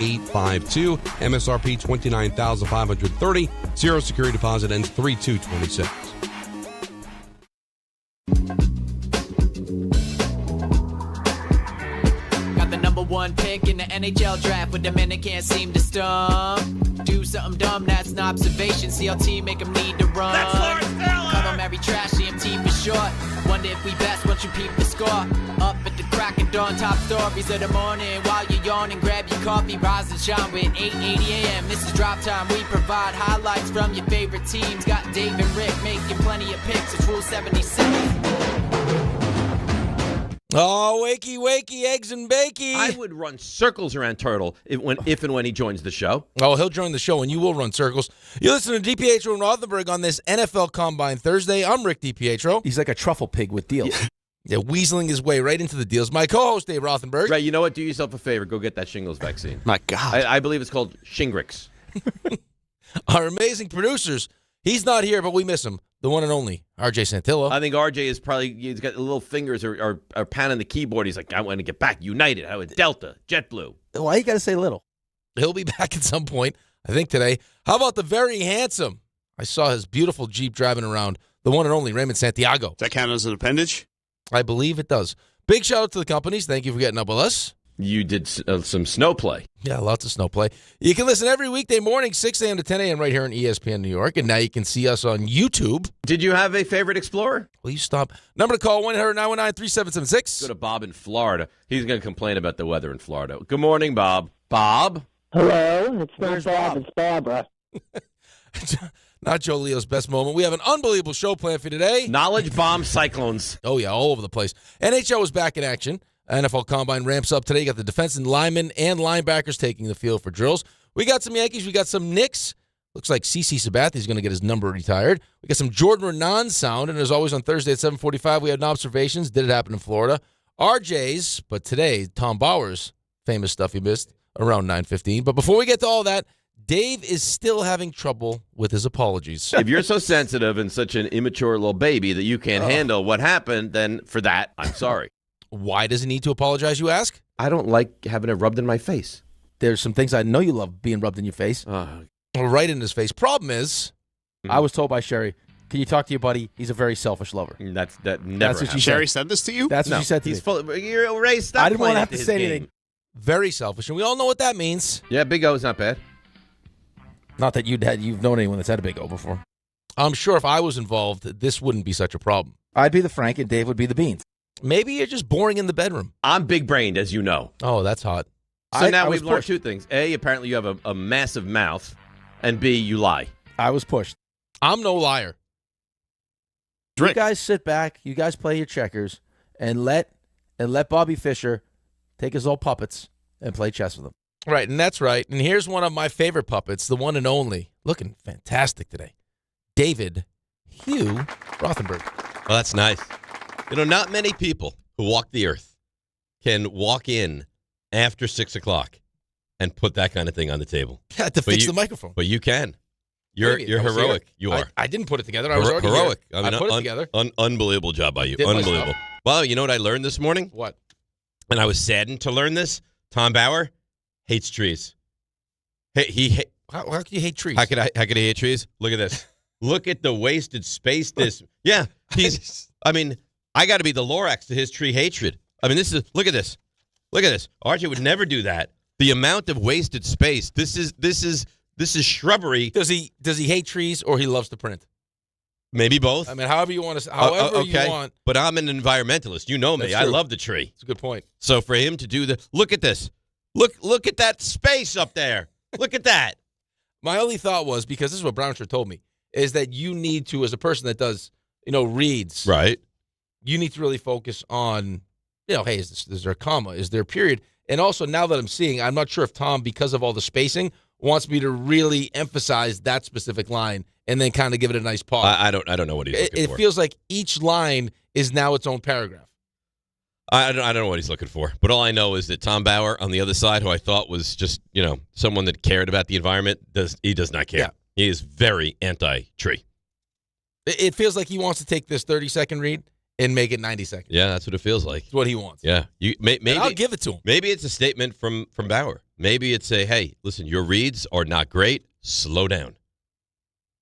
852. MSRP $29,530. Zero security deposit ends 3/2/26. Got the number one pick in the NHL draft, but the men that can't seem to stump. Do something dumb, that's an observation. CLT make them need to run. Cut them every trash, CMT for short. Wonder if we best once you peep the score. Up at the crack of dawn, top stories of the morning. While you're yawning, grab your coffee, rise and shine with 8:80 a.m. This is Drop Time. We provide highlights from your favorite teams. Got Dave and Rick making plenty of picks. It's Rule 76. Oh, wakey, wakey, eggs and bakey. I would run circles around Turtle if and when he joins the show. Oh, he'll join the show, and you will run circles. You listen to DiPietro and Rothenberg on this NFL Combine Thursday. I'm Rick DiPietro. He's like a truffle pig with deals. Yeah, weaseling his way right into the deals. My co-host, Dave Rothenberg. Right, you know what? Do yourself a favor. Go get that shingles vaccine. My God. I believe it's called Shingrix. Our amazing producers. He's not here, but we miss him. The one and only, R.J. Santillo. I think RJ is probably, he's got little fingers or pounding the keyboard. He's like, I want to get back. United, how is Delta, JetBlue. Why you got to say little? He'll be back at some point, I think today. How about the very handsome? I saw his beautiful Jeep driving around. The one and only Raymond Santiago. Does that count as an appendage? I believe it does. Big shout out to the companies. Thank you for getting up with us. You did some snow play. Yeah, lots of snow play. You can listen every weekday morning, 6 a.m. to 10 a.m. right here on ESPN New York. And now you can see us on YouTube. Did you have a favorite Explorer? Will you stop? Number to call, 1-800-919-3776. Go to Bob in Florida. He's going to complain about the weather in Florida. Good morning, Bob. Bob? Hello, it's not Where's Bob, Bob? it's Barbara. Not Joe Leo's best moment. We have an unbelievable show planned for you today. Knowledge bomb cyclones. Oh, yeah, all over the place. NHL is back in action. NFL Combine ramps up today. You got the defensive linemen and linebackers taking the field for drills. We got some Yankees. We got some Knicks. Looks like CC Sabathia is going to get his number retired. We got some Jordan Renan sound. And as always on Thursday at 7:45, we had Knobservations. Did it happen in Florida? RJ's, but today, Tom Bauer's famous stuff he missed around 9:15. But before we get to all that, Dave is still having trouble with his apologies. If you're so sensitive and such an immature little baby that you can't handle what happened, then for that, I'm sorry. Why does he need to apologize, you ask? I don't like having it rubbed in my face. There's some things I know you love being rubbed in your face. Right in his face. Problem is, I was told by Sherry, can you talk to your buddy? He's a very selfish lover. That never That's what she happened. Sherry said this to you? That's what No, she said to he's me. full. You're Ray. Stop I didn't want playing to have into to his say game. anything. very selfish. And we all know what that means. Yeah, Big O is not bad. Not that you've known anyone that's had a big O before. I'm sure if I was involved, this wouldn't be such a problem. I'd be the Frank and Dave would be the Beans. Maybe you're just boring in the bedroom. I'm big-brained, as you know. Oh, that's hot. So now I we've was learned pushed. two things. A, apparently you have a massive mouth. And B, you lie. I was pushed. I'm no liar. You guys sit back, you guys play your checkers, and let Bobby Fischer take his old puppets and play chess with him. Right, and that's right. And here's one of my favorite puppets, the one and only, looking fantastic today, David Hugh Rothenberg. Well, that's nice. You know, not many people who walk the earth can walk in after 6 o'clock and put that kind of thing on the table. Had to fix the microphone. But you can. You're I was heroic. here. You are. I didn't put it together. I was already heroic. here. I put it together. Unbelievable job by you. Did myself. Unbelievable. Well, you know what I learned this morning? What? And I was saddened to learn this. Tom Bauer hates trees. How can you hate trees? How could I hate trees? Look at this. Look at the wasted space. Yeah. I mean, I got to be the Lorax to his tree hatred. I mean, look at this. Look at this. RJ would never do that. The amount of wasted space. This is shrubbery. Does he hate trees or he loves to print? Maybe both. I mean, however you want to. However you want. But I'm an environmentalist. You know me. That's I true. love the tree. It's a good point. So for him to do look at this. Look at that space up there. Look at that. My only thought was, because this is what Brownshire told me, is that you need to, as a person that does, reads. Right. You need to really focus on, hey, is there a comma? Is there a period? And also, now that I'm seeing, I'm not sure if Tom, because of all the spacing, wants me to really emphasize that specific line and then kind of give it a nice pause. I don't know what he's looking for. It feels like each line is now its own paragraph. I don't know what he's looking for. But all I know is that Tom Bauer on the other side, who I thought was just, someone that cared about the environment, he does not care. Yeah. He is very anti-tree. It feels like he wants to take this 30-second read and make it 90 seconds. Yeah, that's what it feels like. That's what he wants. Yeah, maybe And I'll give it to him. Maybe it's a statement from Bauer. Maybe it's a, hey, listen, your reads are not great. Slow down.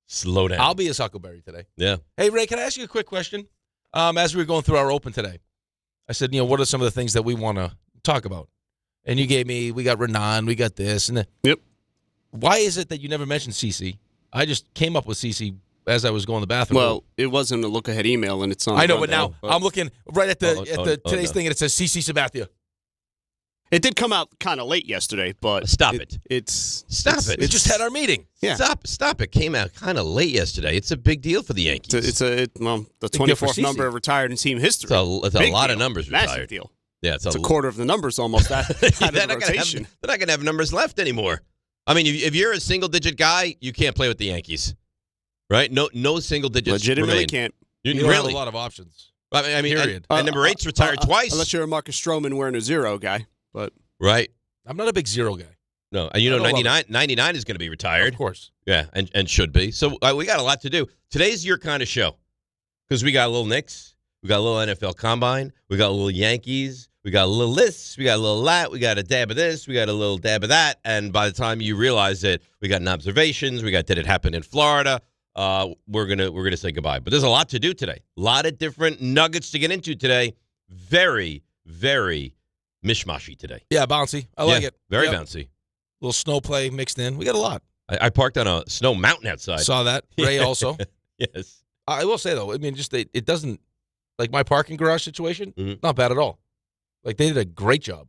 Slow down. I'll be his Huckleberry today. Yeah. Hey, Ray, can I ask you a quick question? As we were going through our open today, I said, what are some of the things that we want to talk about? And you gave me, we got Renan, we got this. And Yep. Why is it that you never mentioned CC? I just came up with CC as I was going to the bathroom. Well, it wasn't a look-ahead email, and it's on. I know, but now I'm looking right at the today's no. thing, and it says CC Sabathia. It did come out kind of late yesterday, but Stop it. Stop it. We just had our meeting. Yeah. Stop it. Came out kind of late yesterday. It's a big deal for the Yankees. the deal for 24th number CC. retired in team history. It's a Big lot deal. of numbers Massive retired. deal. Yeah, It's a quarter of the numbers almost out of they're the rotation. They're not going to have numbers left anymore. I mean, if you're a single-digit guy, you can't play with the Yankees, right? No single digits. Legitimately remain. can't. You don't have a lot of options. I mean, Period. and number 8's retired twice. Unless you're a Marcus Stroman wearing a 0 guy, but Right. I'm not a big zero guy. No, and I don't love 99 is going to be retired. Of course. Yeah, and should be. So we got a lot to do. Today's your kind of show because we got a little Knicks, we got a little NFL Combine, we got a little Yankees, we got a little this, we got a little that, we got a dab of this, we got a little dab of that, and by the time you realize it, we got Knobservations, we got Did It Happen in Florida. We're gonna say goodbye. But there's a lot to do today. A lot of different nuggets to get into today. Very, very mishmashy today. Yeah, bouncy. I like it. Very Yep. bouncy. Little snow play mixed in. We got a lot. I parked on a snow mountain outside. Saw that. Ray also. Yes. I will say, though, I mean, just it doesn't, like my parking garage situation, not bad at all. Like, they did a great job.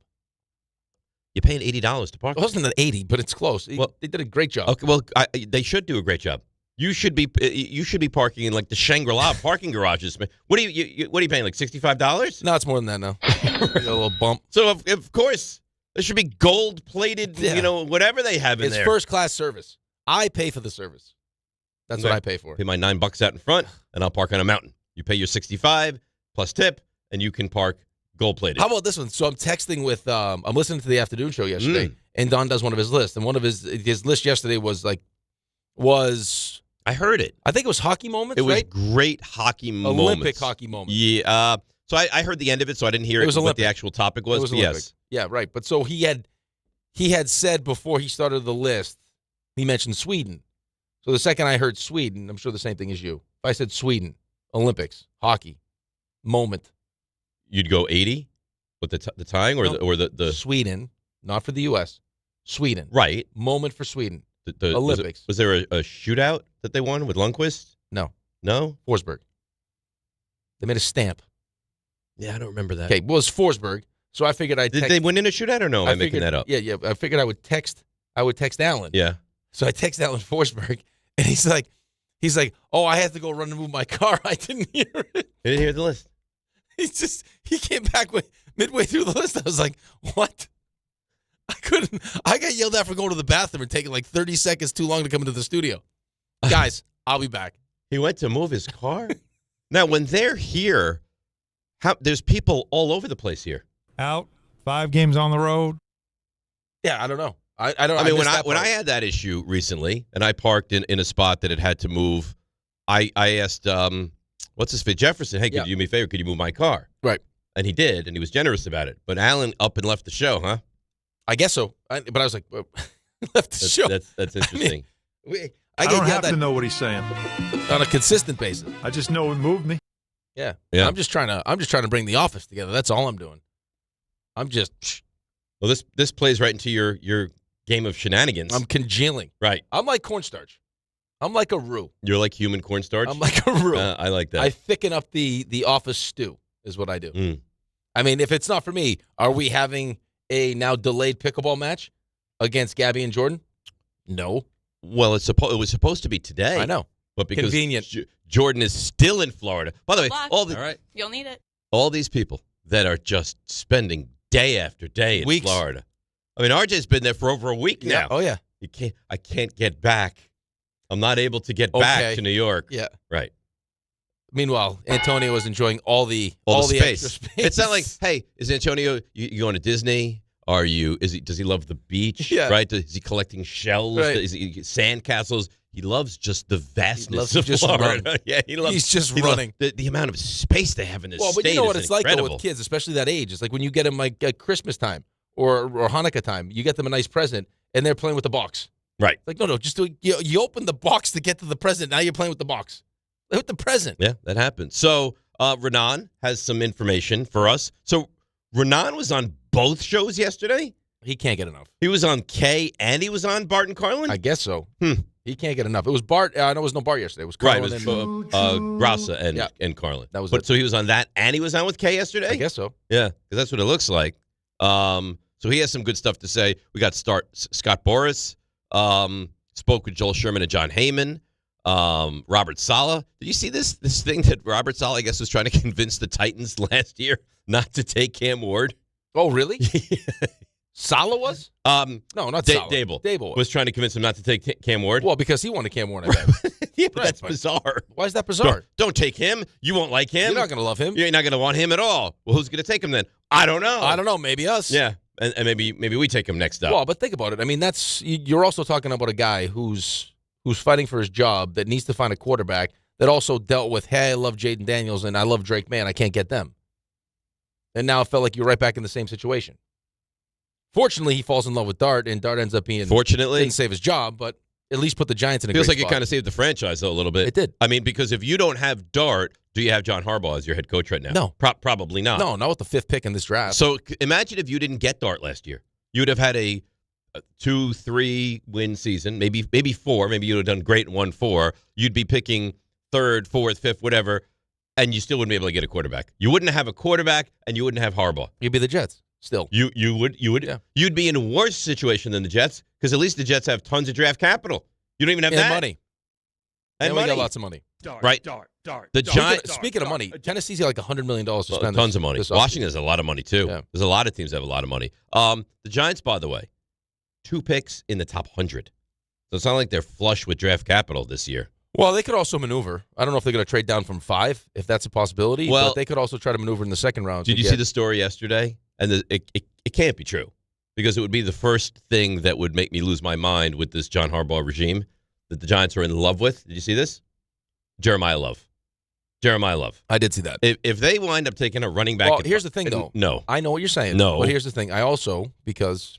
You're paying $80 to park. It wasn't an 80, but it's close. Well, they did a great job. Okay, well, they should do a great job. You should be parking in like the Shangri-La parking garages. Man. What are you paying, like $65? No, it's more than that now. Got a little bump. So of course there should be gold-plated, whatever they have in It's there. first-class service. I pay for the service. That's what I pay for. Pay my $9 out in front, and I'll park on a mountain. You pay your $65 plus tip, and you can park gold-plated. How about this one? So I'm texting with, I'm listening to the afternoon show yesterday, and Don does one of his lists, and one of his list yesterday was I heard it. I think it was hockey moments, It was right? great hockey moments. Olympic hockey moments. Yeah. So I heard the end of it, so I didn't hear It was what Olympic. the actual topic was. It was but Olympic. yes. Yeah, right. But so he had said before he started the list, he mentioned Sweden. So the second I heard Sweden, I'm sure the same thing as you. If I said Sweden, Olympics, hockey, moment. You'd go 80 with the tying or the Sweden, not for the U.S., Sweden. right. Moment for Sweden. The Olympics. Was there a shootout that they won with Lundqvist? No. No? Forsberg. They made a stamp. Yeah, I don't remember that. Okay, well, it's Forsberg. So I figured I'd Did text. they win in a shootout or no? Am I making that up? Yeah. I figured I would text Alan. Yeah. So I text Alan Forsberg, and he's like, oh, I had to go run and move my car. I didn't hear it. I didn't hear the list. He came back midway through the list. I was like, what? I got yelled at for going to the bathroom and taking like 30 seconds too long to come into the studio. Guys, I'll be back. He went to move his car? Now, when they're here, there's people all over the place here. Out 5 games on the road. Yeah, I don't know. I don't. I mean, when missed that I part. had that issue recently, and I parked in a spot that it had to move, I asked, what's his face, Jefferson, hey, could you do me a favor? Could you move my car? Right. And he did, and he was generous about it. But Alan up and left the show, huh? I guess so. But I was like, left the show. That's interesting. I don't have to know what he's saying. On a consistent basis. I just know it moved me. Yeah. Yeah. I'm just trying to bring the office together. That's all I'm doing. I'm just. Well, this plays right into your game of shenanigans. I'm congealing. Right. I'm like cornstarch. I'm like a roux. You're like human cornstarch? I'm like a roux. I like that. I thicken up the office stew is what I do. Mm. I mean, if it's not for me, are we having a now delayed pickleball match against Gabby and Jordan? No. Well, it was supposed to be today. I know. But because Convenient. Jordan is still in Florida. By the way, All right. You'll need it. all these people that are just spending day after day in Weeks. Florida. I mean, RJ's been there for over a week now. Oh, yeah. I can't get back. I'm not able to get Okay. back to New York. Yeah. Right. Meanwhile, Antonio was enjoying all the space. extra space. It's not like, hey, is Antonio you going to Disney? Does he love the beach? Yeah. Right? Is he collecting shells? Right. Is he sand castles? He loves just the vastness He of just Florida. run. Yeah, He's just he loves running. the amount of space they have in this Well, state. but you know what is it's like though incredible. with kids, especially that age. It's like when you get them like at Christmas time or Hanukkah time, you get them a nice present, and they're playing with the box. Right. Like, no, just you open the box to get to the present. Now you're playing with the box. Play with the present. Yeah, that happens. So Renan has some information for us. So Renan was on both shows yesterday. He can't get enough. He was on Kay and he was on Bart and Carlin. I guess so. He can't get enough. It was Bart. I know it was no Bart yesterday. It was Carlin Right, it was Grassa and Carlin. That was but it. so he was on that and he was on with Kay yesterday? I guess so. Yeah, because that's what it looks like. So he has some good stuff to say. We got Scott Boras, spoke with Joel Sherman and John Heyman, Robert Saleh. Did you see this thing that Robert Saleh, I guess, was trying to convince the Titans last year not to take Cam Ward? Oh, really? Saleh was? No, not Saleh. Dable was trying to convince him not to take Cam Ward. Well, because he wanted Cam Ward. I bet. Yeah, but Right, that's but- bizarre. Why is that bizarre? Don't take him. You won't like him. You're not going to love him. You're not going to want him at all. Well, who's going to take him then? I don't know. I don't know. Maybe us. Yeah, and maybe we take him next up. Well, but think about it. I mean, you're also talking about a guy who's fighting for his job that needs to find a quarterback that also dealt with, hey, I love Jaden Daniels and I love Drake Mann. I can't get them. And now it felt like you're right back in the same situation. Fortunately, he falls in love with Dart, and Dart ends up being Fortunately, didn't save his job, but at least put the Giants in a feels great like spot. it kind of saved the franchise though a little bit. It did. I mean, because if you don't have Dart, do you have John Harbaugh as your head coach right now? No. Probably not. No, not with the 5th pick in this draft. So imagine if you didn't get Dart last year. You would have had a 2-3 win season, maybe 4. Maybe you would have done great and won 4. You'd be picking 3rd, 4th, 5th, whatever, and you still wouldn't be able to get a quarterback. You wouldn't have a quarterback, and you wouldn't have Harbaugh. You'd be the Jets still. You would. Yeah. You'd be in a worse situation than the Jets because at least the Jets have tons of draft capital. You don't even have And that. money. And we money. got lots of money. Right. The Giants. Speaking of money, Tennessee's got like $100 million to spend. Tons of money. this Washington offseason. has a lot of money, too. Yeah. There's a lot of teams that have a lot of money. The Giants, by the way, 2 picks in the top 100. So it's not like they're flush with draft capital this year. Well, they could also maneuver. I don't know if they're going to trade down from 5, if that's a possibility. Well, but they could also try to maneuver in the second round. Did you see the story yesterday? And it can't be true because it would be the first thing that would make me lose my mind with this John Harbaugh regime that the Giants are in love with. Did you see this? Jeremiah Love. I did see that. If they wind up taking a running back. Well, here's the thing, though. No. I know what you're saying. No. But here's the thing. I also, because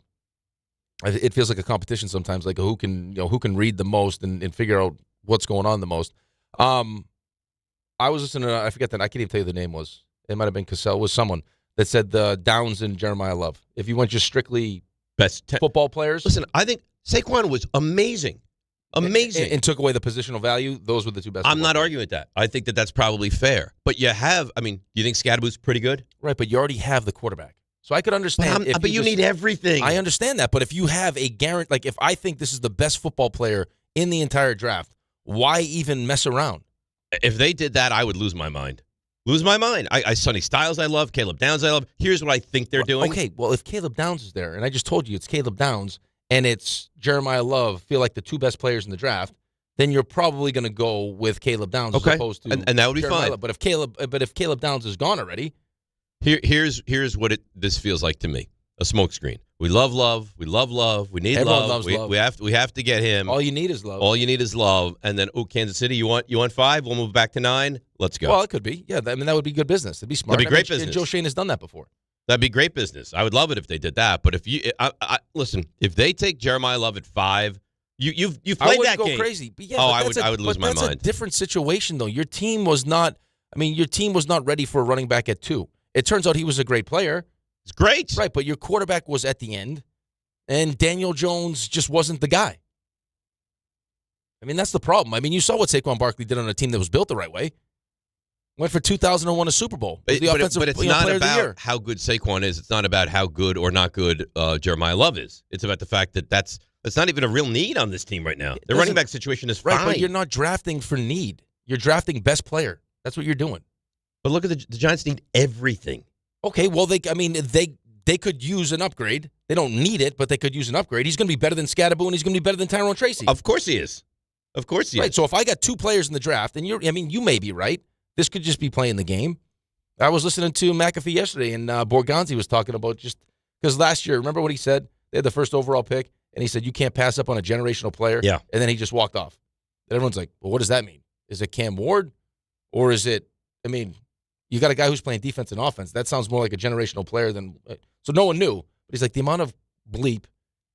it feels like a competition sometimes, like who can read the most and figure out what's going on the most. I was listening to, I forget that, I can't even tell you the name was. It might have been Cassell. It was someone that said the Downs and Jeremiah Love. If you went just strictly Best football players. Listen, I think Saquon was amazing. Amazing. And took away the positional value. Those were the two best. I'm not players. arguing with that. I think that that's probably fair. But you have, I mean, you think Scadaboo's pretty good? Right, but you already have the quarterback. So I could understand. But you need everything. I understand that. But if you have a guarantee, like if I think this is the best football player in the entire draft, why even mess around? If they did that, I would lose my mind. Lose my mind. Sonny Styles I love. Caleb Downs I love. Here's what I think they're doing. Okay, well, if Caleb Downs is there, and I just told you it's Caleb Downs and it's Jeremiah Love, feel like the two best players in the draft, then you're probably going to go with Caleb Downs as opposed to and that would be Jeremiah fine. Love. But if Caleb Downs is gone already, here's what this feels like to me: a smokescreen. We love Love. We love Love. We need Everyone Love. loves Love. We have to get him. all you need is love. All you need is Love. And then, Kansas City, you want 5? We'll move back to 9. Let's go. Well, it could be. Yeah, I mean that would be good business. It'd be smart. That'd be great I mean, business. Joe Shane has done that before. That'd be great business. I would love it if they did that. But if you listen, if they take Jeremiah Love at 5, you've I played wouldn't that go game. crazy. But yeah, Oh, but I would lose my That's mind. a different situation, though. Your team was not. I mean, your team was not ready for a running back at 2. It turns out he was a great player, It's great. right? But your quarterback was at the end, and Daniel Jones just wasn't the guy. I mean, that's the problem. I mean, you saw what Saquon Barkley did on a team that was built the right way. Went for 2001 a Super Bowl. Was the offensive But it's player not of the year. about how good Saquon is. It's not about how good or not good Jeremiah Love is. It's about the fact that that's not even a real need on this team right now. The running back situation is right, fine. but you're not drafting for need. You're drafting best player. That's what you're doing. But look at the Giants need everything. Okay, well, they could use an upgrade. They don't need it, but they could use an upgrade. He's going to be better than Scadaboo, and he's going to be better than Tyrone Tracy. Of course he is. Of course he Right, is. so if I got 2 players in the draft, and you may be right. This could just be playing the game. I was listening to McAfee yesterday, and Borgonzi was talking about just because last year, remember what he said? They had the first overall pick, and he said, you can't pass up on a generational player. Yeah. And then he just walked off. And everyone's like, well, what does that mean? Is it Cam Ward? Or is it, I mean, you got a guy who's playing defense and offense. That sounds more like a generational player than, so no one knew. But he's like, the amount of bleep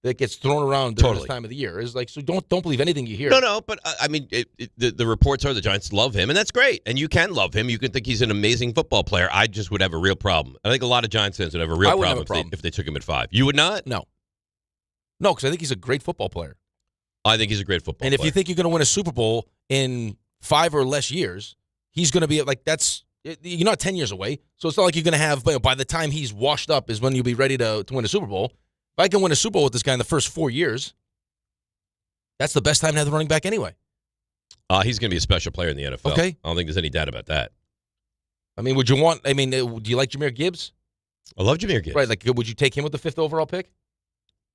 that gets thrown around during this time of the year is like, so don't believe anything you hear. No, but I mean, the reports are the Giants love him, and that's great. And you can love him. You can think he's an amazing football player. I just would have a real problem. I think a lot of Giants fans would have a real problem if they took him at 5. You would not? No, because I think he's a great football player. I think he's a great football player. And if you think you're going to win a Super Bowl in 5 or less years, he's going to be like, you're not 10 years away. So it's not like you're going to have, by the time he's washed up is when you'll be ready to win a Super Bowl. If I can win a Super Bowl with this guy in the first 4 years, that's the best time to have the running back anyway. He's going to be a special player in the NFL. Okay. I don't think there's any doubt about that. I mean, do you like Jahmyr Gibbs? I love Jahmyr Gibbs. Right, like would you take him with the 5th overall pick?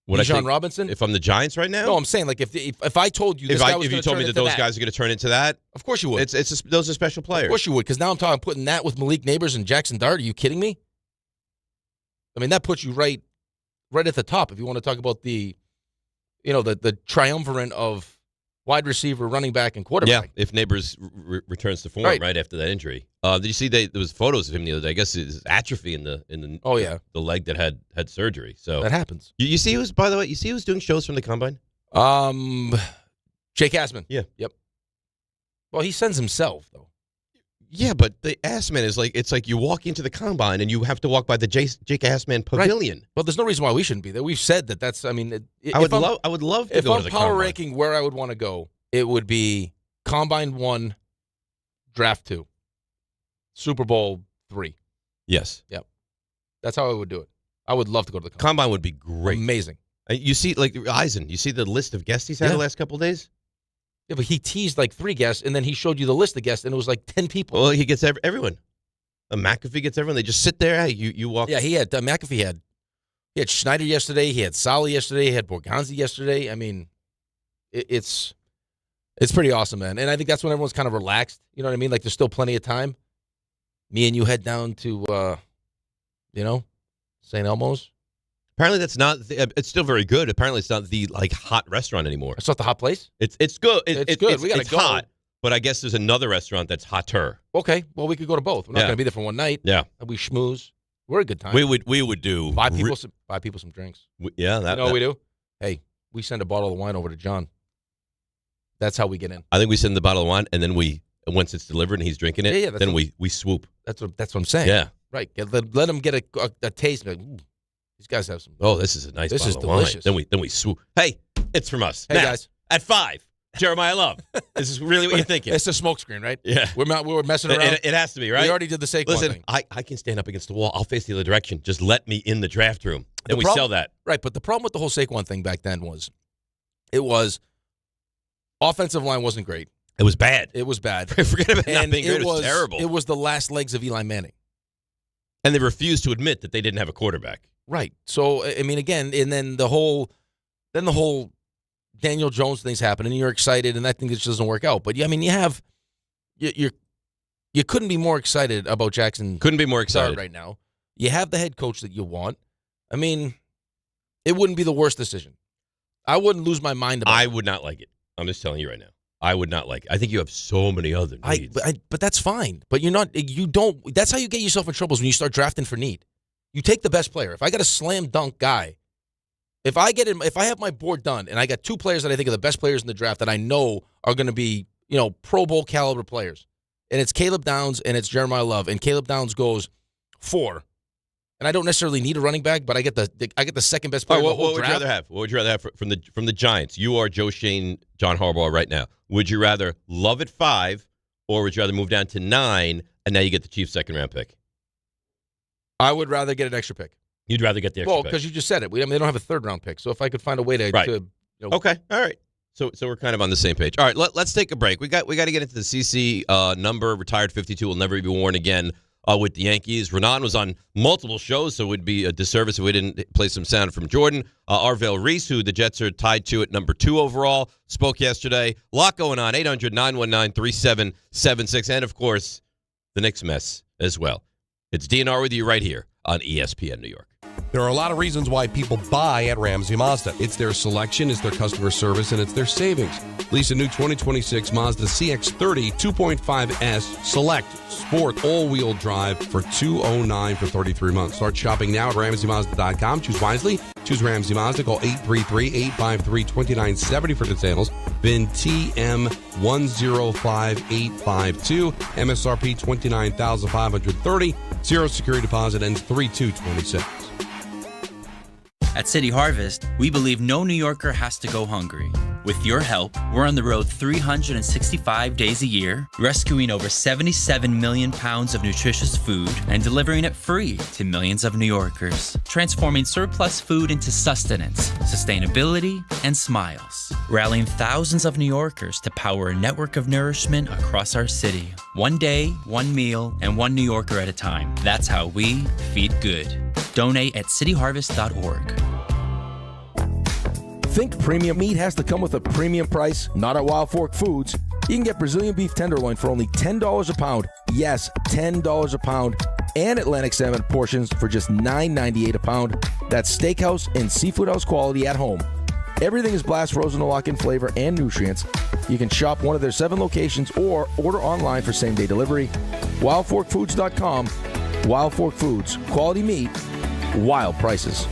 Would Bijan Robinson? If I'm the Giants right now? No, I'm saying like if I told you this guy was if you told me that those guys are going to turn into that, of course you would. Those are special players. Of course you would, because now I'm putting that with Malik Neighbors and Jackson Dart. Are you kidding me? I mean, that puts you right at the top if you want to talk about the triumvirate of wide receiver, running back, and quarterback. Yeah, if Neighbors returns to form right after that injury. Did you see there was photos of him the other day? I guess it's atrophy in the the leg that had surgery. So that happens. You see who's doing shows from the combine? Jake Assman. Yeah. Yep. Well, he sends himself though. Yeah, but the Assman is it's like you walk into the combine and you have to walk by the Jake Assman Pavilion. Right. Well, there's no reason why we shouldn't be there. We've said that's. I mean, I would love to go to the combine. If I'm power ranking where I would want to go, it would be Combine 1, Draft 2, Super Bowl 3. Yes. Yep. That's how I would do it. I would love to go to the combine. Combine would be great. Amazing. You see, like Eisen, you see the list of guests he's had the last couple of days? Yeah, but he teased like 3 guests, and then he showed you the list of guests, and it was like 10 people. Well, he gets everyone. McAfee gets everyone. They just sit there. Hey, you walk. Yeah, he had McAfee he had Schneider yesterday. He had Solly yesterday. He had Borgonzi yesterday. I mean, it's pretty awesome, man. And I think that's when everyone's kind of relaxed. You know what I mean? Like there's still plenty of time. Me and you head down to, St. Elmo's. Apparently that's not. It's still very good. Apparently it's not the hot restaurant anymore. It's not the hot place. It's good. It's good. We gotta go. Hot, but I guess there's another restaurant that's hotter. Okay, well we could go to both. We're not going to be there for one night. Yeah, we schmooze. We're a good time. We would do buy people some drinks. We do. Hey, we send a bottle of wine over to John. That's how we get in. I think we send the bottle of wine, and then once it's delivered and he's drinking it, then we swoop. That's what I'm saying. Yeah, right. Let him get a taste. Like, these guys have some. Oh, this is a nice. This is delicious. Then we swoop. Hey, it's from us. Hey now, guys, at 5, Jeremiah Love. This is really what you're thinking. It's a smoke screen, right? Yeah, we're messing around. It has to be, right? We already did the Saquon Listen, thing. I can stand up against the wall. I'll face the other direction. Just let me in the draft room. Then we sell that. Right, but the problem with the whole Saquon thing back then was, offensive line wasn't great. It was bad. It was bad. Forget about not being great. It was terrible. It was the last legs of Eli Manning. And they refused to admit that they didn't have a quarterback. Right. So, I mean, again, and then the whole Daniel Jones thing's happening, and you're excited, and I think it just doesn't work out. But, I mean, you couldn't be more excited about Jackson. Couldn't be more excited right now. You have the head coach that you want. I mean, it wouldn't be the worst decision. I wouldn't lose my mind about it. I would not like it. I'm just telling you right now. I would not like it. I think you have so many other needs. But that's fine. But you don't. That's how you get yourself in trouble is when you start drafting for need. You take the best player. If I got a slam dunk guy, if I have my board done and I got 2 players that I think are the best players in the draft that I know are going to be, Pro Bowl caliber players, and it's Caleb Downs and it's Jeremiah Love, and Caleb Downs goes 4, and I don't necessarily need a running back, but I get the second best player. What would you rather have? What would you rather have from the Giants? You are Joe Shane, John Harbaugh right now. Would you rather Love at 5, or would you rather move down to 9 and now you get the Chiefs' second-round pick? I would rather get an extra pick. You'd rather get the extra pick? Well, because you just said it. They don't have a third-round pick. So if I could find a way to... Right. Okay. All right. So we're kind of on the same page. All right, let's take a break. We got to get into the CC number. Retired 52 will never be worn again with the Yankees. Renan was on multiple shows, so it would be a disservice if we didn't play some sound from Jordan. Arvell Reese, who the Jets are tied to at number 2 overall, spoke yesterday. A lot going on. 800-919-3776. And, of course, the Knicks mess as well. It's DNR with you right here on ESPN New York. There are a lot of reasons why people buy at Ramsey Mazda. It's their selection, it's their customer service, and it's their savings. Lease a new 2026 Mazda CX-30 2.5S Select Sport all-wheel drive for $209 for 33 months. Start shopping now at RamseyMazda.com. Choose wisely. Choose Ramsey Mazda. Call 833-853-2970 for details. VIN TM105852. MSRP $29,530. Zero security deposit ends 3/2/26. At City Harvest, we believe no New Yorker has to go hungry. With your help, we're on the road 365 days a year, rescuing over 77 million pounds of nutritious food and delivering it free to millions of New Yorkers, transforming surplus food into sustenance, sustainability, and smiles, rallying thousands of New Yorkers to power a network of nourishment across our city. One day, one meal, and one New Yorker at a time. That's how we feed good. Donate at cityharvest.org. Think premium meat has to come with a premium price? Not at Wild Fork Foods. You can get Brazilian beef tenderloin for only $10 a pound. Yes, $10 a pound. And Atlantic salmon portions for just $9.98 a pound. That's steakhouse and seafood house quality at home. Everything is blast frozen to lock in flavor and nutrients. You can shop one of their 7 locations or order online for same-day delivery. WildForkFoods.com. Wild Fork Foods. Quality meat. Wild prices.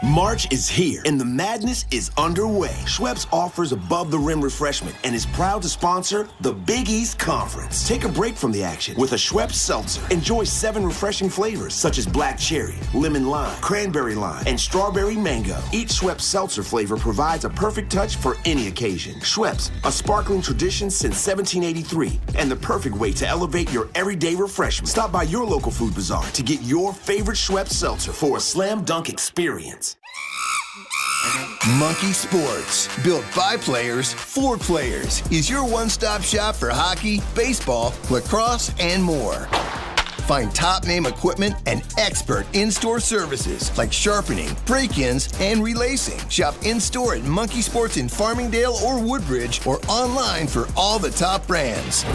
March is here and the madness is underway. Schweppes offers above-the-rim refreshment and is proud to sponsor the Big East Conference. Take a break from the action with a Schweppes seltzer. Enjoy 7 refreshing flavors such as black cherry, lemon lime, cranberry lime, and strawberry mango. Each Schweppes seltzer flavor provides a perfect touch for any occasion. Schweppes, a sparkling tradition since 1783 and the perfect way to elevate your everyday refreshment. Stop by your local food bazaar to get your favorite Schweppes seltzer for a slam dunk experience. Monkey Sports, built by players for players, is your one-stop shop for hockey, baseball, lacrosse, and more. Find top-name equipment and expert in-store services like sharpening, break-ins, and relacing. Shop in-store at Monkey Sports in Farmingdale or Woodbridge or online for all the top brands.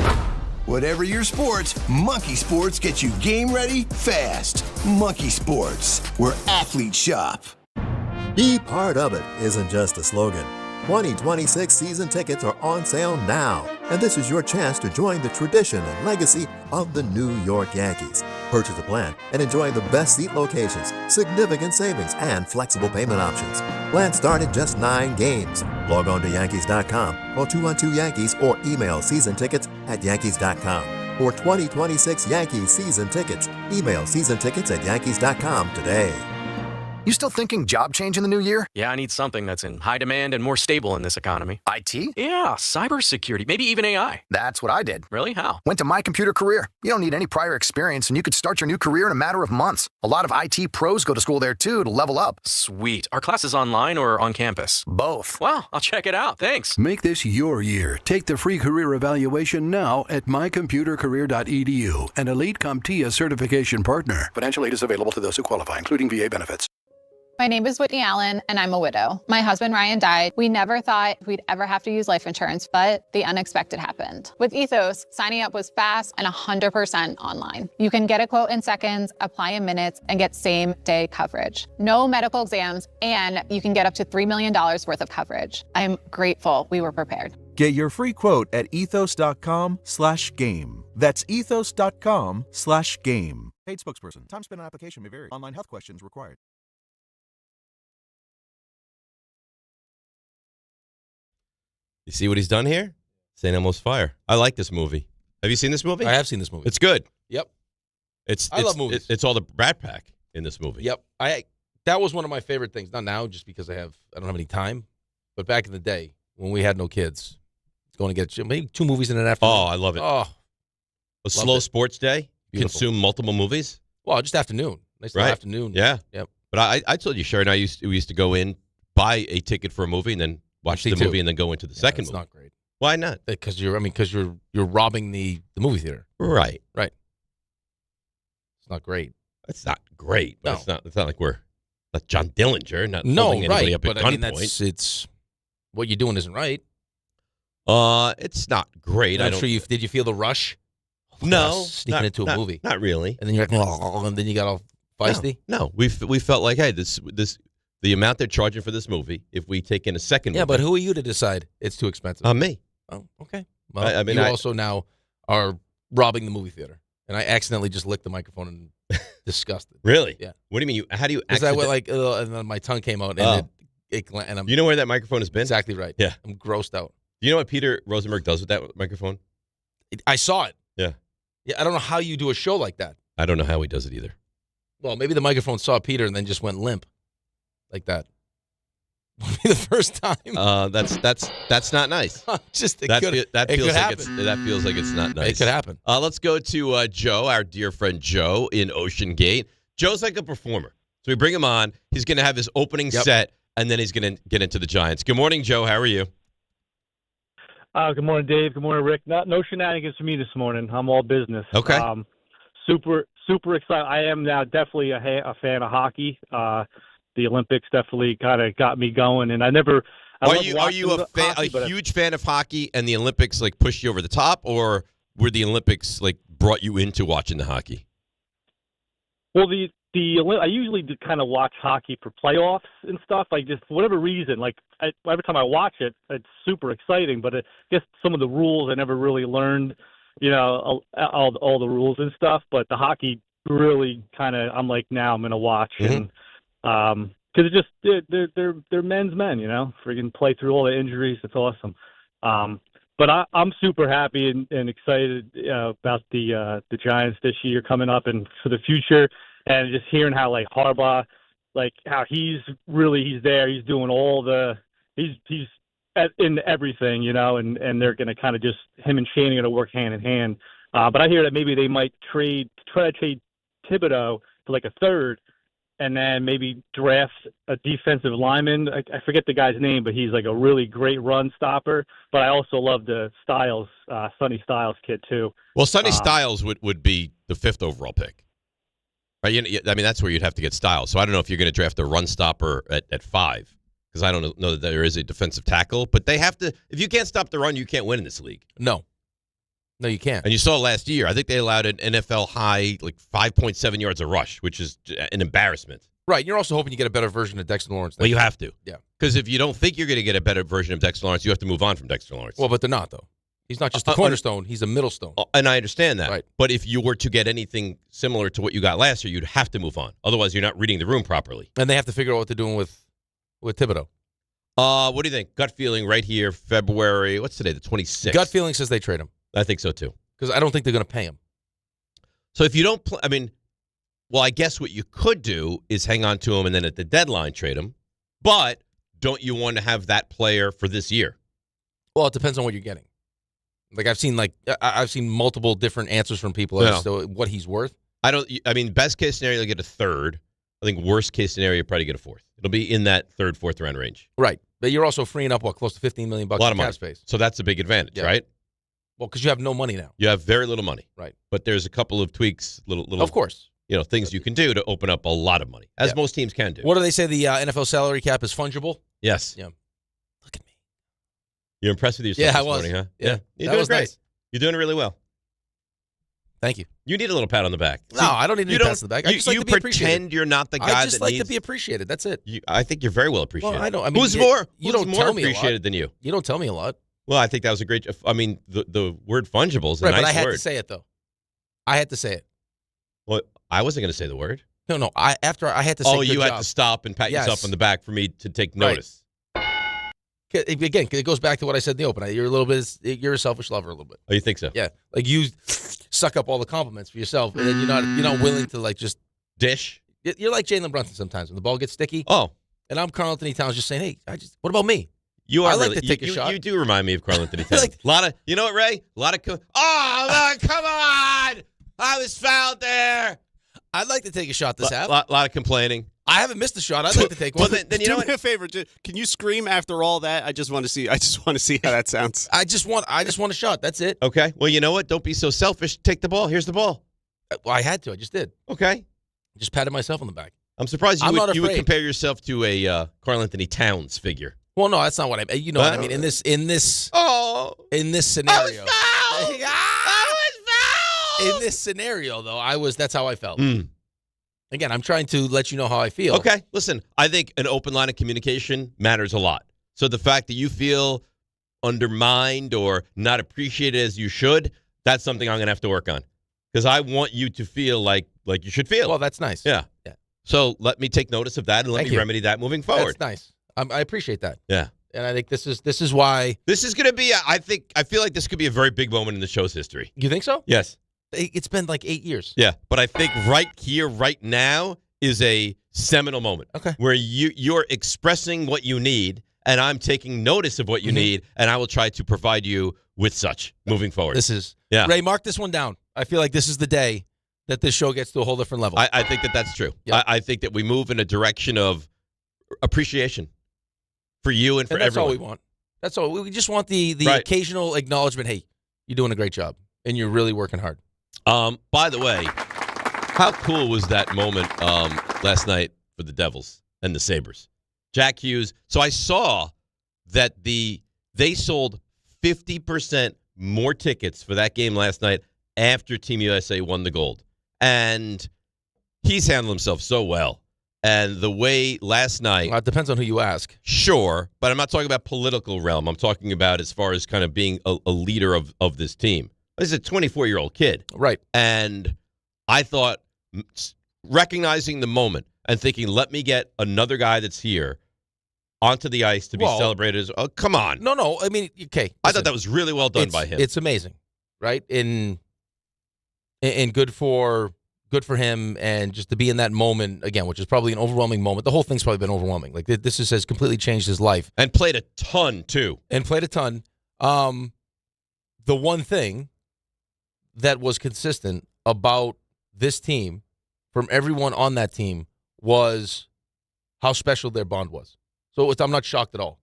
Whatever your sports, Monkey Sports gets you game ready fast. Monkey Sports, where athletes shop. Be part of it isn't just a slogan. 2026 season tickets are on sale now, and this is your chance to join the tradition and legacy of the New York Yankees. Purchase a plan and enjoy the best seat locations, significant savings, and flexible payment options. Plans start at just 9 games. Log on to Yankees.com, call 212-YANKEES, or email seasontickets@Yankees.com. For 2026 Yankees season tickets, email seasontickets@Yankees.com today. You still thinking job change in the new year? Yeah, I need something that's in high demand and more stable in this economy. IT? Yeah, cybersecurity, maybe even AI. That's what I did. Really? How? Went to My Computer Career. You don't need any prior experience, and you could start your new career in a matter of months. A lot of IT pros go to school there, too, to level up. Sweet. Are classes online or on campus? Both. Wow, I'll check it out. Thanks. Make this your year. Take the free career evaluation now at mycomputercareer.edu, an Elite CompTIA certification partner. Financial aid is available to those who qualify, including VA benefits. My name is Whitney Allen, and I'm a widow. My husband, Ryan, died. We never thought we'd ever have to use life insurance, but the unexpected happened. With Ethos, signing up was fast and 100% online. You can get a quote in seconds, apply in minutes, and get same-day coverage. No medical exams, and you can get up to $3 million worth of coverage. I'm grateful we were prepared. Get your free quote at ethos.com/game. That's ethos.com/game. Paid spokesperson. Time spent on application may vary. Online health questions required. You see what he's done here? St. Elmo's Fire. I like this movie. Have you seen this movie? I have seen this movie. It's good. Yep. I love movies. It's all the Rat Pack in this movie. Yep. That was one of my favorite things. Not now, just because I don't have any time. But back in the day, when we had no kids, going to get maybe 2 movies in an afternoon. Oh, I love it. Oh, a slow sports day. Beautiful. Consume multiple movies. Well, just afternoon. Nice little afternoon. Yeah. Yep. But I told you, Sharon, we used to go in, buy a ticket for a movie, and then watch the movie, and then go into the second movie. It's not great. Why not? Because you're robbing the movie theater. Right. It's not great. It's not great. But No. It's not like we're not John Dillinger, not holding anybody up at but I mean, gunpoint. it's what you're doing isn't right. It's not great. I'm sure did you feel the rush? No, sneaking into a movie. Not really. And then you're like, oh, and then you got all Feisty? No. We felt like, hey, this the amount they're charging for this movie, if we take in a second movie. Yeah, but who are you to decide it's too expensive? Me. Oh, okay. Well, you also now are robbing the movie theater. And I accidentally just licked the microphone and disgusted. Really? Yeah. What do you mean? How do you Because I went like, and then my tongue came out, and and I'm. You know where that microphone has been? Exactly right. Yeah. I'm grossed out. Do you know what Peter Rosenberg does with that microphone? I saw it. Yeah. Yeah. I don't know how you do a show like that. I don't know how he does it either. Well, maybe the microphone saw Peter and then just went limp, like that. Would be the first time. That's not nice. That feels like it's not nice. It could happen. Let's go to Joe, our dear friend Joe in Ocean Gate. Joe's like a performer, so we bring him on. He's going to have his opening set, and then he's going to get into the Giants. Good morning, Joe. How are you? Good morning, Dave. Good morning, Rick. No shenanigans for me this morning. I'm all business. Okay. Super excited. I am now definitely a fan of hockey. The Olympics definitely kind of got me going, and Are you a huge fan of hockey, and the Olympics like pushed you over the top, or were the Olympics like brought you into watching the hockey? Well, I usually do kind of watch hockey for playoffs and stuff. Like just for whatever reason, every time I watch it, it's super exciting. But I guess some of the rules I never really learned, all the rules and stuff. But the hockey really kind of, I'm like, now I'm gonna watch and. Because it's just they're men's men, freaking play through all the injuries. It's awesome. But I'm super happy and excited about the Giants this year coming up and for the future, and just hearing how like Harbaugh, like how he's there, he's doing all he's in everything, and they're gonna kind of just him and Shane are gonna work hand in hand. But I hear that maybe they might try to trade Thibodeau for like a third. And then maybe draft a defensive lineman. I forget the guy's name, but he's like a really great run stopper. But I also love the Sonny Styles kid too. Well, Sonny Styles would be the 5th overall pick. Right? I mean, that's where you'd have to get Styles. So I don't know if you're going to draft a run stopper at 5, because I don't know that there is a defensive tackle. But they have to. If you can't stop the run, you can't win in this league. No, you can't. And you saw last year, I think they allowed an NFL high, like 5.7 yards a rush, which is an embarrassment. Right. You're also hoping you get a better version of Dexter Lawrence. Well, you have to. Yeah. Because if you don't think you're going to get a better version of Dexter Lawrence, you have to move on from Dexter Lawrence. Well, but they're not, though. He's not just a cornerstone. He's a middle stone. And I understand that. Right. But if you were to get anything similar to what you got last year, you'd have to move on. Otherwise, you're not reading the room properly. And they have to figure out what they're doing with Thibodeau. What do you think? Gut feeling right here, February. What's today? The 26th. Gut feeling says they trade him. I think so, too. Because I don't think they're going to pay him. So if you don't I guess what you could do is hang on to him and then at the deadline trade him. But don't you want to have that player for this year? Well, it depends on what you're getting. Like I've seen multiple different answers from people as to what he's worth. Best case scenario, you'll get a 3rd. I think worst case scenario, you'll probably get a 4th. It'll be in that 3rd, 4th round range. Right. But you're also freeing up, close to $15 million a lot of in money. cap space. So that's a big advantage, right? Well, because you have no money now. You have very little money. Right. But there's a couple of tweaks, little of course. Things you can do to open up a lot of money, as most teams can do. What do they say? The NFL salary cap is fungible? Yes. Yeah. Look at me. You're impressed with yourself this morning, huh? Yeah. You're that doing was great. Nice. You're doing really well. Thank you. You need a little pat on the back. No, I don't need any pats on the back. I just like to be appreciated. You pretend you're not the guy that I just like to be appreciated. That's it. I think you're very well appreciated. Well, I don't. Who's more appreciated than you? You don't tell me a lot. Well, I think that was a great. The word fungible is a nice word. But I had to say it though. I had to say it. Well, I wasn't going to say the word. No. After I had to say. Oh, you had to stop and pat yourself on the back for me to take notice. Right. Again, it goes back to what I said in the open. You're a selfish lover a little bit. Oh, you think so? Yeah, like you suck up all the compliments for yourself, and then you're not willing to like just dish. You're like Jalen Brunson sometimes when the ball gets sticky. Oh, and I'm Karl Anthony Towns just saying, hey, what about me? I like to take a shot. You do remind me of Karl Anthony Towns. A lot of, you know what, Ray? A lot of, come on! I was fouled there. I'd like to take a shot this half. A lot of complaining. I haven't missed a shot. I'd like to take one. Well, then you know what? Do me a favor. Can you scream after all that? I just want to see how that sounds. I just want a shot. That's it. Okay. Well, you know what? Don't be so selfish. Take the ball. Here's the ball. Well, I had to. I just did. Okay. Just patted myself on the back. I'm surprised you would compare yourself to a Karl Anthony Towns figure. Well, no, that's not what I mean. You know what I mean. In this scenario. I was fouled. In this scenario, though, that's how I felt. Mm. Again, I'm trying to let you know how I feel. Okay, listen, I think an open line of communication matters a lot. So the fact that you feel undermined or not appreciated as you should, that's something I'm going to have to work on. Because I want you to feel like you should feel. Well, that's nice. Yeah. So let me take notice of that and let me remedy that moving forward. That's nice. I appreciate that. Yeah. And I think this is why. This is going to be, I feel like this could be a very big moment in the show's history. You think so? Yes. It's been like 8 years. Yeah. But I think right here, right now is a seminal moment. Okay. Where you're expressing what you need and I'm taking notice of what you need and I will try to provide you with such moving forward. Ray, mark this one down. I feel like this is the day that this show gets to a whole different level. I think that's true. Yep. I think that we move in a direction of appreciation for you and for that's everyone. That's all we want. That's all. We just want the occasional acknowledgement. Hey, you're doing a great job, and you're really working hard. By the way, how cool was that moment last night for the Devils and the Sabres? Jack Hughes. So I saw that they sold 50% more tickets for that game last night after Team USA won the gold. And he's handled himself so well. And the way last night... Well, it depends on who you ask. Sure, but I'm not talking about political realm. I'm talking about as far as kind of being a leader of this team. He's a 24-year-old kid. Right. And I thought, recognizing the moment and thinking, let me get another guy that's here onto the ice to be celebrated. Oh, come on. No. I mean, okay. Listen, I thought that was really well done by him. It's amazing, right? And good for him, and just to be in that moment again, which is probably an overwhelming moment. The whole thing's probably been overwhelming. Like this has completely changed his life, and played a ton too. The one thing that was consistent about this team, from everyone on that team, was how special their bond was. So I'm not shocked at all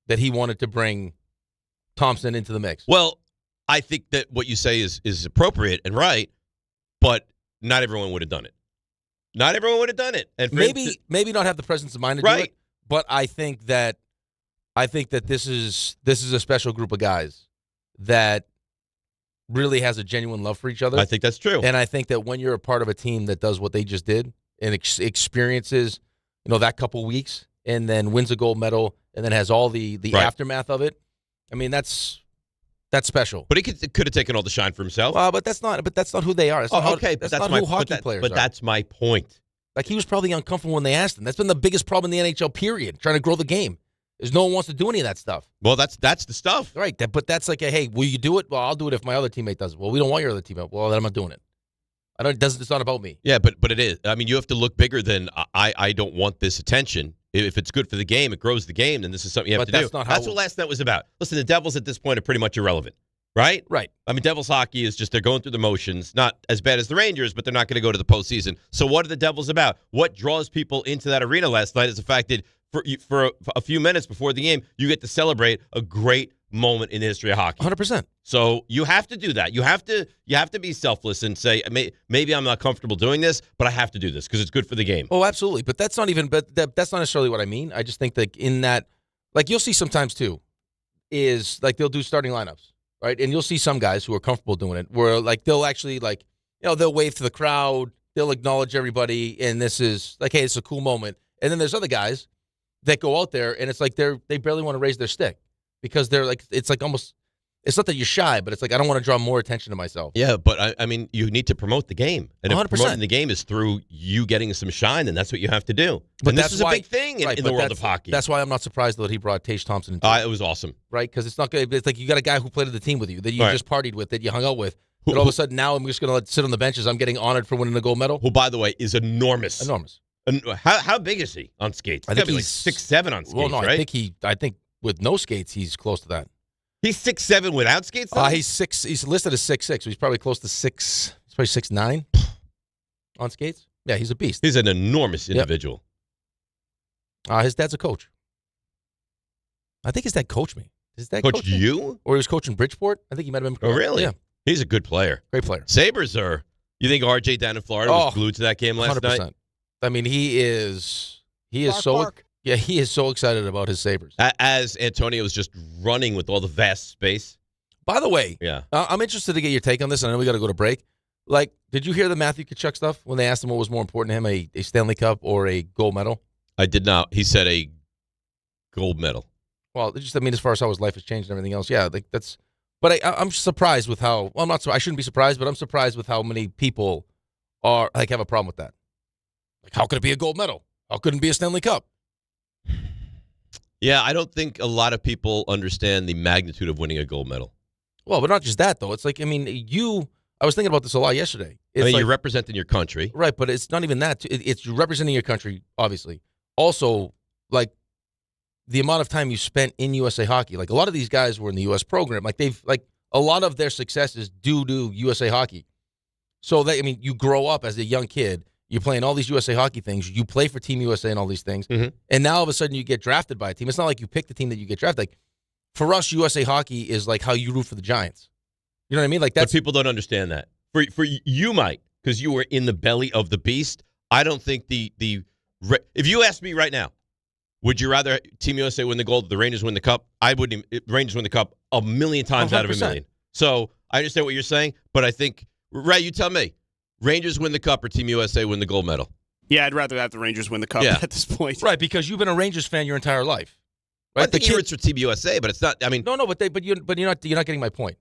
that he wanted to bring Thompson into the mix. Well, I think that what you say is appropriate and right, but not everyone would have done it. Not everyone would have done it. And maybe not have the presence of mind to do it. But I think that this is a special group of guys that really has a genuine love for each other. I think that's true. And I think that when you're a part of a team that does what they just did and experiences, that couple weeks, and then wins a gold medal, and then has all the aftermath of it, I mean, that's special. But he could have taken all the shine for himself. But that's not who they are. That's not who hockey players are. But that's my point. Like, he was probably uncomfortable when they asked him. That's been the biggest problem in the NHL, period, trying to grow the game. Is no one wants to do any of that stuff. Well, that's the stuff. Right. But that's like, hey, will you do it? Well, I'll do it if my other teammate does it. Well, we don't want your other teammate. Well, then I'm not doing it. It's not about me. Yeah, but it is. I mean, you have to look bigger than I don't want this attention. If it's good for the game, it grows the game, then this is something you have to do. That's what last night was about. Listen, the Devils at this point are pretty much irrelevant, right? Right. I mean, Devils hockey is just they're going through the motions. Not as bad as the Rangers, but they're not going to go to the postseason. So what are the Devils about? What draws people into that arena last night is the fact that for a few minutes before the game, you get to celebrate a great moment in the history of hockey. 100%. So you have to do that. You have to be selfless and say, maybe I'm not comfortable doing this, but I have to do this because it's good for the game. Oh, absolutely. But that's not that's not necessarily what I mean. I just think that in that, like, you'll see sometimes too, is like they'll do starting lineups, right? And you'll see some guys who are comfortable doing it, where like they'll actually they'll wave to the crowd, they'll acknowledge everybody, and this is like, hey, it's a cool moment. And then there's other guys that go out there and it's like they barely want to raise their stick because they're like, it's like almost. It's not that you're shy, but it's like I don't want to draw more attention to myself. Yeah, but I mean, you need to promote the game. And 100%. If promoting the game is through you getting some shine, then that's what you have to do. But and this is a big thing in the world of hockey. That's why I'm not surprised that he brought Tage Thompson into it. It was awesome. Right? Because it's not good. It's like you got a guy who played at the team with you, that you just partied with, that you hung out with. But all of a sudden now I'm just going to sit on the benches. I'm getting honored for winning a gold medal. Who, by the way, is enormous. Enormous. How big is he on skates? I think he's like 6'7" on skates, well, no, right? I think with no skates, he's close to that. He's 6'7" without skates? He's listed as 6'6", so he's probably close to 6. He's probably 6'9" on skates. Yeah, he's a beast. He's an enormous individual. His dad's a coach. I think his dad coached me. His dad coached you? Or he was coaching Bridgeport. I think he might have been. Oh, really? Yeah. He's a good player. Great player. Sabres are. You think RJ down in Florida was glued to that game last 100%. night? I mean, he is so. Yeah, he is so excited about his Sabres. As Antonio was just running with all the vast space. By the way, yeah, I'm interested to get your take on this, and I know we got to go to break. Like, did you hear the Matthew Tkachuk stuff when they asked him what was more important to him, a Stanley Cup or a gold medal? I did not. He said a gold medal. Well, just as far as how his life has changed and everything else, yeah, like that's. But I'm surprised with how. Well, I'm not. I shouldn't be surprised, but I'm surprised with how many people have a problem with that. Like, how could it be a gold medal? How couldn't it be a Stanley Cup? Yeah, I don't think a lot of people understand the magnitude of winning a gold medal. Well, but not just that though. It's like, I was thinking about this a lot yesterday. It's you're representing your country, right? But it's not even that. It's representing your country, obviously. Also, like, the amount of time you spent in USA Hockey. Like, a lot of these guys were in the U.S. program. Like, a lot of their success is due to USA Hockey. So, you grow up as a young kid. You're playing all these USA Hockey things. You play for Team USA and all these things. Mm-hmm. And now, all of a sudden, you get drafted by a team. It's not like you pick the team that you get drafted. Like, for us, USA Hockey is like how you root for the Giants. You know what I mean? Like, that's. But people don't understand that. For you might, because you were in the belly of the beast. I don't think if you ask me right now, would you rather Team USA win the gold, the Rangers win the cup? I wouldn't. Rangers win the cup a million times 100%. Out of a million. So I understand what you're saying, but I think, Ray, you tell me, Rangers win the cup or Team USA win the gold medal? Yeah, I'd rather have the Rangers win the cup at this point. Right, because you've been a Rangers fan your entire life. Right? I think he roots for Team USA, but it's not. I mean, no, but you're not getting my point.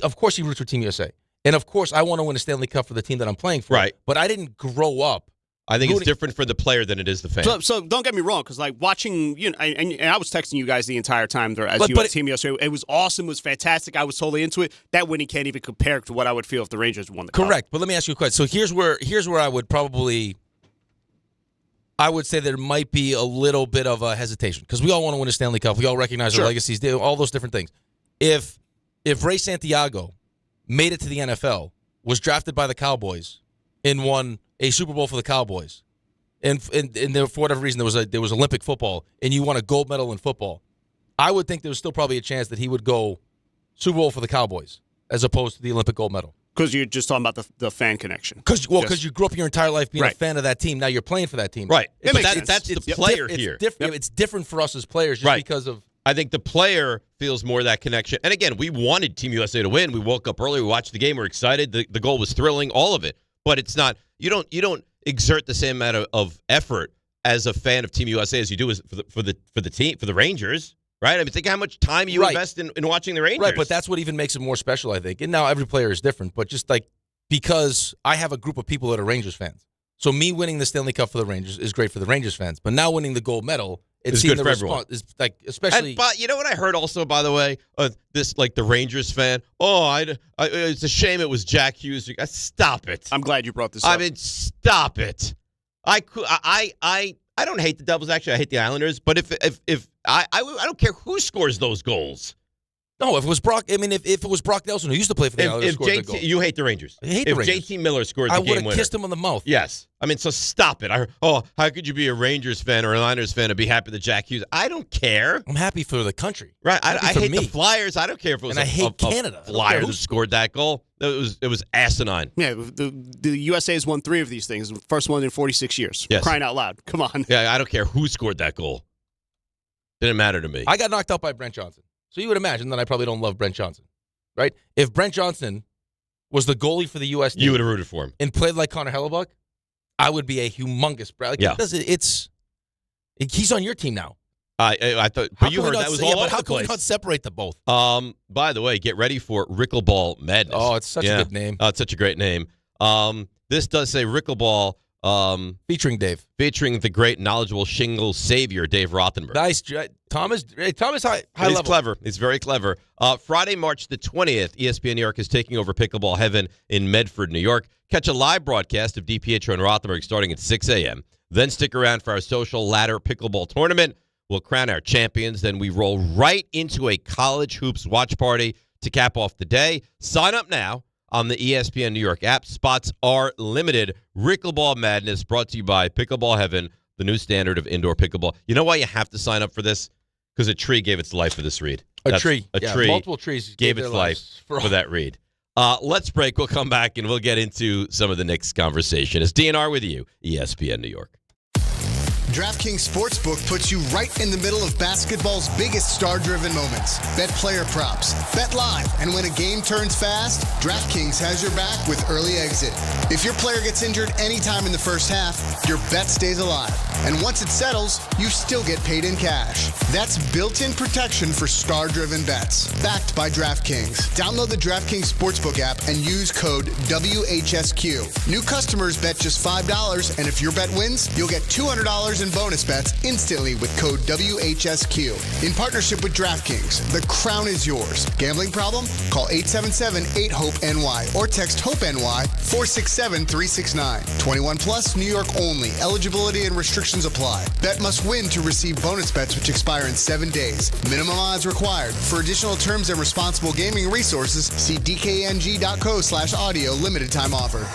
Of course he roots for Team USA, and of course I want to win a Stanley Cup for the team that I'm playing for. Right, but I didn't grow up. I think it's different for the player than it is the fan. So don't get me wrong, because like watching, and I was texting you guys the entire time as Team USA. It was awesome, it was fantastic. I was totally into it. That winning can't even compare to what I would feel if the Rangers won the cup. Correct, but let me ask you a question. So here's where I would say there might be a little bit of a hesitation, because we all want to win a Stanley Cup. We all recognize our legacies, all those different things. If Ray Santiago made it to the NFL, was drafted by the Cowboys, and won a Super Bowl for the Cowboys, and there, for whatever reason there was Olympic football, and you won a gold medal in football, I would think there was still probably a chance that he would go Super Bowl for the Cowboys as opposed to the Olympic gold medal. Because you're just talking about the fan connection. Because you grew up your entire life being a fan of that team. Now you're playing for that team. Right. But that's the player here. It's different for us as players just because of. I think the player feels more that connection. And again, we wanted Team USA to win. We woke up early. We watched the game. We're excited. The goal was thrilling. All of it. But it's not. You don't exert the same amount of effort as a fan of Team USA as you do for the team, for the Rangers. Right? I mean, think how much time you invest in watching the Rangers. Right, but that's what even makes it more special, I think. And now every player is different, but just like because I have a group of people that are Rangers fans. So me winning the Stanley Cup for the Rangers is great for the Rangers fans. But now winning the gold medal, it's good for everyone. Is like especially. But you know what I heard also, by the way, this like the Rangers fan. It's a shame it was Jack Hughes. Stop it. I'm glad you brought this up. I mean, stop it. I don't hate the Devils. Actually, I hate the Islanders. But if I don't care who scores those goals. No, if it was Brock, if it was Brock Nelson who used to play for the Islanders, scored the goal. You hate the Rangers. I hate the Rangers. If JT Miller scored the game winner, I would have kissed him on the mouth. Yes. I mean, so stop it. How could you be a Rangers fan or an Islanders fan and be happy that Jack Hughes? I don't care. I'm happy for the country. Right. I hate the Flyers. I don't care if it was I hate Canada. A Flyer who scored that goal. It was asinine. Yeah, the USA has won 3 of these things. First one in 46 years. Yes. Crying out loud. Come on. Yeah, I don't care who scored that goal. Didn't matter to me. I got knocked out by Brent Johnson. So you would imagine that I probably don't love Brent Johnson, right? If Brent Johnson was the goalie for the U.S. team, you would have rooted for him and played like Connor Hellebuck, I would be a humongous. He's on your team now. I thought, but you heard that was all over the place. How can we not separate the both? By the way, get ready for Rickleball Madness. Oh, it's such a good name. It's such a great name. This does say Rickleball. Featuring Dave. Featuring the great, knowledgeable shingle savior, Dave Rothenberg. Nice. Thomas high He's level. Clever. He's very clever. Friday, March the 20th, ESPN New York is taking over Pickleball Heaven in Medford, New York. Catch a live broadcast of DiPietro and Rothenberg starting at 6 a.m. Then stick around for our social ladder pickleball tournament. We'll crown our champions. Then we roll right into a college hoops watch party to cap off the day. Sign up now on the ESPN New York app. Spots are limited. Rickleball Madness brought to you by Pickleball Heaven, the new standard of indoor pickleball. You know why you have to sign up for this? Because a tree gave its life for this read. A tree. Multiple trees gave its life for that read. Let's break. We'll come back, and we'll get into some of the Knicks conversation. It's DNR with you, ESPN New York. DraftKings Sportsbook puts you right in the middle of basketball's biggest star-driven moments. Bet player props, bet live, and when a game turns fast, DraftKings has your back with early exit. If your player gets injured anytime in the first half, your bet stays alive. And once it settles, you still get paid in cash. That's built-in protection for star-driven bets. Backed by DraftKings. Download the DraftKings Sportsbook app and use code WHSQ. New customers bet just $5, and if your bet wins, you'll get $200 in bonus bets instantly with code WHSQ. In partnership with DraftKings, the crown is yours. Gambling problem? Call 877-8-HOPE-NY or text HOPE-NY 467-369. 21 plus, New York only. Eligibility and restrictions apply. Bet must win to receive bonus bets which expire in 7 days. Minimum odds required. For additional terms and responsible gaming resources, see dkng.co/audio. Limited time offer.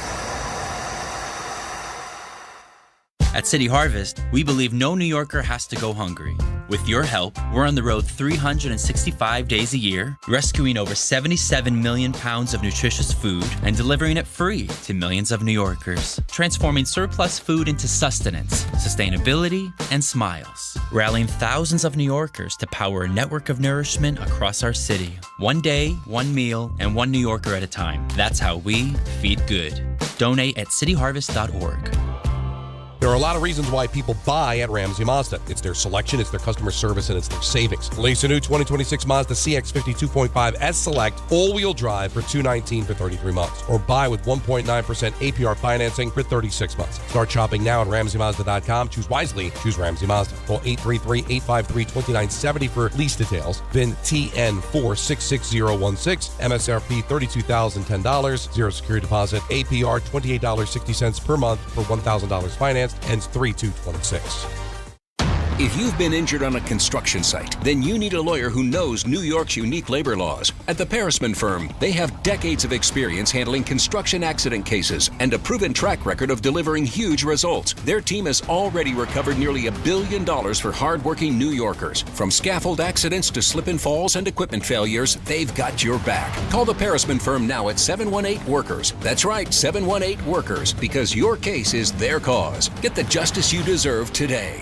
At City Harvest, we believe no New Yorker has to go hungry. With your help, we're on the road 365 days a year, rescuing over 77 million pounds of nutritious food and delivering it free to millions of New Yorkers, transforming surplus food into sustenance, sustainability, and smiles, rallying thousands of New Yorkers to power a network of nourishment across our city. One day, one meal, and one New Yorker at a time. That's how we feed good. Donate at cityharvest.org. There are a lot of reasons why people buy at Ramsey Mazda. It's their selection, it's their customer service, and it's their savings. Lease a new 2026 Mazda CX-50 2.5 S Select all-wheel drive for $219 for 33 months. Or buy with 1.9% APR financing for 36 months. Start shopping now at RamseyMazda.com. Choose wisely. Choose Ramsey Mazda. Call 833-853-2970 for lease details. VIN TN466016. MSRP $32,010. Zero security deposit. APR $28.60 per month for $1,000 finance. Ends 3/2/26. If you've been injured on a construction site, then you need a lawyer who knows New York's unique labor laws. At the Parisman Firm, they have decades of experience handling construction accident cases and a proven track record of delivering huge results. Their team has already recovered nearly $1 billion for hardworking New Yorkers. From scaffold accidents to slip and falls and equipment failures, they've got your back. Call the Parisman Firm now at 718-WORKERS. That's right, 718-WORKERS, because your case is their cause. Get the justice you deserve today.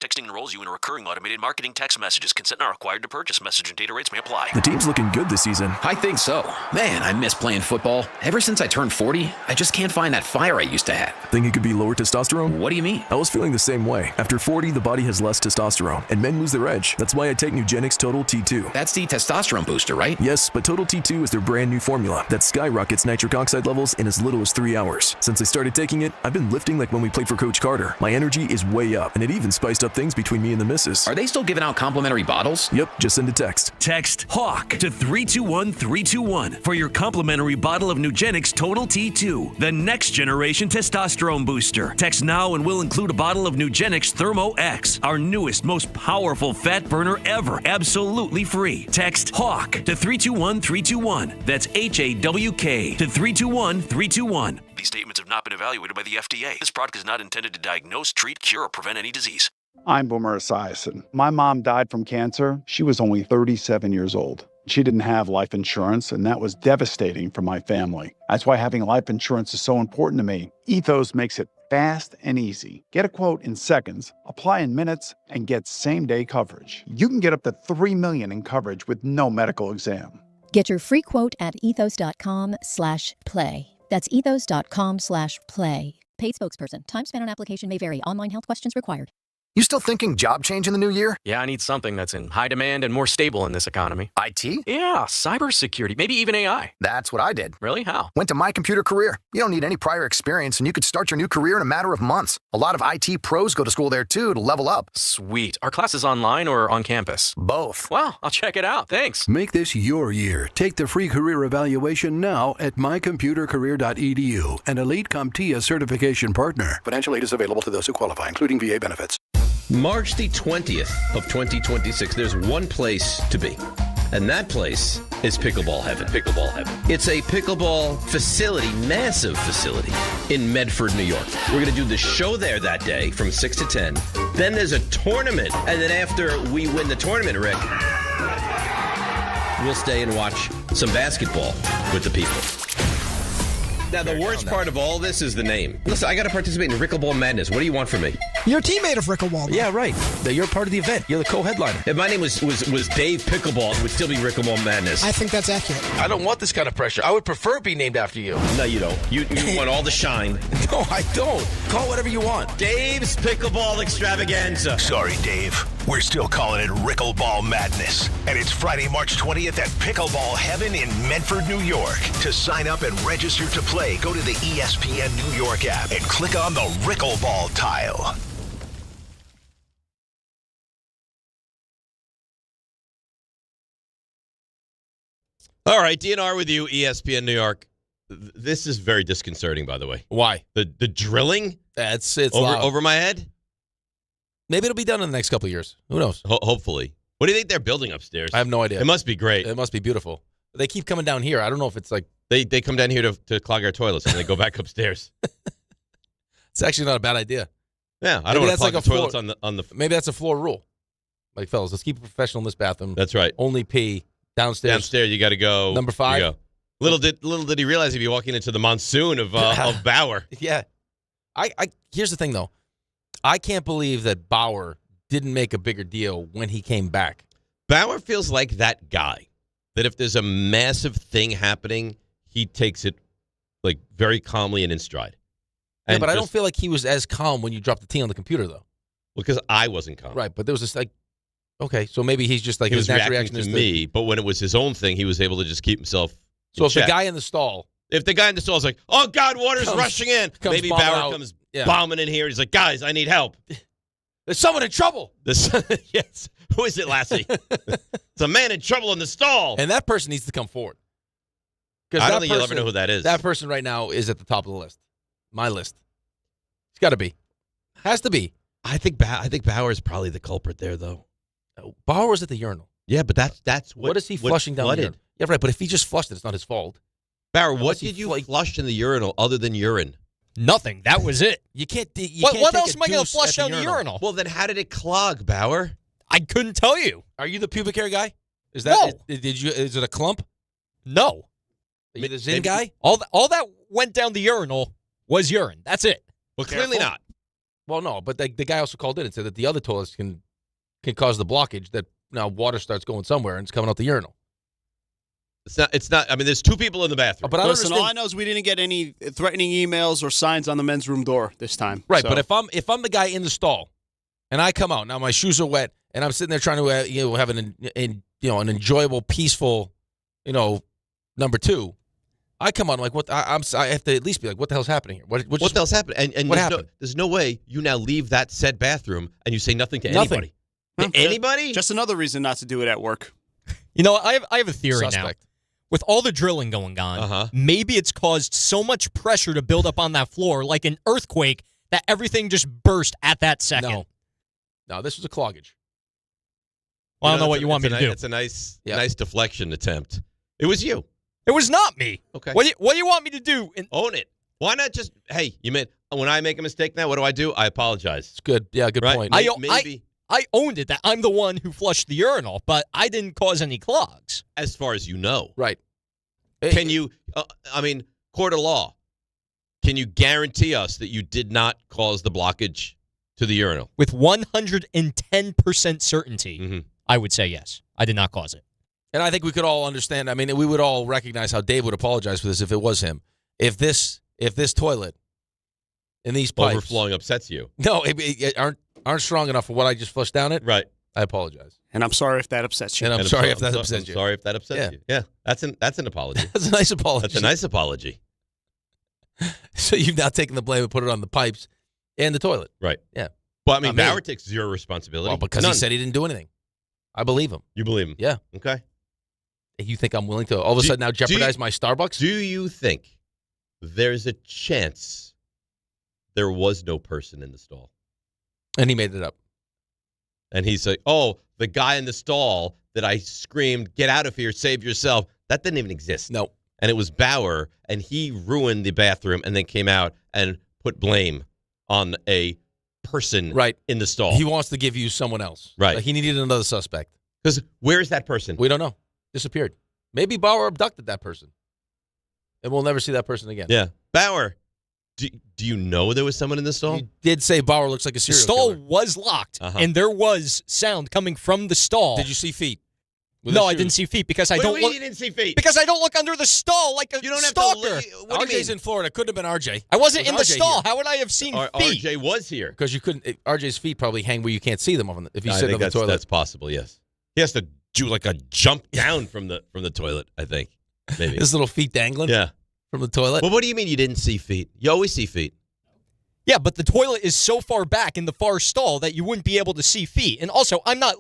Texting enrolls you in a recurring automated marketing text messages. Consent not required to purchase. Message and data rates may apply. The team's looking good this season. I think so. Man, I miss playing football. Ever since I turned 40, I just can't find that fire I used to have. Think it could be lower testosterone? What do you mean? I was feeling the same way. After 40, the body has less testosterone, and men lose their edge. That's why I take Nugenix Total T2. That's the testosterone booster, right? Yes, but Total T2 is their brand new formula that skyrockets nitric oxide levels in as little as 3 hours. Since I started taking it, I've been lifting like when we played for Coach Carter. My energy is way up, and it even spiced up things between me and the missus. Are they still giving out complimentary bottles? Yep, just send a text. Text HAWK to 321-321 for your complimentary bottle of Nugenix Total T2, the next generation testosterone booster. Text now and we'll include a bottle of Nugenix Thermo X, our newest, most powerful fat burner ever, absolutely free. Text HAWK to 321-321. That's HAWK to 321-321. These statements have not been evaluated by the FDA. This product is not intended to diagnose, treat, cure, or prevent any disease. I'm Boomer Esiason. My mom died from cancer. She was only 37 years old. She didn't have life insurance, and that was devastating for my family. That's why having life insurance is so important to me. Ethos makes it fast and easy. Get a quote in seconds, apply in minutes, and get same-day coverage. You can get up to $3 million in coverage with no medical exam. Get your free quote at ethos.com/play. That's ethos.com/play. Paid spokesperson. Time spent on application may vary. Online health questions required. You still thinking job change in the new year? Yeah, I need something that's in high demand and more stable in this economy. IT? Yeah, cybersecurity, maybe even AI. That's what I did. Really? How? Went to My Computer Career. You don't need any prior experience, and you could start your new career in a matter of months. A lot of IT pros go to school there, too, to level up. Sweet. Are classes online or on campus? Both. Wow, I'll check it out. Thanks. Make this your year. Take the free career evaluation now at mycomputercareer.edu, an Elite CompTIA certification partner. Financial aid is available to those who qualify, including VA benefits. March the 20th of 2026, there's one place to be. And that place is Pickleball Heaven. Pickleball Heaven. It's a pickleball facility, massive facility in Medford, New York. We're going to do the show there that day from 6 to 10. Then there's a tournament. And then after we win the tournament, Rick, we'll stay and watch some basketball with the people. Now, the worst part of all this is the name. Listen, I got to participate in Pickleball Madness. What do you want from me? You're a teammate of Rick Wallen. Yeah, right. You're part of the event. You're the co-headliner. If my name was Dave Pickleball, it would still be Rickleball Madness. I think that's accurate. I don't want this kind of pressure. I would prefer it be named after you. No, you don't. You want all the shine. No, I don't. Call whatever you want. Dave's Pickleball Extravaganza. Sorry, Dave. We're still calling it Rickleball Madness. And it's Friday, March 20th at Pickleball Heaven in Medford, New York. To sign up and register to play, go to the ESPN New York app and click on the Rickleball tile. All right, DNR with you, ESPN New York. This is very disconcerting, by the way. Why? The drilling? It's over my head? Maybe it'll be done in the next couple of years. Who knows? Hopefully. What do you think they're building upstairs? I have no idea. It must be great. It must be beautiful. They keep coming down here. I don't know if it's like... They come down here to clog our toilets, and they go back upstairs. It's actually not a bad idea. Yeah, I don't want to clog the toilets on the... Maybe that's a floor rule. Like, fellas, let's keep it professional in this bathroom. That's right. Only pee downstairs. Downstairs, you got to go. Number 5. Go. Little did he realize he'd be walking into the monsoon of Bauer. Yeah. Here's the thing, though. I can't believe that Bauer didn't make a bigger deal when he came back. Bauer feels like that guy, that if there's a massive thing happening, he takes it like very calmly and in stride. Yeah, but I don't feel like he was as calm when you dropped the T on the computer, though. Because I wasn't calm. Right, but there was this like, okay, so maybe he's just like he his was natural reacting reaction to is me, but when it was his own thing, he was able to just keep himself. So if check. the guy in the stall, is like, oh God, water's rushing in. Maybe Bauer comes bombing in here. He's like, guys, I need help. There's someone in trouble. Yes. Who is it, Lassie? It's a man in trouble in the stall. And that person needs to come forward. I don't think you'll ever know who that is. That person right now is at the top of the list. My list. It's got to be. Has to be. I think Bauer is probably the culprit there, though. Bauer was at the urinal. Yeah, but that's what is he flushing down the urinal? Yeah, right, but if he just flushed it, it's not his fault. Bauer, what did you flush in the urinal other than urine? Nothing. That was it. You can't. What else am I going to flush down the urinal? Well, then how did it clog, Bauer? I couldn't tell you. Are you the pubic hair guy? Is that Is it a clump? No. Are you the Zin guy? All that went down the urinal was urine. That's it. Well, clearly not. Well, no, but the guy also called in and said that the other toilets can cause the blockage that now water starts going somewhere and it's coming out the urinal. It's not. I mean, there's 2 people in the bathroom. But listen, all I know is we didn't get any threatening emails or signs on the men's room door this time. Right, so. But if I'm the guy in the stall and I come out, now my shoes are wet and I'm sitting there trying to have an enjoyable, peaceful, number 2. I come out, I'm like, what? I have to at least be like, what the hell's happening here? What the hell's happening? And what happened? There's no way you now leave that said bathroom and you say nothing to anybody. To anybody? Just another reason not to do it at work. I have a theory now. With all the drilling going on, maybe it's caused so much pressure to build up on that floor, like an earthquake, that everything just burst at that second. No, this was a cloggage. Well, I don't know what you want me to do. It's a nice deflection attempt. It was you. It was not me. Okay. What do you want me to do? Own it. Why not just, hey, when I make a mistake now, what do? I apologize. It's good. Yeah, good point. Maybe. I owned it that I'm the one who flushed the urinal, but I didn't cause any clogs. As far as you know. Right. Can you, court of law, can you guarantee us that you did not cause the blockage to the urinal? With 110% certainty, I would say yes. I did not cause it. And I think we could all understand. I mean, we would all recognize how Dave would apologize for this if it was him. If this toilet and these pipes overflowing upsets you. No, it aren't strong enough for what I just flushed down it. Right. I apologize. And I'm sorry if that upsets you. And I'm sorry if that upsets you. Sorry if that upsets you. Yeah. That's an apology. That's a nice apology. That's a nice apology. So you've now taken the blame and put it on the pipes and the toilet. Right. Yeah. Well, I mean, Bauer takes zero responsibility. Well, because he said he didn't do anything. I believe him. You believe him? Yeah. Okay. You think I'm willing to all of a sudden now jeopardize my Starbucks? Do you think there's a chance there was no person in the stall? And he made it up. And he's like, oh, the guy in the stall that I screamed, get out of here, save yourself. That didn't even exist. No. And it was Bauer, and he ruined the bathroom and then came out and put blame on a person in the stall. He wants to give you someone else. Right. Like he needed another suspect. Because where's that person? We don't know. Disappeared. Maybe Bauer abducted that person. And we'll never see that person again. Yeah. Bauer, Do you know there was someone in the stall? You did say Bauer looks like a The serial stall killer. was locked, and there was sound coming from the stall. Did you see feet? No, I didn't see feet because I What don't do you mean look. you didn't see feet? Because I don't look under the stall like a stalker. RJ's in Florida. Couldn't have been RJ. I wasn't It in was the RJ stall. here. How would I have seen feet? RJ was here. Because you couldn't. RJ's feet probably hang where you can't see them if you I sit think on the toilet. That's possible. Yes, he has to do like a jump down from the toilet. I think maybe His little feet dangling. Yeah, from the toilet. Well, what do you mean you didn't see feet? You always see feet. Yeah, but the toilet is so far back in the far stall that you wouldn't be able to see feet. And also, I'm not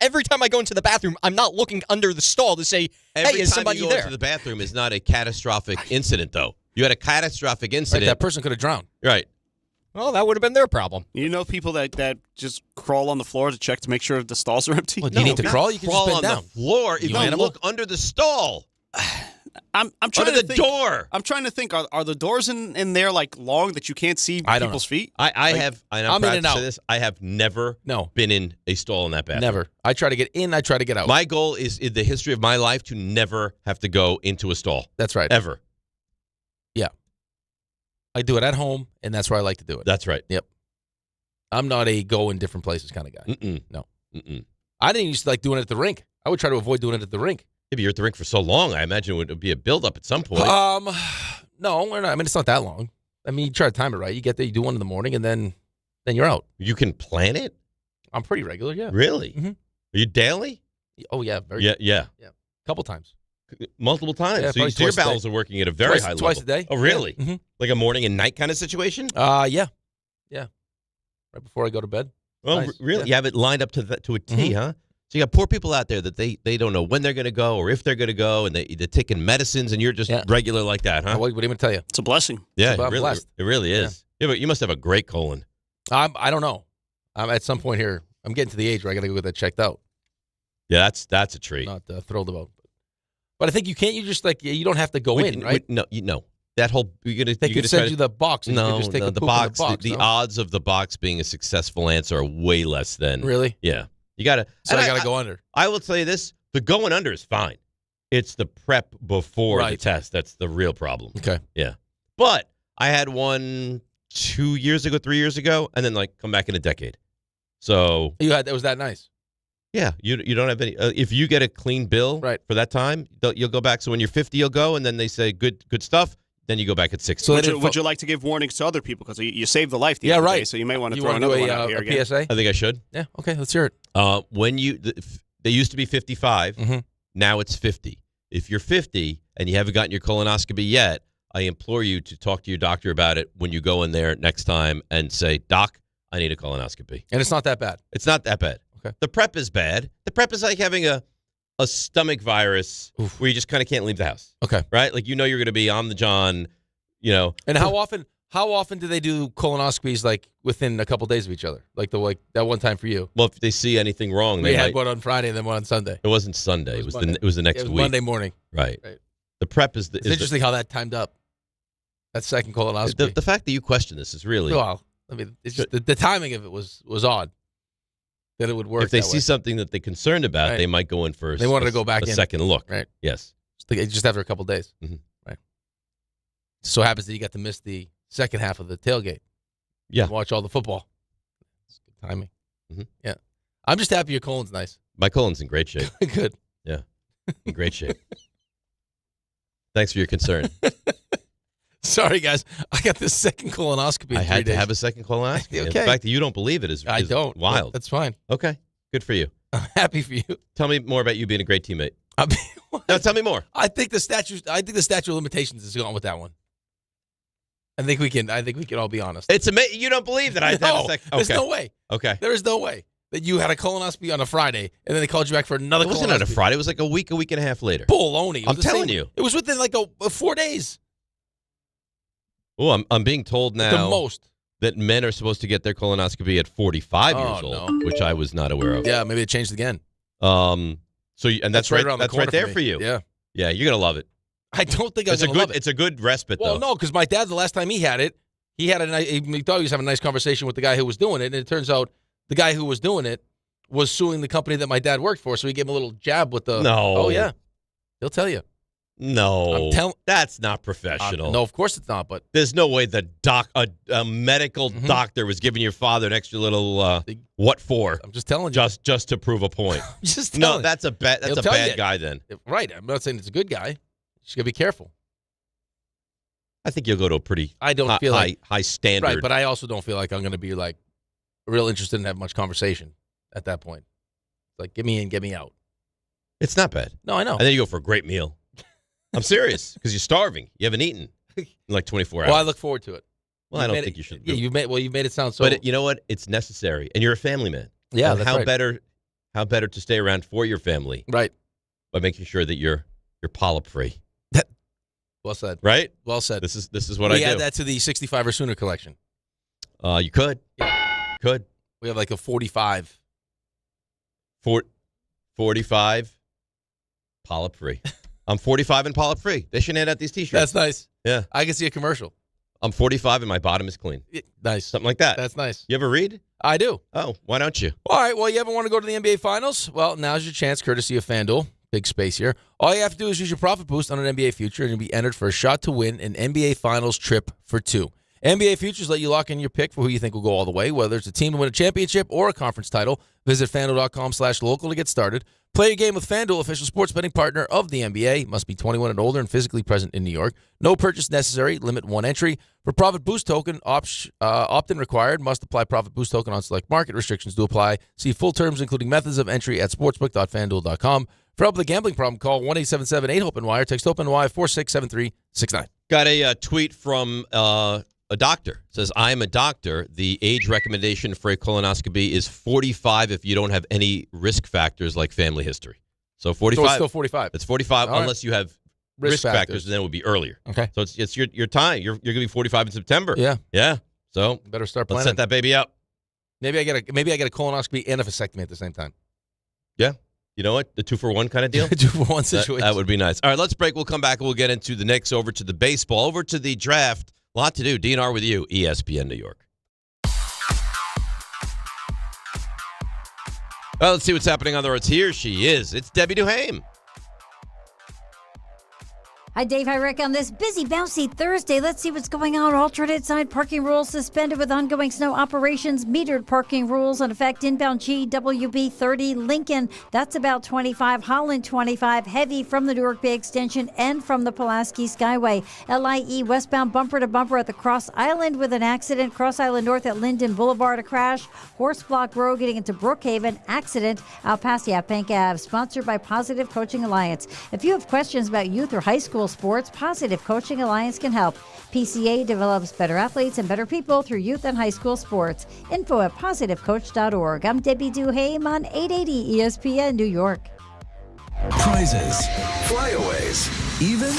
every time I go into the bathroom, I'm not looking under the stall to say, Every "Hey, is time somebody you go there?" into the bathroom is not a catastrophic incident, though. You had a catastrophic incident. Right, that person could have drowned. Right. Well, that would have been their problem. You know people that just crawl on the floor to check to make sure the stalls are empty? Well, do you need to crawl? You can Crawl just on bend down. the floor if You you animal? look under the stall. I'm trying Under to the think, door. I'm trying to think. Are the doors in there like long that you can't see I don't people's know. feet? I Like, have. And I'm I'm in and proud to say out. this. I have never been in a stall in that bathroom. Never. I try to get in. I try to get out. My goal is in the history of my life to never have to go into a stall. That's right. Ever. Yeah. I do it at home, and that's where I like to do it. That's right. Yep. I'm not a go in different places kind of guy. Mm-mm. No. Mm-mm. I didn't used to like doing it at the rink. I would try to avoid doing it at the rink. Yeah, but you're at the rink for so long. I imagine it would be a buildup at some point. No, we're not. I mean, it's not that long. I mean, you try to time it right. You get there, you do one in the morning, and then you're out. You can plan it? I'm pretty regular, yeah. Really? Mhm. Are you daily? Oh, yeah. Very Yeah. A couple times. Multiple times. Yeah, So probably your twice a day. bowels are working at a very high level. Twice a day. Oh, really? Yeah. Mhm. Like a morning and night kind of situation? Yeah. Yeah. Right before I go to bed. Oh, Nice. really? Yeah. You have it lined up to a T, huh? So you got poor people out there that they don't know when they're going to go or if they're going to go, and they're taking medicines, and you're just regular like that, huh? What do you want to tell you? It's a blessing. Yeah, I'm blessed. it really is. Yeah, but you must have a great colon. I don't know. I'm at some point here. I'm getting to the age where I got to go get that checked out. Yeah, that's a treat. Not thrilled about. But I think you can't. You just you don't have to go in, right? No. That whole you're gonna. They you're can gonna send try you to- the box. And you No, can just take no, a the poop box. in the box. The no? odds of the box being a successful answer are way less than Really? Yeah, you got to. So I got to go under. I will tell you this: the going under is fine. It's the prep before the Right. test that's the real problem. Okay. Yeah, but I had one 2 years ago, 3 years ago, and then come back in a decade. So It was that nice. yeah, you don't have any. If you get a clean bill for that time, you'll go back. So when you're 50, you'll go, and then they say good stuff. Then you go back at 60. So would you like to give warnings to other people because you saved the life? The other day, so you may want to throw wanna another do one out here a again. PSA? I think I should. Yeah. Okay. Let's hear it. When they used to be 55, now it's 50. If you're 50 and you haven't gotten your colonoscopy yet, I implore you to talk to your doctor about it when you go in there next time and say, "Doc, I need a colonoscopy." And it's not that bad. It's not that bad. Okay. The prep is bad. The prep is like having a stomach virus where you just kind of can't leave the house. Okay. Right? Like you're going to be on the John, And how often do they do colonoscopies within a couple days of each other? Like that one time for you? Well, if they see anything wrong, They they had might. one on Friday and then one on Sunday. It wasn't Sunday. It was the next It was week. Monday morning. Right. Right. The prep is It's interesting how that timed up. That second colonoscopy. The fact that you question this is really. Well, I mean, it's just the timing of it was odd. That it would work. If they that see way. something that they're concerned about, Right. they might go in for They wanted to go back a in. second look. Right. Yes. Just after a couple days. Mhm. Right. So happens that you got to miss the second half of the tailgate. Yeah. And watch all the football. It's good timing. Mhm. Yeah. I'm just happy your colon's nice. My colon's in great shape. Good. Yeah. In great shape. Thanks for your concern. Sorry, guys. I got this second colonoscopy. I had to have a second colonoscopy. Okay. The fact that you don't believe it is I don't. wild. That's fine. Okay. Good for you. I'm happy for you. Tell me more about you being a great teammate. No, tell me more. I think the statute of limitations is gone with that one. I think we can all be honest. It's amazing. You don't believe that I have a second. There's no way. Okay. There is no way that you had a colonoscopy on a Friday and then they called you back for another It colonoscopy. wasn't on a Friday. It was like a week and a half later. Baloney. It was I'm the telling same- you. It was within 4 days. Oh, I'm being told now The most. that men are supposed to get their colonoscopy at 45 years Oh, old, no. which I was not aware of. Yeah, maybe it changed again. That's right around the That's corner right there for for me. you. Yeah. Yeah, you're gonna love it. I don't think It's I'm a going to good. love it. It's a good respite Well, though. no, because my dad, the last time he had it, he thought he was having a nice conversation with the guy who was doing it, and it turns out the guy who was doing it was suing the company that my dad worked for, so he gave him a little jab with the. No. Oh yeah, he'll tell you. No, that's not professional. No, of course it's not. But there's no way a medical doctor was giving your father an extra little what for? I'm just telling you, just to prove a point. No, that's a bad guy then. Right. I'm not saying it's a good guy. Just gotta be careful. I think you'll go to a pretty high standard. Right, but I also don't feel like I'm going to be like real interested in having much conversation at that point. Like, get me in, get me out. It's not bad. No, I know. And then you go for a great meal. I'm serious, because you're starving. You haven't eaten in like 24 hours. Well, I look forward to it. Well, I don't think you should. Yeah, you've made it sound so. But you know what? It's necessary, and you're a family man. Yeah, and that's right. How better to stay around for your family, right? By making sure that you're polyp free. Well said. Right? Well said. This is what I do. We add that to the 65 or sooner collection. You could. Yeah. Could. We have like a 45. 45 polyp free. I'm 45 and polyp free. They should hand out these T-shirts. That's nice. Yeah. I can see a commercial. I'm 45 and my bottom is clean. Nice. Something like that. That's nice. You ever read? I do. Oh, why don't you? All right. Well, you ever want to go to the NBA Finals? Well, now's your chance, courtesy of FanDuel. Big space here. All you have to do is use your profit boost on an NBA future, and you'll be entered for a shot to win an NBA Finals trip for two. NBA futures let you lock in your pick for who you think will go all the way, whether it's a team to win a championship or a conference title. Visit FanDuel.com/local to get started. Play your game with FanDuel, official sports betting partner of the NBA. Must be 21 and older and physically present in New York. No purchase necessary. Limit one entry. For profit boost token, opt-in required. Must apply profit boost token on select market. Restrictions do apply. See full terms, including methods of entry at sportsbook.fanduel.com. For help with a gambling problem, call 1-877-8-HOPE-NY or text HOPE-NY 467369. Got a tweet from a doctor. It says, I am a doctor. The age recommendation for a colonoscopy is 45 if you don't have any risk factors like family history. So 45. So it's still 45. It's 45 All unless you have risk factors, and then it would be earlier. Okay. So it's your time. You're going to be 45 in September. Yeah. Yeah. So better start planning. Let's set that baby up. Maybe I get a colonoscopy and a vasectomy at the same time. Yeah. You know what? The 2-for-1 kind of deal? 2-for-1 situation. That would be nice. All right, let's break. We'll come back and we'll get into the Knicks, over to the baseball, over to the draft. A lot to do. DNR with you, ESPN New York. Well, let's see what's happening on the roads. Here she is. It's Debbie Duhaime. Hi, Dave. Hi, Rick. On this busy, bouncy Thursday, let's see what's going on. Alternate side parking rules suspended with ongoing snow operations. Metered parking rules in effect. Inbound GWB 30. Lincoln, that's about 25. Holland, 25. Heavy from the Newark Bay Extension and from the Pulaski Skyway. LIE westbound bumper to bumper at the Cross Island with an accident. Cross Island North at Linden Boulevard, a crash. Horseblock Road getting into Brookhaven, accident out past Yaphank Ave. Sponsored by Positive Coaching Alliance. If you have questions about youth or high school sports, Positive Coaching Alliance can help. PCA develops better athletes and better people through youth and high school sports. Info at positivecoach.org. I'm Debbie Duhaime on 880 ESPN New York. Prizes, flyaways, even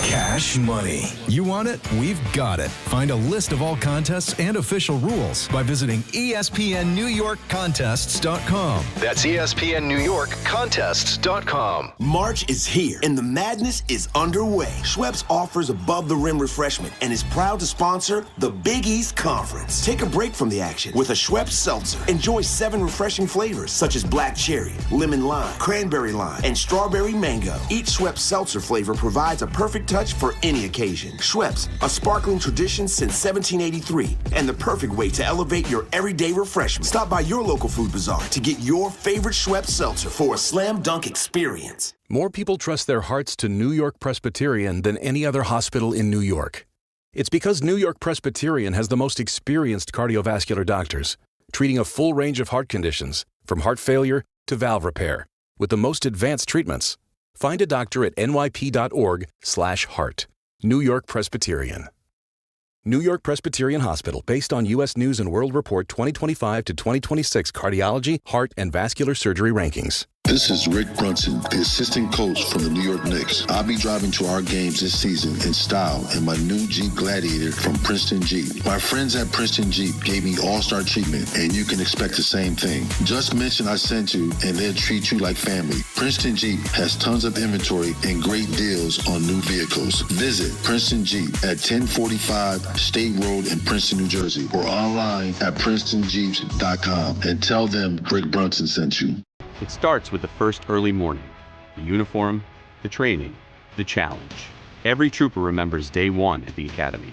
cash money. You want it? We've got it. Find a list of all contests and official rules by visiting ESPNNewYorkContests.com. That's ESPNNewYorkContests.com. March is here and the madness is underway. Schweppes offers above-the-rim refreshment and is proud to sponsor the Big East Conference. Take a break from the action with a Schweppes seltzer. Enjoy 7 refreshing flavors such as black cherry, lemon lime, cranberry lime, and strawberry mango. Each Schweppes seltzer flavor provides a perfect touch for any occasion. Schweppes, a sparkling tradition since 1783 and the perfect way to elevate your everyday refreshment. Stop by your local food bazaar to get your favorite Schweppes seltzer for a slam dunk experience. More people trust their hearts to New York Presbyterian than any other hospital in New York. It's because New York Presbyterian has the most experienced cardiovascular doctors, treating a full range of heart conditions, from heart failure to valve repair, with the most advanced treatments. Find a doctor at nyp.org/heart. New York Presbyterian. New York Presbyterian Hospital, based on U.S. News & World Report 2025 to 2026 cardiology, heart, and vascular surgery rankings. This is Rick Brunson, the assistant coach from the New York Knicks. I'll be driving to our games this season in style in my new Jeep Gladiator from Princeton Jeep. My friends at Princeton Jeep gave me all-star treatment, and you can expect the same thing. Just mention I sent you, and they'll treat you like family. Princeton Jeep has tons of inventory and great deals on new vehicles. Visit Princeton Jeep at 1045 State Road in Princeton, New Jersey, or online at PrincetonJeeps.com and tell them Rick Brunson sent you. It starts with the first early morning, the uniform, the training, the challenge. Every trooper remembers day one at the academy.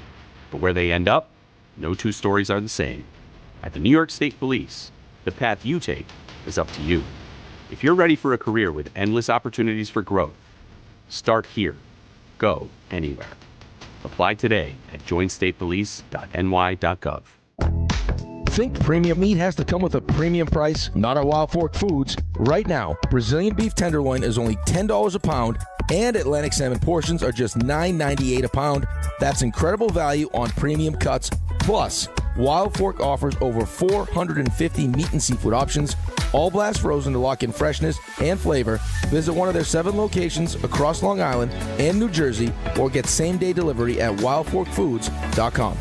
But where they end up, no two stories are the same. At the New York State Police, the path you take is up to you. If you're ready for a career with endless opportunities for growth, start here. Go anywhere. Apply today at joinstatepolice.ny.gov. Think premium meat has to come with a premium price? Not at Wild Fork Foods. Right now, Brazilian beef tenderloin is only $10 a pound, and Atlantic salmon portions are just $9.98 a pound. That's incredible value on premium cuts. Plus, Wild Fork offers over 450 meat and seafood options, all blast frozen to lock in freshness and flavor. Visit one of their 7 locations across Long Island and New Jersey, or get same-day delivery at wildforkfoods.com.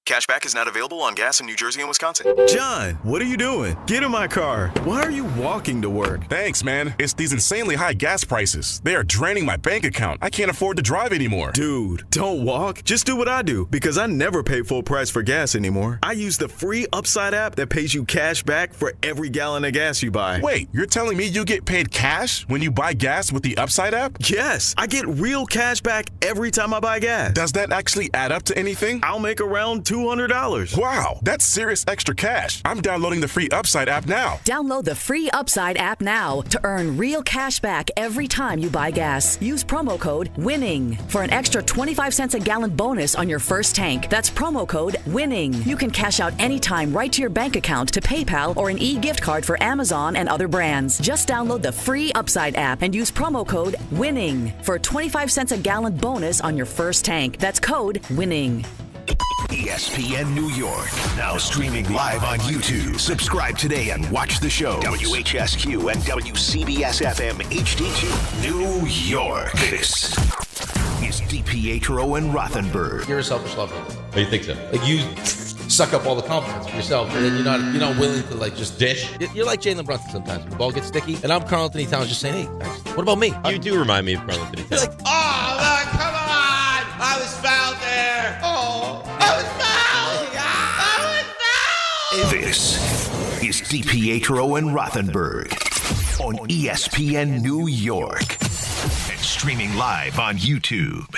Cashback is not available on gas in New Jersey and Wisconsin. John, what are you doing? Get in my car. Why are you walking to work? Thanks, man. It's these insanely high gas prices. They are draining my bank account. I can't afford to drive anymore. Dude, don't walk. Just do what I do, because I never pay full price for gas anymore. I use the free Upside app that pays you cash back for every gallon of gas you buy. Wait, you're telling me you get paid cash when you buy gas with the Upside app? Yes, I get real cash back every time I buy gas. Does that actually add up to anything? I'll make around $200. Wow, that's serious extra cash. I'm downloading the free Upside app now. Download the free Upside app now to earn real cash back every time you buy gas. Use promo code WINNING for an extra 25 cents a gallon bonus on your first tank. That's promo code WINNING. You can cash out anytime right to your bank account, to PayPal, or an e-gift card for Amazon and other brands. Just download the free Upside app and use promo code WINNING for a 25 cents a gallon bonus on your first tank. That's code WINNIng. ESPN New York, now streaming live on YouTube. Subscribe today and watch the show. WHSQ and WCBS-FM HD2, New York. This is DiPietro and Rothenberg. You're a selfish lover. Oh, you think so? Like, you suck up all the compliments for yourself, and then you're not willing to, like, just dish. You're like Jalen Brunson sometimes. When the ball gets sticky, and I'm Karl Anthony Towns just saying, hey, what about me? You do remind me of Karl Anthony Towns. You're like, oh, come on! I was fouled there. Oh, I was fouled. This is DiPietro and Rothenberg on ESPN New York and streaming live on YouTube.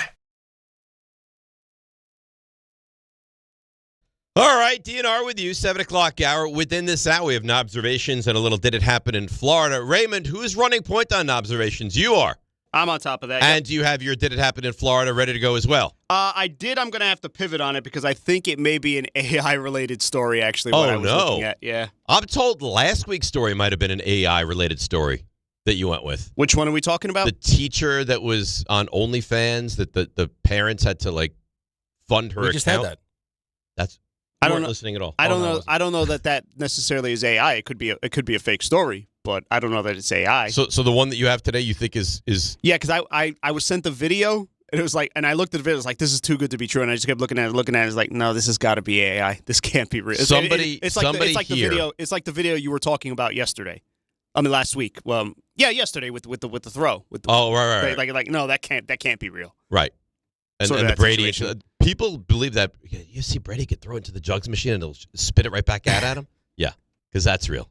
All right, DNR with you, 7 o'clock hour. Within this hour, we have Knobservations and a little Did It Happen in Florida. Raymond, who is running point on Knobservations? You are. I'm on top of that. And do you have your Did It Happen in Florida ready to go as well? I did. I'm going to have to pivot on it because I think it may be an AI-related story, actually, what I was looking at. Yeah. I'm told last week's story might have been an AI-related story that you went with. Which one are we talking about? The teacher that was on OnlyFans that the parents had to, like, fund her account. We just had that. That's... I don't weren't know. Listening at all. I don't know. I don't know that necessarily is AI. It could be a fake story, but I don't know that it's AI. So the one that you have today, you think is yeah? Because I was sent the video, and it was like, and I looked at the video, it was like, this is too good to be true, and I just kept looking at it. It's like, no, this has got to be AI. This can't be real. It's like the video. It's like the video you were talking about yesterday. I mean, last week. Well, yeah, yesterday with the throw. Right. Like no, that can't be real. Right. And the Brady, people believe that you see Brady could throw it into the jugs machine and it'll spit it right back at him. Yeah, because that's real.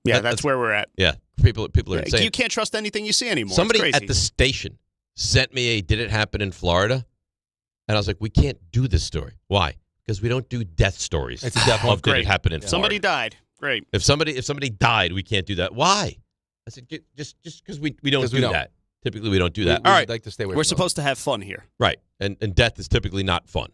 Yeah, that's where we're at. Yeah, people are insane. You can't trust anything you see anymore. Somebody at the station sent me a Did It Happen in Florida, and I was like, we can't do this story. Why? Because we don't do death stories. It's a death of Did It Happen in Florida. Somebody died. Great. If somebody died, we can't do that. Why? I said just because we don't do that. Typically, we don't do that. All right. Like to stay away We're supposed to have fun here. Right. And death is typically not fun.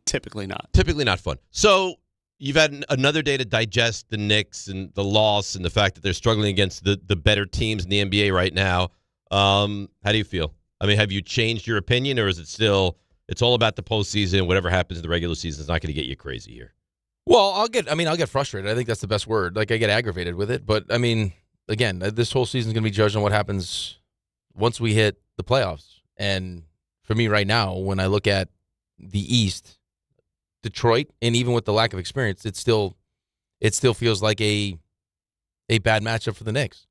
Typically not. Typically not fun. So you've had another day to digest the Knicks and the loss and the fact that they're struggling against the better teams in the NBA right now. How do you feel? I mean, have you changed your opinion, or is it still it's all about the postseason? Whatever happens in the regular season is not going to get you crazy here. Well, I'll get frustrated. I think that's the best word. Like, I get aggravated with it. But, I mean, again, this whole season is going to be judged on what happens once we hit the playoffs. And for me right now, when I look at the East, Detroit, and even with the lack of experience, it still feels like a bad matchup for the Knicks.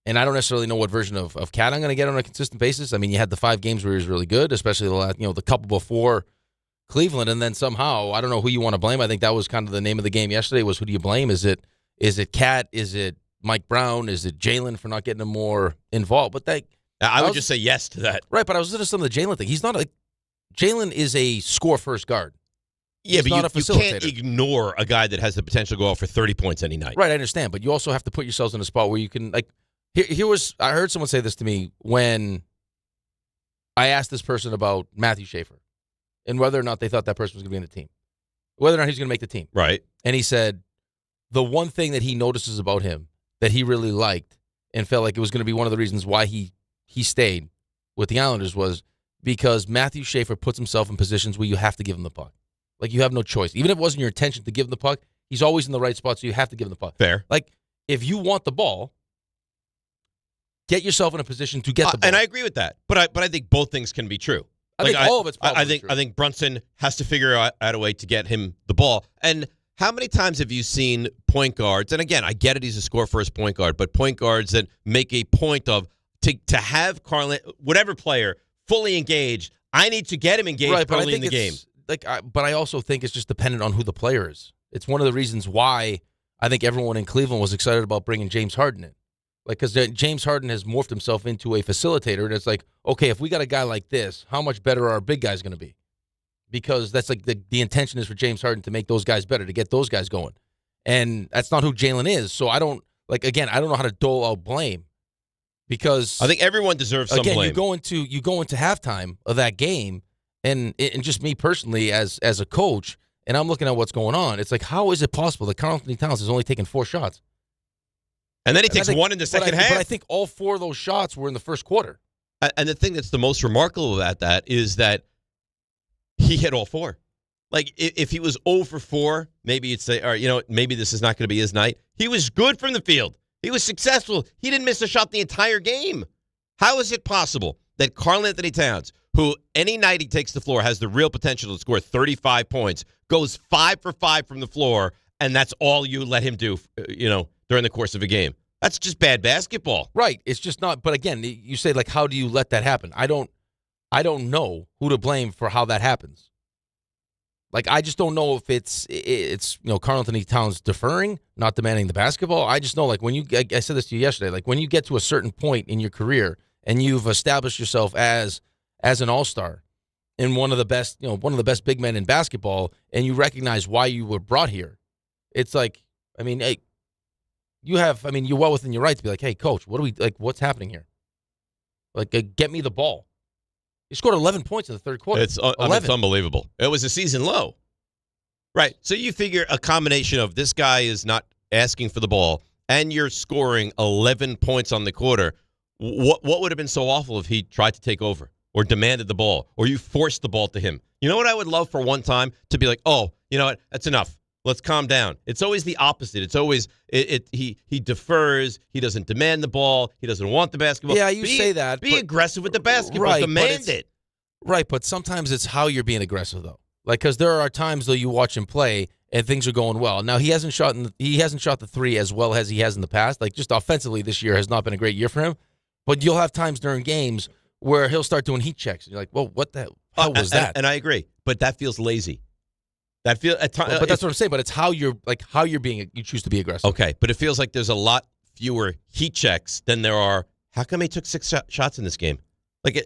And I don't necessarily know what version of Cat I'm going to get on a consistent basis. I mean, you had the 5 games where he was really good, especially the couple before Cleveland, and then somehow, I don't know who you want to blame. I think that was kind of the name of the game yesterday was who do you blame? Is it Cat? Is it Mike Brown? Is it Jalen for not getting him more involved? But I would just say yes to that. Right, but I was listening to some of the Jalen thing. He's not Jalen is a score-first guard. Yeah, He's but not a you facilitator. can't ignore a guy that has the potential to go out for 30 points any night. Right, I understand. But you also have to put yourselves in a spot where you can, I heard someone say this to me when I asked this person about Matthew Schaefer and whether or not they thought that person was going to be in the team, whether or not he's going to make the team. Right. And he said the one thing that he notices about him that he really liked and felt like it was going to be one of the reasons why he stayed with the Islanders was because Matthew Schaefer puts himself in positions where you have to give him the puck. Like, you have no choice. Even if it wasn't your intention to give him the puck, he's always in the right spot, so you have to give him the puck. Fair. Like, if you want the ball, get yourself in a position to get the ball. And I agree with that. But I think both things can be true. I think all of it's probably true. I think Brunson has to figure out a way to get him the ball. And how many times have you seen point guards, and again, I get it, he's a score-first point guard, but point guards that make a point of to have Carlin, whatever player, fully engaged, I need to get him engaged early in the game. But I also think it's just dependent on who the player is. It's one of the reasons why I think everyone in Cleveland was excited about bringing James Harden in. Because James Harden has morphed himself into a facilitator, and it's like, okay, if we got a guy like this, how much better are our big guys going to be? Because that's like the intention is for James Harden to make those guys better, to get those guys going. And that's not who Jalen is. So I don't know how to dole out blame. Because I think everyone deserves some blame. You go into halftime of that game, and just me personally as a coach, and I'm looking at what's going on. It's like, how is it possible that Karl Anthony Towns has only taken 4 shots? And then he takes one in the second half. But I think all 4 of those shots were in the first quarter. And the thing that's the most remarkable about that is that he hit all 4. Like, if he was 0 for 4, maybe you'd say, all right, maybe this is not going to be his night. He was good from the field. He was successful. He didn't miss a shot the entire game. How is it possible that Karl Anthony Towns, who any night he takes the floor has the real potential to score 35 points, goes 5 for 5 from the floor, and that's all you let him do, during the course of a game? That's just bad basketball. Right. It's just not. But again, you say, like, how do you let that happen? I don't know who to blame for how that happens. Like, I just don't know if it's Karl Anthony Towns deferring, not demanding the basketball. I just know, like, when I said this to you yesterday, like, when you get to a certain point in your career and you've established yourself as an all-star and one of the best big men in basketball, and you recognize why you were brought here, it's like, I mean, hey, you're well within your right to be like, hey, coach, what's happening here? Like, get me the ball. He scored 11 points in the third quarter. It's unbelievable. It was a season low. Right. So you figure a combination of this guy is not asking for the ball and you're scoring 11 points on the quarter. What would have been so awful if he tried to take over or demanded the ball or you forced the ball to him? You know what I would love for one time? To be like, oh, you know what? That's enough. Let's calm down. It's always the opposite. It's always he defers. He doesn't demand the ball. He doesn't want the basketball. Yeah, you say that. Be aggressive with the basketball. Right, demand it. Right, but sometimes it's how you're being aggressive, though. Like, because there are times, though, you watch him play and things are going well. Now, he hasn't shot the 3 as well as he has in the past. Like, just offensively this year has not been a great year for him. But you'll have times during games where he'll start doing heat checks. And you're like, well, what the hell was that? And I agree, but that feels lazy. That feel at times, but that's what I'm saying. But it's how you choose to be aggressive. Okay, but it feels like there's a lot fewer heat checks than there are. How come he took 6 shots in this game? Like,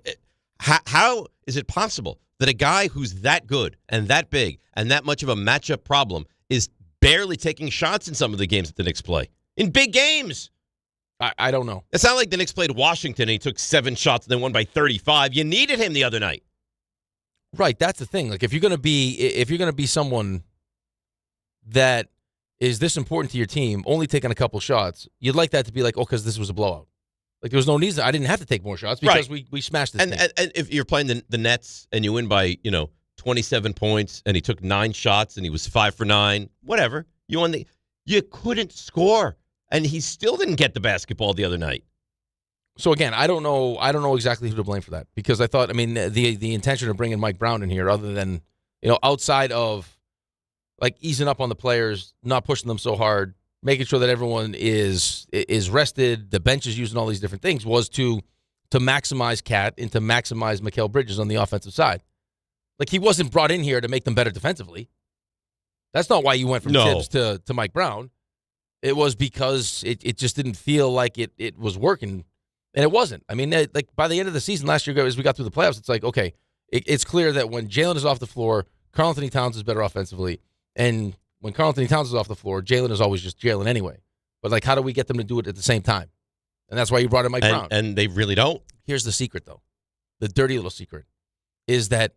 how is it possible that a guy who's that good and that big and that much of a matchup problem is barely taking shots in some of the games that the Knicks play in big games? I don't know. It's not like the Knicks played Washington and he took 7 shots and then won by 35. You needed him the other night. Right, that's the thing. Like, if you're gonna be someone that is this important to your team, only taking a couple shots, you'd like that to be like, oh, because this was a blowout. Like, there was no reason. I didn't have to take more shots because we smashed this team. And if you're playing the Nets and you win by 27 points and he took 9 shots and he was 5 for 9, whatever, you couldn't score and he still didn't get the basketball the other night. So again, I don't know exactly who to blame for that, because I thought, the intention of bringing Mike Brown in here, other than, outside of like easing up on the players, not pushing them so hard, making sure that everyone is rested, the bench is using all these different things, was to maximize Cat and to maximize Mikal Bridges on the offensive side. Like, he wasn't brought in here to make them better defensively. That's not why you went from Tibbs to Mike Brown. It was because it just didn't feel like it was working, and it wasn't. I mean, like by the end of the season last year, as we got through the playoffs, it's like, okay, it's clear that when Jalen is off the floor, Karl-Anthony Towns is better offensively, and when Karl-Anthony Towns is off the floor, Jalen is always just Jalen anyway. But, like, how do we get them to do it at the same time? And that's why you brought in Mike Brown. And they really don't. Here's the secret, though. The dirty little secret is that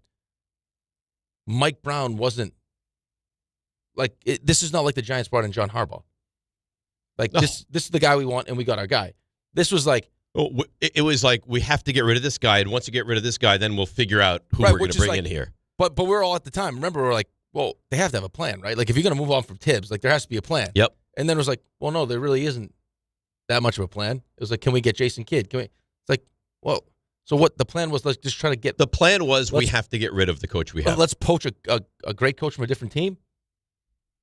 Mike Brown wasn't like this is not like the Giants brought in John Harbaugh. Like this is the guy we want, and we got our guy. This was like it was like we have to get rid of this guy, and once you get rid of this guy, then we'll figure out who we're going to bring in here. But we're all at the time. Remember, we're like, well, they have to have a plan, right? Like if you're going to move on from Tibbs, like there has to be a plan. Yep. And then it was like, well, no, there really isn't that much of a plan. It was like, can we get Jason Kidd? It's like, well, so what the plan was? Let's just try to get. The plan was we have to get rid of the coach we have. Let's poach a great coach from a different team.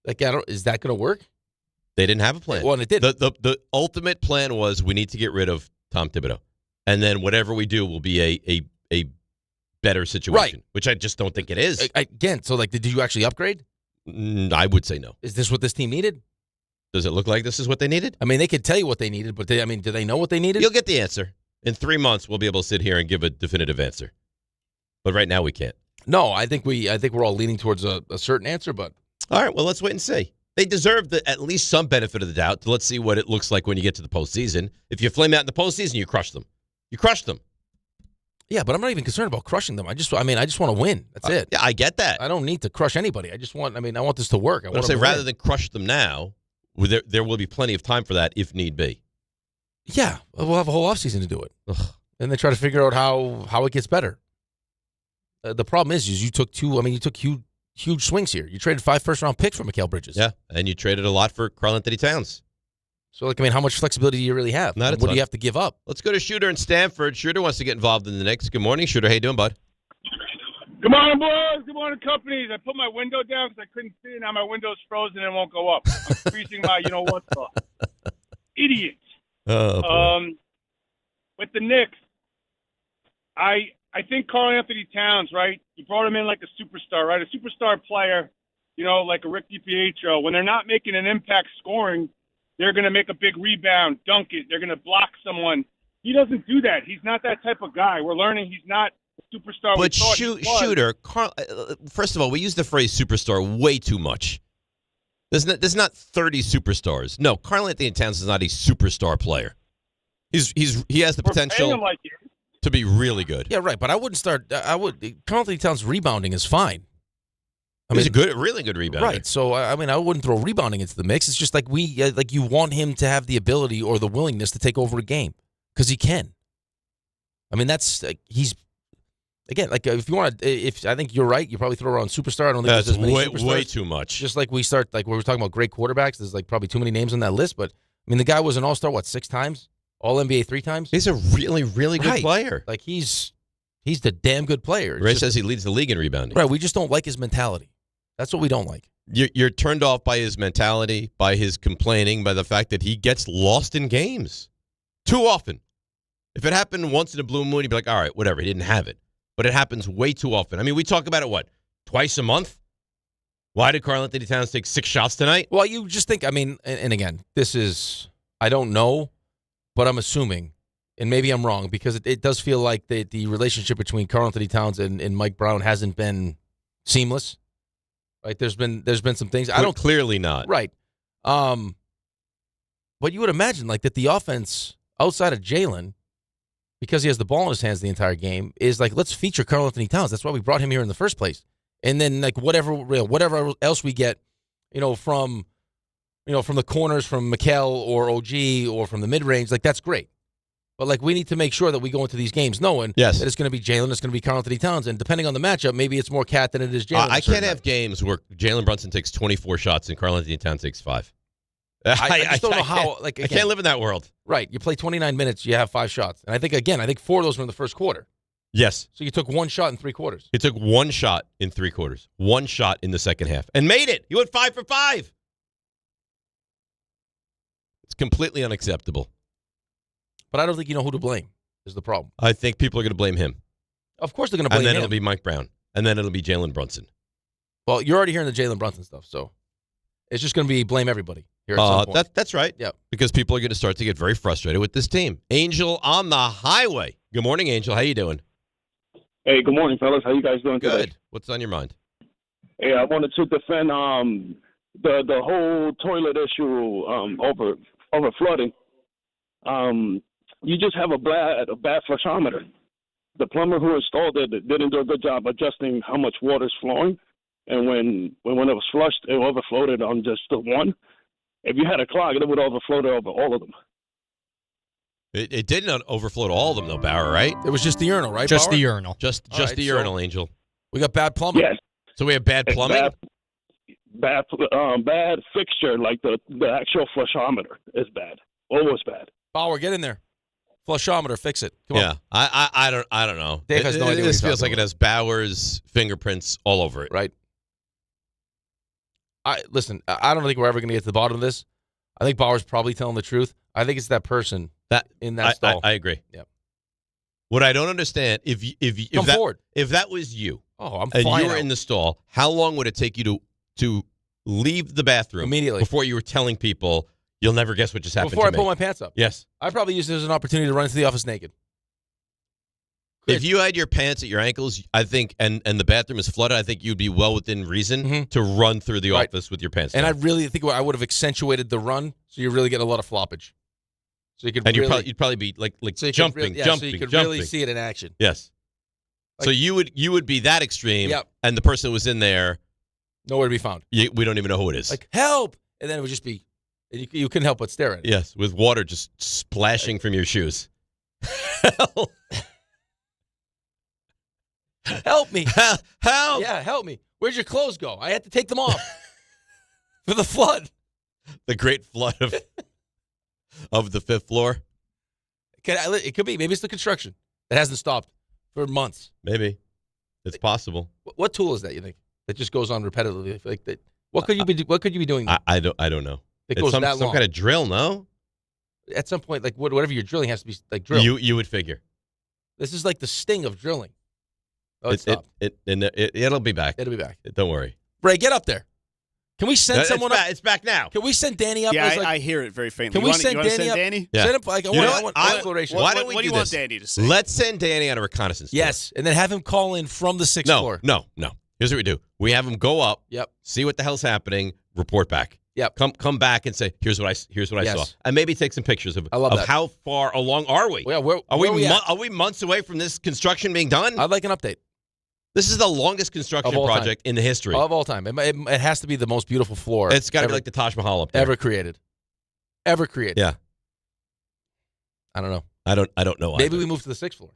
Like, is that going to work? They didn't have a plan. Well, and it did. The ultimate plan was we need to get rid of Tom Thibodeau, and then whatever we do will be a better situation, which I just don't think it is. Again, so like, did you actually upgrade? I would say no. Is this what this team needed? Does it look like this is what they needed? I mean, they could tell you what they needed, but do they know what they needed? You'll get the answer. In 3 months, we'll be able to sit here and give a definitive answer. But right now, we can't. No, I think we're all leaning towards a certain answer, but all right, well, let's wait and see. They deserve at least some benefit of the doubt. Let's see what it looks like when you get to the postseason. If you flame out in the postseason, you crush them. You crush them. Yeah, but I'm not even concerned about crushing them. I just want to win. That's it. Yeah, I get that. I don't need to crush anybody. I want this to work. I want to say rather than crush them now, there will be plenty of time for that if need be. Yeah, we'll have a whole offseason to do it. Ugh. And then try to figure out how it gets better. The problem is you took huge swings here. You traded 5 first-round picks for Mikal Bridges. Yeah, and you traded a lot for Karl-Anthony Towns. So, how much flexibility do you really have? Not a ton. What do you have to give up? Let's go to Shooter in Stanford. Shooter wants to get involved in the Knicks. Good morning, Shooter. How you doing, bud? Good morning, boys. Good morning, companies. I put my window down because I couldn't see it. Now my window's frozen and it won't go up. I'm freezing my you-know-what stuff. Idiots. Oh, with the Knicks, I think Karl-Anthony Towns, right? You brought him in like a superstar, right? A superstar player, like a Rick DiPietro. When they're not making an impact scoring, they're going to make a big rebound, dunk it. They're going to block someone. He doesn't do that. He's not that type of guy. We're learning he's not a superstar. But Shooter, first of all, we use the phrase superstar way too much. There's not 30 superstars. No, Karl-Anthony Towns is not a superstar player. He has the potential to be really good. Yeah, right. But I wouldn't start. Karl-Anthony Towns rebounding is fine. He's a really good rebounder. Right. So I wouldn't throw rebounding into the mix. It's just like you want him to have the ability or the willingness to take over a game because he can. He's. Again, if you want to, I think you're right. You probably throw around superstar. I don't think there's as many superstars. Way too much. Just like we were talking about great quarterbacks. There's probably too many names on that list. But the guy was an all-star 6 times, All-NBA 3 times. He's a really, really good player. He's the damn good player. Ray says he leads the league in rebounding. Right. We just don't like his mentality. That's what we don't like. You're turned off by his mentality, by his complaining, by the fact that he gets lost in games too often. If it happened once in a blue moon, you'd be like, all right, whatever. He didn't have it. But it happens way too often. We talk about it, twice a month? Why did Karl-Anthony Towns take 6 shots tonight? Well, you just think, and again, this is, I don't know, but I'm assuming, and maybe I'm wrong, because it does feel like the relationship between Karl-Anthony Towns and Mike Brown hasn't been seamless. Right? There's been some things. Clearly not. Right. But you would imagine that the offense outside of Jalen, because he has the ball in his hands the entire game, is let's feature Karl-Anthony Towns. That's why we brought him here in the first place. And then whatever else we get, from the corners from Mikal or OG or from the mid range, that's great. But we need to make sure that we go into these games knowing that it's going to be Jalen, it's going to be Karl-Anthony Towns, and depending on the matchup, maybe it's more Cat than it is Jalen. I can't have games where Jalen Brunson takes 24 shots and Karl-Anthony Towns takes 5. I just don't know how. I can't live in that world. Right. You play 29 minutes, you have 5 shots. And I think 4 of those were in the first quarter. Yes. So you took 1 shot in 3 quarters. He took 1 shot in 3 quarters, 1 shot in the second half, and made it. He went 5 for 5. It's completely unacceptable. But I don't think you know who to blame is the problem. I think people are going to blame him. Of course they're going to blame him. And then it'll be Mike Brown. And then it'll be Jalen Brunson. Well, you're already hearing the Jalen Brunson stuff, so it's just going to be blame everybody. here at some point. That's right. Yep. Because people are going to start to get very frustrated with this team. Angel on the highway. Good morning, Angel. How you doing? Hey, good morning, fellas. How you guys doing today? Good. What's on your mind? Hey, I wanted to defend the whole toilet issue over flooding. You just have a bad flushometer. The plumber who installed it didn't do a good job adjusting how much water is flowing, and when it was flushed, it overflowed on just the one. If you had a clog, it would overflow over all of them. It did not overflow to all of them, though, Bauer, right? It was just the urinal, right, Just Bauer? the urinal. Just right, the urinal, Angel. We got bad plumbing. Yes. So we have bad plumbing? Bad fixture, like the actual flushometer is bad. Almost bad. Bauer, get in there. Flushometer, fix it. Come on. I don't know. Dave has no idea what This he's feels talking like it has Bauer's fingerprints all over it. Right. Listen, I don't think we're ever going to get to the bottom of this. I think Bauer's probably telling the truth. I think it's that person in that stall. I agree. Yep. What I don't understand, if that was you, I'm and flying you were out. in the stall, how long would it take you to leave the bathroom immediately before you were telling people you'll never guess what just happened Before to I me? pull my pants up. Yes. I probably used it as an opportunity to run into the office naked. If you had your pants at your ankles, I think, and the bathroom is flooded, I think you'd be well within reason to run through the office with your pants down. And I really think I would have accentuated the run, so you really get a lot of floppage. So you could and really, you'd probably be like so you jumping, could, jumping, so you could jumping. really see it in action. Yes. So you would be that extreme, and the person who was in there, nowhere to be found. We don't even know who it is. Like, help! And then it would just be, you couldn't help but stare at it. Yes, with water just splashing from your shoes. Help me! Help! Yeah, help me! Where'd your clothes go? I had to take them off for the flood. The great flood of the fifth floor. It could be. Maybe it's the construction that hasn't stopped for months. Maybe it's possible. What tool is that? You think that just goes on repetitively like that? What could you be? What could you be doing? I don't know. It It's goes some that long. kind of drill. No. At some point, like whatever you're drilling has to be like drill. You would figure. This is like the sting of drilling. Oh, It'll be back. It'll be back. Don't worry. Ray, get up there. Can we send someone up? It's back now. Can we send Danny up? Yeah, as I hear it very faintly. Can we send Danny send up? Danny? Yeah. Send him, like, I want exploration. Why don't we what do you want Danny to say? Let's send Danny on a reconnaissance tour. Yes, and then have him call in from the sixth floor. No. Here's what we do. We have him go up. Yep. See what the hell's happening. Report back. Yep. Come back and say, here's what I saw, and maybe take some pictures of that. how far along are we? Yeah, where are we at? Are we months away from this construction being done? I'd like an update. This is the longest construction project in the history of all time. It has to be the most beautiful floor. It's got to be like the Taj Mahal up there. Ever created. Yeah. I don't know. I don't know. Maybe we move to the sixth floor.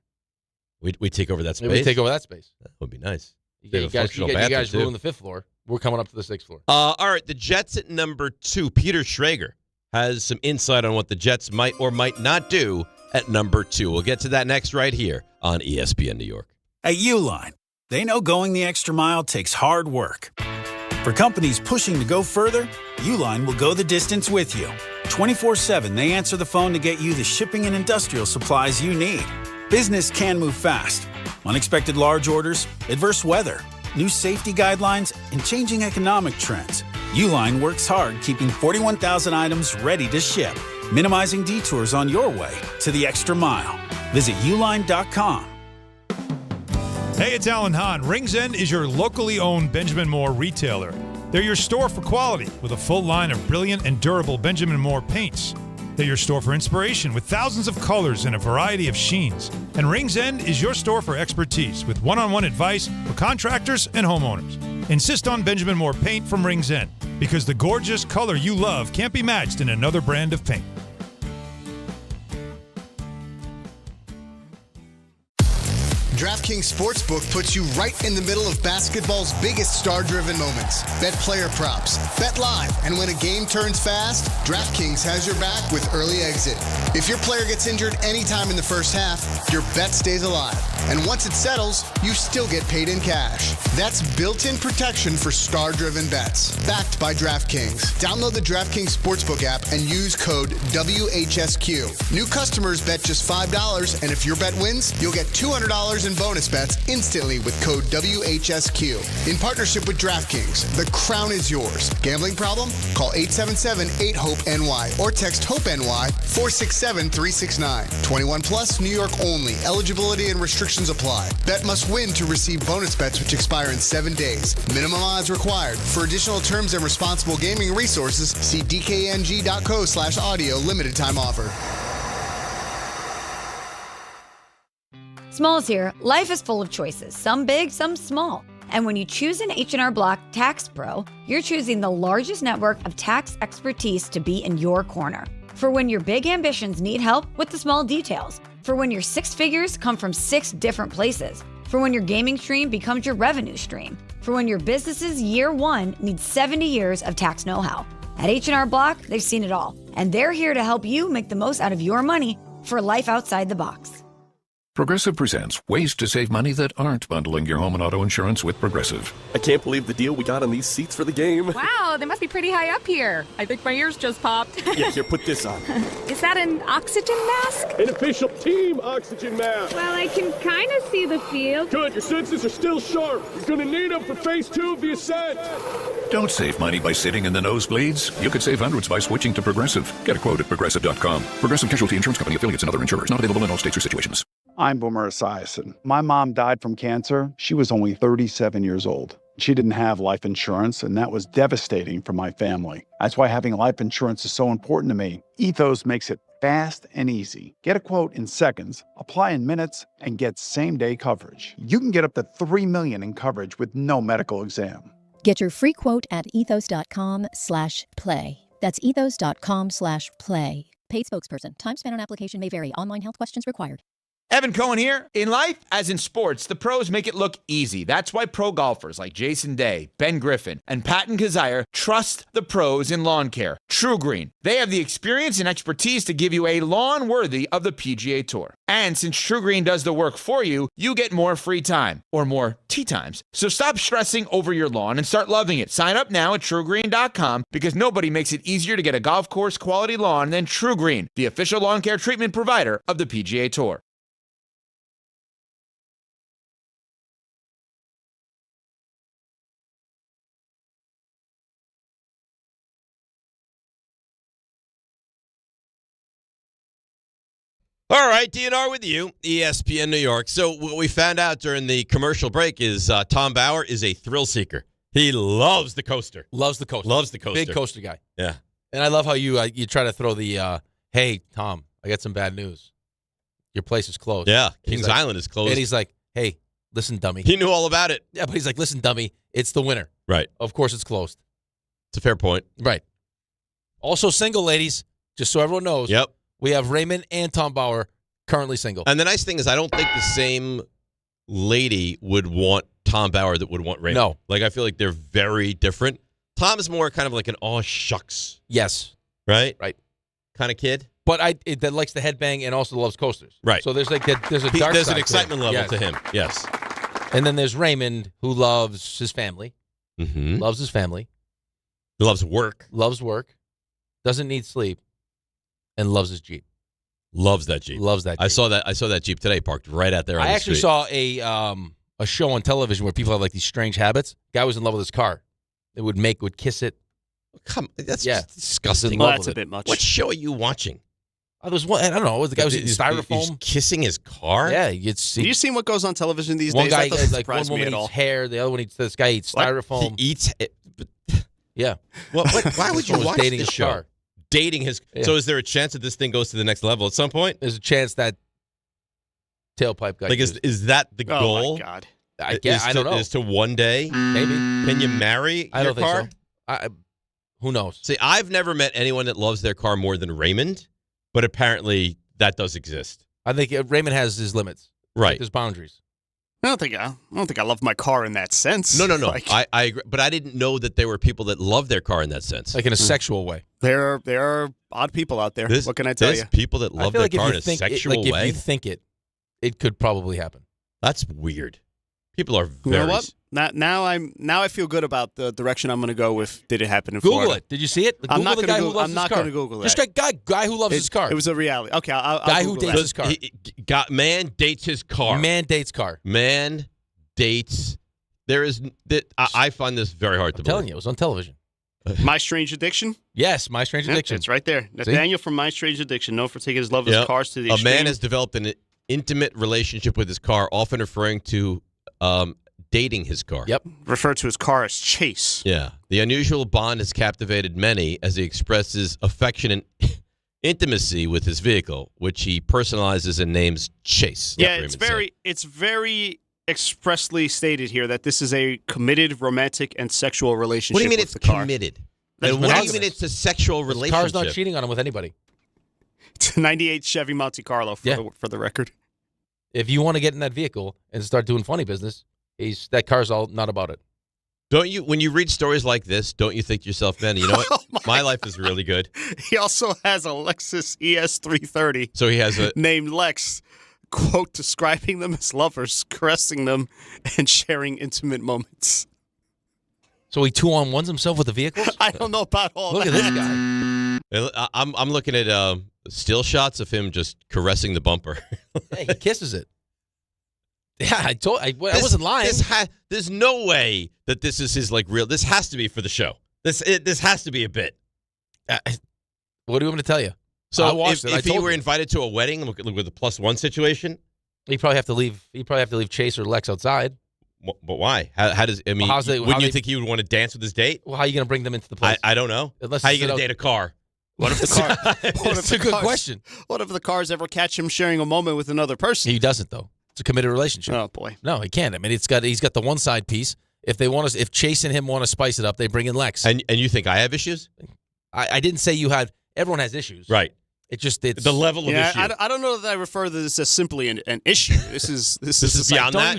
We take over that space. Maybe we take over that space. That would be nice. You guys ruin the fifth floor. We're coming up to the sixth floor. All right, the Jets at number 2. Peter Schrager has some insight on what the Jets might or might not do at number 2. We'll get to that next right here on ESPN New York. At Uline, they know going the extra mile takes hard work. For companies pushing to go further, Uline will go the distance with you. 24/7, they answer the phone to get you the shipping and industrial supplies you need. Business can move fast. Unexpected large orders, adverse weather, new safety guidelines, and changing economic trends. Uline works hard keeping 41,000 items ready to ship, minimizing detours on your way to the extra mile. Visit uline.com. Hey, it's Alan Hahn. Rings End is your locally owned Benjamin Moore retailer. They're your store for quality with a full line of brilliant and durable Benjamin Moore paints. They're your store for inspiration with thousands of colors and a variety of sheens. And Rings End is your store for expertise with one-on-one advice for contractors and homeowners. Insist on Benjamin Moore paint from Rings End because the gorgeous color you love can't be matched in another brand of paint. DraftKings Sportsbook puts you right in the middle of basketball's biggest star-driven moments. Bet player props, bet live, and when a game turns fast, DraftKings has your back with early exit. If your player gets injured anytime in the first half, your bet stays alive. And once it settles, you still get paid in cash. That's built-in protection for star-driven bets. Backed by DraftKings. Download the DraftKings Sportsbook app and use code WHSQ. New customers bet just $5, and if your bet wins, you'll get $200 in bonus bets instantly with code WHSQ. In partnership with DraftKings, the crown is yours. Gambling problem? Call 877-8-HOPE-NY or text HOPE-NY 467-369. 21 plus, New York only. Eligibility and restrictions apply. Bet must win to receive bonus bets which expire in 7 days. Minimum odds required. For additional terms and responsible gaming resources, see dkng.co/audio. Limited time offer. Smalls here. Life is full of choices, some big, some small. And when you choose an H&R Block Tax Pro, you're choosing the largest network of tax expertise to be in your corner. For when your big ambitions need help with the small details. For when your six figures come from 6 different places. For when your gaming stream becomes your revenue stream. For when your business's year one needs 70 years of tax know-how. At H&R Block, they've seen it all. And they're here to help you make the most out of your money for life outside the box. Progressive presents ways to save money that aren't bundling your home and auto insurance with Progressive. I can't believe the deal we got on these seats for the game. Wow, they must be pretty high up here. I think my ears just popped. Yeah, here, put this on. Is that an oxygen mask? An official team oxygen mask. Well, I can kind of see the field. Good, your senses are still sharp. You're going to need them for phase 2 of the ascent. Don't save money by sitting in the nosebleeds. You could save hundreds by switching to Progressive. Get a quote at Progressive.com. Progressive Casualty Insurance Company, affiliates, and other insurers. Not available in all states or situations. I'm Boomer Esiason. My mom died from cancer. She was only 37 years old. She didn't have life insurance, and that was devastating for my family. That's why having life insurance is so important to me. Ethos makes it fast and easy. Get a quote in seconds, apply in minutes, and get same-day coverage. You can get up to $3 million in coverage with no medical exam. Get your free quote at ethos.com/play. That's ethos.com/play. Paid spokesperson. Time spent on application may vary. Online health questions required. Evan Cohen here. In life, as in sports, the pros make it look easy. That's why pro golfers like Jason Day, Ben Griffin, and Patton Kazire trust the pros in lawn care. True Green. They have the experience and expertise to give you a lawn worthy of the PGA Tour. And since True Green does the work for you, you get more free time, or more tee times. So stop stressing over your lawn and start loving it. Sign up now at TrueGreen.com because nobody makes it easier to get a golf course quality lawn than True Green, the official lawn care treatment provider of the PGA Tour. All right, DNR with you, ESPN New York. So what we found out during the commercial break is Tom Bauer is a thrill seeker. He loves the coaster. Loves the coaster. Loves the coaster. Big coaster guy. Yeah. And I love how you try to throw the, hey, Tom, I got some bad news. Your place is closed. Yeah, Kings Island is closed. And he's like, hey, listen, dummy. He knew all about it. Yeah, but he's like, listen, dummy, it's the winter. Right. Of course it's closed. It's a fair point. Right. Also single, ladies, just so everyone knows. Yep. We have Raymond and Tom Bauer currently single. And the nice thing is I don't think the same lady would want Tom Bauer that would want Raymond. No. Like, I feel like they're very different. Tom is more kind of like an aw shucks. Yes. Right? Right. Kind of kid. But that likes the headbang and also loves coasters. Right. So there's like there's a dark There's side an excitement level to him. Yes. And then there's Raymond, who loves his family. Mm-hmm. Loves his family. He loves work. Loves work. Doesn't need sleep. And loves his Jeep. Loves that Jeep. Loves that Jeep. I saw that Jeep today parked right out there on I the actually street. saw a show on television where people have like these strange habits. Guy was in love with his car. It would kiss it. That's just disgusting. Well, that's a bit much. What show are you watching? There's one, I don't know. The guy was eating styrofoam. He's kissing his car? Yeah. Have you seen what goes on television these one days? Guy, That doesn't like, surprise one me woman at all. eats hair. The other one eats, this guy eats styrofoam. He eats it. Yeah. Well, why would you was watch dating this his show? car. Dating his. Yeah. So is there a chance that this thing goes to the next level at some point? There's a chance that tailpipe guy. Like, is that the goal? Oh, my God. I don't know. Is to one day? Maybe. Can you marry I your don't car? think so. Who knows? See, I've never met anyone that loves their car more than Raymond, but apparently that does exist. I think Raymond has his limits. Right. His boundaries. I don't think I love my car in that sense. No. Like, I agree, but I didn't know that there were people that love their car in that sense. Like in a sexual way. There are odd people out there. What can I tell you? People that love their like car in a sexual way. If you think it could probably happen. That's weird. People are very. You know what? Now I feel good about the direction I'm going to go with. Did it happen in Google Florida? it. Did you see it? I'm not going to Google that. Just guy who loves his car. It was a reality. Okay, I'll guy Google who dates that. his car. Man dates his car. Man dates car. Man dates. There is. I find this very hard to believe. I'm telling you, it was on television. My Strange Addiction? Yes, My Strange Addiction. It's right there. Nathaniel from My Strange Addiction, known for taking his love of his cars to the extreme. A man has developed an intimate relationship with his car, often referring to dating his car. Yep. Referred to his car as Chase. Yeah. The unusual bond has captivated many as he expresses affection and intimacy with his vehicle, which he personalizes and names Chase. Yeah, it's very expressly stated here that this is a committed romantic and sexual relationship. What do you mean with it's the car. committed? And what do you mean it's a sexual relationship? His car's not cheating on him with anybody. It's a 98 Chevy Monte Carlo for the record. If you want to get in that vehicle and start doing funny business, that car's all not about it. Don't you, when you read stories like this, don't you think to yourself, man, you know what? My life is really good. He also has a Lexus ES330. So he has a named Lex, quote, describing them as lovers, caressing them, and sharing intimate moments. So he 2-on-1s himself with the vehicles? I don't know about all Look that. Look at this guy. I'm looking at still shots of him just caressing the bumper. Hey, he kisses it. Yeah, I wasn't lying. There's no way that this is his real. This has to be for the show. This has to be a bit. What do you want me to tell you? So if he were invited to a wedding with a +1 situation, he'd probably have to leave. He'd probably have to leave Chase or Lex outside. But why? How does? I mean, wouldn't you think he would want to dance with his date? Well, how are you going to bring them into the place? I don't know. How are you going to date a car? What if the car? It's a good question. What if the cars ever catch him sharing a moment with another person? He doesn't though. It's a committed relationship. Oh boy. No, he can't. I mean, he's got the one side piece. If Chase and him want to spice it up, they bring in Lex. And you think I have issues? I didn't say you had. Everyone has issues, right? It's the level of issue. I don't know that I refer to this as simply an issue. This is beyond that.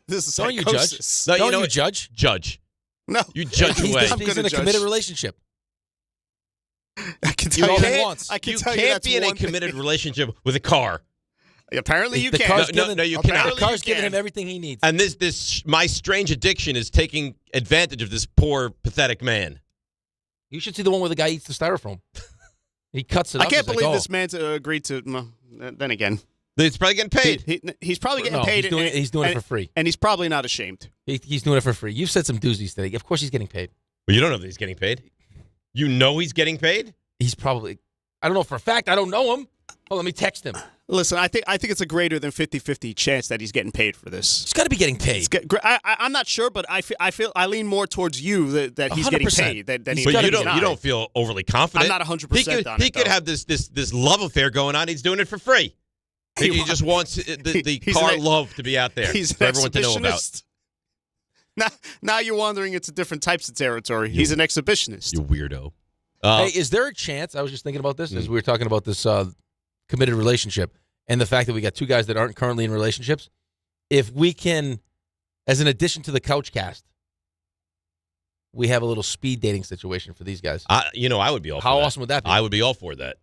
This is don't you judge? No, don't you judge? Judge. No, you judge away. He's in a committed relationship. I can tell you that. You can't be in a committed relationship with a car. Apparently you can. No, you cannot. The car's giving him everything he needs. And this My Strange Addiction is taking advantage of this poor, pathetic man. You should see the one where the guy eats the styrofoam. He cuts it up. I can't believe this man's agreed to. Well, then again, he's probably getting paid. He's probably getting paid. He's doing it for free. And he's probably not ashamed. He's doing it for free. You've said some doozies today. Of course he's getting paid. Well, you don't know that he's getting paid. You know he's getting paid? He's probably. I don't know for a fact. I don't know him. Oh, let me text him. Listen, I think it's a greater than 50-50 chance that he's getting paid for this. He's got to be getting paid. I'm not sure, but I lean more towards you that he's 100%. Getting paid. Than but you don't feel overly confident. I'm not 100% on it. He could have this love affair going on. He's doing it for free. He just wants the car love to be out there for everyone to know about. Now you're wandering into different types of territory. He's an exhibitionist. You weirdo. Hey, is there a chance? I was just thinking about this as we were talking about this committed relationship and the fact that we got two guys that aren't currently in relationships. If we can, as an addition to the couch cast, we have a little speed dating situation for these guys. I would be all for that. How awesome would that be? I would be all for that.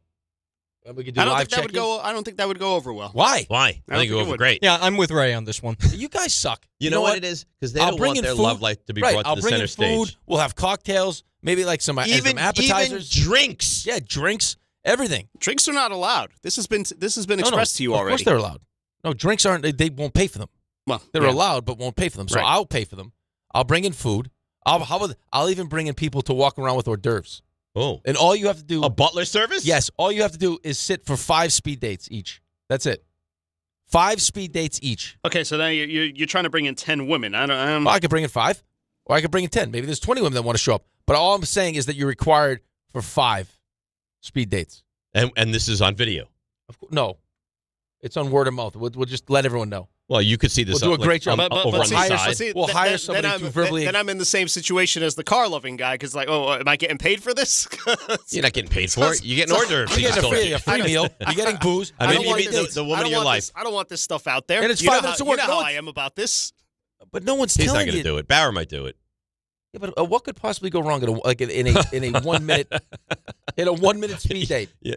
We could do live check-ins. I don't think that would go over well. Why? I think it would go over great. Yeah, I'm with Ray on this one. You guys suck. You know what it is? Because they don't want their love life to be brought to the center stage. We'll have cocktails, maybe like some appetizers. Even drinks. Yeah, drinks. Everything. Drinks are not allowed. This has been expressed to you already. Of course they're allowed. No, drinks aren't. They won't pay for them. Well, they're allowed, but won't pay for them. So I'll pay for them. I'll bring in food. I'll even bring in people to walk around with hors d'oeuvres. Oh. And all you have to do... A butler service? Yes. All you have to do is sit for 5 speed dates each. That's it. 5 speed dates each. Okay, so now you're trying to bring in 10 women. Well, I could bring in 5. Or I could bring in 10. Maybe there's 20 women that want to show up. But all I'm saying is that you're required for 5 speed dates. And this is on video? No. It's on word of mouth. We'll just let everyone know. Well, you could see this. We'll do a great job. Over on the side. We'll hire somebody to verbally... Then I'm in the same situation as the car-loving guy, because am I getting paid for this? You're not getting paid for it. You're getting hors d'oeuvres. You're getting a free meal. You're getting booze. I mean, you meet the woman of your life. I don't want this stuff out there. And it's 5 minutes to work. You know how I am about this. But no one's telling you. He's not going to do it. Bauer might do it. Yeah, but what could possibly go wrong in a 1 minute in a 1 minute speed date? Yeah,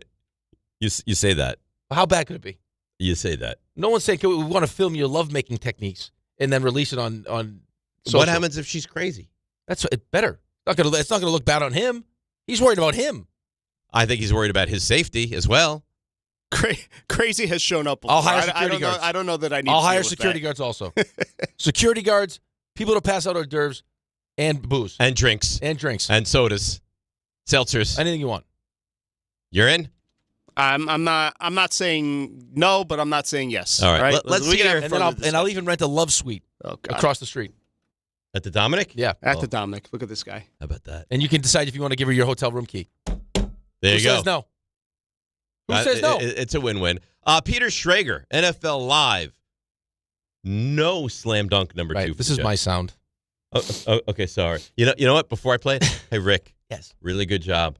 you say that. How bad could it be? You say that. No one's saying we want to film your lovemaking techniques and then release it on What happens if she's crazy? That's better. It's not gonna look bad on him. He's worried about him. I think he's worried about his safety as well. Crazy has shown up before. I'll hire security guards. I don't know that I need I'll to hire deal with security that. guards also. Security guards, people to pass out hors d'oeuvres, and booze. And drinks. And drinks. And sodas. Seltzers. Anything you want. You're in? I'm not saying no, but I'm not saying yes. All right. Let's we hear. And I'll even rent a love suite across the street. At the Dominic? Yeah. At the Dominic. Look at this guy. How about that? And you can decide if you want to give her your hotel room key. There you go. Who says no? Who says no? It's a win-win. Peter Schrager, NFL Live. No slam dunk number 2. This is my sound. Oh, okay, sorry. You know what? Before I play it, hey, Rick. Yes. Really good job.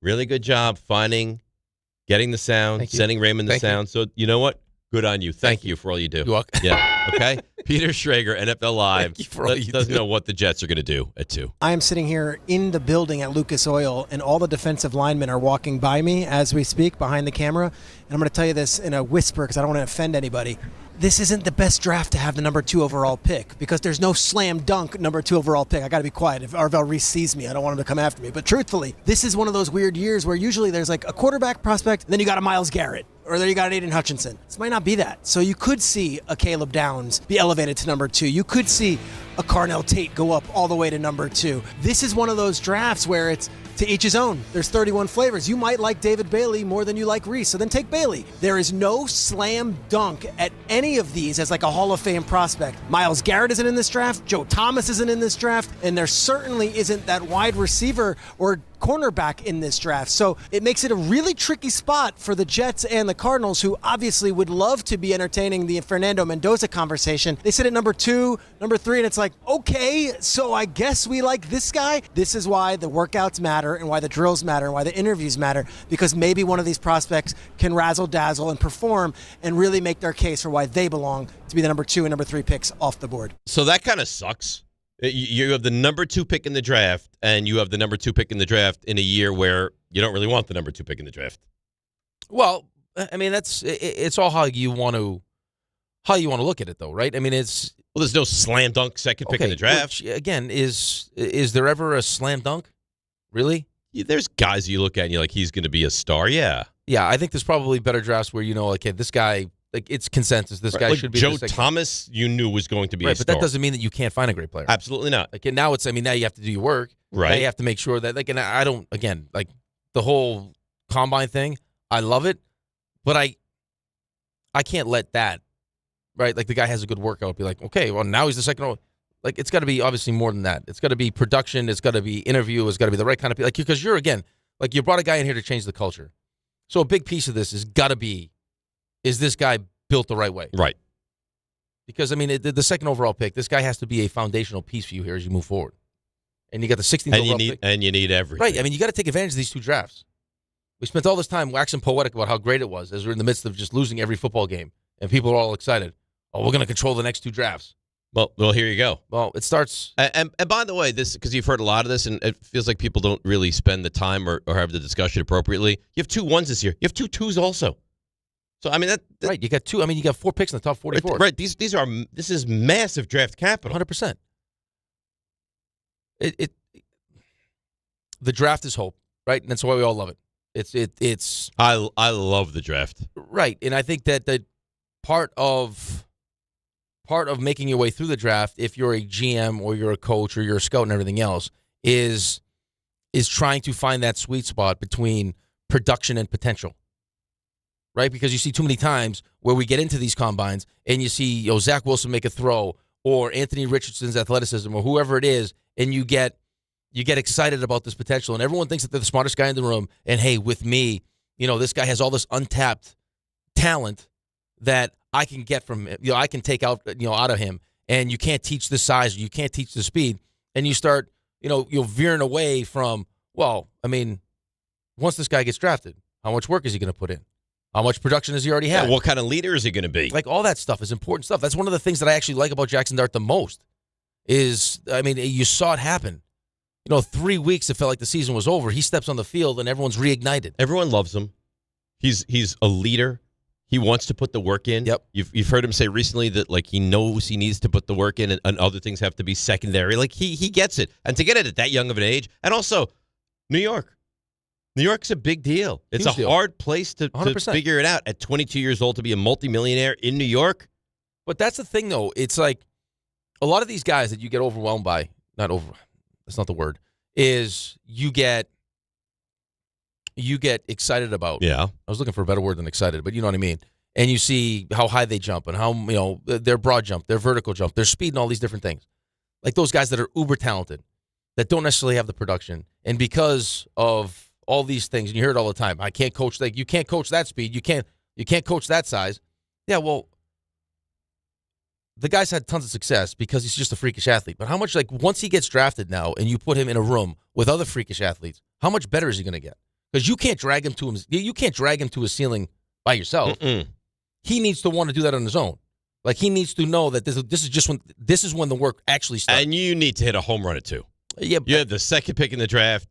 Really good job getting the sound, sending Raymond the sound. So you know what? Good on you. Thank you for all you do. You're welcome. Yeah. Okay. Peter Schrager, NFL Live. Thank you for all you doesn't do. know what the Jets are going to do at 2. I am sitting here in the building at Lucas Oil, and all the defensive linemen are walking by me as we speak behind the camera. And I'm going to tell you this in a whisper because I don't want to offend anybody. This isn't the best draft to have the number 2 overall pick because there's no slam dunk number 2 overall pick. I got to be quiet. If Arvell Reese sees me, I don't want him to come after me. But truthfully, this is one of those weird years where usually there's like a quarterback prospect, and then you got a Myles Garrett, or then you got an Aiden Hutchinson. This might not be that. So you could see a Caleb Downs be elevated to number 2. You could see a Carnell Tate go up all the way to number 2. This is one of those drafts where it's to each his own. There's 31 flavors. You might like David Bailey more than you like Reese, so then take Bailey. There is no slam dunk at any of these as like a Hall of Fame prospect. Myles Garrett isn't in this draft. Joe Thomas isn't in this draft. And there certainly isn't that wide receiver or cornerback in this draft. So it makes it a really tricky spot for the Jets and the Cardinals, who obviously would love to be entertaining the Fernando Mendoza conversation. They sit at number 2, number 3, and it's like, okay, so I guess we like this guy. This is why the workouts matter and why the drills matter and why the interviews matter, because maybe one of these prospects can razzle dazzle and perform and really make their case for why they belong to be the number 2 and number 3 picks off the board. So that kind of sucks. You have the number 2 pick in the draft, and you have the number 2 pick in the draft in a year where you don't really want the number 2 pick in the draft. Well, I mean, it's all how you want to look at it, though, right? I mean, there's no slam dunk second pick in the draft. Which, again, is there ever a slam dunk? Really? Yeah, there's guys you look at and you're like, he's going to be a star. Yeah. Yeah, I think there's probably better drafts where okay, this guy. Like, it's consensus. This guy should be Joe Thomas. You knew was going to be a star, but that doesn't mean that you can't find a great player. Absolutely not. Like, and now now you have to do your work. Right. Now you have to make sure that and I don't the whole combine thing. I love it, but I can't let that right. Like the guy has a good workout. Be like, okay, well now he's the second. Like it's got to be obviously more than that. It's got to be production. It's got to be interview. It's got to be the right kind of people. Because you're you brought a guy in here to change the culture. So a big piece of this has got to be. Is this guy built the right way? Right. Because, I mean, the second overall pick, this guy has to be a foundational piece for you here as you move forward. And you got the 16th overall pick. And you need everything. Right. I mean, you got to take advantage of these 2 drafts. We spent all this time waxing poetic about how great it was as we're in the midst of just losing every football game. And people are all excited. Oh, we're going to control the next 2 drafts. Well, here you go. Well, it starts. And by the way, this because you've heard a lot of this, and it feels like people don't really spend the time or have the discussion appropriately. You have 2 1s this year. You have 2 2s also. So I mean that right. You got 2. I mean you got 4 picks in the top 44. Right. This is massive draft capital. 100%. The draft is hope, right? And that's why we all love it. It's. I love the draft. Right, and I think that part of making your way through the draft, if you're a GM or you're a coach or you're a scout and everything else, is trying to find that sweet spot between production and potential. Right, because you see too many times where we get into these combines and you see Zach Wilson make a throw or Anthony Richardson's athleticism or whoever it is, and you get excited about this potential, and everyone thinks that they're the smartest guy in the room. And hey, with me, this guy has all this untapped talent that I can get from him. I can take out of him, and you can't teach the size, or you can't teach the speed, and you start you're veering away from. Well, I mean, once this guy gets drafted, how much work is he going to put in? How much production does he already have? Yeah, what kind of leader is he going to be? Like, all that stuff is important stuff. That's one of the things that I actually like about Jackson Dart the most is, I mean, you saw it happen. 3 weeks, it felt like the season was over. He steps on the field, and everyone's reignited. Everyone loves him. He's a leader. he wants to put the work in. Yep. You've heard him say recently that like he knows he needs to put the work in, and other things have to be secondary. Like he gets it, and to get it at that young of an age, and also New York. New York's a big deal. It's a hard place to figure it out at 22 years old to be a multimillionaire in New York. But that's the thing, though. It's like a lot of these guys that you get overwhelmed by, that's not the word, is you get excited about. Yeah. I was looking for a better word than excited, but you know what I mean. And you see how high they jump and how, their broad jump, their vertical jump, their speed and all these different things. Like those guys that are uber talented that don't necessarily have the production. And because of all these things, and you hear it all the time. I can't coach you can't coach that speed. You can't coach that size. Yeah, well, the guy's had tons of success because he's just a freakish athlete. But how much, once he gets drafted now and you put him in a room with other freakish athletes, how much better is he going to get? Because you can't drag him to his ceiling by yourself. He needs to want to do that on his own. Like he needs to know that this is when the work actually starts. And you need to hit a home run or two. Yeah, you have the second pick in the draft.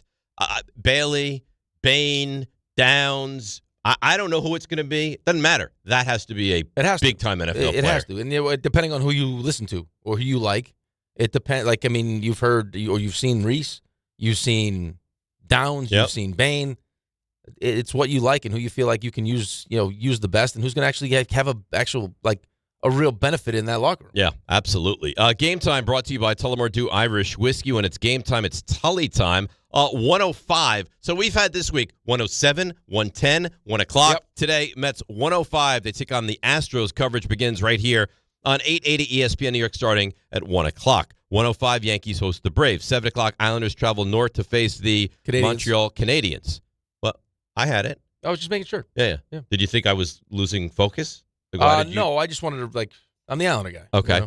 Bailey, Bain, Downs. I don't know who it's going to be. Doesn't matter. That has to be a big-time NFL player. It has to. And depending on who you listen to or who you like, it depends. You've heard or you've seen Reese. You've seen Downs. You've seen Bain. It's what you like and who you feel like you can use the best and who's going to actually have a real benefit in that locker room. Yeah, absolutely. Game Time brought to you by Tullamore Dew Irish Whiskey. When it's game time, it's Tully time. 105. So we've had this week 107, 110, 1 o'clock. Yep. Today, Mets 105. They take on the Astros. Coverage begins right here on 880 ESPN New York starting at 1 o'clock. 105, Yankees host the Braves. 7 o'clock, Islanders travel north to face the Montreal Canadiens. Well, I had it. I was just making sure. Yeah. Did you think I was losing focus? No, I just wanted to, I'm the Islander guy. Okay.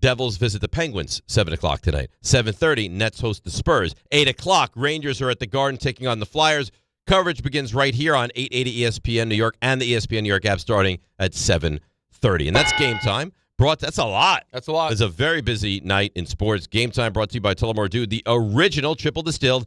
Devils visit the Penguins, 7 o'clock tonight. 7:30, Nets host the Spurs. 8 o'clock, Rangers are at the Garden taking on the Flyers. Coverage begins right here on 880 ESPN New York and the ESPN New York app starting at 7:30. And that's Game Time. That's a lot. That's a lot. It's a very busy night in sports. Game Time brought to you by Tullamore Dew, the original triple distilled,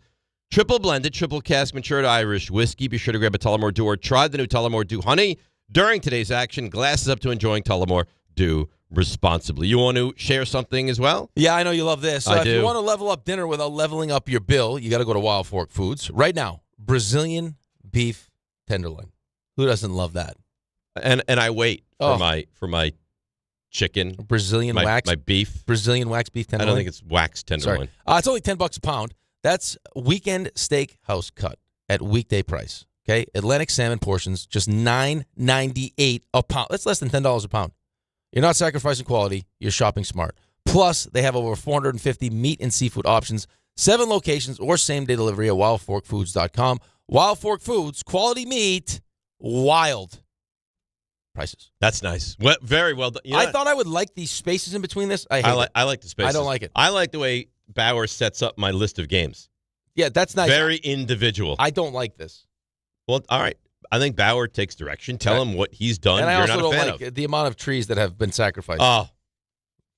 triple blended, triple cask matured Irish whiskey. Be sure to grab a Tullamore Dew or try the new Tullamore Dew Honey. During today's action, glasses up to enjoying Tullamore Dew responsibly. You want to share something as well? Yeah, I know you love this. I if do. You want to level up dinner without leveling up your bill, you got to go to Wild Fork Foods. Right now, Brazilian beef tenderloin. Who doesn't love that? And I wait for my chicken. Brazilian wax. My beef. Brazilian wax beef tenderloin. I don't think it's wax tenderloin. It's only $10 a pound. That's weekend steakhouse cut at weekday price. Okay, Atlantic salmon portions, just $9.98 a pound. That's less than $10 a pound. You're not sacrificing quality. You're shopping smart. Plus, they have over 450 meat and seafood options, 7 locations, or same-day delivery at wildforkfoods.com. Wild Fork Foods, quality meat, wild prices. That's nice. Very well done. I thought I would like these spaces in between this. I like the spaces. I don't like it. I like the way Bauer sets up my list of games. Yeah, that's nice. Very individual. I don't like this. Well, all right. I think Bauer takes direction. Tell him what he's done. And I also don't like the amount of trees that have been sacrificed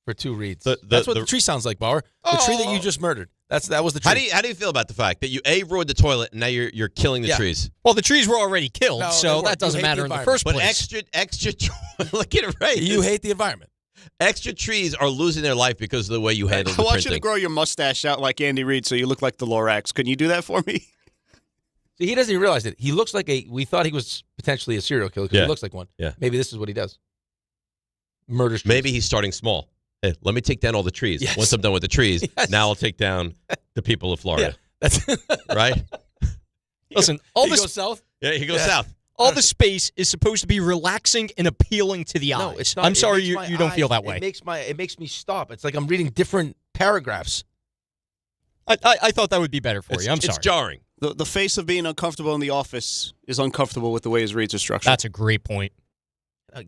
for 2 reads. That's what the tree sounds like, Bauer. The tree that you just murdered. That was the tree. How do you feel about the fact that you roared the toilet and now you're killing the trees? Well, the trees were already killed, so that doesn't matter in the first place. But extra look at it right. You hate the environment. Extra trees are losing their life because of the way you handle the I want printing. you to grow your mustache out like Andy Reid so you look like the Lorax. Can you do that for me? See, he doesn't even realize it. He looks like we thought he was potentially a serial killer because he looks like one. Yeah. Maybe this is what he does. Murders trees. Maybe he's starting small. Hey, let me take down all the trees. Yes. Once I'm done with the trees, now I'll take down the people of Florida. Yeah, that's right? Listen, he goes south? Yeah, he goes south. All the space is supposed to be relaxing and appealing to the eyes. No, it's not. I'm sorry you don't feel that way. It makes me stop. It's like I'm reading different paragraphs. I thought that would be better for you. I'm sorry. It's jarring. The face of being uncomfortable in the office is uncomfortable with the way his reads are structured. That's a great point.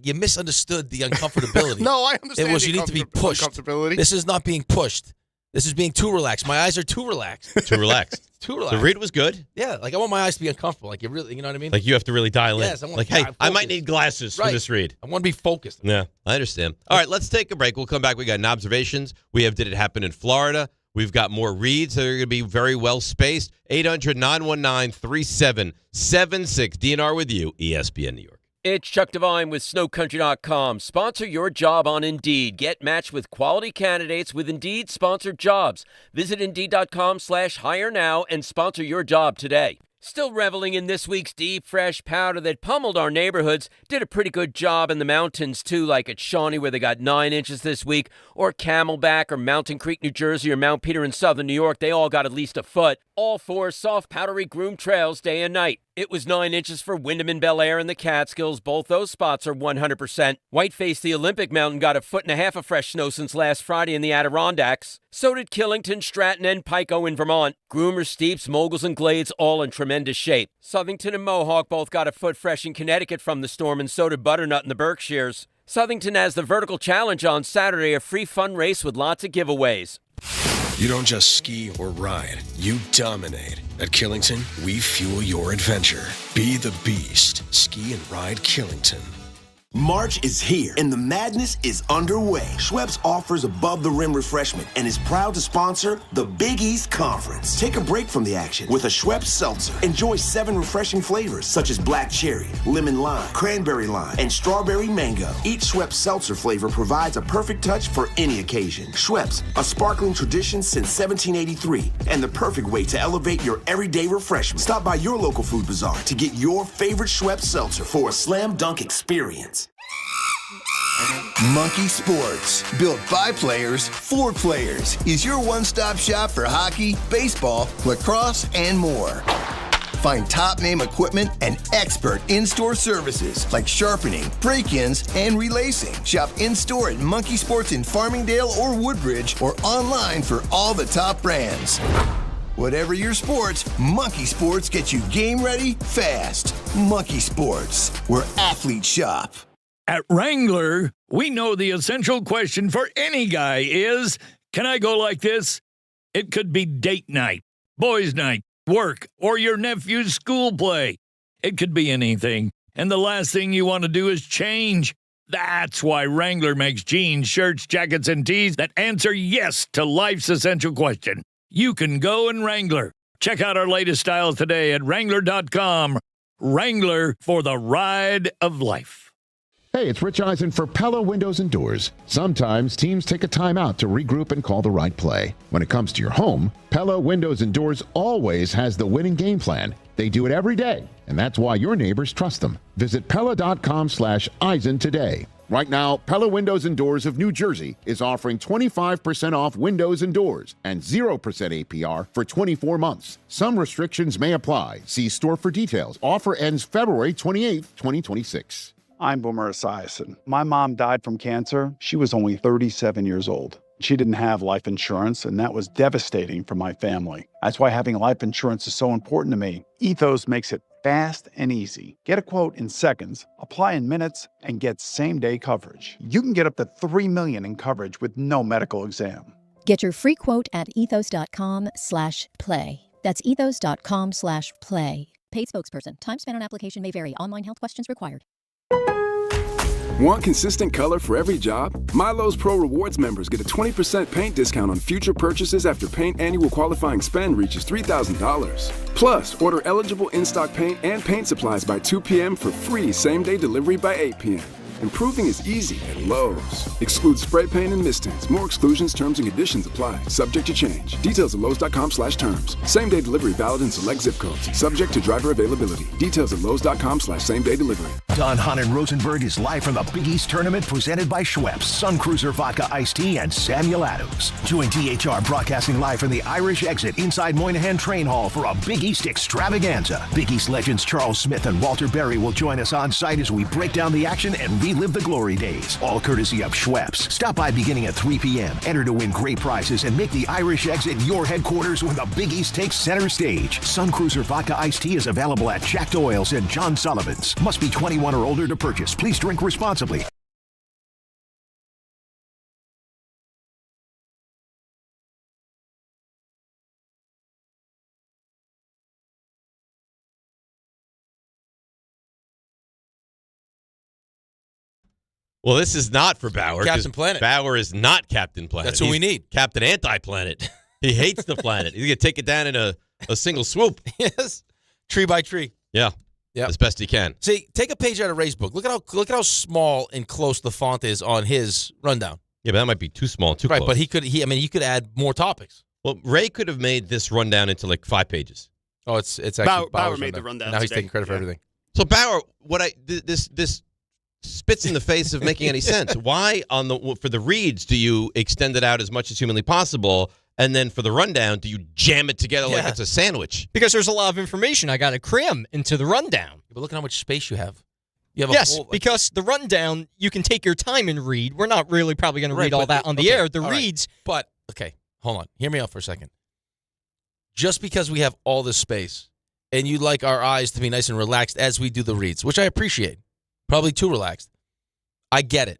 You misunderstood the uncomfortability. No, I understand. It was you need to be pushed. This is not being pushed. This is being too relaxed. My eyes are too relaxed. Too relaxed. Too relaxed. The read was good. Yeah, I want my eyes to be uncomfortable. Like you know what I mean? Like you have to really dial in. Yes, I might need glasses for this read. I want to be focused. Yeah, I understand. All right, let's take a break. We'll come back. We got Knobservations. We have Did It Happen in Florida? We've got more reads that are going to be very well spaced. 800-919-3776. DNR with you, ESPN New York. It's Chuck Devine with SnowCountry.com. Sponsor your job on Indeed. Get matched with quality candidates with Indeed-sponsored jobs. Visit Indeed.com/hire now and sponsor your job today. Still reveling in this week's deep, fresh powder that pummeled our neighborhoods. Did a pretty good job in the mountains, too, like at Shawnee, where they got 9 inches this week, or Camelback, or Mountain Creek, New Jersey, or Mount Peter in southern New York. They all got at least a foot. All 4 soft, powdery groomed trails day and night. It was 9 inches for Windham and Bel Air and the Catskills. Both those spots are 100%. Whiteface, the Olympic Mountain, got 1.5 feet of fresh snow since last Friday in the Adirondacks. So did Killington, Stratton, and Pico in Vermont. Groomers, Steeps, Moguls, and Glades all in tremendous shape. Southington and Mohawk both got a foot fresh in Connecticut from the storm, and so did Butternut in the Berkshires. Southington has the Vertical Challenge on Saturday, a free fun race with lots of giveaways. You don't just ski or ride, you dominate. At Killington, we fuel your adventure. Be the beast. Ski and ride Killington. March is here, and the madness is underway. Schweppes offers above-the-rim refreshment and is proud to sponsor the Big East Conference. Take a break from the action with a Schweppes Seltzer. Enjoy 7 refreshing flavors, such as black cherry, lemon lime, cranberry lime, and strawberry mango. Each Schweppes Seltzer flavor provides a perfect touch for any occasion. Schweppes, a sparkling tradition since 1783, and the perfect way to elevate your everyday refreshment. Stop by your local food bazaar to get your favorite Schweppes Seltzer for a slam dunk experience. Monkey Sports, built by players for players, is your one-stop shop for hockey, baseball, lacrosse, and more. Find top-name equipment and expert in-store services like sharpening, break-ins, and relacing. Shop in-store at Monkey Sports in Farmingdale or Woodbridge, or online for all the top brands. Whatever your sports, Monkey Sports gets you game ready fast. Monkey Sports, where athletes shop. At Wrangler, we know the essential question for any guy is, can I go like this? It could be date night, boys' night, work, or your nephew's school play. It could be anything, and the last thing you want to do is change. That's why Wrangler makes jeans, shirts, jackets, and tees that answer yes to life's essential question. You can go in Wrangler. Check out our latest styles today at Wrangler.com. Wrangler, for the ride of life. Hey, it's Rich Eisen for Pella Windows and Doors. Sometimes teams take a timeout to regroup and call the right play. When it comes to your home, Pella Windows and Doors always has the winning game plan. They do it every day, and that's why your neighbors trust them. Visit Pella.com/Eisen today. Right now, Pella Windows and Doors of New Jersey is offering 25% off windows and doors and 0% APR for 24 months. Some restrictions may apply. See store for details. Offer ends February 28th, 2026. I'm Boomer Esiason. My mom died from cancer. She was only 37 years old. She didn't have life insurance, and that was devastating for my family. That's why having life insurance is so important to me. Ethos makes it fast and easy. Get a quote in seconds, apply in minutes, and get same-day coverage. You can get up to $3 million in coverage with no medical exam. Get your free quote at ethos.com/play. That's ethos.com/play. Paid spokesperson. Time spent on application may vary. Online health questions required. Want consistent color for every job? Milo's Pro Rewards members get a 20% paint discount on future purchases after paint annual qualifying spend reaches $3,000. Plus, order eligible in-stock paint and paint supplies by 2 p.m. for free same-day delivery by 8 p.m. Improving is easy at Lowe's. Excludes spray paint and mist tints. More exclusions, terms, and conditions apply. Subject to change. Details at Lowe's.com/terms. Same-day delivery valid in select zip codes. Subject to driver availability. Details at Lowe's.com/same-day delivery. Don Hahn and Rosenberg is live from the Big East Tournament presented by Schweppes, Sun Cruiser Vodka Iced Tea, and Samuel Adams. Join DHR broadcasting live from the Irish Exit inside Moynihan Train Hall for a Big East extravaganza. Big East legends Charles Smith and Walter Berry will join us on site as we break down the action and relive the glory days. All courtesy of Schweppes. Stop by beginning at 3 p.m. Enter to win great prizes and make the Irish Exit your headquarters when the Big East takes center stage. Sun Cruiser Vodka Iced Tea is available at Jack Doyle's and John Sullivan's. Must be 21 or older to purchase. Please drink responsibly. Well, this is not for Bauer. Captain Planet. Bauer is not Captain Planet. That's what we need. Captain Anti-Planet. He hates the planet. He's going to take it down in a single swoop. Yes. Tree by tree. Yeah. as best he can. See, take a page out of Ray's book. Look at how small and close the font is on his rundown. Yeah, but that might be too small, too right, close. But he could add more topics. Well, Ray could have made this rundown into like 5 pages. Oh, it's actually Bauer made the rundown. Now he's taking credit for everything. So Bauer, this spits in the face of making any sense. Why for the reads do you extend it out as much as humanly possible, and then for the rundown do you jam it together like it's a sandwich? Because there's a lot of information I got to cram into the rundown. But look at how much space you have. You have yes, because the rundown you can take your time and read. We're not really probably going to read all that on the air. The reads, but okay, hold on. Hear me out for a second. Just because we have all this space, and you like our eyes to be nice and relaxed as we do the reads, which I appreciate, probably too relaxed. I get it.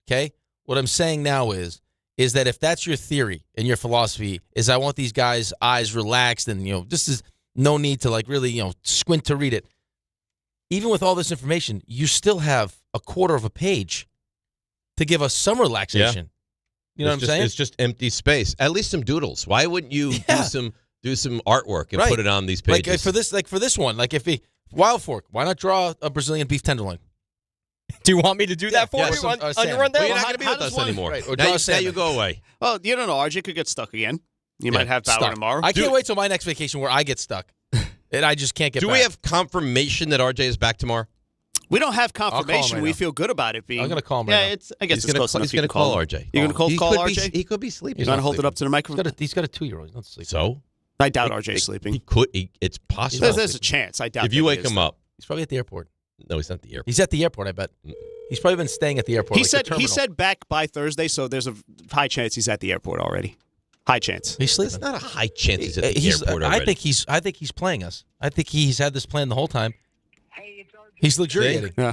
Okay, what I'm saying now is that if that's your theory and your philosophy, is I want these guys' eyes relaxed, and this is no need to like really squint to read it. Even with all this information, you still have a quarter of a page to give us some relaxation. You know what I'm saying? It's just empty space. At least some doodles. Why wouldn't you do some artwork and put it on these pages? Like for this one, like if Wild Fork, why not draw a Brazilian beef tenderloin? Do you want me to do that for you on your rundown? Well, you're not going to be with us anymore. Right, or now you go away. Well, you don't know. RJ could get stuck again. You might have Bauer tomorrow. I can't wait till my next vacation where I get stuck. And I just can't get back. Do we have confirmation that RJ is back tomorrow? We don't have confirmation. We feel good about it being. I'm going to call him right now. I guess it's close enough. He's going to call RJ. You're going to call RJ? He could be sleeping. You're going to hold it up to the microphone? He's got a 2-year-old. He's not sleeping. So? I doubt RJ's sleeping. He could. It's possible. There's a chance. I doubt if you wake him up. He's probably at the airport. No, he's not at the airport. He's at the airport, I bet. He's probably been staying at the airport. He said back by Thursday, so there's a high chance he's at the airport already. High chance. He's sleeping. It's not a high chance he's at the airport already. I think he's playing us. I think he's had this plan the whole time. He's luxuriating. Yeah.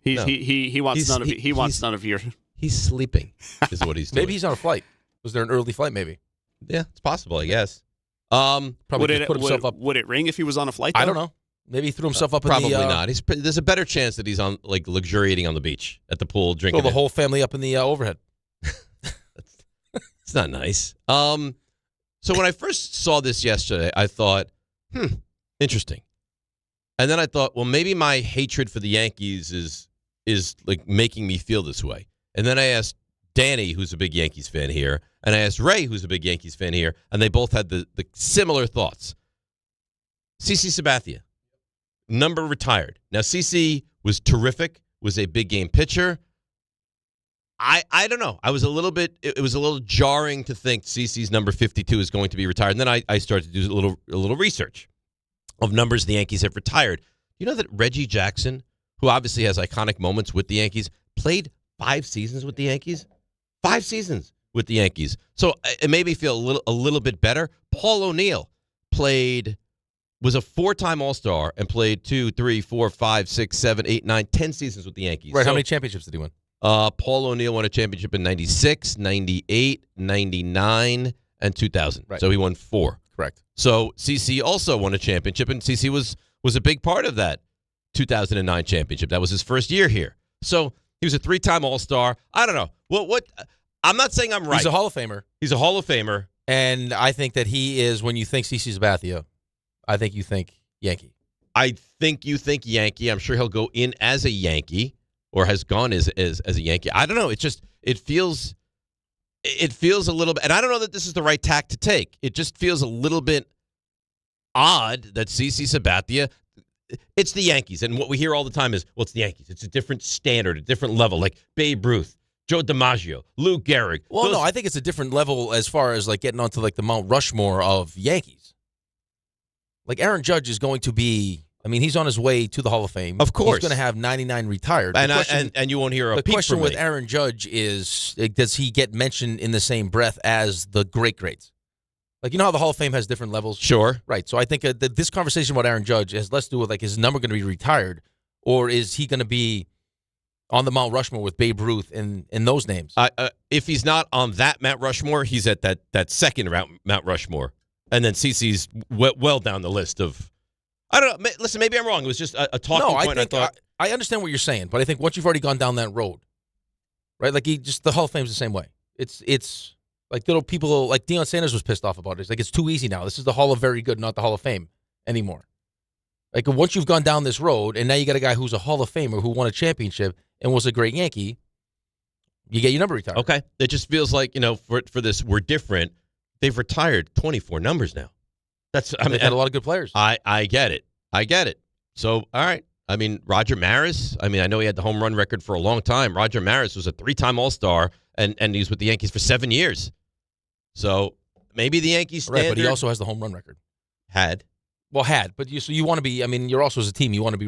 He wants none of you. He wants none of your. He's sleeping. Is what he's doing. Maybe he's on a flight. Was there an early flight? Maybe. Yeah, it's possible. I guess. Probably put himself up. Would it ring if he was on a flight? Though? I don't know. Maybe he threw himself up. Probably in the, not. There's a better chance that he's on luxuriating on the beach at the pool drinking. Throw the whole family up in the overhead. It's not nice. So when I first saw this yesterday, I thought, interesting. And then I thought, well, maybe my hatred for the Yankees is like making me feel this way. And then I asked Danny, who's a big Yankees fan here, and I asked Ray, who's a big Yankees fan here, and they both had the similar thoughts. CC Sabathia, number retired. Now, CC was terrific, was a big game pitcher. I don't know. It was a little jarring to think CC's number 52 is going to be retired. And then I started to do a little research of numbers the Yankees have retired. You know that Reggie Jackson, who obviously has iconic moments with the Yankees, played 5 seasons with the Yankees? 5 seasons with the Yankees. So it made me feel a little bit better. Paul O'Neill was a 4-time All-Star and played 2, 3, 4, 5, 6, 7, 8, 9, 10 seasons with the Yankees. Right. So, how many championships did he win? Paul O'Neill won a championship in 96, 98, 99, and 2000. Right. So he won 4. Correct. So CC also won a championship, and CC was a big part of that 2009 championship. That was his first year here. So he was a 3-time All-Star. I don't know. What? I'm not saying I'm right. He's a Hall of Famer. He's a Hall of Famer. And I think that he is, when you think CC Sabathia, I think you think Yankee. I think you think Yankee. I'm sure he'll go in as a Yankee. Or has gone as a Yankee. I don't know. It feels a little bit, and I don't know that this is the right tack to take. It just feels a little bit odd that CC Sabathia. It's the Yankees, and what we hear all the time is, well, it's the Yankees. It's a different standard, a different level. Like Babe Ruth, Joe DiMaggio, Lou Gehrig. Well, no, I think it's a different level as far as like getting onto like the Mount Rushmore of Yankees. Like Aaron Judge is going to be. I mean, he's on his way to the Hall of Fame. Of course. He's going to have 99 retired. And you won't hear a peep from me. The question with Aaron Judge is, does he get mentioned in the same breath as the greats? Like, you know how the Hall of Fame has different levels? Sure. Right. So I think that this conversation about Aaron Judge has less to do with, like, is his number going to be retired? Or is he going to be on the Mount Rushmore with Babe Ruth and those names? If he's not on that Mount Rushmore, he's at that second Mount Rushmore. And then CC's well down the list of... I don't know. Listen, maybe I'm wrong. It was just a talking point. I understand what you're saying, but I think once you've already gone down that road, right? Like the Hall of Fame's the same way. It's like little people like Deion Sanders was pissed off about it. It's like it's too easy now. This is the Hall of Very Good, not the Hall of Fame anymore. Like, once you've gone down this road, and now you got a guy who's a Hall of Famer who won a championship and was a great Yankee, you get your number retired. Okay. It just feels like, for this, we're different. They've retired 24 numbers now. They've had a lot of good players. I get it. So, all right. I mean, Roger Maris, I know he had the home run record for a long time. Roger Maris was a 3-time All-Star, and he was with the Yankees for 7 years. So, maybe the Yankees standard. Right, but he also has the home run record. But you want to be, you're also as a team, you want to be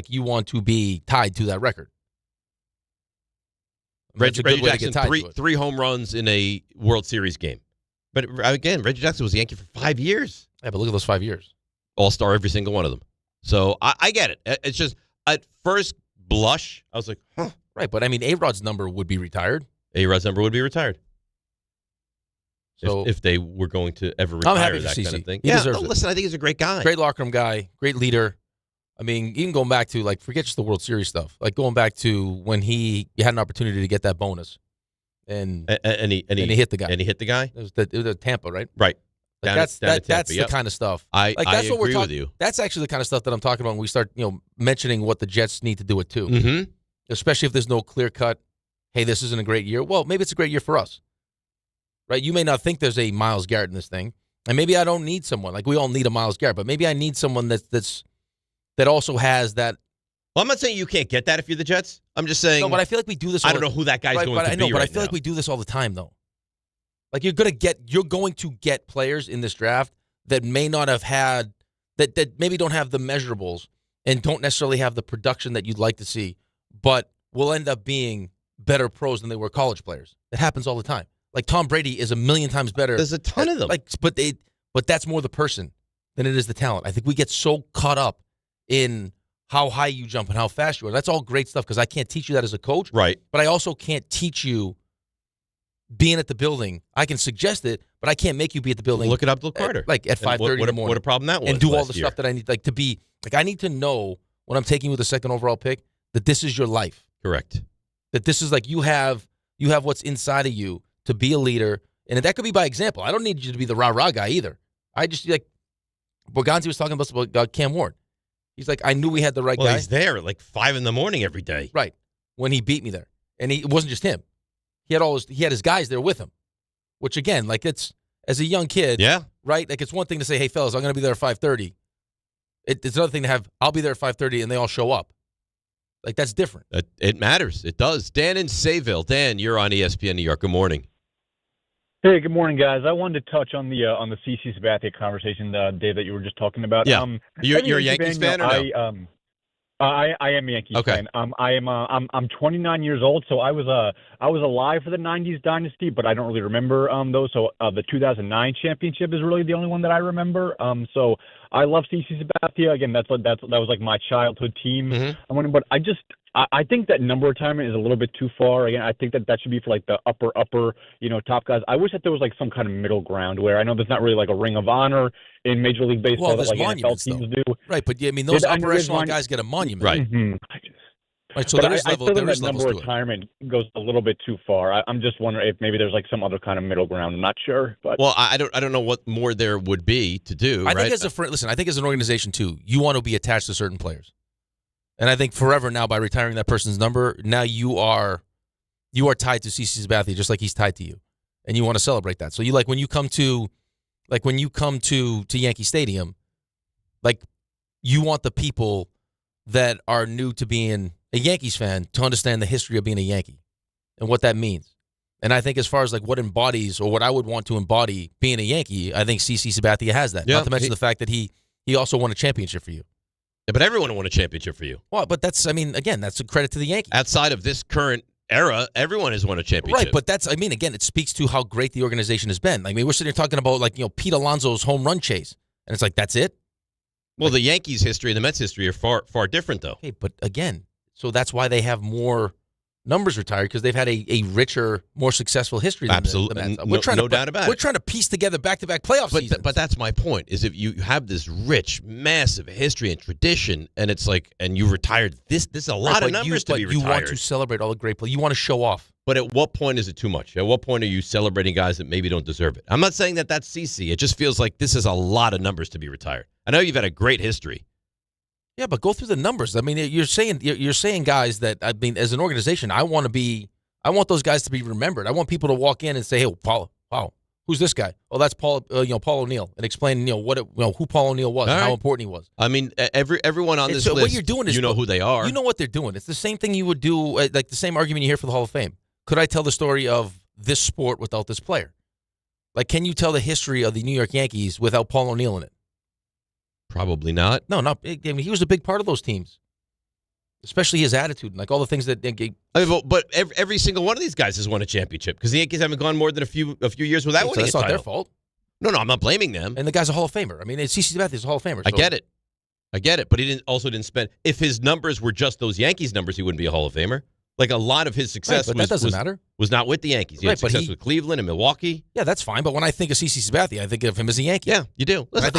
you want to be tied to that record. Reggie Jackson, three home runs in a World Series game. But again, Reggie Jackson was a Yankee for 5 years. Yeah, but look at those 5 years. All-Star, every single one of them. So I get it. It's just, at first blush, I was like, huh. Right, but A-Rod's number would be retired. A-Rod's number would be retired. So if they were going to ever retire, I'm happy that for kind of thing. He deserves it. Listen, I think he's a great guy. Great locker room guy, great leader. Even going back to, forget just the World Series stuff. Going back to when he had an opportunity to get that bonus. And he hit the guy. And he hit the guy? It was Tampa, right? Right. That's the kind of stuff. I agree with you. That's actually the kind of stuff that I'm talking about when we start, mentioning what the Jets need to do it too. Mm-hmm. Especially if there's no clear cut, hey, this isn't a great year. Well, maybe it's a great year for us. Right? You may not think there's a Myles Garrett in this thing. And maybe I don't need someone. We all need a Myles Garrett, but maybe I need someone that also has that. Well, I'm not saying you can't get that if you're the Jets. I'm just saying. No, but I feel like we do this. I don't know who that guy's going to be. I know, but I feel like we do this all the time, though. You're going to get players in this draft that may not have had that maybe don't have the measurables and don't necessarily have the production that you'd like to see, but will end up being better pros than they were college players. It happens all the time. Tom Brady is a million times better. There's a ton of them. But that's more the person than it is the talent. I think we get so caught up in how high you jump and how fast you are. That's all great stuff because I can't teach you that as a coach. Right. But I also can't teach you being at the building. I can suggest it, but I can't make you be at the building. Look at Abdul Carter. At 5:30 in the morning. What a problem that was. And do all the stuff that I need to be. I need to know when I'm taking you with the second overall pick that this is your life. Correct. That this is you have what's inside of you to be a leader. And that could be by example. I don't need you to be the rah-rah guy either. I just, Borganzi was talking about Cam Ward. He's I knew we had the right guy. Well, he's there at 5 in the morning every day. Right. When he beat me there. And it wasn't just him. He had his guys there with him. Which, again, it's, as a young kid. Yeah. Right? It's one thing to say, hey, fellas, I'm going to be there at 5:30. It's another thing to have, I'll be there at 5:30 and they all show up. That's different. It matters. It does. Dan in Sayville. Dan, you're on ESPN New York. Good morning. Hey, good morning, guys. I wanted to touch on the CC Sabathia conversation, Dave, that you were just talking about. Yeah. You're a Yankees fan or no? I am a Yankees fan. I'm 29 years old, so I was alive for the '90s dynasty, but I don't really remember those. So the 2009 championship is really the only one that I remember. So I love CC Sabathia. Again, that was my childhood team. Mm-hmm. But I think that number retirement is a little bit too far. Again, I think that should be for the upper, top guys. I wish that there was some kind of middle ground where I know there's not really a ring of honor in Major League Baseball that NFL teams do. Right, but those upper echelon guys get a monument. Right. Mm-hmm. Right, so there is level. I feel that number retirement goes a little bit too far. I'm just wondering if maybe there's some other kind of middle ground. I'm not sure, but I don't know what more there would be to do. I think I think as an organization too, you want to be attached to certain players. And I think forever now, by retiring that person's number, now you are tied to CC Sabathia just like he's tied to you, and you want to celebrate that. So you when you come to Yankee Stadium, you want the people that are new to being a Yankees fan to understand the history of being a Yankee and what that means. And I think as far as what embodies or what I would want to embody being a Yankee, I think CC Sabathia has that. Yeah, not to mention the fact that he also won a championship for you. Yeah, but everyone won a championship for you. Well, but that's, again, that's a credit to the Yankees. Outside of this current era, everyone has won a championship. Right, but that's, again, it speaks to how great the organization has been. We're sitting here talking about, Pete Alonso's home run chase. And it's that's it? Well, the Yankees' history and the Mets' history are far, far different, though. Okay, but again, so that's why they have more numbers retired, because they've had a richer, more successful history than Absolutely. the Mets. No doubt about it. We're trying to piece together back-to-back playoff seasons. But that's my point, is if you have this rich, massive history and tradition, and it's and you retired, this is a lot of numbers to be retired. You want to celebrate all the great players. You want to show off. But at what point is it too much? At what point are you celebrating guys that maybe don't deserve it? I'm not saying that that's CC. It just feels like this is a lot of numbers to be retired. I know you've had a great history. Yeah, but go through the numbers. I mean, you're saying guys that, I mean, as an organization, I want those guys to be remembered. I want people to walk in and say, "Hey, Paul, wow, who's this guy? Oh, that's Paul, Paul O'Neill," and explain, who Paul O'Neill was and how important he was. I mean, everyone on this list, what you're doing is, you know who they are. You know what they're doing. It's the same thing you would do, like the same argument you hear for the Hall of Fame. Could I tell the story of this sport without this player? Like, can you tell the history of the New York Yankees without Paul O'Neill in it? Probably not. No, not. I mean, he was a big part of those teams, especially his attitude and like all the things that. But every single one of these guys has won a championship because the Yankees haven't gone more than a few years without winning. That's not their fault. No, I'm not blaming them. And the guy's a Hall of Famer. I mean, CC Sabathia is a Hall of Famer. So. I get it, but he didn't spend. If his numbers were just those Yankees numbers, he wouldn't be a Hall of Famer. Like a lot of his success was not with the Yankees. He had success with Cleveland and Milwaukee. Yeah, that's fine. But when I think of CC Sabathia, I think of him as a Yankee. Yeah, you do. Listen,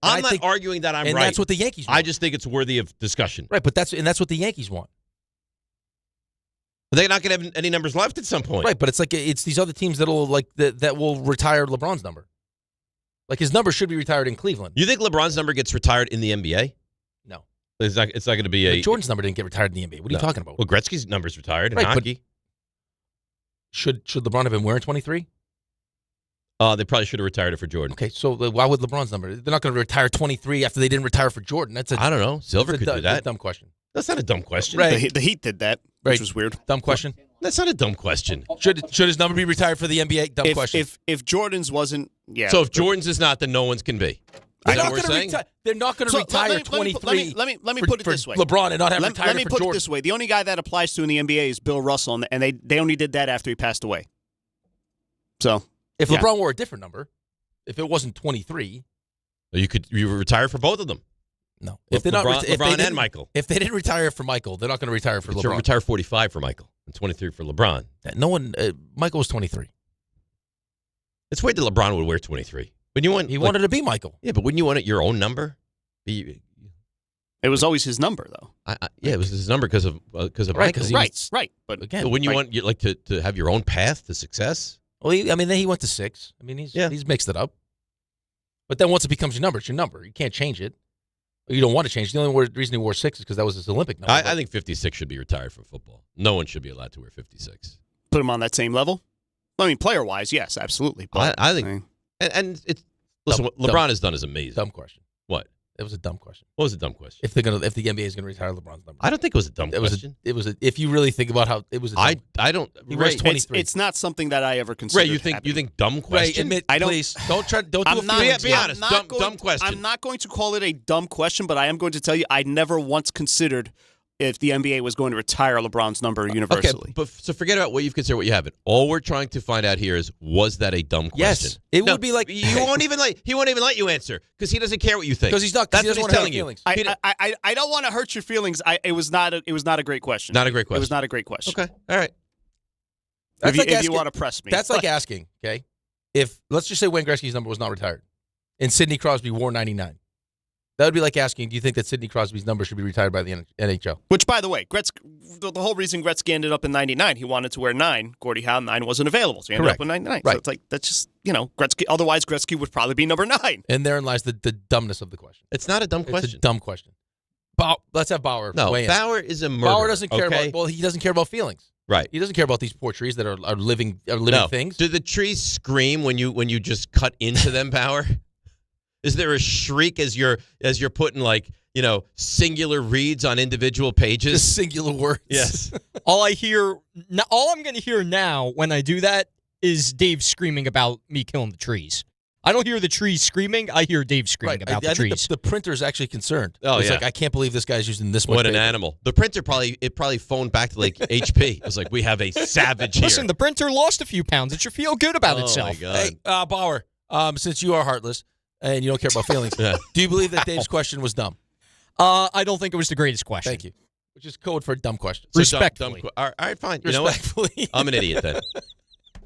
I'm not arguing that I'm right. And that's what the Yankees want. I just think it's worthy of discussion. Right, but that's what the Yankees want. They're not going to have any numbers left at some point. Right, but it's like it's these other teams that will retire LeBron's number. Like his number should be retired in Cleveland. You think LeBron's number gets retired in the NBA? No. It's not going to be But Jordan's number didn't get retired in the NBA. What are you talking about? Well, Gretzky's number's retired in hockey. Should LeBron have been wearing 23? They probably should have retired it for Jordan. Okay, so why would LeBron's number? They're not going to retire 23 after they didn't retire for Jordan. I don't know. Silver could do that. That's a dumb question. That's not a dumb question. Right. The Heat did that, which was weird. Dumb question. That's not a dumb question. Should his number be retired for the NBA? Dumb question. If Jordan's wasn't, yeah. So if Jordan's is not, then no one's can be. They're not going to retire 23. Let me put it this way. LeBron and not have retired for Jordan. Let me put it this way. The only guy that applies to in the NBA is Bill Russell, and they only did that after he passed away. So if LeBron wore a different number, if it wasn't 23, you retire for both of them. No, if they're not LeBron and Michael. If they didn't retire for Michael, they're not going to retire for LeBron. Retire 45 for Michael and 23 for LeBron. No one. Michael was 23. It's weird that LeBron would wear 23. But he wanted to be Michael. Yeah, but wouldn't you want it your own number? It was always his number, though. It was his number because of Michael. Right. But again, wouldn't you want to have your own path to success? Well, then he went to 6. I mean, he's mixed it up. But then once it becomes your number, it's your number. You can't change it. You don't want to change it. The only reason he wore 6 is because that was his Olympic number. I think 56 should be retired from football. No one should be allowed to wear 56. Put him on that same level? I mean, player-wise, yes, absolutely. But I think... And it's listen. What LeBron has done is amazing. Dumb question. What? It was a dumb question. What was a dumb question? If the NBA is going to retire LeBron's number, I don't think it was a dumb question. If you really think about how it was. I don't. He wears 23. It's not something that I ever considered. Ray, you think dumb question? Ray, please don't try. Don't do be honest. Dumb question. I'm not going to call it a dumb question, but I am going to tell you I never once considered if the NBA was going to retire LeBron's number universally. Okay, but so forget about what you've considered, what you haven't. All we're trying to find out here is, was that a dumb question? Yes. It would be like... He won't even let you answer because he doesn't care what you think. Because he's not... That's he doesn't what he's want to telling hurt you. I don't want to hurt your feelings. It was not a great question. Not a great question. It was not a great question. Okay. All right. If you want to press me. That's like asking, okay? If, let's just say Wayne Gretzky's number was not retired and Sidney Crosby wore 99. That would be like asking, do you think that Sidney Crosby's number should be retired by the NHL? Which, by the way, the whole reason Gretzky ended up in 99, he wanted to wear 9. Gordie Howe, 9 wasn't available, so he ended up in 99. Right. So it's like, that's just, Gretzky. Otherwise, Gretzky would probably be number 9. And therein lies the dumbness of the question. It's not a dumb question. It's a dumb question. Let's have Bauer. No, Bauer is a murderer. Bauer doesn't care about, well, he doesn't care about feelings. Right. He doesn't care about these poor trees that are living things. Do the trees scream when you just cut into them, Bauer? Is there a shriek as you're putting singular reads on individual pages? Just singular words. Yes. All I'm going to hear now when I do that is Dave screaming about me killing the trees. I don't hear the trees screaming. I hear Dave screaming about the trees. Think the printer's actually concerned. Oh, it's yeah. like, I can't believe this guy's using this much What an paper. animal. The printer probably phoned back to HP. It was like, we have a savage here. Listen, the printer lost a few pounds. It should feel good about itself. Oh, my God. Hey, Bauer, since you are heartless and you don't care about feelings, do you believe that Dave's question was dumb? I don't think it was the greatest question. Thank you. Which is code for dumb question. Respectfully. All right, fine. Respectfully. You know what? I'm an idiot then.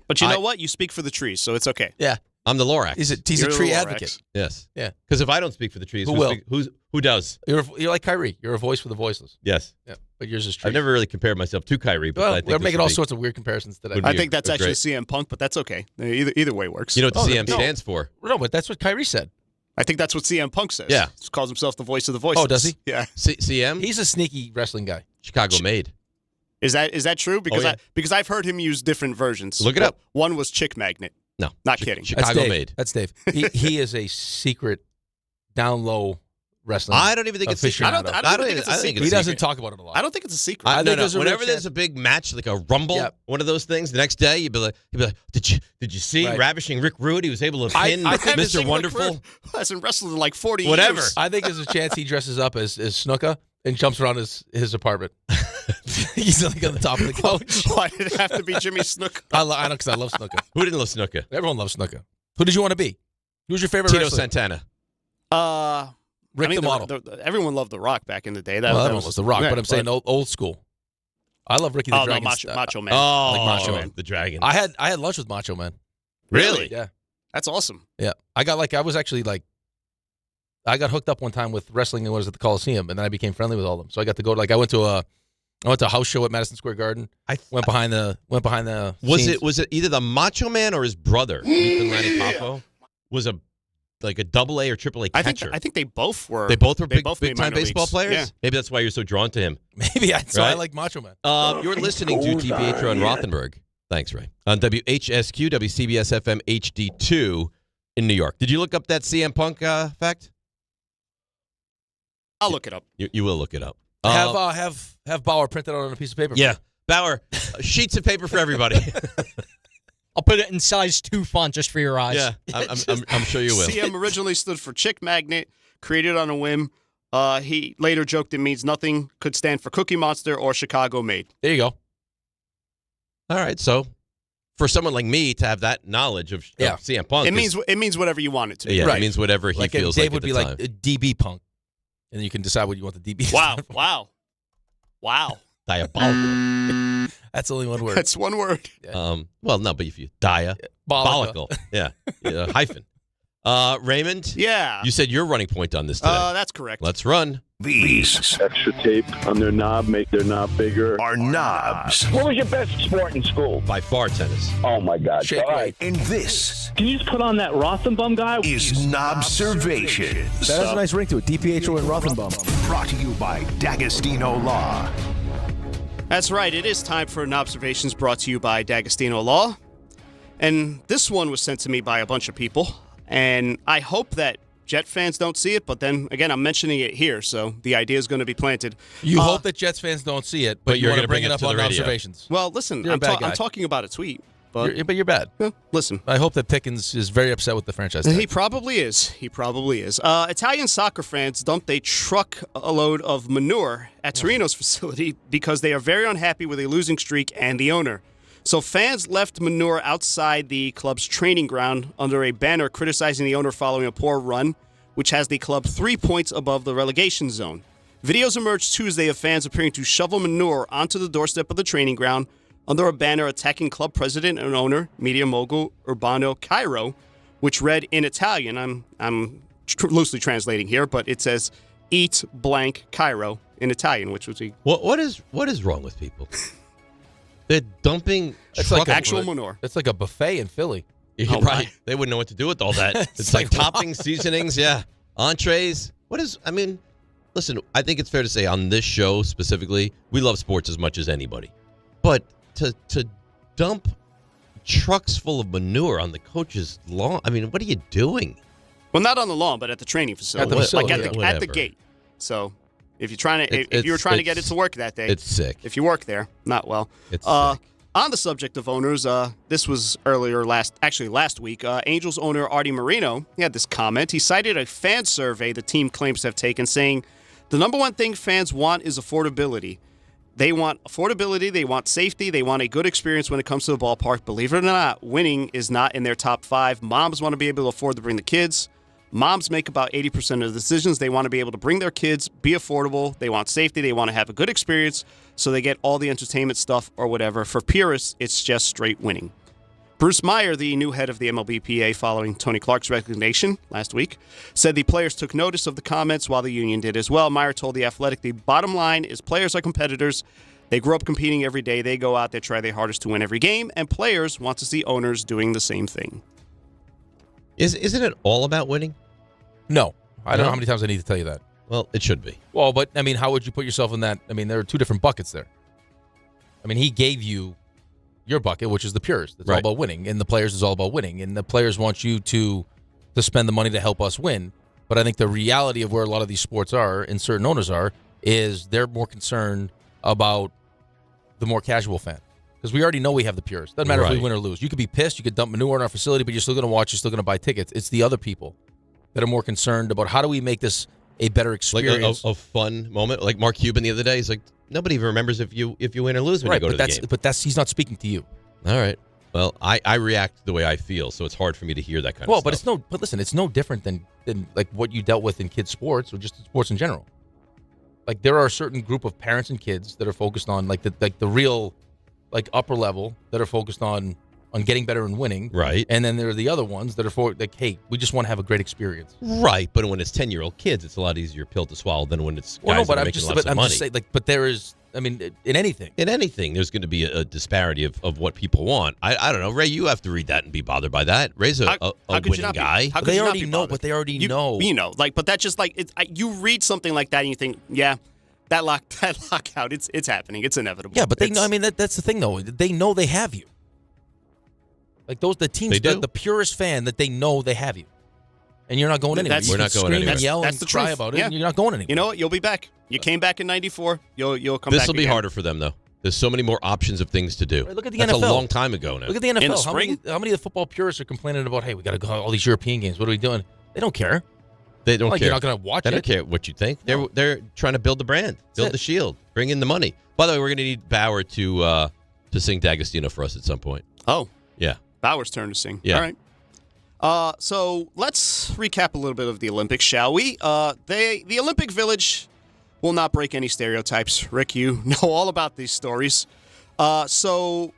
But you know what? You speak for the trees, so it's okay. Yeah. I'm the Lorax. He's a tree advocate. Yes. Yeah. Because if I don't speak for the trees, who does? You're like Kyrie. You're a voice for the voiceless. Yes. Yeah. But yours is tree. I've never really compared myself to Kyrie, but I think we're making all sorts of weird comparisons today. I think that's actually CM Punk, but that's okay. Either way works. You know what the CM stands for? No, but that's what Kyrie said. I think that's what CM Punk says. Yeah. He calls himself the voice of the voices. Oh, does he? Yeah. CM? He's a sneaky wrestling guy. Chicago made. Is that true? Because I've heard him use different versions. Look it up. One was Chick Magnet. No. Not kidding. Chicago made. That's Dave. He is a secret down low wrestling. I don't even think it's a secret. I don't think it's a secret. He doesn't talk about it a lot. I don't think it's a secret. Whenever there's a big match, like a rumble, one of those things, the next day he'd be like, did you see Ravishing Rick Rude? He was able to pin Mr. Wonderful. Hasn't wrestled in like 40 Whatever. years. I think there's a chance he dresses up as Snuka and jumps around his apartment. He's like on the top of the couch. Why did it have to be Jimmy Snuka? I know because I love Snuka. Who didn't love Snuka? Everyone loves Snuka. Who did you want to be? Who's your favorite Tito wrestler? Santana. Rick the model. Everyone loved The Rock back in the day. Everyone was The Rock, but I'm saying old school. I love Ricky the Dragon. Macho Man. Oh, like Macho Man. The Dragon. I had lunch with Macho Man. Really? Yeah. That's awesome. Yeah. I got hooked up one time with wrestling and was at the Coliseum, and then I became friendly with all of them. So I got to go. I went to a house show at Madison Square Garden. Went behind the. Was it either the Macho Man or his brother, Ethan Lanny Poffo, was a double A or triple A catcher? I think they both were. They both were big made time baseball leagues. players. Yeah. Maybe that's why you're so drawn to him. Maybe I like Macho Man. You're listening to DiPietro and Rothenberg. Thanks, Ray. On WHSQ, WCBS FM HD2 in New York. Did you look up that CM Punk fact? I'll look it up. You will look it up. Have Bauer printed out on a piece of paper. Yeah, Bauer, sheets of paper for everybody. I'll put it in size 2 font just for your eyes. Yeah, I'm sure you will. CM originally stood for Chick Magnet, created on a whim. He later joked it means nothing, could stand for Cookie Monster or Chicago Made. There you go. All right, so for someone like me to have that knowledge of CM Punk, it means whatever you want it to be. Yeah, it means whatever he feels Dave like. Dave would be time. like a DB Punk, and then you can decide what you want the DB. Wow. Diabolical. That's only one word. That's one word. Yeah. Well, no, but if you diabolical, yeah, hyphen. Raymond. Yeah. You said your running point on this today. That's correct. Let's run. These extra tape on their knob make their knob bigger. Are knobs. What was your best sport in school? By far, tennis. Oh my God! Shake all right. And this Can you just put on that Rothenberg guy? is Knobservations. That has a nice ring to it. DiPietro and Rothenberg. Brought to you by D'Agostino Law. That's right. It is time for Knobservations, brought to you by D'Agostino Law. And this one was sent to me by a bunch of people. And I hope that Jet fans don't see it, but then, again, I'm mentioning it here, so the idea is going to be planted. You hope that Jets fans don't see it, but you're going to bring it up on Observations. Well, listen, I'm talking about a tweet. But you're bad. Listen. I hope that Pickens is very upset with the franchise tag. He probably is. Italian soccer fans dumped a truckload of manure at Torino's facility because they are very unhappy with a losing streak and the owner. So fans left manure outside the club's training ground under a banner criticizing the owner following a poor run, which has the club 3 points above the relegation zone. Videos emerged Tuesday of fans appearing to shovel manure onto the doorstep of the training ground under a banner attacking club president and owner, media mogul Urbano Cairo, which read in Italian, I'm loosely translating here, but it says, "Eat blank Cairo" in Italian, which was what is wrong with people? They're dumping actual manure. It's like a buffet in Philly. Right. They wouldn't know what to do with all that. It's like toppings, seasonings, entrees. Listen, I think it's fair to say on this show specifically, we love sports as much as anybody. But to dump trucks full of manure on the coach's lawn, what are you doing? Well, not on the lawn, but at the training facility. At the gate. So if you're trying to, if you were trying to get it to work that day, it's sick. If you work there, not well. It's sick. On the subject of owners, this was last week. Angels owner Artie Moreno, he had this comment. He cited a fan survey the team claims to have taken, saying the number one thing fans want is affordability. They want affordability, they want safety, they want a good experience when it comes to the ballpark. Believe it or not, winning is not in their top 5. Moms want to be able to afford to bring the kids. Moms make about 80% of the decisions. They want to be able to bring their kids, be affordable. They want safety. They want to have a good experience, so they get all the entertainment stuff or whatever. For purists, it's just straight winning. Bruce Meyer, the new head of the MLBPA following Tony Clark's resignation last week, said the players took notice of the comments while the union did as well. Meyer told The Athletic the bottom line is players are competitors. They grew up competing every day. They go out, they try their hardest to win every game, and players want to see owners doing the same thing. Isn't it all about winning? No. I don't know how many times I need to tell you that. Well, it should be. Well, but, I mean, how would you put yourself in that? I mean, there are two different buckets there. I mean, he gave you your bucket, which is the purist. It's all about winning, and the players is all about winning, and the players want you to spend the money to help us win. But I think the reality of where a lot of these sports are, and certain owners are, is they're more concerned about the more casual fan. Because we already know we have the purists. Doesn't matter if we win or lose. You could be pissed. You could dump manure in our facility, but you're still going to watch. You're still going to buy tickets. It's the other people that are more concerned about how do we make this a better experience. Like a fun moment. Like Mark Cuban the other day. He's like, nobody even rememers if you win or lose when you go to the game. But he's not speaking to you. All right. Well, I react the way I feel, so it's hard for me to hear that kind of stuff. But listen, it's no different than like what you dealt with in kids' sports or just sports in general. Like there are a certain group of parents and kids that are focused on like the real like upper level that are focused on getting better and winning. Right. And then there are the other ones that are like, hey, we just want to have a great experience. Right. But when it's 10-year-old kids, it's a lot easier pill to swallow than when it's guys that are making lots of money. Just saying, like, but there is, I mean, in anything. In anything, there's going to be a disparity of what people want. I don't know. Ray, you have to read that and be bothered by that. Ray's a winning guy. They already know, but they already know. You know, like, but that's just like, you read something like that and you think, yeah, that lockout, it's happening. It's inevitable. Yeah, but they know, I mean, that's the thing, though. They know they have you. Like the teams, the purest fan that they know they have you. And you're not going anywhere. We're not going anywhere. And yell and cry about it, and you're not going anywhere. You know what? You'll be back. You came back in 94. You'll come back This will be harder for them, though. There's so many more options of things to do. Right, look at the That's NFL. a long time ago now. Look at the NFL. In the spring? How many of the football purists are complaining about, hey, we got to go all these European games. What are we doing? They don't care. They don't care. You're not going to watch They don't care what you think. No. They're trying to build the brand, build the shield, bring in the money. By the way, we're going to need Bauer to sing D'Agostino for us at some point. Oh. Yeah. Bauer's turn to sing. Yeah. All right. So let's recap a little bit of the Olympics, shall we? The Olympic Village will not break any stereotypes. Rick, you know all about these stories. So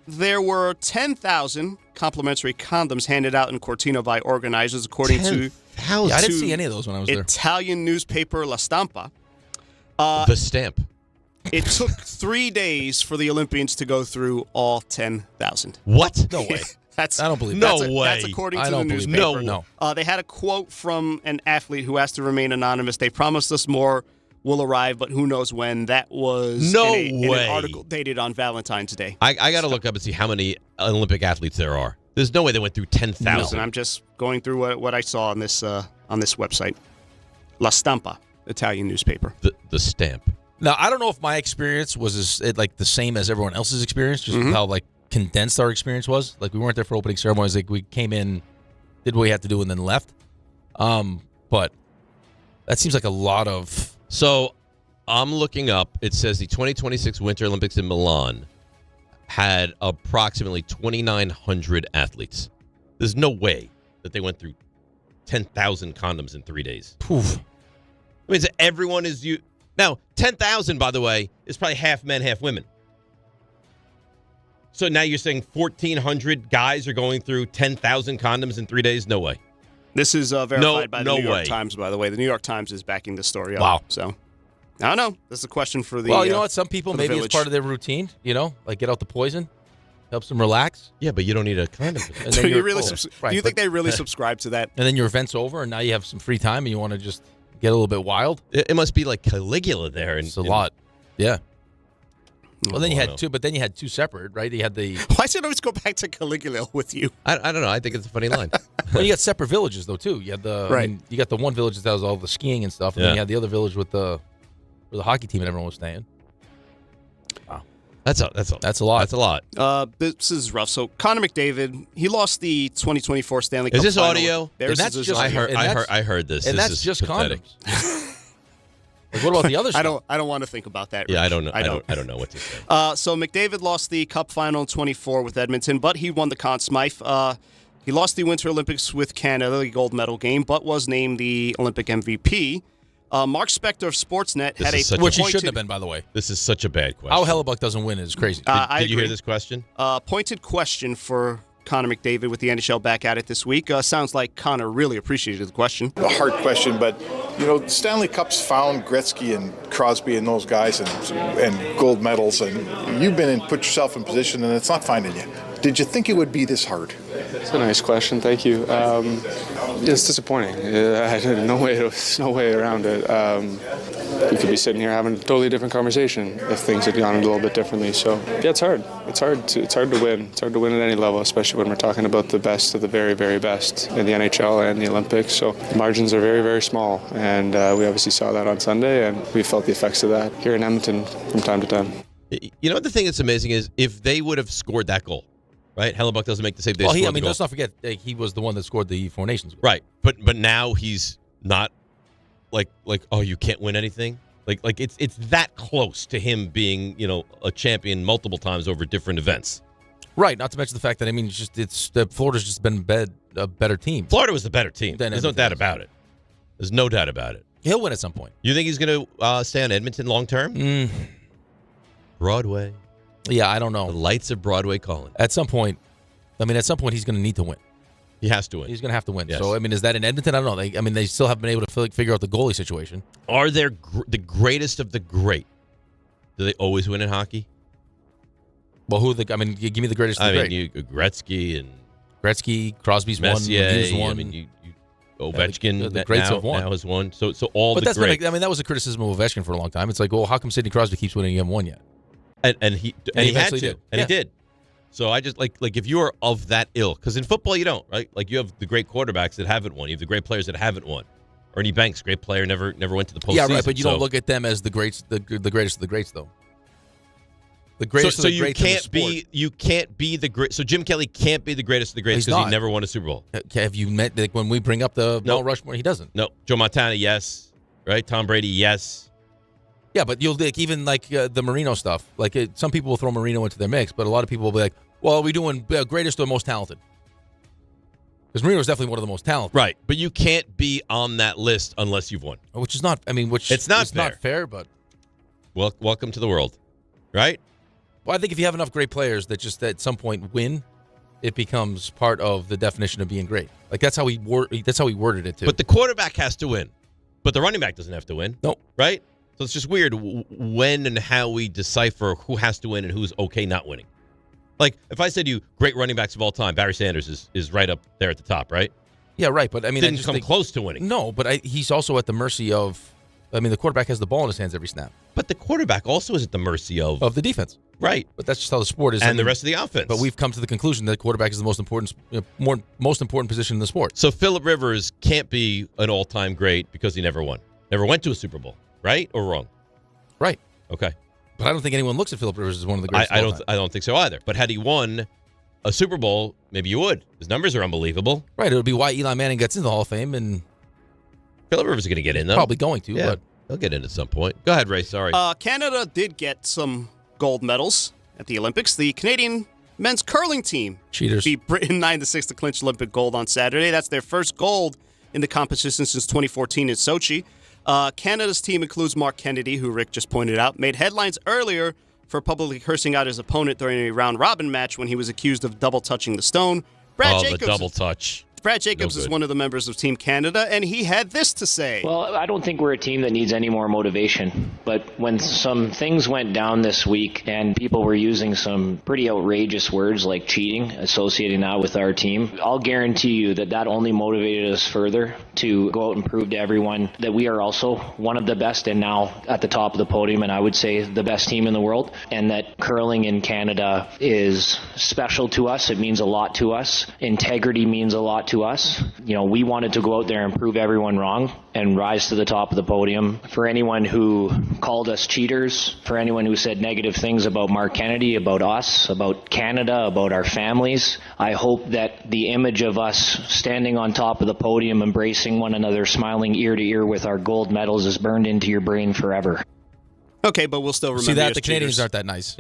there were 10,000 complimentary condoms handed out in Cortina by organizers, according to I didn't see any of those when I was there. Italian newspaper La Stampa. The Stamp. It took 3 days for the Olympians to go through all 10,000. What? No way. I don't believe that. No way. That's according to the newspaper. No. They had a quote from an athlete who asked to remain anonymous. They promised us more will arrive, but who knows when. That was in an article dated on Valentine's Day. I got to look up and see how many Olympic athletes there are. There's no way they went through 10,000. No, I'm just going through what I saw on this website. La Stampa, Italian newspaper. The Stamp. Now, I don't know if my experience was the same as everyone else's experience, just how condensed our experience was. Like, we weren't there for opening ceremonies. Like, we came in, did what we had to do, and then left. But that seems like a lot of... So, I'm looking up. It says the 2026 Winter Olympics in Milan had approximately 2,900 athletes. There's no way that they went through 10,000 condoms in 3 days. Poof. I mean, everyone is... Now, 10,000, by the way, is probably half men, half women. So now you're saying 1,400 guys are going through 10,000 condoms in 3 days? No way. This is verified by the New York Times, by the way. The New York Times is backing this story up. Wow. So, I don't know. This is a question for the Well, you know what? Some people, maybe village. it's part of their routine, like get out the poison, helps them relax. Yeah, but you don't need a condom for that. Do you think they really subscribe to that? And then your event's over, and now you have some free time, and you want to just get a little bit wild? It must be like Caligula there. It's a lot. Yeah. Well, then you had two, but then you had two separate, right? You had the... Why should I always go back to Caligula with you? I don't know. I think it's a funny line. Well, you got separate villages, though, too. You had you got the one village that does all the skiing and stuff, and then you had the other village with where the hockey team and everyone was staying. Wow. That's a lot. That's a lot. This is rough. So, Connor McDavid, he lost the 2024 Stanley Cup Is this final. audio? I heard this. And this that's is just pathetic. condoms. Like, what about the other stuff? I don't want to think about that. Rick. Yeah, I don't know. I don't know what to say. So McDavid lost the Cup final in 24 with Edmonton, but he won the Conn Smythe. He lost the Winter Olympics with Canada, the gold medal game, but was named the Olympic MVP. Mark Spector of Sportsnet had which he shouldn't have been, by the way. This is such a bad question. How Hellebuck doesn't win is crazy. Did you hear this question? Pointed question for Connor McDavid with the NHL back at it this week. Sounds like Connor really appreciated the question. A hard question, but Stanley Cups found Gretzky and Crosby and those guys and gold medals, and you've been put yourself in position, and it's not finding you. Did you think it would be this hard? It's a nice question. Thank you. It's disappointing. No way around it. We could be sitting here having a totally different conversation if things had gone a little bit differently. So yeah, it's hard. It's hard to win. It's hard to win at any level, especially when we're talking about the best of the very, very best in the NHL and the Olympics. So the margins are very, very small, and we obviously saw that on Sunday, and we felt the effects of that here in Edmonton from time to time. You know what the thing that's amazing is if they would have scored that goal. Right, Hellebuck doesn't make the save. Let's not forget he was the one that scored the Four Nations goal. Right, but now he's not like oh, you can't win anything. Like it's that close to him being a champion multiple times over different events. Right, not to mention the fact that Florida's just been a better team. Florida was the better team. There's no doubt about it. There's no doubt about it. He'll win at some point. You think he's going to stay on Edmonton long term? Broadway. Yeah, I don't know. The lights of Broadway calling. At some point, he's going to need to win. He has to win. He's going to have to win. Yes. So, is that in Edmonton? I don't know. They still haven't been able to figure out the goalie situation. Are they the greatest of the great? Do they always win in hockey? Well, give me the greatest of the great. Gretzky, Crosby's Messier, won. Ovechkin the greats have won. Now has won. So all but the greats. That was a criticism of Ovechkin for a long time. It's like, well, how come Sidney Crosby keeps winning? He hasn't won yet. And he had to. He did. So I just like if you are of that ilk, because in football you don't, right? Like you have the great quarterbacks that haven't won. You have the great players that haven't won. Ernie Banks, great player, never went to the postseason. Yeah, right. But you don't look at them as the greats, the greatest of the greats, though. The greatest of the greats. You can't be the great. So Jim Kelly can't be the greatest of the greats because he never won a Super Bowl. Have you met when we bring up the Mount Rushmore? He doesn't. No. Joe Montana, yes. Right. Tom Brady, yes. Yeah, but you'll even the Marino stuff. Some people will throw Marino into their mix, but a lot of people will be like, "Well, are we doing greatest or most talented?" Because Marino is definitely one of the most talented. Right, but you can't be on that list unless you've won. Which is not. It's not fair. But welcome to the world, right? Well, I think if you have enough great players that just at some point win, it becomes part of the definition of being great. That's how he worded it too. But the quarterback has to win, but the running back doesn't have to win. No, right? So it's just weird when and how we decipher who has to win and who's okay not winning. Like, if I said to you, great running backs of all time, Barry Sanders is right up there at the top, right? Yeah, right. But didn't come close to winning. No, but he's also at the mercy of. The quarterback has the ball in his hands every snap. But the quarterback also is at the mercy of the defense. Right. But that's just how the sport is. And the rest of the offense. But we've come to the conclusion that quarterback is the most important position in the sport. So Phillip Rivers can't be an all-time great because he never won. Never went to a Super Bowl. Right or wrong? Right. Okay. But I don't think anyone looks at Phillip Rivers as one of the greatest. I don't think so either. But had he won a Super Bowl, maybe you would. His numbers are unbelievable. Right. It would be why Eli Manning gets into the Hall of Fame, and Phillip Rivers is going to get in, though. Probably going to, but he'll get in at some point. Go ahead, Ray. Sorry. Canada did get some gold medals at the Olympics. The Canadian men's curling team beat Britain 9-6 to clinch Olympic gold on Saturday. That's their first gold in the competition since 2014 in Sochi. Canada's team includes Mark Kennedy, who Rick just pointed out, made headlines earlier for publicly cursing out his opponent during a round-robin match when he was accused of double-touching the stone. The double touch. Brad Jacobs is one of the members of Team Canada, and he had this to say. Well, I don't think we're a team that needs any more motivation. But when some things went down this week and people were using some pretty outrageous words like cheating, associating that with our team, I'll guarantee you that only motivated us further to go out and prove to everyone that we are also one of the best and now at the top of the podium, and I would say the best team in the world, and that curling in Canada is special to us. It means a lot to us. Integrity means a lot to us. We wanted to go out there and prove everyone wrong and rise to the top of the podium. For anyone who called us cheaters, for anyone who said negative things about Mark Kennedy, about us, about Canada, about our families, I hope that the image of us standing on top of the podium, embracing one another, smiling ear to ear with our gold medals is burned into your brain forever. Okay, but we'll still remember. See that the Canadians aren't that nice.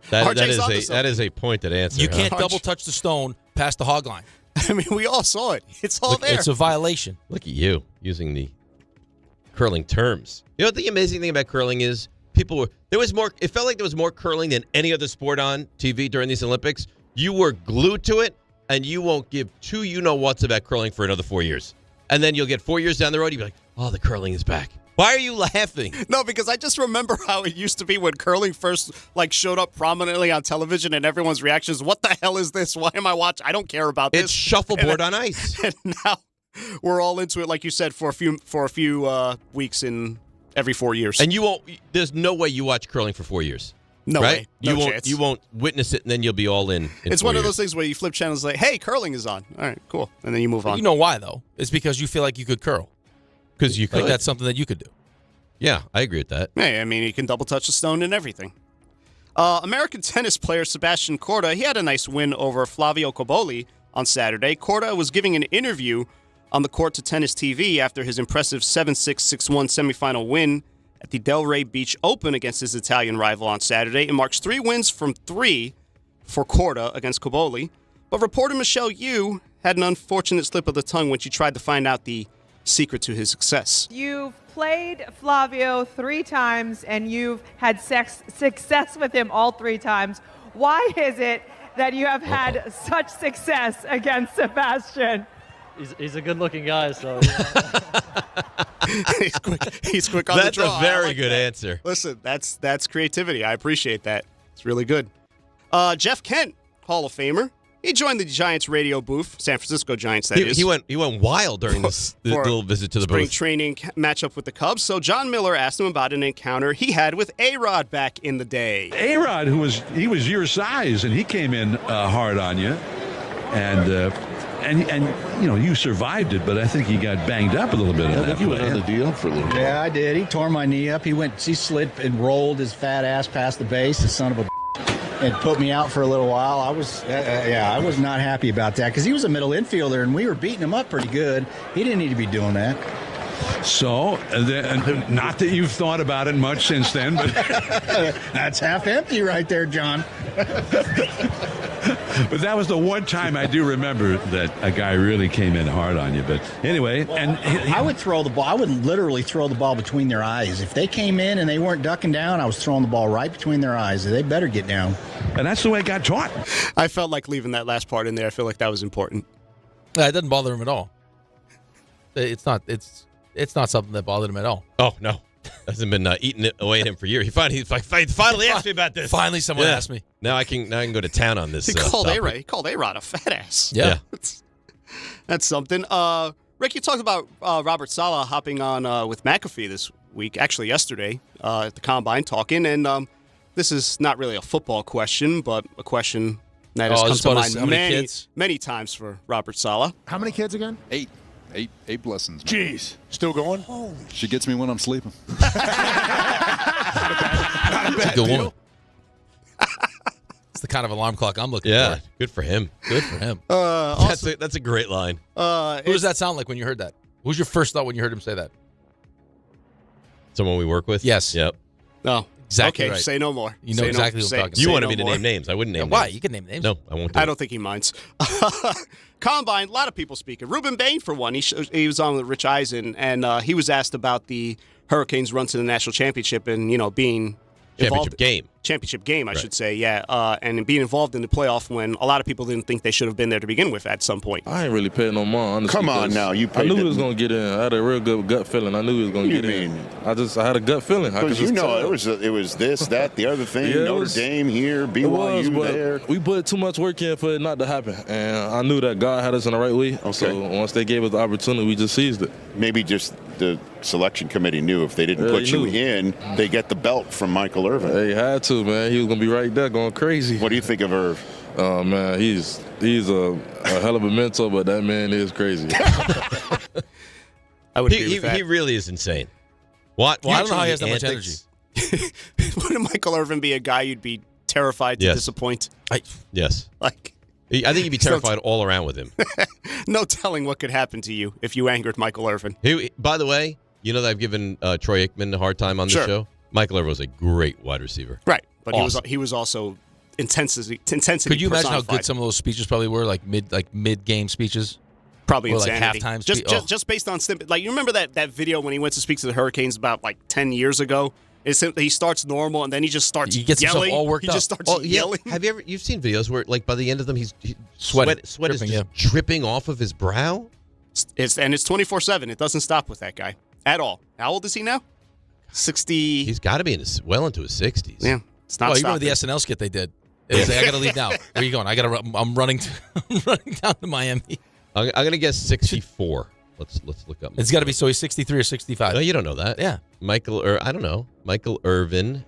That is a pointed answer. You can't double touch the stone past the hog line. I mean, we all saw it. It's all there. It's a violation. Look at you using the curling terms. You know what the amazing thing about curling is? It felt like there was more curling than any other sport on TV during these Olympics. You were glued to it, and you won't give two you-know-whats about curling for another 4 years. And then you'll get 4 years down the road, you'll be like, oh, the curling is back. Why are you laughing? No, because I just remember how it used to be when curling first showed up prominently on television, and everyone's reaction is, "What the hell is this? Why am I watching? I don't care about this. It's shuffleboard on ice. And now we're all into it, like you said, for a few weeks in every 4 years. And you won't. There's no way you watch curling for 4 years. No right? way. No chance. You won't witness it, and then you'll be all in It's 4 one of years. those things where you flip channels like, hey, curling is on. All right, cool. And then you move on. You know why, though? It's because you feel like you could curl. Because you could. Like that's something that you could do. Yeah, I agree with that. Hey, I mean, you can double touch the stone and everything. American tennis player Sebastian Corda, he had a nice win over Flavio Cobolli on Saturday. Corda was giving an interview on the court to Tennis TV after his impressive 7-6, 6-1 semifinal win at the Delray Beach Open against his Italian rival on Saturday. It marks 3 wins from 3 for Corda against Cobolli. But reporter Michelle Yu had an unfortunate slip of the tongue when she tried to find out the secret to his success. You've played Flavio 3 times, and you've had success with him all 3 times. Why is it that you have had such success against Sebastian? He's a good-looking guy, so... He's quick on the draw. That's a very good answer. Listen, that's creativity. I appreciate that. It's really good. Jeff Kent, Hall of Famer. He joined the Giants radio booth, San Francisco Giants, that is. He went wild during this little visit to the spring booth. Training matchup with the Cubs. So John Miller asked him about an encounter he had with A-Rod back in the day. A-Rod, he was your size, and he came in hard on you, and you know you survived it, but I think he got banged up a little bit. I think he went on the deal for a little bit. Yeah, I did. He tore my knee up. He slid and rolled his fat ass past the base. The son of a. And put me out for a little while. I was not happy about that because he was a middle infielder and we were beating him up pretty good. He didn't need to be doing that. So, not that you've thought about it much since then, but that's half empty right there, John. But that was the one time I do remember that a guy really came in hard on you. But anyway, and I would throw the ball. I would literally throw the ball between their eyes. If they came in and they weren't ducking down, I was throwing the ball right between their eyes. They better get down. And that's the way I got taught. I felt like leaving that last part in there. I feel like that was important. It doesn't bother him at all. It's not something that bothered him at all. Oh, no. Hasn't been eating it away at him for years. He finally asked me about this. Finally, someone asked me. Now I can go to town on this. He called A-Rod a fat ass. Yeah, that's something. Rick, you talked about Robert Saleh hopping on with McAfee this week. Actually, yesterday at the Combine talking, and this is not really a football question, but a question that has come to mind many times for Robert Saleh. How many kids again? 8. 8 blessings. Jeez. Still going? Holy. She gets me when I'm sleeping. That's a good woman. It's the kind of alarm clock I'm looking for. Good for him. Good for him. That's a great line. Who does that sound like when you heard that? What was your first thought when you heard him say that? Someone we work with? Yes. Yep. No. Exactly okay, right. Say no more. You know exactly what I'm talking about. You wanted me to name names. I wouldn't name names. Why? You can name names. No, I won't. I don't think he minds. Combine, a lot of people speaking. Ruben Bain, for one, he was on with Rich Eisen, and he was asked about the Hurricanes' run to the national championship and being championship game, I should say, and being involved in the playoff when a lot of people didn't think they should have been there to begin with at some point. I ain't really paying no mind, honestly. Come on now, I knew he was going to get in. I had a real good gut feeling. I knew he was going to get in. I had a gut feeling. Because it was this, that, the other thing. Notre Dame here, BYU there. We put too much work in for it not to happen, and I knew that God had us in the right way. Okay. So once they gave us the opportunity, we just seized it. Maybe just the selection committee knew if they didn't put you in, they get the belt from Michael Irvin. They had to, man. He was going to be right there going crazy. What do you think of Irv? Oh, man, he's a hell of a mentor, but that man is crazy. I would agree with that. He really is insane. I don't know how he has that much energy. Wouldn't Michael Irvin be a guy you'd be terrified to disappoint? Yes. I think you'd be terrified all around with him. No telling what could happen to you if you angered Michael Irvin. By the way, you know that I've given Troy Aikman a hard time on this show? Michael Irvin was a great wide receiver. Right, but he was also intensity. Could you imagine how good some of those speeches probably were, like mid-game speeches? Probably or insanity. Like halftime just based on snippet. Like, you remember that video when he went to speak to the Hurricanes about like 10 years ago? He starts normal and then he just starts he gets yelling. Himself all worked he up. just starts yelling. You've seen videos where like by the end of them sweat is just dripping off of his brow? It's 24/7. It doesn't stop with that guy at all. How old is he now? 60. He's got to be well into his 60s. Yeah. It's not you remember the SNL skit they did? I got to leave now. Where are you going? I'm running down to Miami. I'm going to guess 64. Let's look up. It's got to be, so he's 63 or 65. No, you don't know that. Yeah. I don't know. Michael Irvin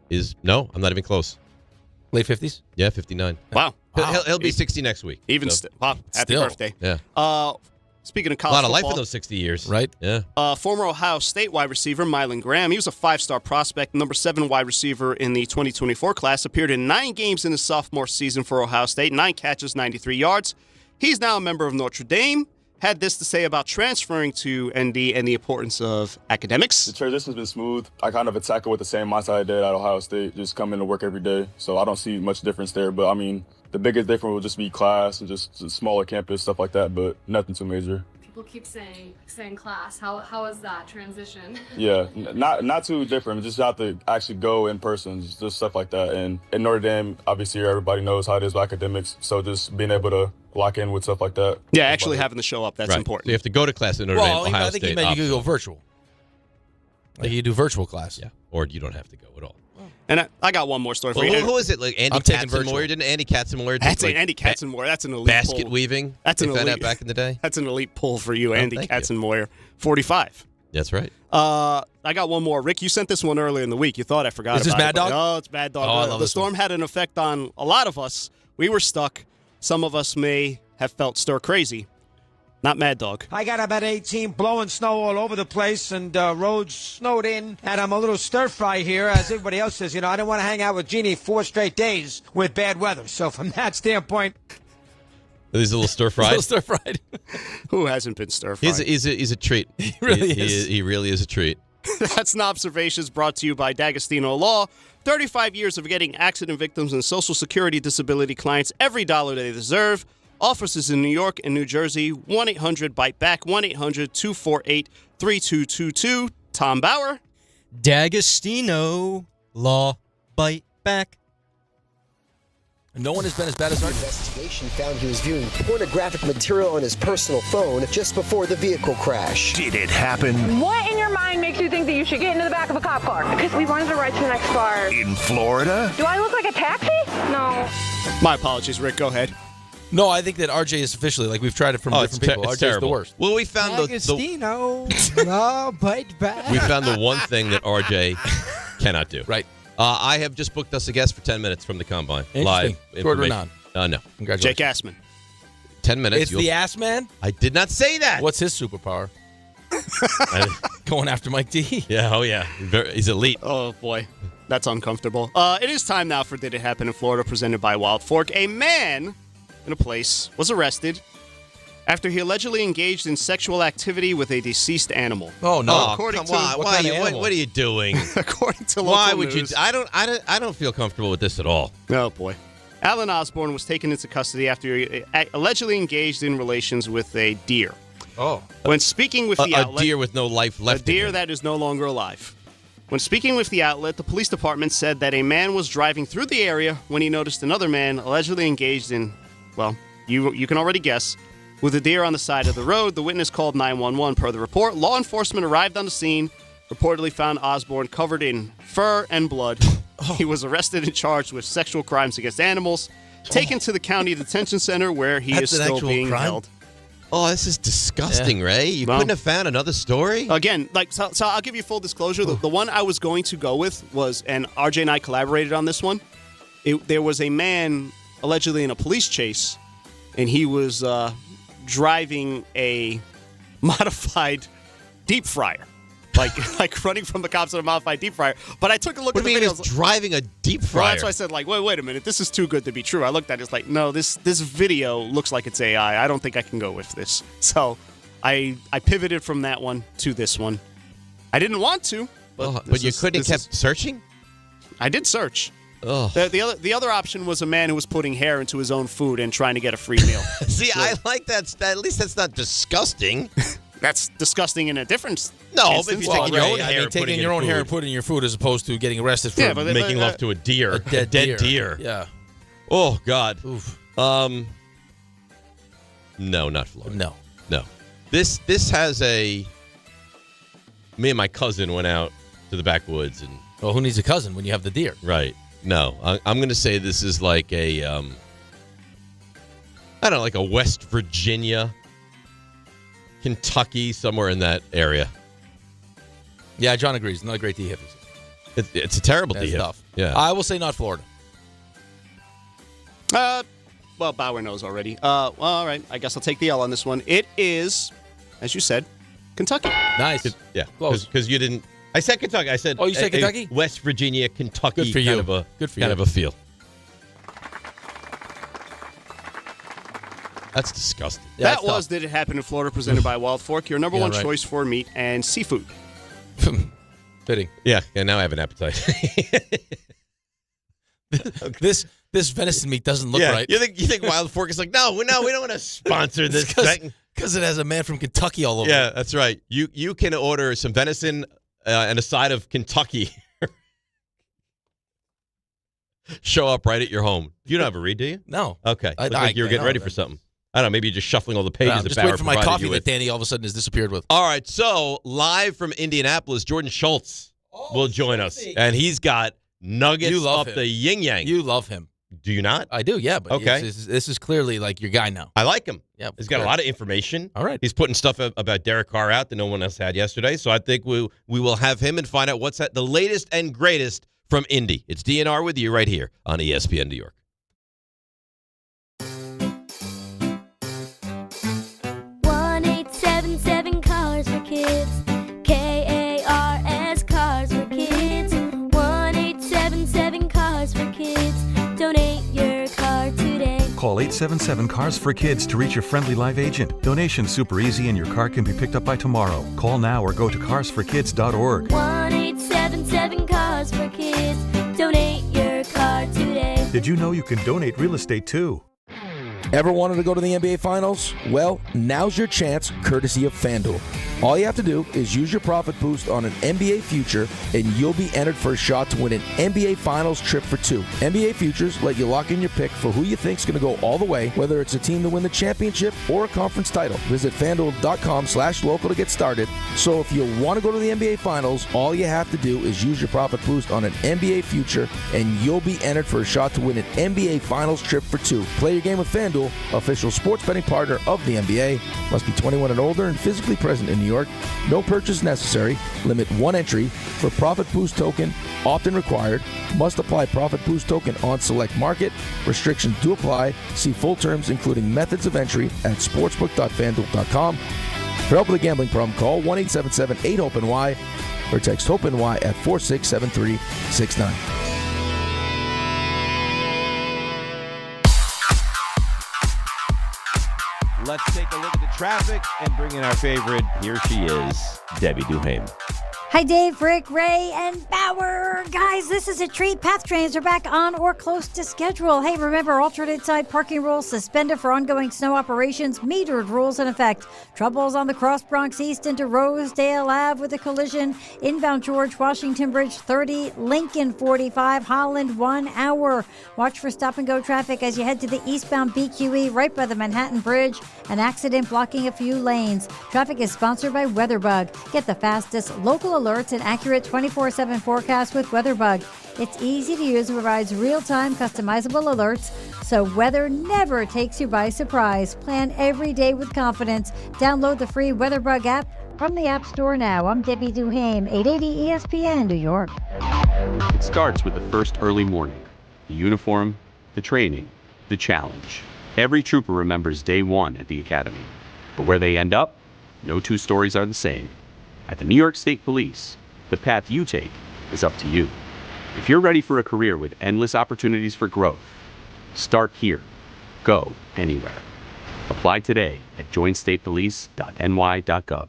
is, no, I'm not even close. Late 50s? Yeah, 59. Wow. He'll be 60 next week. Even wow, happy birthday. Yeah. Speaking of college a lot of football, life in those 60 years. Right? Yeah. Former Ohio State wide receiver Mylan Graham, he was a 5-star prospect, number 7 wide receiver in the 2024 class, appeared in 9 games in his sophomore season for Ohio State, 9 catches, 93 yards. He's now a member of Notre Dame. Had this to say about transferring to ND and the importance of academics. The transition's been smooth. I kind of attack it with the same mindset I did at Ohio State, just coming to work every day. So I don't see much difference there. But, I mean, the biggest difference will just be class and just smaller campus, stuff like that, but nothing too major. People keep saying class. How is that transition? Yeah, not too different. Just have to actually go in person, just stuff like that. And in Notre Dame, obviously everybody knows how it is with academics. So just being able to lock in with stuff like that. Yeah, actually having to show up, that's important. So you have to go to class in Notre Dame, Ohio I think State. you meant you could go virtual. Like you do virtual class. Yeah, or you don't have to go at all. And I got one more story for you. Who is it? Like Andy Katzenmoyer? Didn't Andy Katzenmoyer? That's Andy Katzenmoyer. That's an elite basket pull. weaving. That's an elite back in the day. That's an elite pull for you, Andy Katzenmoyer. 45. That's right. I got one more. Rick, you sent this one earlier in the week. You thought I forgot about it. Is this Mad Dog? Oh, it's Mad Dog. Oh, I love the this storm one. had an effect on a lot of us. We were stuck. Some of us may have felt stir crazy. Not Mad Dog. I got about 18, blowing snow all over the place, and roads snowed in, and I'm a little stir-fry here, as everybody else says. You know, I didn't want to hang out with Jeannie 4 straight days with bad weather. So from that standpoint... He's a little stir-fried. Stir-fried. Who hasn't been stir-fried? He's a treat. He really is. He really is a treat. That's Knobservations brought to you by D'Agostino Law. 35 years of getting accident victims and Social Security disability clients every dollar they deserve. Offices in New York and New Jersey. 1-800-BITE-BACK. 1-800-248-3222. Tom Bauer. D'Agostino Law. Bite back. No one has been as bad as our investigation found he was viewing pornographic material on his personal phone just before the vehicle crash. Did it happen? What in your mind makes you think that you should get into the back of a cop car? Because we wanted to ride to the next bar. In Florida? Do I look like a taxi? No. My apologies, Rick. Go ahead. No, I think that RJ is officially, like we've tried it from different people. RJ is the worst. Well, we found D'Agostino Law. Bite back. we found the one thing that RJ cannot do. Right. I have just booked us a guest for 10 minutes from the Combine. Live. Short or non? No. Congratulations. Jake Assman. 10 minutes. It's the Ass Man? I did not say that. What's his superpower? Going after Mike D. Yeah, oh yeah. He's elite. Oh, boy. That's uncomfortable. It is time now for Did It Happen in Florida, presented by Wild Fork. A man in a place was arrested after he allegedly engaged in sexual activity with a deceased animal. Oh no! According to what are you doing? According to local why would news, you? I don't feel comfortable with this at all. Oh boy! Alan Osborne was taken into custody after he allegedly engaged in relations with a deer. Oh! When speaking with the outlet, a deer with no life left. A deer that is no longer alive. When speaking with the outlet, the police department said that a man was driving through the area when he noticed another man allegedly engaged in, well, you can already guess, with a deer on the side of the road. The witness called 911 per the report. Law enforcement arrived on the scene, reportedly found Osborne covered in fur and blood. He was arrested and charged with sexual crimes against animals, taken to the county detention center where he is still being held. Oh, this is disgusting, Ray. You couldn't have found another story? Again, so I'll give you full disclosure. The one I was going to go with was, and RJ and I collaborated on this one, there was a man allegedly in a police chase, and he was driving a modified deep fryer. Like running from the cops in a modified deep fryer. But I took a look at the video. What do you mean driving a deep fryer? Well, that's why I said, wait a minute. This is too good to be true. I looked at it. It's like, no, this video looks like it's AI. I don't think I can go with this. So I pivoted from that one to this one. I didn't want to. But you couldn't have kept searching? I did search. Oh. The other option was a man who was putting hair into his own food and trying to get a free meal. See, I like that. At least that's not disgusting. That's disgusting in a different but if you're taking your own hair, taking your own hair and putting in your food as opposed to getting arrested for making love to a deer, a dead deer. Yeah. Oh God. Oof. No, not Florida. No. This has me and my cousin went out to the backwoods and. Well, who needs a cousin when you have the deer? Right. No. I'm going to say this is like a, I don't know, like a West Virginia, Kentucky, somewhere in that area. Yeah, John agrees. Not a great DIHIF. It's a terrible DIHIF. Tough. Yeah. I will say not Florida. Well, Bauer knows already. Well, all right. I guess I'll take the L on this one. It is, as you said, Kentucky. Nice. Yeah. Close. Because you didn't. I said Kentucky. I said. Oh, you said Kentucky? West Virginia, Kentucky. Good for you. Good for you. Kind of a feel. That's disgusting. Yeah, that was Did It Happen in Florida, presented by Wild Fork, your number one choice for meat and seafood. Fitting. Yeah, now I have an appetite. This venison meat doesn't look right. You think Wild Fork is like, no, we don't want to sponsor this thing. Because it has a man from Kentucky all over it. Yeah, that's right. You can order some venison and a side of Kentucky. Show up right at your home. You don't have a read, do you? No. Okay. Looked like you were getting ready for something. I don't know. Maybe you're just shuffling all the pages. I'm just waiting for my coffee that Danny all of a sudden has disappeared with. All right. So live from Indianapolis, Jordan Schultz will join us, and he's got nuggets up the yin yang. You love him. Do you not? I do. Yeah. But okay. This is clearly like your guy now. I like him. Yeah. He's got a lot of information. All right. He's putting stuff about Derek Carr out that no one else had yesterday. So I think we will have him and find out what's the latest and greatest from Indy. It's DNR with you right here on ESPN New York. 1-877 Cars for Kids. KARS Cars for Kids. 1-877 Cars for Kids. Donate your car today. Call 877 Cars for Kids to reach your friendly live agent. Donation's super easy and your car can be picked up by tomorrow. Call now or go to carsforkids.org. 1-877 Cars for Kids. Donate your car today. Did you know you can donate real estate too? Ever wanted to go to the NBA Finals? Well, now's your chance, courtesy of FanDuel. All you have to do is use your profit boost on an NBA future, and you'll be entered for a shot to win an NBA Finals trip for two. NBA futures let you lock in your pick for who you think's going to go all the way, whether it's a team to win the championship or a conference title. Visit FanDuel.com/local to get started. So if you want to go to the NBA Finals, all you have to do is use your profit boost on an NBA future, and you'll be entered for a shot to win an NBA Finals trip for two. Play your game with FanDuel, official sports betting partner of the NBA. Must be 21 and older and physically present in New York. No purchase necessary. Limit one entry for profit boost token. Often required. Must apply profit boost token on select market. Restrictions do apply. See full terms including methods of entry at sportsbook.fanduel.com. For help with a gambling problem, call 1-877-8-HOPE-NY or text HOPE-NY at 467369. Let's take a look at the traffic and bring in our favorite. Here she is, Debbie Duhaime. Hi, Dave, Rick, Ray, and Bauer. Guys, this is a treat. Path trains are back on or close to schedule. Hey, remember, alternate side parking rules suspended for ongoing snow operations. Metered rules in effect. Troubles on the Cross Bronx East into Rosedale Ave with a collision. Inbound George Washington Bridge 30, Lincoln 45, Holland 1 hour. Watch for stop-and-go traffic as you head to the eastbound BQE right by the Manhattan Bridge. An accident blocking a few lanes. Traffic is sponsored by WeatherBug. Get the fastest local alerts and accurate 24/7 forecast with WeatherBug. It's easy to use and provides real-time customizable alerts, so weather never takes you by surprise. Plan every day with confidence. Download the free WeatherBug app from the App Store now. I'm Debbie Duhaime, 880 ESPN, New York. It starts with the first early morning, the uniform, the training, the challenge. Every trooper remembers day one at the academy. But where they end up, no two stories are the same. At the New York State Police, the path you take is up to you. If you're ready for a career with endless opportunities for growth, start here. Go anywhere. Apply today at joinstatepolice.ny.gov.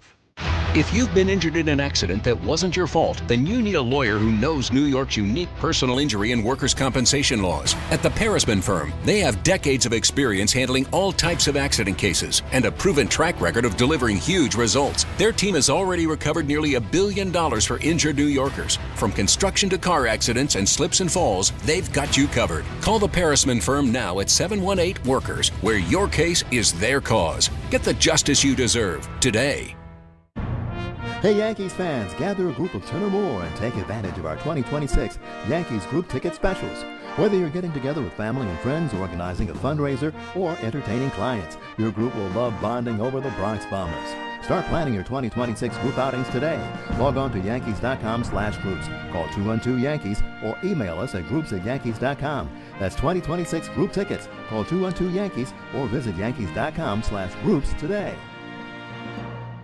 If you've been injured in an accident that wasn't your fault, then you need a lawyer who knows New York's unique personal injury and workers' compensation laws. At the Parisman Firm, they have decades of experience handling all types of accident cases and a proven track record of delivering huge results. Their team has already recovered nearly $1 billion for injured New Yorkers. From construction to car accidents and slips and falls, they've got you covered. Call the Parisman Firm now at 718-WORKERS, where your case is their cause. Get the justice you deserve today. Hey Yankees fans, gather a group of 10 or more and take advantage of our 2026 Yankees group ticket specials. Whether you're getting together with family and friends, organizing a fundraiser, or entertaining clients, your group will love bonding over the Bronx Bombers. Start planning your 2026 group outings today. Log on to Yankees.com/groups. Call 212-YANKEES or email us at groups@Yankees.com. That's 2026 group tickets. Call 212-YANKEES or visit Yankees.com/groups today.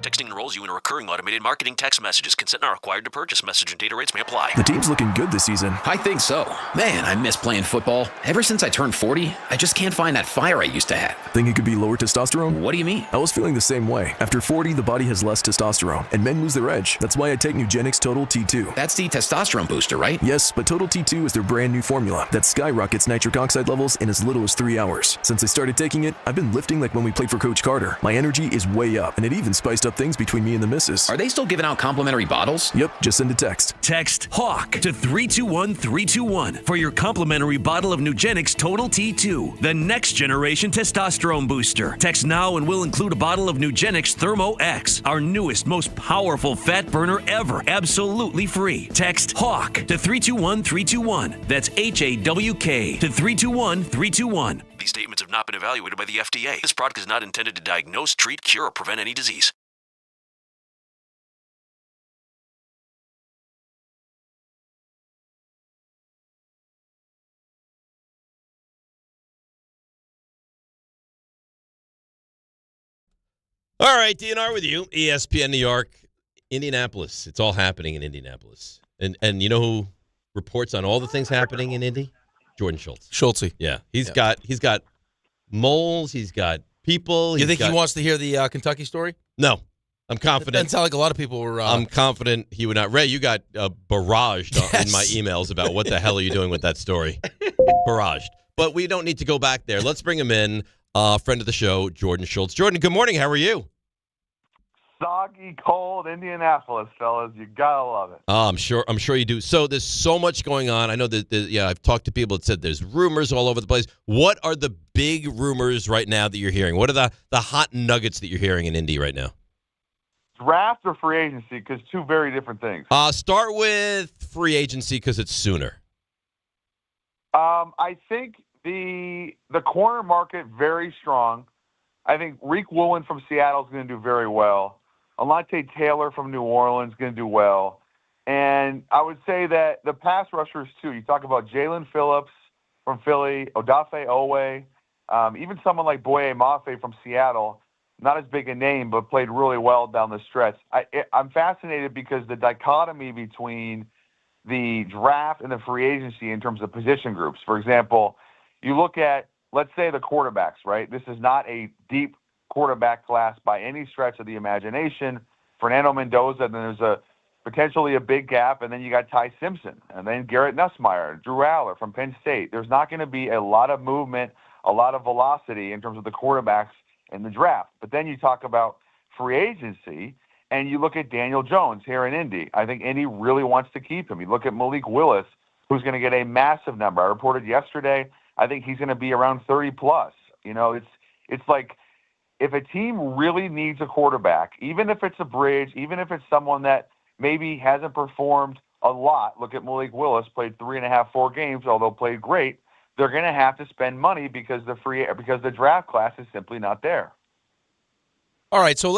Texting enrolls you in recurring automated marketing text messages. Consent not required to purchase. Message and data rates may apply. The team's looking good this season. I think so. Man, I miss playing football. Ever since I turned 40, I just can't find that fire I used to have. Think it could be lower testosterone? What do you mean? I was feeling the same way. After 40, the body has less testosterone, and men lose their edge. That's why I take Nugenix Total T2. That's the testosterone booster, right? Yes, but Total T2 is their brand new formula that skyrockets nitric oxide levels in as little as 3 hours. Since I started taking it, I've been lifting like when we played for Coach Carter. My energy is way up, and it even spiced up things between me and the missus. Are they still giving out complimentary bottles? Yep, just send a text. Text HAWK to 321-321 for your complimentary bottle of Nugenix Total T2, the next generation testosterone booster. Text now and we'll include a bottle of Nugenix Thermo X, our newest, most powerful fat burner ever, absolutely free. Text HAWK to 321-321. That's HAWK to 321-321. These statements have not been evaluated by the FDA. This product is not intended to diagnose, treat, cure, or prevent any disease. All right, DNR with you. ESPN New York, Indianapolis. It's all happening in Indianapolis. And you know who reports on all the things happening in Indy? Jordan Schultz. Schultzy. Yeah. He's got moles, he's got people. You think he wants to hear the Kentucky story? No. I'm confident. It doesn't sound like a lot of people were. I'm confident he would not. Ray, you got barraged in my emails about what the hell are you doing with that story. Barraged. But we don't need to go back there. Let's bring him in. Friend of the show, Jordan Schultz. Jordan, good morning. How are you? Soggy, cold Indianapolis, fellas. You gotta love it. I'm sure you do. So there's so much going on. I know that. I've talked to people that said there's rumors all over the place. What are the big rumors right now that you're hearing? What are the hot nuggets that you're hearing in Indy right now? Draft or free agency? Because two very different things. Start with free agency because it's sooner. I think the corner market very strong. I think Reek Wallen from Seattle is going to do very well. Alontae Taylor from New Orleans is going to do well. And I would say that the pass rushers, too. You talk about Jalen Phillips from Philly, Odafe Owe, even someone like Boye Mafe from Seattle, not as big a name, but played really well down the stretch. I'm fascinated because the dichotomy between the draft and the free agency in terms of position groups. For example, you look at, let's say, the quarterbacks, right? This is not a deep quarterback class by any stretch of the imagination. Fernando Mendoza, then there's potentially a big gap, and then you got Ty Simpson, and then Garrett Nussmeier, Drew Aller from Penn State. There's not going to be a lot of movement, a lot of velocity in terms of the quarterbacks in the draft. But then you talk about free agency, and you look at Daniel Jones here in Indy. I think Indy really wants to keep him. You look at Malik Willis, who's going to get a massive number. I reported yesterday, I think he's going to be around 30+. You know, it's like, if a team really needs a quarterback, even if it's a bridge, even if it's someone that maybe hasn't performed a lot, look at Malik Willis, played 3.5, 4 games, although played great, they're going to have to spend money because the draft class is simply not there. All right, so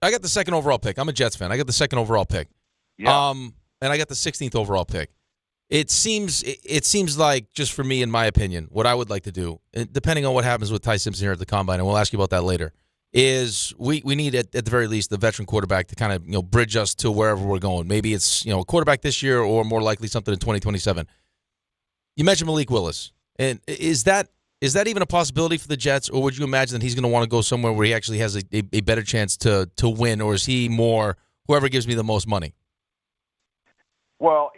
I got the second overall pick. I'm a Jets fan. I got the second overall pick. Yeah. And I got the 16th overall pick. It seems like, just for me, in my opinion, what I would like to do, depending on what happens with Ty Simpson here at the Combine, and we'll ask you about that later, is we need, at the very least, the veteran quarterback to kind of bridge us to wherever we're going. Maybe it's a quarterback this year or more likely something in 2027. You mentioned Malik Willis. And is that even a possibility for the Jets, or would you imagine that he's going to want to go somewhere where he actually has a better chance to win, or is he more whoever gives me the most money? Well,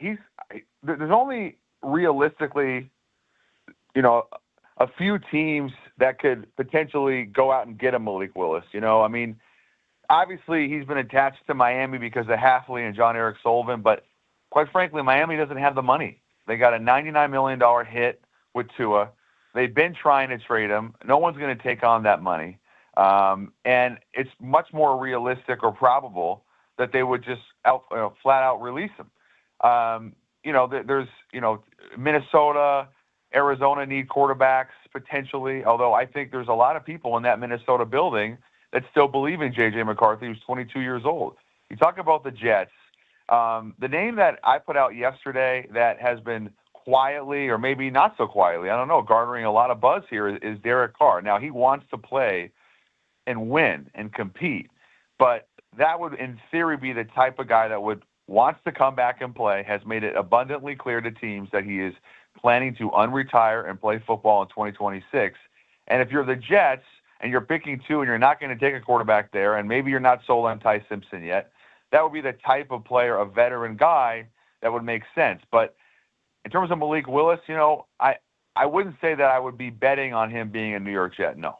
there's only realistically, a few teams that could potentially go out and get a Malik Willis. I mean, obviously he's been attached to Miami because of Halfley and John Eric Sullivan, but quite frankly, Miami doesn't have the money. They got a $99 million hit with Tua. They've been trying to trade him. No one's going to take on that money. And it's much more realistic or probable that they would just flat out release him. There's Minnesota, Arizona need quarterbacks potentially, although I think there's a lot of people in that Minnesota building that still believe in J.J. McCarthy, who's 22 years old. You talk about the Jets. The name that I put out yesterday that has been quietly, or maybe not so quietly, I don't know, garnering a lot of buzz here is Derek Carr. Now, he wants to play and win and compete, but that would, in theory, be the type of guy that wants to come back and play, has made it abundantly clear to teams that he is planning to unretire and play football in 2026. And if you're the Jets and you're picking two and you're not going to take a quarterback there, and maybe you're not sold on Ty Simpson yet, that would be the type of player, a veteran guy, that would make sense. But in terms of Malik Willis, I wouldn't say that I would be betting on him being a New York Jet, no.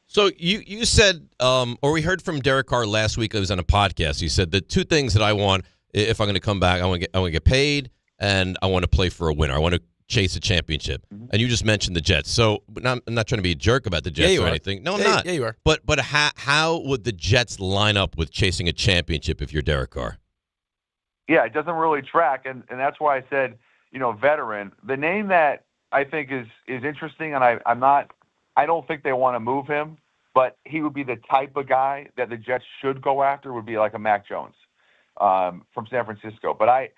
So you said, or we heard from Derek Carr last week. It was on a podcast. He said the two things that I want if I'm going to come back, I want to get paid, and I want to play for a winner. I want to chase a championship. Mm-hmm. And you just mentioned the Jets. So I'm not trying to be a jerk about the Jets or anything. No, I'm not. Yeah, you are. But how would the Jets line up with chasing a championship if you're Derek Carr? Yeah, it doesn't really track, and that's why I said, veteran. The name that I think is interesting, and I don't think they want to move him, but he would be the type of guy that the Jets should go after, would be like a Mac Jones from San Francisco. But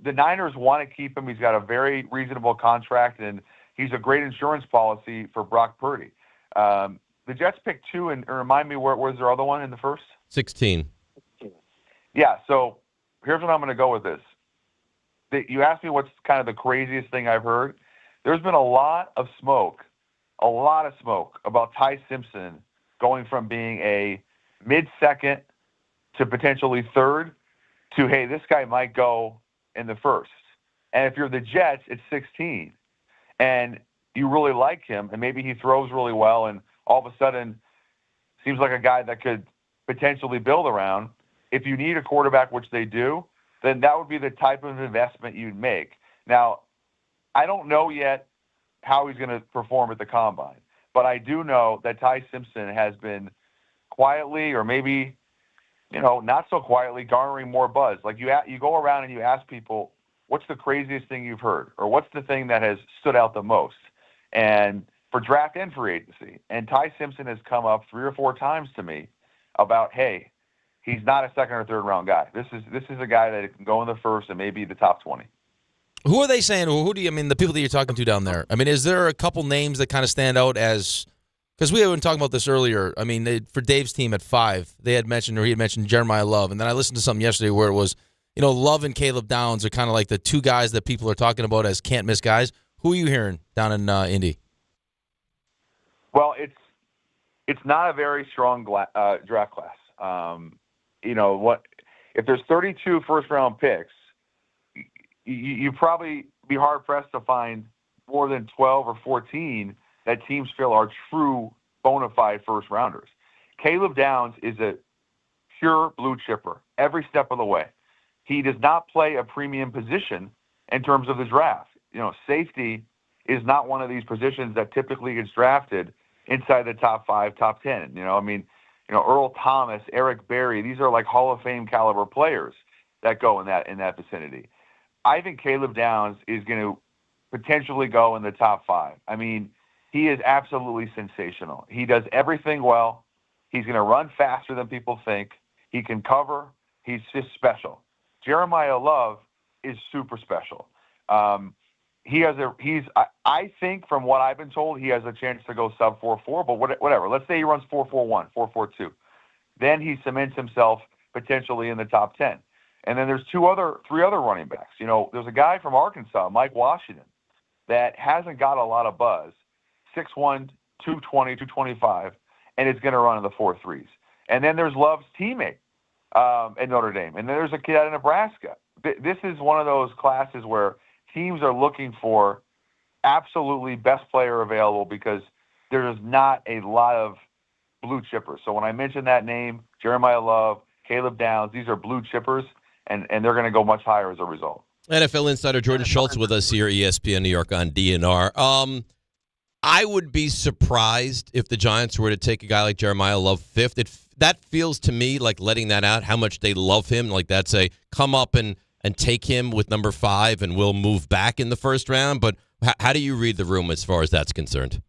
the Niners want to keep him. He's got a very reasonable contract, and he's a great insurance policy for Brock Purdy. The Jets picked 2, and remind me, where was their other one in the first? 16. Yeah, so here's what I'm going to go with this. You asked me what's kind of the craziest thing I've heard. There's been a lot of smoke about Ty Simpson going from being a mid-second to potentially third to, hey, this guy might go in the first. And if you're the Jets, it's 16. And you really like him, and maybe he throws really well, and all of a sudden seems like a guy that could potentially build around. If you need a quarterback, which they do, then that would be the type of investment you'd make. Now, I don't know yet how he's going to perform at the Combine, but I do know that Ty Simpson has been quietly, or maybe, not so quietly, garnering more buzz. Like you go around and you ask people, what's the craziest thing you've heard? Or what's the thing that has stood out the most? And for draft and free agency. And Ty Simpson has come up 3 or 4 times to me about, hey, he's not a second or third round guy. This is a guy that can go in the first and maybe the top 20. Who are they saying? The people that you're talking to down there? I mean, is there a couple names that kind of stand out as, because we had talking about this earlier. I mean, for Dave's team at 5, he had mentioned Jeremiah Love. And then I listened to something yesterday where it was, Love and Caleb Downs are kind of like the 2 guys that people are talking about as can't miss guys. Who are you hearing down in Indy? Well, it's not a very strong draft class. If there's 32 first-round picks, you probably be hard-pressed to find more than 12 or 14 that teams feel are true bona fide first-rounders. Caleb Downs is a pure blue chipper every step of the way. He does not play a premium position in terms of the draft. Safety is not one of these positions that typically gets drafted inside the top 5, top 10. Earl Thomas, Eric Berry, these are like Hall of Fame caliber players that go in that vicinity. I think Caleb Downs is going to potentially go in the top 5. I mean, he is absolutely sensational. He does everything well. He's going to run faster than people think. He can cover. He's just special. Jeremiah Love is super special. I think from what I've been told, he has a chance to go sub 4.4, but whatever. Let's say he runs 4.41, 4.42. Then he cements himself potentially in the top 10. And then there's 3 other running backs. There's a guy from Arkansas, Mike Washington, that hasn't got a lot of buzz, 6'1", 220, 225, and is going to run in the 4.3s. And then there's Love's teammate at Notre Dame. And then there's a kid out of Nebraska. This is one of those classes where teams are looking for absolutely best player available because there's not a lot of blue chippers. So when I mention that name, Jeremiah Love, Caleb Downs, these are blue chippers, and they're going to go much higher as a result. NFL insider Jordan Schultz with us here, ESPN New York on DNR. I would be surprised if the Giants were to take a guy like Jeremiah Love fifth. That feels to me like letting that out, how much they love him. Like that's a come up and take him with number 5 and we'll move back in the first round. But how do you read the room as far as that's concerned?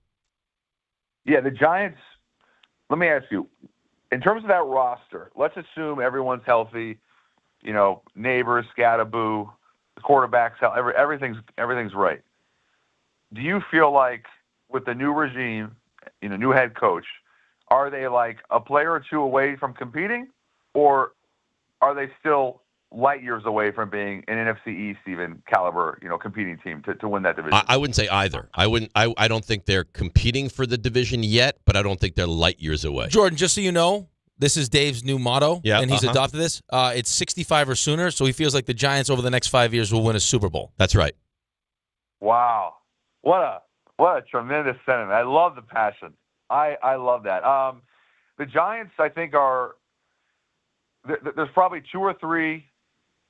Yeah, the Giants, let me ask you, in terms of that roster, let's assume everyone's healthy, Neighbors, Scattaboo, the quarterback's healthy, everything's right. Do you feel like with the new regime, new head coach, are they like a player or two away from competing, or are they still light years away from being an NFC East even caliber, competing team to win that division? I wouldn't say either. I don't think they're competing for the division yet, but I don't think they're light years away. Jordan, just so you know, this is Dave's new motto, and he's adopted this. It's 65 or sooner, so he feels like the Giants over the next 5 years will win a Super Bowl. That's right. Wow. What a tremendous sentiment. I love the passion. I love that. The Giants, I think, are there's probably 2 or 3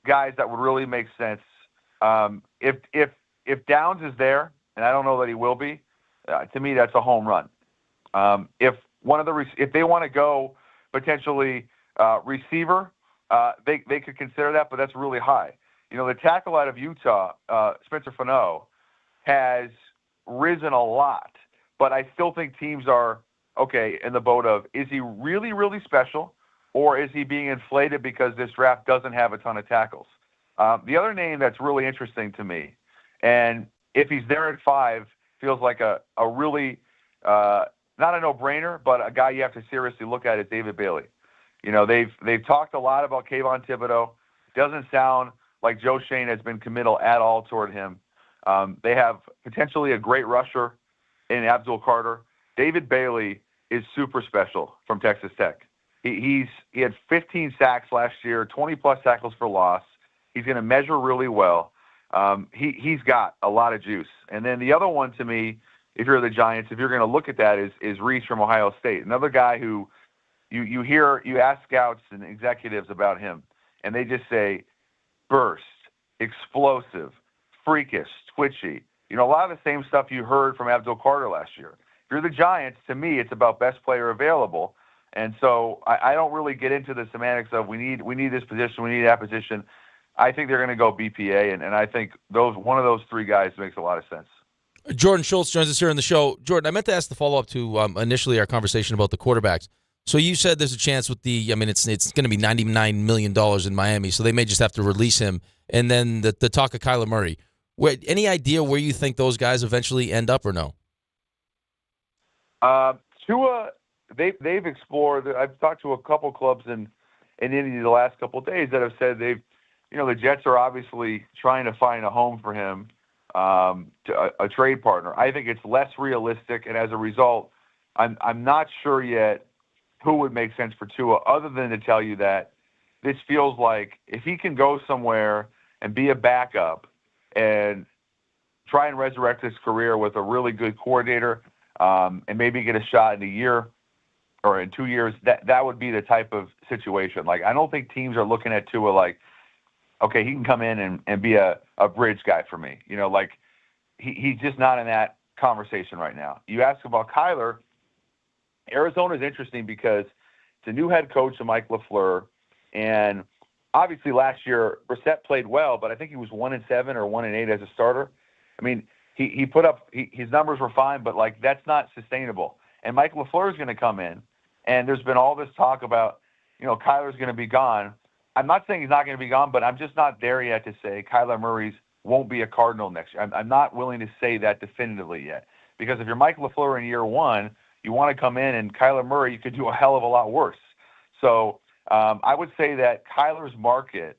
guys that would really make sense. If Downs is there, and I don't know that he will be, to me that's a home run. If they want to go potentially receiver, they could consider that, but that's really high. The tackle out of Utah, Spencer Fano, has risen a lot, but I still think teams are in the boat of, is he really, really special, or is he being inflated because this draft doesn't have a ton of tackles? The other name that's really interesting to me, and if he's there at 5, feels like a really, not a no-brainer, but a guy you have to seriously look at is David Bailey. They've talked a lot about Kayvon Thibodeau. Doesn't sound like Joe Shane has been committal at all toward him. They have potentially a great rusher in Abdul Carter. David Bailey is super special from Texas Tech. He had 15 sacks last year, 20-plus tackles for loss. He's going to measure really well. He's got a lot of juice. And then the other one to me, if you're the Giants, if you're going to look at that, is Reese from Ohio State. Another guy who you ask scouts and executives about him, and they just say burst, explosive, freakish, twitchy. A lot of the same stuff you heard from Abdul Carter last year. If you're the Giants, to me, it's about best player available. And so I don't really get into the semantics of we need this position, we need that position. I think they're going to go BPA, and I think one of those 3 guys makes a lot of sense. Jordan Schultz joins us here on the show. Jordan, I meant to ask the follow-up to initially our conversation about the quarterbacks. So you said there's a chance with it's going to be $99 million in Miami, so they may just have to release him. And then the talk of Kyler Murray. Any idea where you think those guys eventually end up or no? Tua, they've explored. I've talked to a couple clubs in Indy the last couple of days that have said the Jets are obviously trying to find a home for him, a trade partner. I think it's less realistic, and as a result, I'm not sure yet who would make sense for Tua, other than to tell you that this feels like if he can go somewhere and be a backup and try and resurrect his career with a really good coordinator, and maybe get a shot in a year or in 2 years, that would be the type of situation. Like, I don't think teams are looking at Tua like, okay, he can come in and be a bridge guy for me. He's just not in that conversation right now. You ask about Kyler, Arizona's interesting because it's a new head coach, Mike LaFleur, and obviously last year Brissett played well, but I think he was 1-7 or 1-8 as a starter. I mean, he put up his numbers were fine, but that's not sustainable. And Mike LaFleur is going to come in, and there's been all this talk about Kyler's going to be gone. I'm not saying he's not going to be gone, but I'm just not there yet to say Kyler Murray's won't be a Cardinal next year. I'm not willing to say that definitively yet, because if you're Mike LaFleur in year 1, you want to come in, and Kyler Murray, you could do a hell of a lot worse. So I would say that Kyler's market,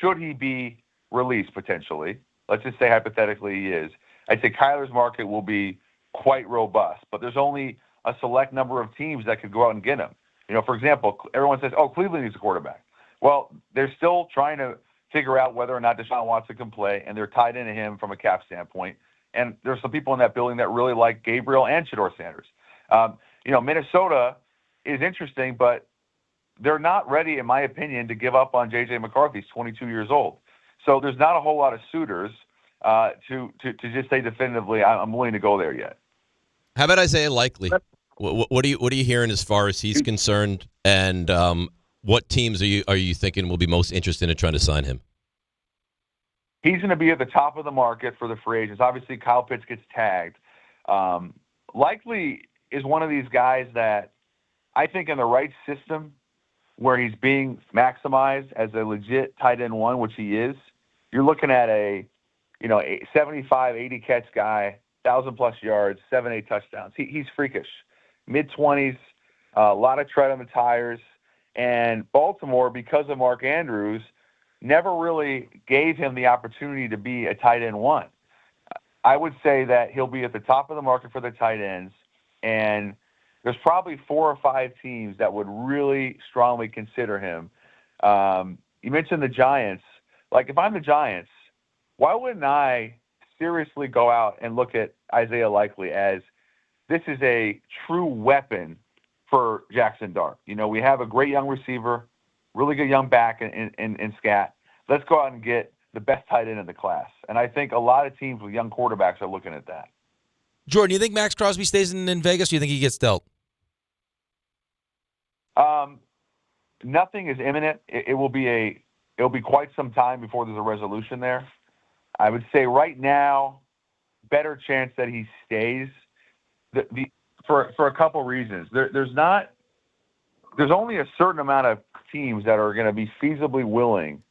should he be released potentially, let's just say hypothetically he is, I'd say Kyler's market will be quite robust, but there's only a select number of teams that could go out and get him. For example, everyone says, Cleveland needs a quarterback. Well, they're still trying to figure out whether or not Deshaun Watson can play, and they're tied into him from a cap standpoint. And there's some people in that building that really like Gabriel and Shedeur Sanders. Minnesota is interesting, but they're not ready, in my opinion, to give up on J.J. McCarthy. He's 22 years old. So there's not a whole lot of suitors to just say definitively, I'm willing to go there yet. How about Isaiah Likely? What are you hearing as far as he's concerned, and what teams are you thinking will be most interested in trying to sign him? He's going to be at the top of the market for the free agents. Obviously, Kyle Pitts gets tagged. Likely is one of these guys that I think in the right system where he's being maximized as a legit tight end one, which he is, you're looking at a 75, 80 catch guy, 1,000+ yards, 7-8 touchdowns. He's freakish. Mid-20s, a lot of tread on the tires. And Baltimore, because of Mark Andrews, never really gave him the opportunity to be a tight end one. I would say that he'll be at the top of the market for the tight ends, and there's probably 4 or 5 teams that would really strongly consider him. You mentioned the Giants. Like, if I'm the Giants, why wouldn't I seriously go out and look at Isaiah Likely as this is a true weapon for Jackson Dart? We have a great young receiver, really good young back in Scat. Let's go out and get the best tight end in the class. And I think a lot of teams with young quarterbacks are looking at that. Jordan, do you think Max Crosby stays in Vegas, or do you think he gets dealt? Nothing is imminent. It'll be quite some time before there's a resolution there. I would say right now, better chance that he stays. For a couple reasons. There's only a certain amount of teams that are going to be feasibly willing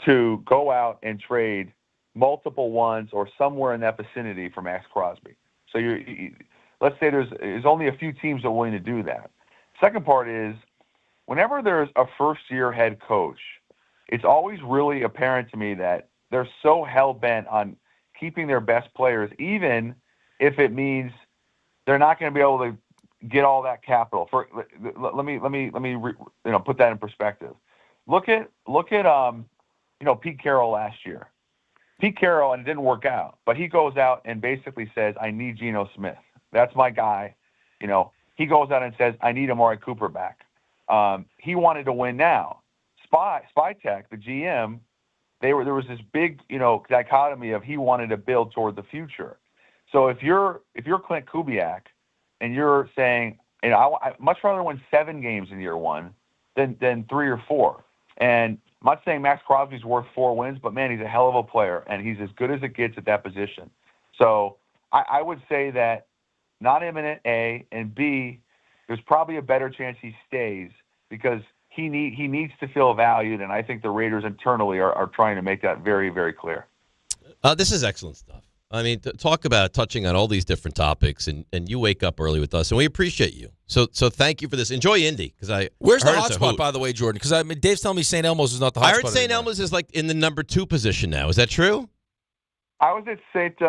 to go out and trade multiple ones or somewhere in that vicinity for Max Crosby. So let's say there's only a few teams that are willing to do that. Second part is, whenever there's a first-year head coach, it's always really apparent to me that they're so hell-bent on keeping their best players, even if it means they're not going to be able to get all that capital. Let me put that in perspective. Look at Pete Carroll last year. Pete Carroll, and it didn't work out, but he goes out and basically says, I need Geno Smith. That's my guy. He goes out and says, I need Amari Cooper back. He wanted to win now. Spytek, the GM, there was this big, dichotomy of he wanted to build toward the future. So if you're Clint Kubiak and you're saying, I much rather win 7 games in year one than 3 or 4. And I'm not saying Max Crosby's worth 4 wins, but man, he's a hell of a player, and he's as good as it gets at that position. So I would say that not imminent, A, and B, there's probably a better chance he stays because he needs to feel valued, and I think the Raiders internally are trying to make that very, very clear. This is excellent stuff. I mean, talk about touching on all these different topics, and you wake up early with us, and we appreciate you. So thank you for this. Enjoy Indy, because Where's the hot spot, by the way, Jordan? Because Dave's telling me St. Elmo's is not the hot spot. I heard St. Elmo's is like in the number 2 position now. Is that true? I was at St.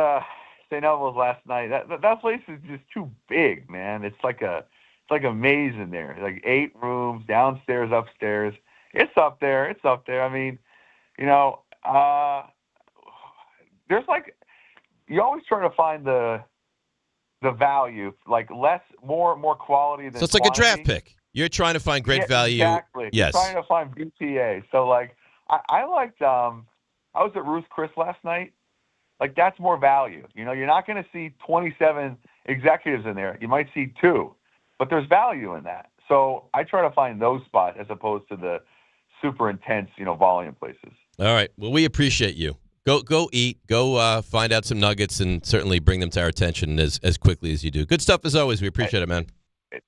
Elmo's last night. That place is just too big, man. It's like a maze in there. Like 8 rooms, downstairs, upstairs. It's up there. I mean, there's like. You always try to find the value, like more quality than. So it's like quantity. A draft pick. You're trying to find great value. Exactly. Yes. You're trying to find BTA. So like I liked. I was at Ruth's Chris last night. Like that's more value. You're not going to see 27 executives in there. You might see 2, but there's value in that. So I try to find those spots as opposed to the super intense, volume places. All right. Well, we appreciate you. Go eat. Go find out some nuggets and certainly bring them to our attention as quickly as you do. Good stuff as always. We appreciate it, man.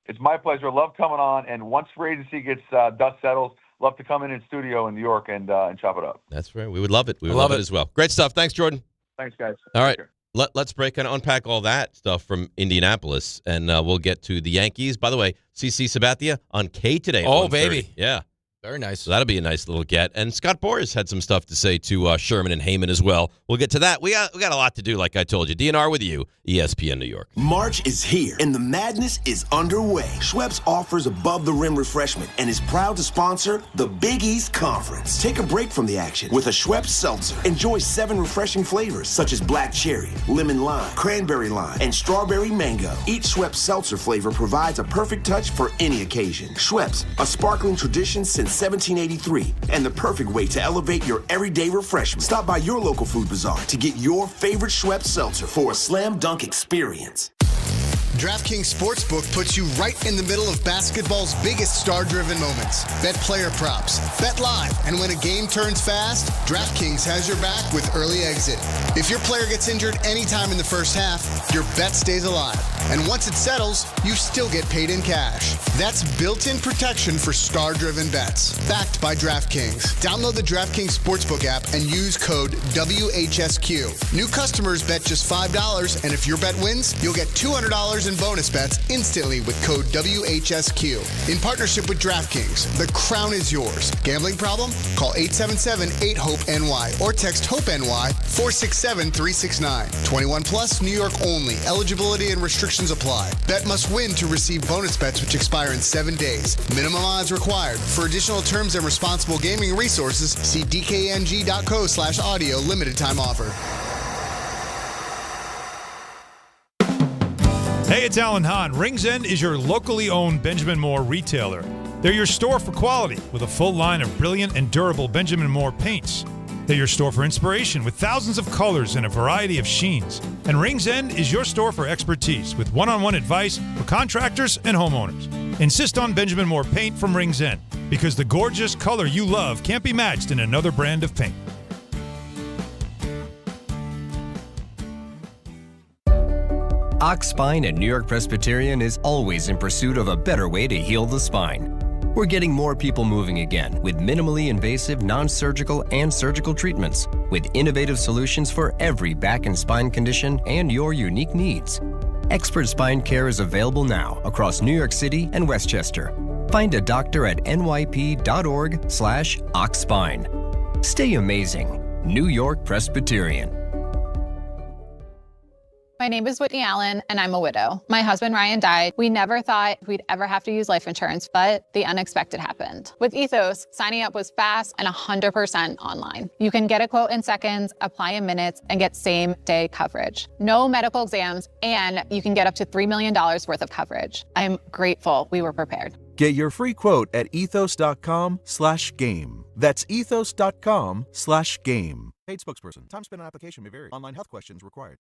It's my pleasure. Love coming on. And once free agency gets dust settles, love to come in studio in New York and chop it up. That's right. We would love it. We would love it as well. Great stuff. Thanks, Jordan. Thanks, guys. All right. Let's break and unpack all that stuff from Indianapolis, and we'll get to the Yankees. By the way, CC Sabathia on K today. Oh, baby. Yeah. Very nice. So that'll be a nice little get. And Scott Boras had some stuff to say to Sherman and Heyman as well. We'll get to that. We got a lot to do, like I told you. DNR with you, ESPN New York. March is here, and the madness is underway. Schweppes offers above-the-rim refreshment and is proud to sponsor the Big East Conference. Take a break from the action with a Schweppes Seltzer. Enjoy 7 refreshing flavors, such as black cherry, lemon lime, cranberry lime, and strawberry mango. Each Schweppes Seltzer flavor provides a perfect touch for any occasion. Schweppes, a sparkling tradition since 1783, and the perfect way to elevate your everyday refreshment. Stop by your local food bazaar to get your favorite Schweppes Seltzer for a slam dunk experience. DraftKings Sportsbook puts you right in the middle of basketball's biggest star-driven moments. Bet player props, bet live, and when a game turns fast, DraftKings has your back with early exit. If your player gets injured anytime in the first half, your bet stays alive. And once it settles, you still get paid in cash. That's built-in protection for star-driven bets. Backed by DraftKings. Download the DraftKings Sportsbook app and use code WHSQ. New customers bet just $5, and if your bet wins, you'll get $200 in bonus bets instantly with code WHSQ. In partnership with DraftKings, the crown is yours. Gambling problem? Call 877-8-HOPE-NY or text HOPE-NY 467-369. 21 plus, New York only. Eligibility and restrictions apply. Bet must win to receive bonus bets which expire in 7 days. Minimum odds required. For additional terms and responsible gaming resources, see dkng.co/audio. Limited time offer. Hey, it's Alan Hahn. Rings End is your locally owned Benjamin Moore retailer. They're your store for quality with a full line of brilliant and durable Benjamin Moore paints. They're your store for inspiration with thousands of colors and a variety of sheens. And Rings End is your store for expertise with one-on-one advice for contractors and homeowners. Insist on Benjamin Moore paint from Rings End because the gorgeous color you love can't be matched in another brand of paint. Ox Spine at New York Presbyterian is always in pursuit of a better way to heal the spine. We're getting more people moving again with minimally invasive, non-surgical, and surgical treatments with innovative solutions for every back and spine condition and your unique needs. Expert spine care is available now across New York City and Westchester. Find a doctor at nyp.org/oxspine. Stay amazing. New York Presbyterian. My name is Whitney Allen, and I'm a widow. My husband, Ryan, died. We never thought we'd ever have to use life insurance, but the unexpected happened. With Ethos, signing up was fast and 100% online. You can get a quote in seconds, apply in minutes, and get same-day coverage. No medical exams, and you can get up to $3 million worth of coverage. I'm grateful we were prepared. Get your free quote at ethos.com/game. That's ethos.com/game. Paid spokesperson. Time spent on application may vary. Online health questions required.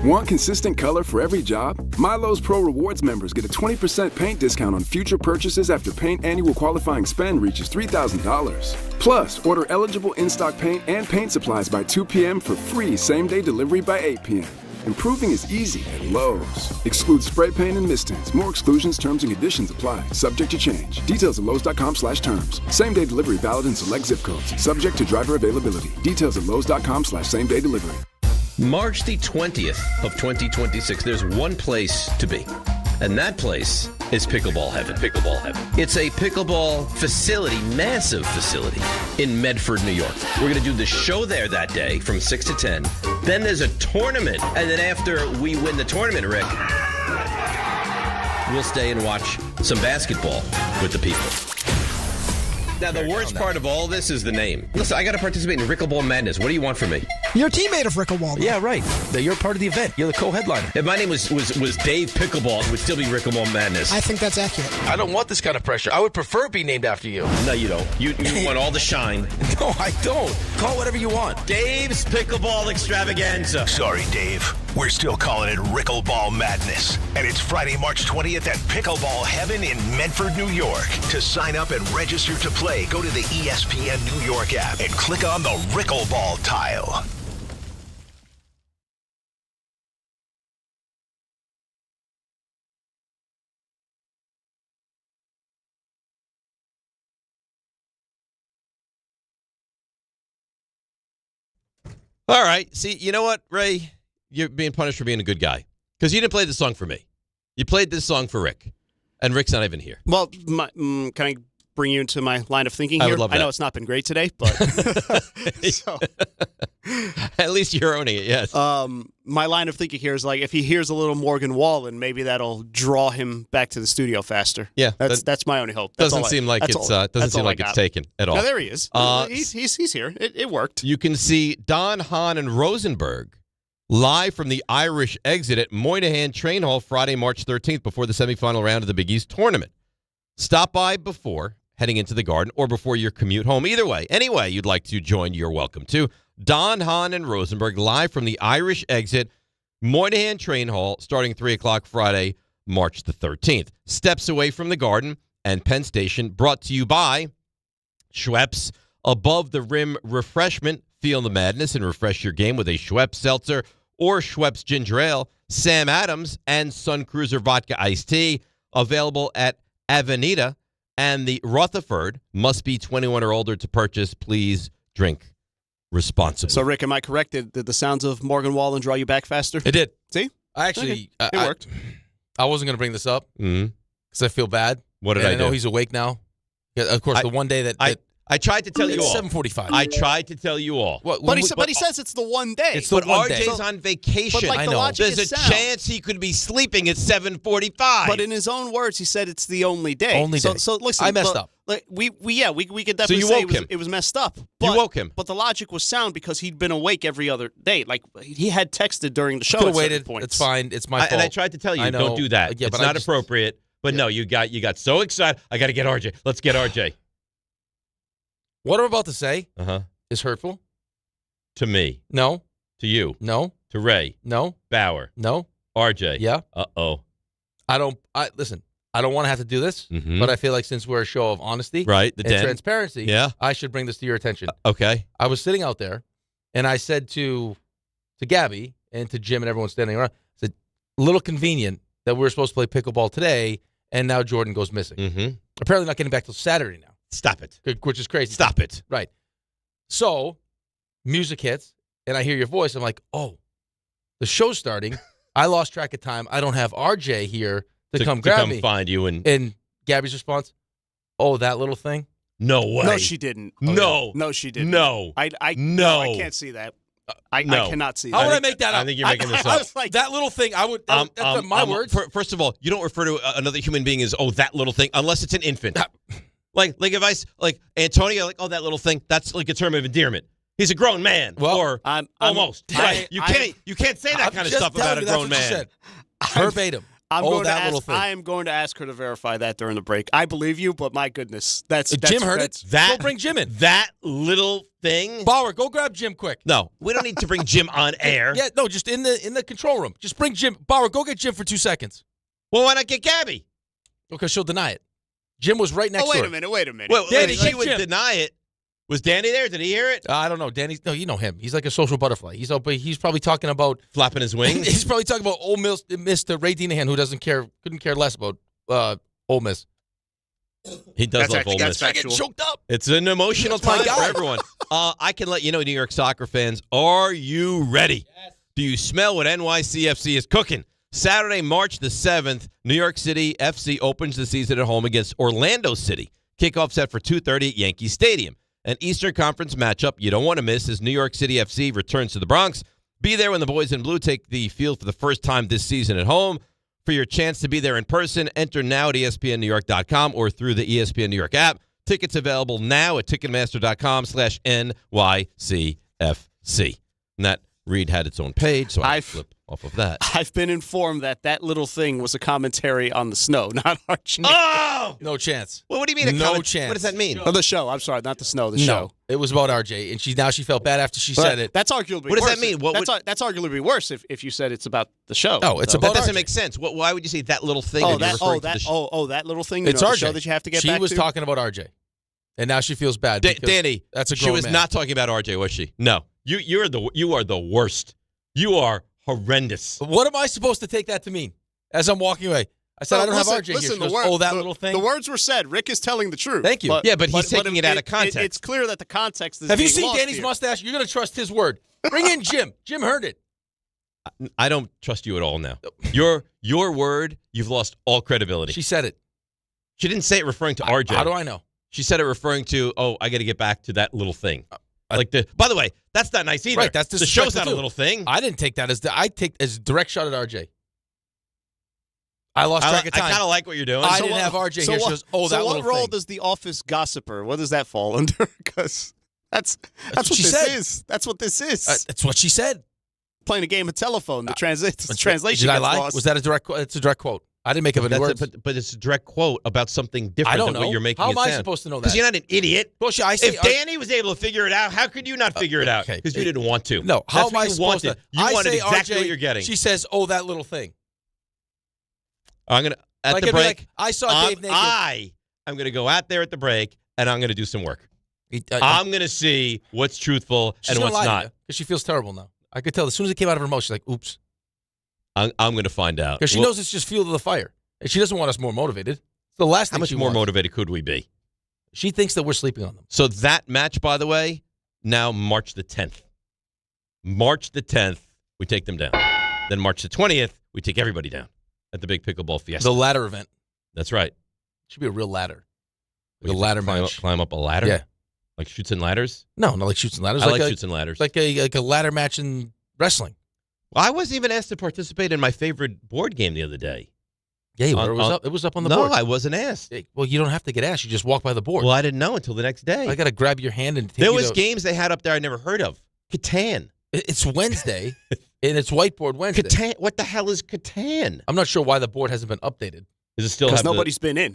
Want consistent color for every job? Milo's Pro Rewards members get a 20% paint discount on future purchases after paint annual qualifying spend reaches $3,000. Plus, order eligible in-stock paint and paint supplies by 2 p.m. for free same-day delivery by 8 p.m. Improving is easy at Lowe's. Excludes spray paint and mist tints. More exclusions, terms, and conditions apply. Subject to change. Details at Lowe's.com/terms. Same-day delivery valid in select zip codes. Subject to driver availability. Details at Lowe's.com/same-day delivery. March the 20th of 2026, there's one place to be, and that place is Pickleball Heaven. Pickleball Heaven. It's a pickleball facility, massive facility, in Medford, New York. We're going to do the show there that day from 6 to 10. Then there's a tournament, and then after we win the tournament, Rick, we'll stay and watch some basketball with the people. Now, the worst part of all this is the name. Listen, I got to participate in Rickleball Madness. What do you want from me? You're a teammate of Rickleball. Yeah, right. You're part of the event. You're the co-headliner. If my name was Dave Pickleball, it would still be Rickleball Madness. I think that's accurate. I don't want this kind of pressure. I would prefer it be named after you. No, you don't. You want all the shine. No, I don't. Call whatever you want. Dave's Pickleball Extravaganza. Sorry, Dave. We're still calling it Rickleball Madness. And it's Friday, March 20th at Pickleball Heaven in Medford, New York. To sign up and register to play, go to the ESPN New York app and click on the Rickleball tile. All right. See, you know what, Ray? You're being punished for being a good guy. Because you didn't play this song for me. You played this song for Rick. And Rick's not even here. Well, can I bring you into my line of thinking here? I would love that. I know it's not been great today, but so. At least you're owning it, yes. My line of thinking here is like if he hears a little Morgan Wallen, maybe that'll draw him back to the studio faster. Yeah, that's my only hope. Doesn't seem like it's taken at all. No, there he is. He's here. It worked. You can see Don, Hahn, and Rosenberg live from the Irish exit at Moynihan Train Hall Friday, March 13th, before the semifinal round of the Big East tournament. Stop by before heading into the Garden or before your commute home. Either way, any way you'd like to join, you're welcome to. Don, Hahn, and Rosenberg live from the Irish exit. Moynihan Train Hall, starting 3 o'clock Friday, March the 13th. Steps away from the Garden and Penn Station, brought to you by Schweppes. Above the Rim Refreshment. Feel the madness and refresh your game with a Schweppes Seltzer or Schweppes Ginger Ale. Sam Adams and Sun Cruiser Vodka Iced Tea. Available at Avenida. And the Rutherford, must be 21 or older to purchase. Please drink responsibly. So, Rick, am I correct? Did the sounds of Morgan Wallen draw you back faster? It did. See? I actually... It worked. I wasn't going to bring this up because I feel bad. What did I do? I know he's awake now. Yeah, of course, the one day that I tried to tell you all. 7:45. I tried to tell you all. But he says it's the one day. It's the one day. RJ's on vacation. But, I know. There's a sound. chance he could be sleeping at 7:45. But in his own words, he said it's the only day. Only day. So listen, I messed up. We could definitely So you say woke him. it was messed up. You woke him. But the logic was sound because he'd been awake every other day. Like he had texted during the show. Could At have waited. points. It's fine. It's my fault. And I tried to tell you, don't do that. Yeah, it's but not appropriate. But no, you got so excited. I got to get RJ. Let's get RJ. What I'm about to say Uh-huh. is hurtful. To me. No. To you. No. To Ray. No. Bauer. No. RJ. Yeah. Uh-oh. Listen, I don't want to have to do this, but I feel like since we're a show of honesty Right, and transparency, Yeah. I should bring this to your attention. Okay. I was sitting out there, and I said to Gabby and to Jim and everyone standing around, I said, a little convenient that we were supposed to play pickleball today, and now Jordan goes missing. Mm-hmm. Apparently not getting back till Saturday now. Stop it. Which is crazy. Stop it. Right. So, music hits, and I hear your voice. I'm like, oh, the show's starting. I lost track of time. I don't have RJ here to come grab me. find you. And Gabby's response, oh, that little thing? No way. No, she didn't. No, she didn't. No. I can't see that. I cannot see that. How would I make that up? I think you're making this I up. was like, that little thing, I would, that's my words. First of all, you don't refer to another human being as, oh, that little thing, unless it's an infant. Like if I, Antonio, oh, that little thing, that's like a term of endearment. He's a grown man. Well, or almost. Right. You can't say that kind of stuff about a grown man. Verbatim. I am going to ask her to verify that during the break. I believe you, but my goodness, that's Jim heard it. Go bring Jim in. That little thing. Bauer, go grab Jim quick. No, we don't need to bring Jim on air. Yeah, no, just in the control room. Just bring Jim. Bauer, go get Jim for 2 seconds. Well, why not get Gabby? Because she'll deny it. Jim was right next to her. Wait a minute. Well, Danny, she would deny it. Was Danny there? Did he hear it? I don't know. Danny's you know him. He's like a social butterfly. He's probably talking about flapping his wings. He's probably talking about Ole Miss to Ray Deanahan, who couldn't care less about Ole Miss. He does love Ole Miss. I get choked up. It's an emotional time for everyone. I can let you know, New York soccer fans, are you ready? Yes. Do you smell what NYCFC is cooking? Saturday, March the 7th, New York City FC opens the season at home against Orlando City. Kickoff set for 2:30 at Yankee Stadium. An Eastern Conference matchup you don't want to miss as New York City FC returns to the Bronx. Be there when the boys in blue take the field for the first time this season at home. For your chance to be there in person, enter now at ESPNNewYork.com or through the ESPN New York app. Tickets available now at Ticketmaster.com/NYCFC. And that read had its own page, so I flip off of that. I've been informed that little thing was a commentary on the snow, not Archie. Oh! No chance. Well, what do you mean no chance? What does that mean? Oh, the show. I'm sorry, not the snow, the show. It was about RJ, and she felt bad after she said it. That's arguably What does worse. that mean? That's arguably worse if you said it's about the show. No, it's That about doesn't RJ. make sense. Why would you say that little thing? that little thing. It's the RJ. show that you have to get back She was to? talking about RJ, and now she feels bad. Danny, that's a grown she was man. not talking about RJ, was she? No. You are the worst. You are horrendous. What am I supposed to take that to mean? As I'm walking away, I said I don't have RJ here. She goes, that little thing. The words were said. Rick is telling the truth. Thank you. But he's taking it out of context. It's clear that the context is. Have you being seen lost Danny's here. mustache? You're going to trust his word. Bring in Jim. Jim heard it. I don't trust you at all now. Your word, you've lost all credibility. She said it. She didn't say it referring to RJ. How do I know? She said it referring to, I got to get back to that little thing. By the way, that's not nice either. Right, that's the show's not a little thing. I didn't take that I take as direct shot at RJ. I lost track of time. I kind of like what you're doing. I didn't have RJ here. She goes, that little thing. So what role does the office gossiper? What does that fall under? Because that's what she this said. is. That's what this is. That's what she said. Playing a game of telephone. The translation. Did I lie? gets lost. Was that a direct quote? It's a direct quote. I didn't make up any words. But it's a direct quote about something different than what you're making How it am I sound. supposed to know that? Because you're not an idiot. Bullshit, if Danny was able to figure it out, how could you not figure it out? Because you didn't want to. No, how That's am I what you supposed wanted. to? You wanted exactly RJ, what you're getting. She says, "Oh, that little thing." I'm gonna at Like, the it'd be break. like, I saw Dave naked. I'm gonna go out there at the break and I'm gonna do some work. I'm gonna see what's truthful and what's not. Because she feels terrible now. I could tell as soon as it came out of her mouth, she's like, "Oops." I'm gonna find out Because she knows it's just fuel to the fire, and she doesn't want us more motivated. It's the last thing. How much more motivated could we be? She thinks that we're sleeping on them. So that match, by the way, now March the 10th. March the 10th, we take them down. Then March the 20th, we take everybody down at the big pickleball fiesta. The ladder event. That's right. Should be a real ladder. Like a ladder match. Climb up a ladder? Yeah. Like Chutes and Ladders? No, not like Chutes and Ladders. I like Chutes and Ladders. Like a ladder match in wrestling. Well, I wasn't even asked to participate in my favorite board game the other day. Yeah, it was up on the no, board. No, I wasn't asked. Well, you don't have to get asked. You just walk by the board. Well, I didn't know until the next day. I got to grab your hand and take There was games they had up there I never heard of. Catan. It's Wednesday, and it's Whiteboard Wednesday. Catan. What the hell is Catan? I'm not sure why the board hasn't been updated. Is it still? Because nobody's been in.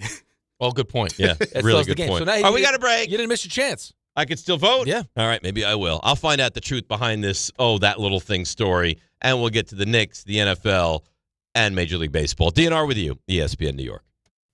Oh, good point. Yeah, really good point. So now we got a break. You didn't miss your chance. I could still vote? Yeah. All right, maybe I will. I'll find out the truth behind this, that little thing story, and we'll get to the Knicks, the NFL, and Major League Baseball. DNR with you, ESPN New York.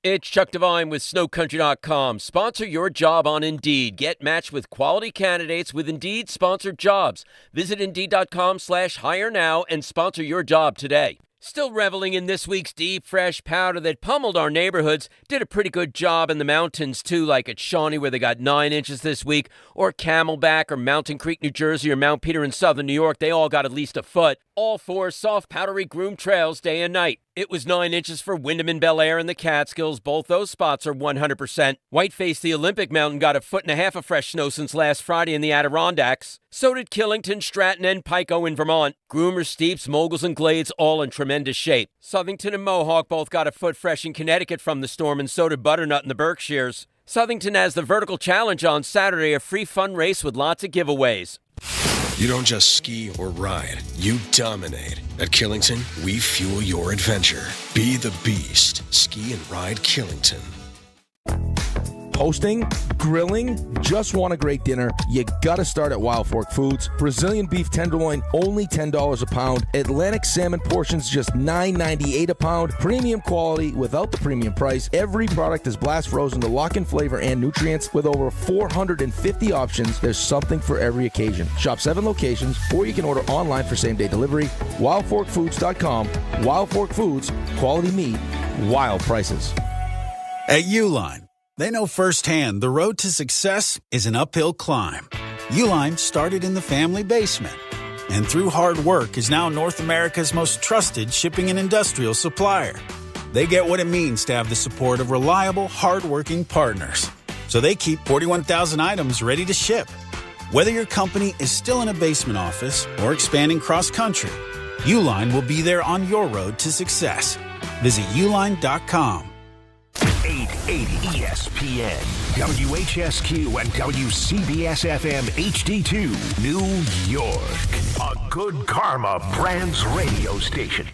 It's Chuck Devine with SnowCountry.com. Sponsor your job on Indeed. Get matched with quality candidates with Indeed-sponsored jobs. Visit Indeed.com/hire now and sponsor your job today. Still reveling in this week's deep, fresh powder that pummeled our neighborhoods. Did a pretty good job in the mountains, too, like at Shawnee, where they got 9 inches this week, or Camelback, or Mountain Creek, New Jersey, or Mount Peter in southern New York. They all got at least a foot. All 4 soft, powdery groomed trails day and night. It was 9 inches for Windham and Bel Air and the Catskills. Both those spots are 100%. Whiteface, the Olympic Mountain, got 1.5 feet of fresh snow since last Friday in the Adirondacks. So did Killington, Stratton, and Pico in Vermont. Groomers, Steeps, Moguls, and Glades all in tremendous shape. Southington and Mohawk both got 1 foot fresh in Connecticut from the storm, and so did Butternut in the Berkshires. Southington has the Vertical Challenge on Saturday, a free fun race with lots of giveaways. You don't just ski or ride, you dominate. At Killington, we fuel your adventure. Be the beast. Ski and ride Killington. Hosting, grilling, just want a great dinner, you gotta start at Wild Fork Foods. Brazilian beef tenderloin, only $10 a pound. Atlantic salmon portions, just $9.98 a pound. Premium quality without the premium price. Every product is blast frozen to lock in flavor and nutrients. With over 450 options, there's something for every occasion. Shop 7 locations, or you can order online for same-day delivery. WildForkFoods.com. Wild Fork Foods, quality meat, wild prices. At Uline, they know firsthand the road to success is an uphill climb. Uline started in the family basement, and through hard work is now North America's most trusted shipping and industrial supplier. They get what it means to have the support of reliable, hardworking partners. So they keep 41,000 items ready to ship. Whether your company is still in a basement office or expanding cross-country, Uline will be there on your road to success. Visit uline.com. 880 ESPN, WHSQ, and WCBS-FM HD2, New York. A Good Karma Brands radio station.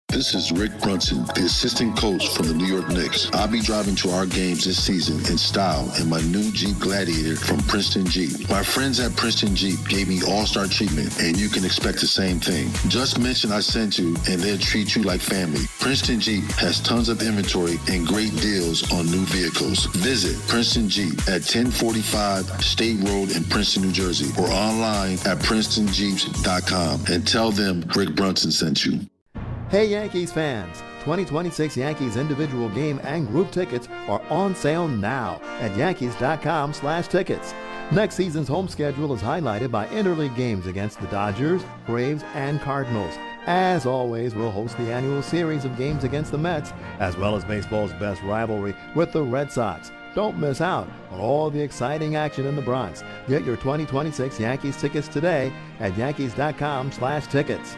This is Rick Brunson, the assistant coach from the New York Knicks. I'll be driving to our games this season in style in my new Jeep Gladiator from Princeton Jeep. My friends at Princeton Jeep gave me all-star treatment, and you can expect the same thing. Just mention I sent you, and they'll treat you like family. Princeton Jeep has tons of inventory and great deals on new vehicles. Visit Princeton Jeep at 1045 State Road in Princeton, New Jersey, or online at PrincetonJeeps.com and tell them Rick Brunson sent you. Hey Yankees fans, 2026 Yankees individual game and group tickets are on sale now at Yankees.com/tickets. Next season's home schedule is highlighted by interleague games against the Dodgers, Braves, and Cardinals. As always, we'll host the annual series of games against the Mets, as well as baseball's best rivalry with the Red Sox. Don't miss out on all the exciting action in the Bronx. Get your 2026 Yankees tickets today at Yankees.com/tickets.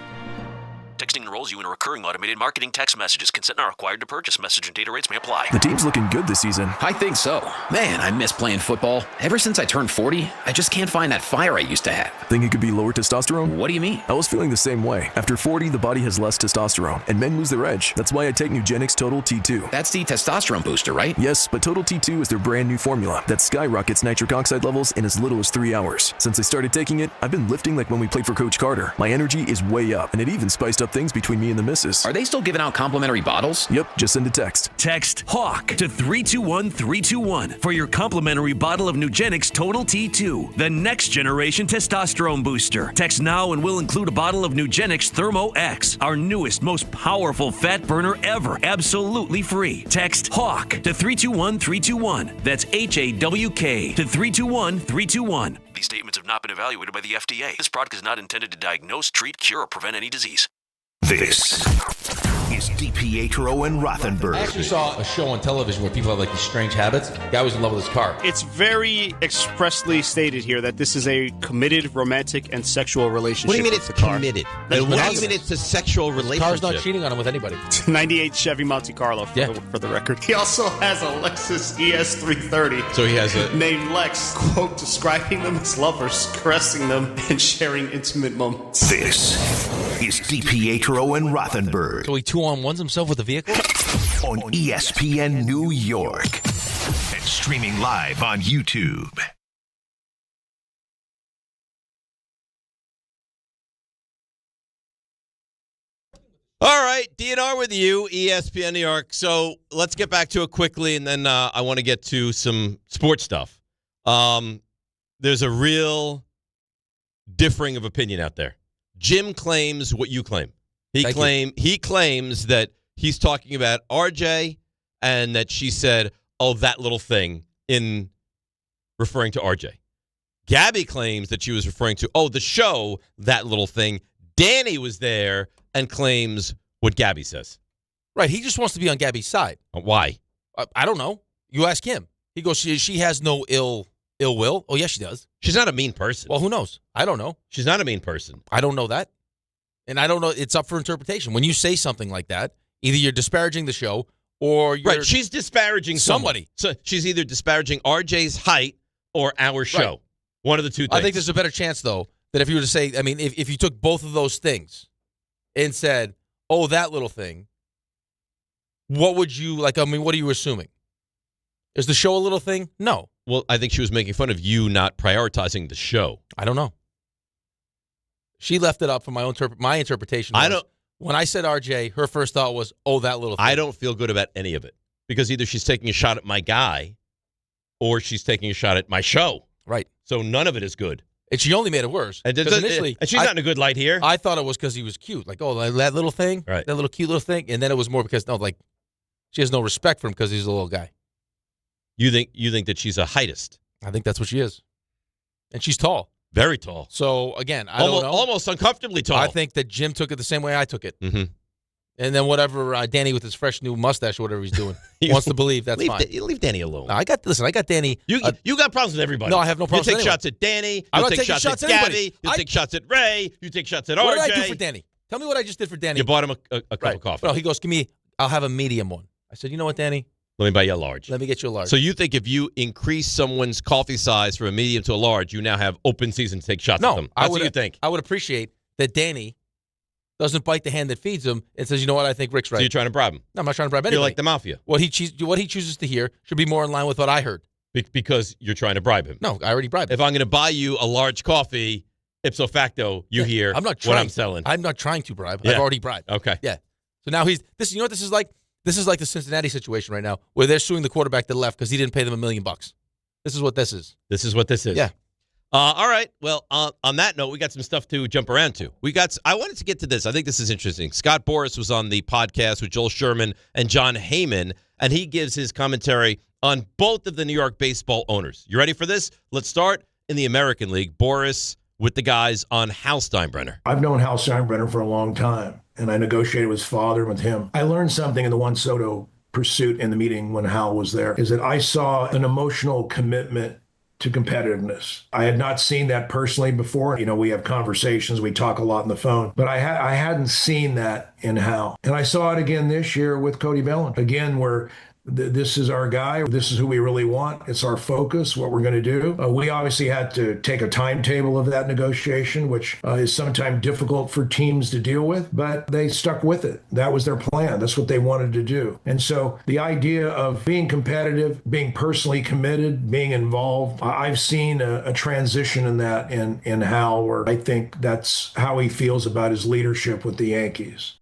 Texting Texting enrolls you in a recurring automated marketing text messages. Consent not required to purchase. Message and data rates may apply. The team's looking good this season. I think so. Man, I miss playing football. Ever since I turned 40, I just can't find that fire I used to have. Think it could be lower testosterone? What do you mean? I was feeling the same way. After 40, the body has less testosterone, and men lose their edge. That's why I take Nugenix Total T2. That's the testosterone booster, right? Yes, but Total T2 is their brand new formula that skyrockets nitric oxide levels in as little as 3 hours. Since I started taking it, I've been lifting like when we played for Coach Carter. My energy is way up, and it even spiced up things between me and the missus. Are they still giving out complimentary bottles? Yep, just send a text. Text HAWK to 321321 for your complimentary bottle of Nugenix Total T2, the next generation testosterone booster. Text now and we'll include a bottle of Nugenix Thermo X, our newest, most powerful fat burner ever, absolutely free. Text HAWK to 321321. That's HAWK to 321321. These statements have not been evaluated by the FDA. This product is not intended to diagnose, treat, cure, or prevent any disease. This is DiPietro and Rothenberg. I actually saw a show on television where people have like these strange habits. The guy was in love with his car. It's very expressly stated here that this is a committed romantic and sexual relationship. What do you mean with it's the car. committed? That's What do what you mean it's a sexual relationship? The car's not cheating on him with anybody. 98 Chevy Monte Carlo for the record. He also has a Lexus ES330. So he has a named Lex, quote, describing them as lovers, caressing them, and sharing intimate moments. This is DiPietro and Rothenberg. So he 2-on-1s himself with the vehicle? On ESPN New York. And streaming live on YouTube. All right, DNR with you, ESPN New York. So let's get back to it quickly, and then I want to get to some sports stuff. There's a real differing of opinion out there. Jim claims what you claim. He claims that he's talking about RJ and that she said, "Oh, that little thing," in referring to RJ. Gabby claims that she was referring to, "Oh, the show, that little thing." Danny was there and claims what Gabby says. Right, he just wants to be on Gabby's side. Why? I don't know. You ask him. He goes, she has no ill will. Oh, yes, she does. She's not a mean person. Well, who knows? I don't know. She's not a mean person. I don't know that. And I don't know. It's up for interpretation. When you say something like that, either you're disparaging the show or you're... Right, she's disparaging somebody. So she's either disparaging RJ's height or our show. Right. One of the two things. I think there's a better chance, though, that if you were to say, I mean, if you took both of those things and said, "Oh, that little thing," what would you, like, I mean, what are you assuming? Is the show a little thing? No. Well, I think she was making fun of you not prioritizing the show. I don't know. She left it up for my interpretation. When I said RJ, her first thought was, "Oh, that little thing." I don't feel good about any of it because either she's taking a shot at my guy or she's taking a shot at my show. Right. So none of it is good. And she only made it worse. And she's not in a good light here. I thought it was because he was cute. Like, oh, that little thing, right? That little cute little thing. And then it was more because, no, like, she has no respect for him because he's a little guy. You think that she's a heightist? I think that's what she is. And she's tall. Very tall. So, again, I don't know. Almost uncomfortably tall. I think that Jim took it the same way I took it. Mm-hmm. And then whatever Danny with his fresh new mustache or whatever he's doing wants to believe, that's fine. Leave Danny alone. No, I got Danny. You got problems with everybody. No, I have no problems with anyone. You take shots at Danny. I'm You not take taking shots at anybody. Gabby. You take shots at Ray. You take shots at RJ. What did I do for Danny? Tell me what I just did for Danny. You bought him a cup of coffee. No, he goes, I'll have a medium one. I said, you know what, Danny? Let me buy you a large. Let me get you a large. So you think if you increase someone's coffee size from a medium to a large, you now have open season to take shots at them? That's what you think. I would appreciate that Danny doesn't bite the hand that feeds him and says, you know what, I think Rick's right. So you're trying to bribe him? No, I'm not trying to bribe anybody. You're like the mafia. What he chooses to hear should be more in line with what I heard. Because you're trying to bribe him. No, I already bribed him. If I'm going to buy you a large coffee, ipso facto, you hear what I'm selling. I'm not trying to bribe. Yeah. I've already bribed. Okay. Yeah. So now you know what this is like? This is like the Cincinnati situation right now, where they're suing the quarterback that left because he didn't pay them $1 million. This is what this is. This is what this is. Yeah. All right. Well, on that note, we got some stuff to jump around to. I wanted to get to this. I think this is interesting. Scott Boras was on the podcast with Joel Sherman and John Heyman, and he gives his commentary on both of the New York baseball owners. You ready for this? Let's start in the American League. Boras with the guys on Hal Steinbrenner. I've known Hal Steinbrenner for a long time, and I negotiated with his father and with him. I learned something in the Juan Soto pursuit in the meeting when Hal was there, is that I saw an emotional commitment to competitiveness. I had not seen that personally before. We have conversations, we talk a lot on the phone, but I hadn't seen that in Hal. And I saw it again this year with Cody Bellinger. Again, where this is our guy. This is who we really want. It's our focus, what we're going to do. We obviously had to take a timetable of that negotiation, which is sometimes difficult for teams to deal with, but they stuck with it. That was their plan. That's what they wanted to do. And so the idea of being competitive, being personally committed, being involved, I've seen a transition in that in Hal, where I think that's how he feels about his leadership with the Yankees.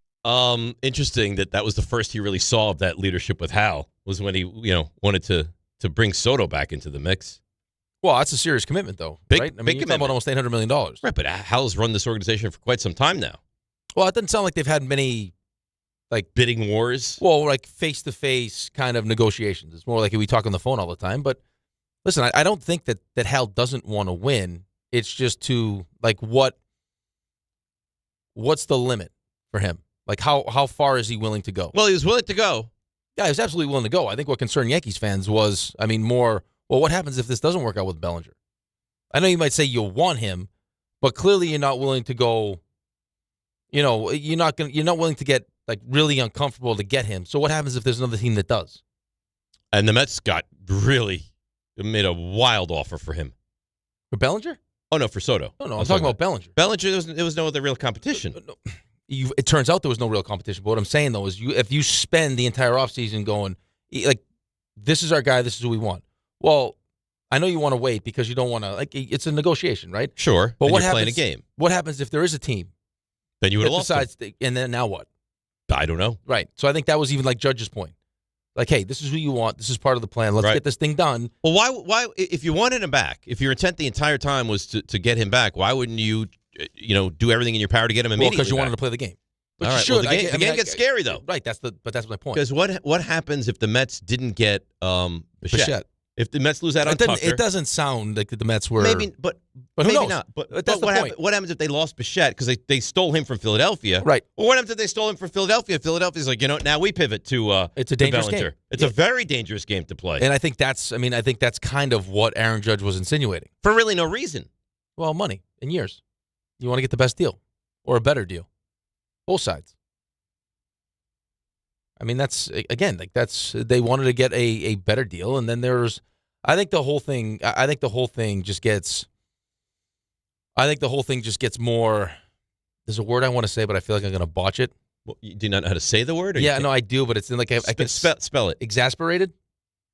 Interesting that was the first he really saw of that leadership with Hal, was when he, wanted to bring Soto back into the mix. Well, that's a serious commitment, though, right? I mean, you're talking about almost $800 million. Right, but Hal's run this organization for quite some time now. Well, it doesn't sound like they've had many, bidding wars. Well, face-to-face kind of negotiations. It's more like we talk on the phone all the time. But listen, I don't think that Hal doesn't want to win. It's just what's the limit for him? How far is he willing to go? Well, he was willing to go. Yeah, he was absolutely willing to go. I think what concerned Yankees fans was, more, well, what happens if this doesn't work out with Bellinger? I know you might say you'll want him, but clearly you're not willing to go, you're not willing to get really uncomfortable to get him. So what happens if there's another team that does? And the Mets made a wild offer for him. For Bellinger? Oh, no, for Soto. No, I'm talking about Bellinger. Bellinger, there was no other real competition. No. It turns out there was no real competition. But what I'm saying, though, is if you spend the entire offseason going, this is our guy, this is who we want. Well, I know you want to wait because you don't want to, it's a negotiation, right? Sure. But what happens, playing a game. What happens if there is a team? Then you would have lost them. And then now what? I don't know. Right. So I think that was even Judge's point. Hey, this is who you want. This is part of the plan. Let's get this thing done. Well, why, if you wanted him back, if your intent the entire time was to get him back, why wouldn't you do everything in your power to get him immediately? Because you wanted to play the game. But you should. Well, the game gets scary, though. Right. That's my point. Because what happens if the Mets didn't get Bichette? If the Mets lose out on Tucker? It doesn't sound like the Mets were. Maybe, but who maybe knows? not. But that's the point. What happens if they lost Bichette because they stole him from Philadelphia? Right. Well, what happens if they stole him from Philadelphia? Philadelphia's now we pivot to it's a dangerous game. It's a very dangerous game to play. And I think that's kind of what Aaron Judge was insinuating. For really no reason. Well, money in years. You want to get the best deal or a better deal. Both sides. That's they wanted to get a better deal, and then I think the whole thing just gets more. There's a word I want to say, but I feel like I'm going to botch it. Well, you do not know how to say the word? Yeah, no, I do, but it's I can spell it. Exasperated?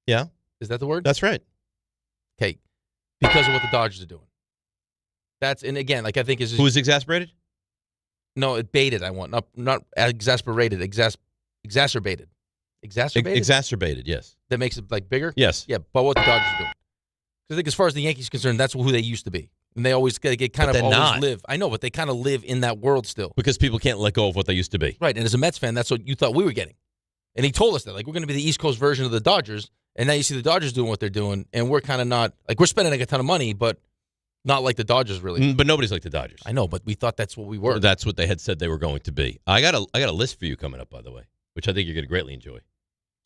Yeah. Is that the word? That's right. Okay. Because of what the Dodgers are doing. I think is who is exasperated? No, it baited. I want not exasperated. Exacerbated. Exacerbated? Exacerbated, yes. That makes it bigger? Yes. Yeah, but what the Dodgers are doing. I think as far as the Yankees are concerned, that's who they used to be. And they always always live. I know, but they kind of live in that world still. Because people can't let go of what they used to be. Right, and as a Mets fan, that's what you thought we were getting. And he told us that. We're going to be the East Coast version of the Dodgers, and now you see the Dodgers doing what they're doing, and we're kind of not, we're spending a ton of money, but not like the Dodgers really. But nobody's like the Dodgers. I know, but we thought that's what we were. That's what they had said they were going to be. I got a list for you coming up, by the way, which I think you're going to greatly enjoy.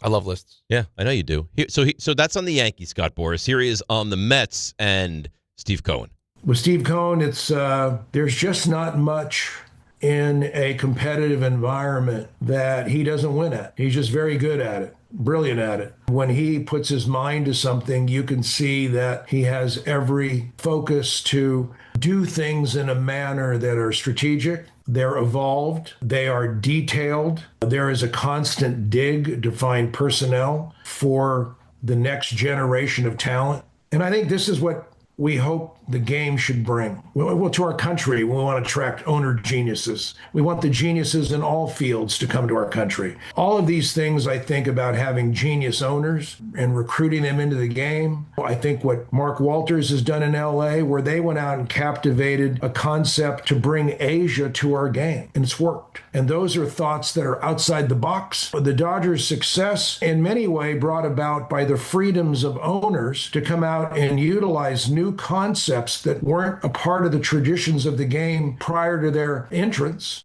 I love lists. Yeah, I know you do. So that's on the Yankees, Scott Boras. Here he is on the Mets and Steve Cohen. With Steve Cohen, it's there's just not much in a competitive environment that he doesn't win at. He's just very good at it, brilliant at it. When he puts his mind to something, you can see that he has every focus to do things in a manner that are strategic. They're evolved. They are detailed. There is a constant dig to find personnel for the next generation of talent. And I think this is what we hope the game should bring. Well, to our country, we want to attract owner geniuses. We want the geniuses in all fields to come to our country. All of these things, I think, about having genius owners and recruiting them into the game. I think what Mark Walters has done in LA, where they went out and captivated a concept to bring Asia to our game, and it's worked. And those are thoughts that are outside the box. The Dodgers' success in many ways brought about by the freedoms of owners to come out and utilize new concepts that weren't a part of the traditions of the game prior to their entrance.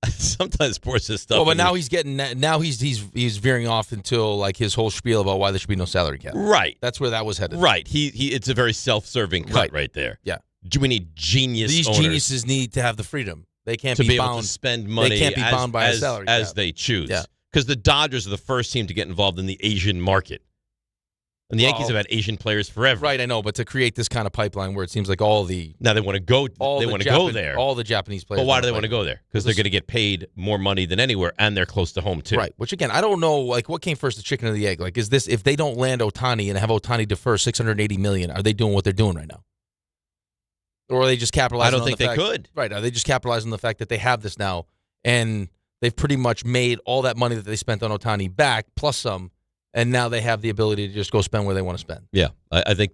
Sometimes sports is stuff. Well, but now he's veering off until like his whole spiel about why there should be no salary cap. Right. That's where that was headed. Right. It's a very self-serving cut right there. Yeah. Do we need genius? These owners geniuses need to have the freedom. They can't to be bound. able to spend money. They can't be bound by a salary cap. as they choose. Yeah. Because the Dodgers are the first team to get involved in the Asian market. And the Yankees have had Asian players forever. Right, I know, but to create this kind of pipeline where it seems like all the now they want to go. They want to go there. All the Japanese players. But why do they want to go there? Because they're going to get paid more money than anywhere, and they're close to home too. Right. Which again, I don't know. Like, what came first, the chicken or the egg? Like, is this if they don't land Ohtani and have Ohtani defer $680 million? Are they doing what they're doing right now? Or are they just capitalizing? I don't think they could. Right. Are they just capitalizing on the fact that they have this now, and they've pretty much made all that money that they spent on Ohtani back plus some? And now they have the ability to just go spend where they want to spend. Yeah, I think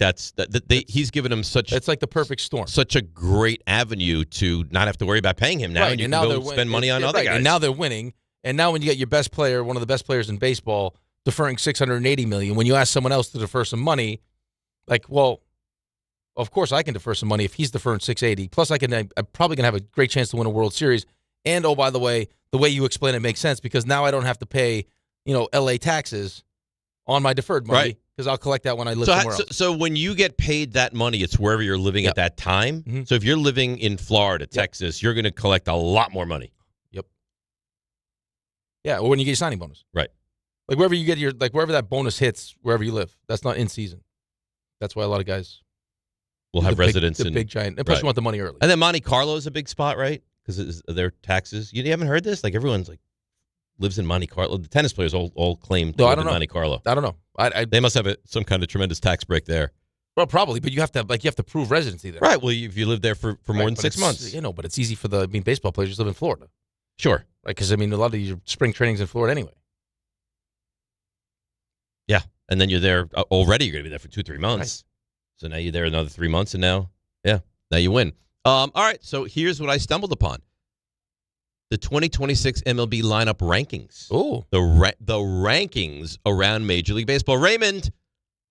he's given them such. It's like the perfect storm. Such a great avenue to not have to worry about paying him now, right. and you and can now go spend money on other guys. And now they're winning. And now when you get your best player, one of the best players in baseball, deferring $680 million, when you ask someone else to defer some money, like, well, of course I can defer some money if he's deferring $680. Plus, I'm probably gonna have a great chance to win a World Series. And oh, by the way you explain it makes sense because now I don't have to pay, LA taxes on my deferred money because I'll collect that when I live somewhere else. So when you get paid that money, it's wherever you're living at that time. Mm-hmm. So if you're living in Florida, Texas, you're going to collect a lot more money. Yep. Yeah, or when you get your signing bonus. Right. Like wherever you get wherever that bonus hits, wherever you live. That's not in season. That's why a lot of guys will have residence in big giant. And plus, you want the money early. And then Monte Carlo is a big spot, right? Because their taxes. You haven't heard this? Like everyone's like. Lives in Monte Carlo. The tennis players all claim to live in Monte Carlo. I don't know. They must have some kind of tremendous tax break there. Well, probably, but you have to prove residency there. Right. Well, if you live there for more than 6 months, but it's easy for baseball players just live in Florida. Sure. Right. Because a lot of your spring training's in Florida anyway. Yeah, and then you're there already. You're going to be there for 2-3 months. Right. So now you're there another 3 months, and now you win. All right. So here's what I stumbled upon. The 2026 MLB lineup rankings. Oh, the rankings around Major League Baseball. Raymond,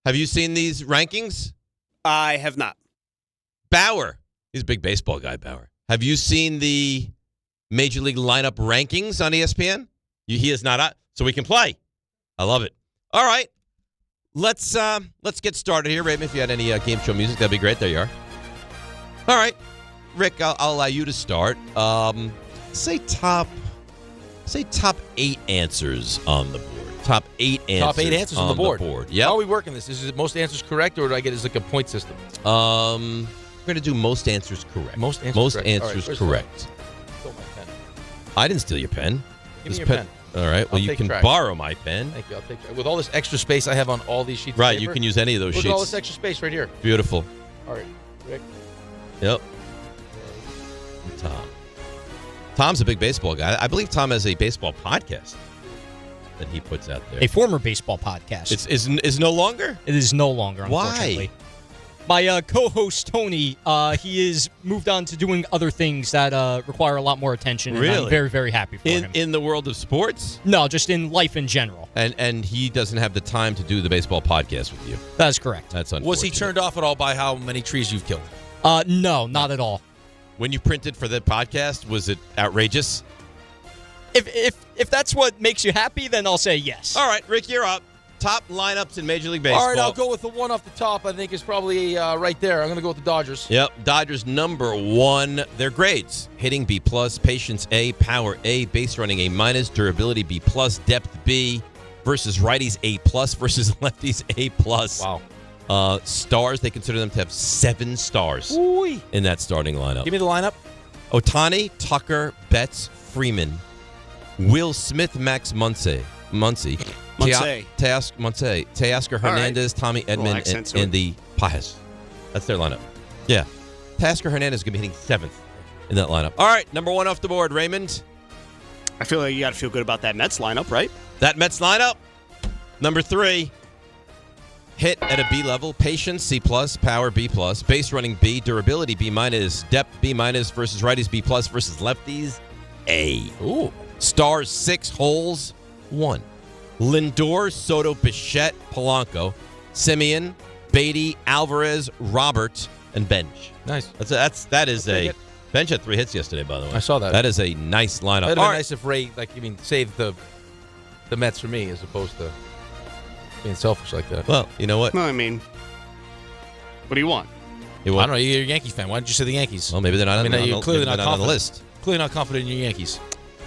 have you seen these rankings? I have not. Bauer, he's a big baseball guy. Bauer, have you seen the Major League lineup rankings on ESPN? He is not. So we can play. I love it. All right, let's get started here, Raymond. If you had any game show music, that'd be great. There you are. All right, Rick, I'll allow you to start. Say top 8 answers on the board. Top 8 answers on the board. Yeah. How are we working this? Is it most answers correct, or do I get it as like a point system? We're going to do most answers correct. Most answers correct. Stole my pen. I didn't steal your pen. Give me your pen. All right. Well, you can borrow my pen. Thank you. I'll take track. With all this extra space I have on all these sheets of paper. paper, You can use any of those sheets. Look at all this extra space right here. Beautiful. All right. Rick. Yep. Tom's a big baseball guy. I believe Tom has a baseball podcast that he puts out there. A former baseball podcast. Is no longer? It is no longer, unfortunately. Why? My co-host, Tony, he is moved on to doing other things that require a lot more attention. And really? I'm very, very happy for him. In the world of sports? No, just in life in general. And he doesn't have the time to do the baseball podcast with you. That's correct. That's unfortunate. Was he turned off at all by how many trees you've killed? No, not at all. When you printed for the podcast, was it outrageous? If that's what makes you happy, then I'll say yes. All right, Rick, you're up. Top lineups in Major League Baseball. All right, I'll go with the one off the top. I think is probably right there. I'm going to go with the Dodgers. Yep, Dodgers number 1. Their grades: hitting B+, patience A, power A, base running A-, durability B+, depth B, versus righties A+, versus lefties A+. Wow. Stars, they consider them to have 7 stars in that starting lineup. Give me the lineup. Ohtani, Tucker, Betts, Freeman, Will Smith, Max Muncy, Teoscar Hernandez, Tommy Edman, and the Pajes. That's their lineup. Yeah. Teoscar Hernandez is going to be hitting 7th in that lineup. All right, number 1 off the board, Raymond. I feel like you got to feel good about that Mets lineup, right? That Mets lineup. Number 3. Hit at a B level, patience C+, power B+, base running B, durability B-, depth B- versus righties B+, versus lefties A. Ooh. Stars 6, holes 1. Lindor, Soto, Bichette, Polanco, Simeon, Beatty, Alvarez, Robert, and Benj. Nice. That is a Bench had 3 hits yesterday, by the way. I saw that. That is a nice lineup. It'd have been nice if Ray, saved the Mets for me as opposed to being selfish like that. Well, you know what? No, I mean, what do you want? I don't know. You're a Yankees fan. Why didn't you say the Yankees? Well, maybe they're not, you're clearly not on the list. Clearly not confident in your Yankees.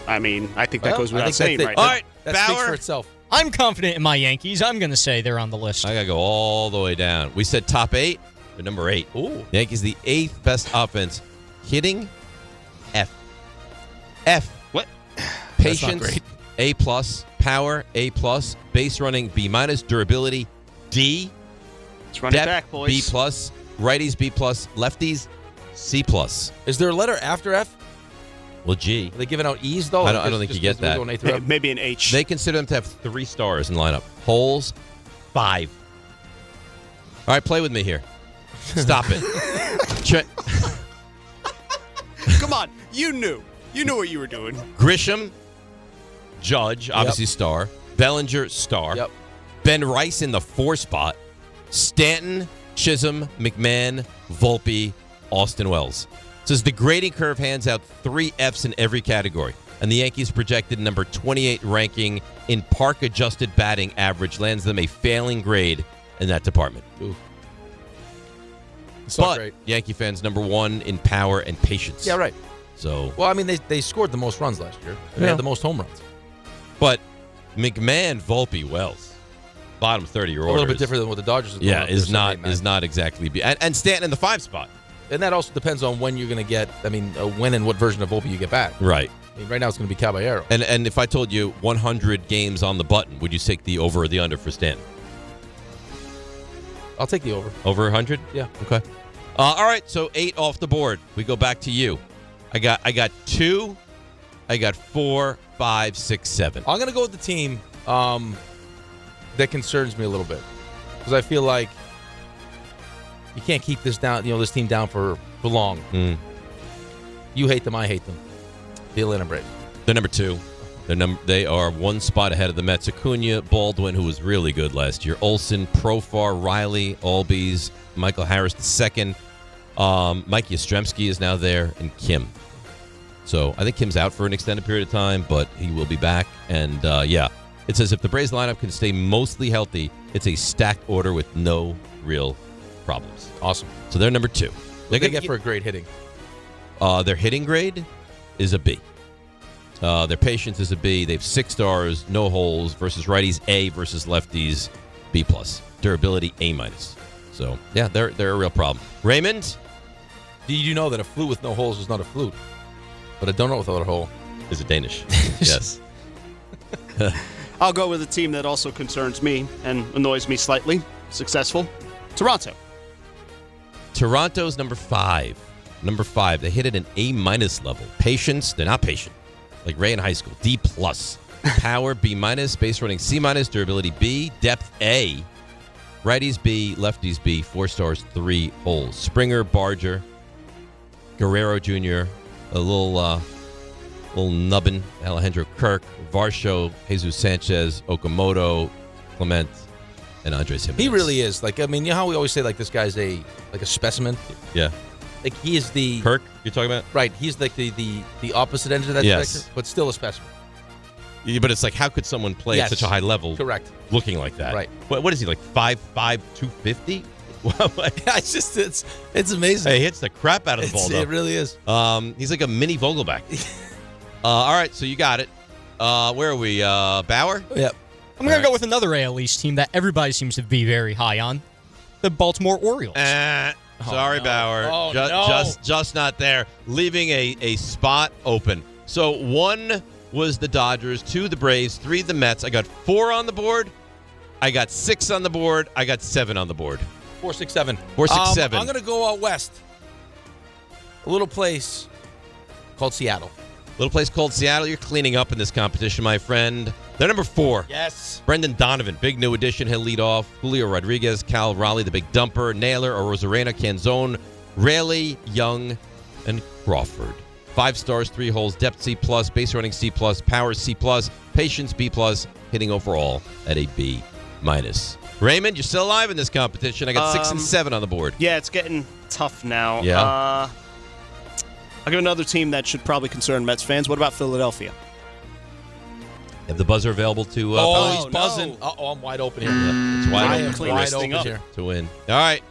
I mean, I think that goes without saying, right? All right, that Bauer. speaks for itself. I'm confident in my Yankees. I'm going to say they're on the list. I got to go all the way down. We said top 8. They're number 8. Ooh. Yankees, the 8th best offense. Hitting, F. What? Patience, A+. Power, A+. Base running, B-. Durability, D. Let's run it back, boys. B+. Righties, B+. Lefties, C+. Is there a letter after F? Well, G. Are they giving out E's, though? I don't think you get that. Maybe an H. They consider them to have 3 stars in lineup. Holes, 5. All right, play with me here. Stop it. Come on. You knew. You knew what you were doing. Grisham, Judge, obviously star. Bellinger, star. Yep. Ben Rice in the 4 spot. Stanton, Chisholm, McMahon, Volpe, Austin Wells. Says the grading curve hands out 3 Fs in every category. And the Yankees projected number 28 ranking in park-adjusted batting average lands them a failing grade in that department. Ooh. But great. Yankee fans, number 1 in power and patience. Yeah, right. So, well, I mean, they scored the most runs last year. They had the most home runs. But McMahon, Volpe, Wells, bottom 30 year A little bit different than what the Dodgers are doing. Yeah, is not exactly. And Stanton in the 5 spot. And that also depends on when you're going to get. I mean, when and what version of Volpe you get back. Right. I mean, right now it's going to be Caballero. And if I told you 100 games on the button, would you take the over or the under for Stanton? I'll take the over. Over 100? Yeah. Okay. All right, so 8 off the board. We go back to you. I got 2. I got 4, 5, 6, 7. I'm going to go with the team that concerns me a little bit because I feel like you can't keep this team down for long. You hate them, I hate them. The Atlanta Braves. They're number 2. They are 1 spot ahead of the Mets. Acuna, Baldwin, who was really good last year. Olsen, Profar, Riley, Albies, Michael Harris II. Mike Yastrzemski is now there, and Kim. So I think Kim's out for an extended period of time, but he will be back. And it says if the Braves lineup can stay mostly healthy, it's a stacked order with no real problems. Awesome. So they're number 2. What do they get for a grade hitting? Their hitting grade is a B. Their patience is a B. They have 6 stars, no holes, versus righties A, versus lefties B+. Durability A-. So, yeah, they're a real problem. Raymond? Did you know that a flute with no holes is not a flute? But a donut without a hole is a Danish. Yes. I'll go with a team that also concerns me and annoys me slightly. Successful. Toronto. Toronto's number 5. Number 5. They hit at an A- level. Patience, they're not patient. Like Ray in high school. D+. Power, B-. Base running, C-. Durability, B. Depth, A. Righties, B. Lefties, B. 4 stars, 3 holes. Springer, Barger, Guerrero Jr., a little nubbin, Alejandro Kirk, Varsho, Jesus Sanchez, Okamoto, Clement, and Andres Jimenez. He really is. Like, I mean, you know how we always say, like, this guy's a specimen? Yeah. Like, he is the... Kirk, you're talking about? Right. He's like the opposite end of that spectrum, but still a specimen. Yeah, but it's like, how could someone play at such a high level looking like that? Right. What is he, like 5'5", 250? It's amazing. He hits the crap out of the ball, though. It really is. He's like a mini Vogelback. All right, so you got it. Where are we? Bauer? Yep. I'm going to go with another AL East team that everybody seems to be very high on. The Baltimore Orioles. Sorry, Bauer. Oh, just not there. Leaving a spot open. So 1 was the Dodgers, 2 the Braves, 3 the Mets. I got 4 on the board. I got 6 on the board. I got 7 on the board. 4, 6, 7. 4, 6, 7. I'm going to go out west. A little place called Seattle. Little place called Seattle. You're cleaning up in this competition, my friend. They're number 4. Yes. Brendan Donovan, big new addition. He'll lead off. Julio Rodriguez, Cal Raleigh, the big dumper. Naylor, Arozarena, Canzone, Raley, Young, and Crawford. 5 stars, 3 holes. Depth C+, base running C+, power C+, patience B+, hitting overall at a B-. Raymond, you're still alive in this competition. I got 6 and 7 on the board. Yeah, it's getting tough now. Yeah. I'll give another team that should probably concern Mets fans. What about Philadelphia? Have the buzzer available to... he's buzzing. No. I'm wide open here. It's wide open. It's wide open here. To win. All right.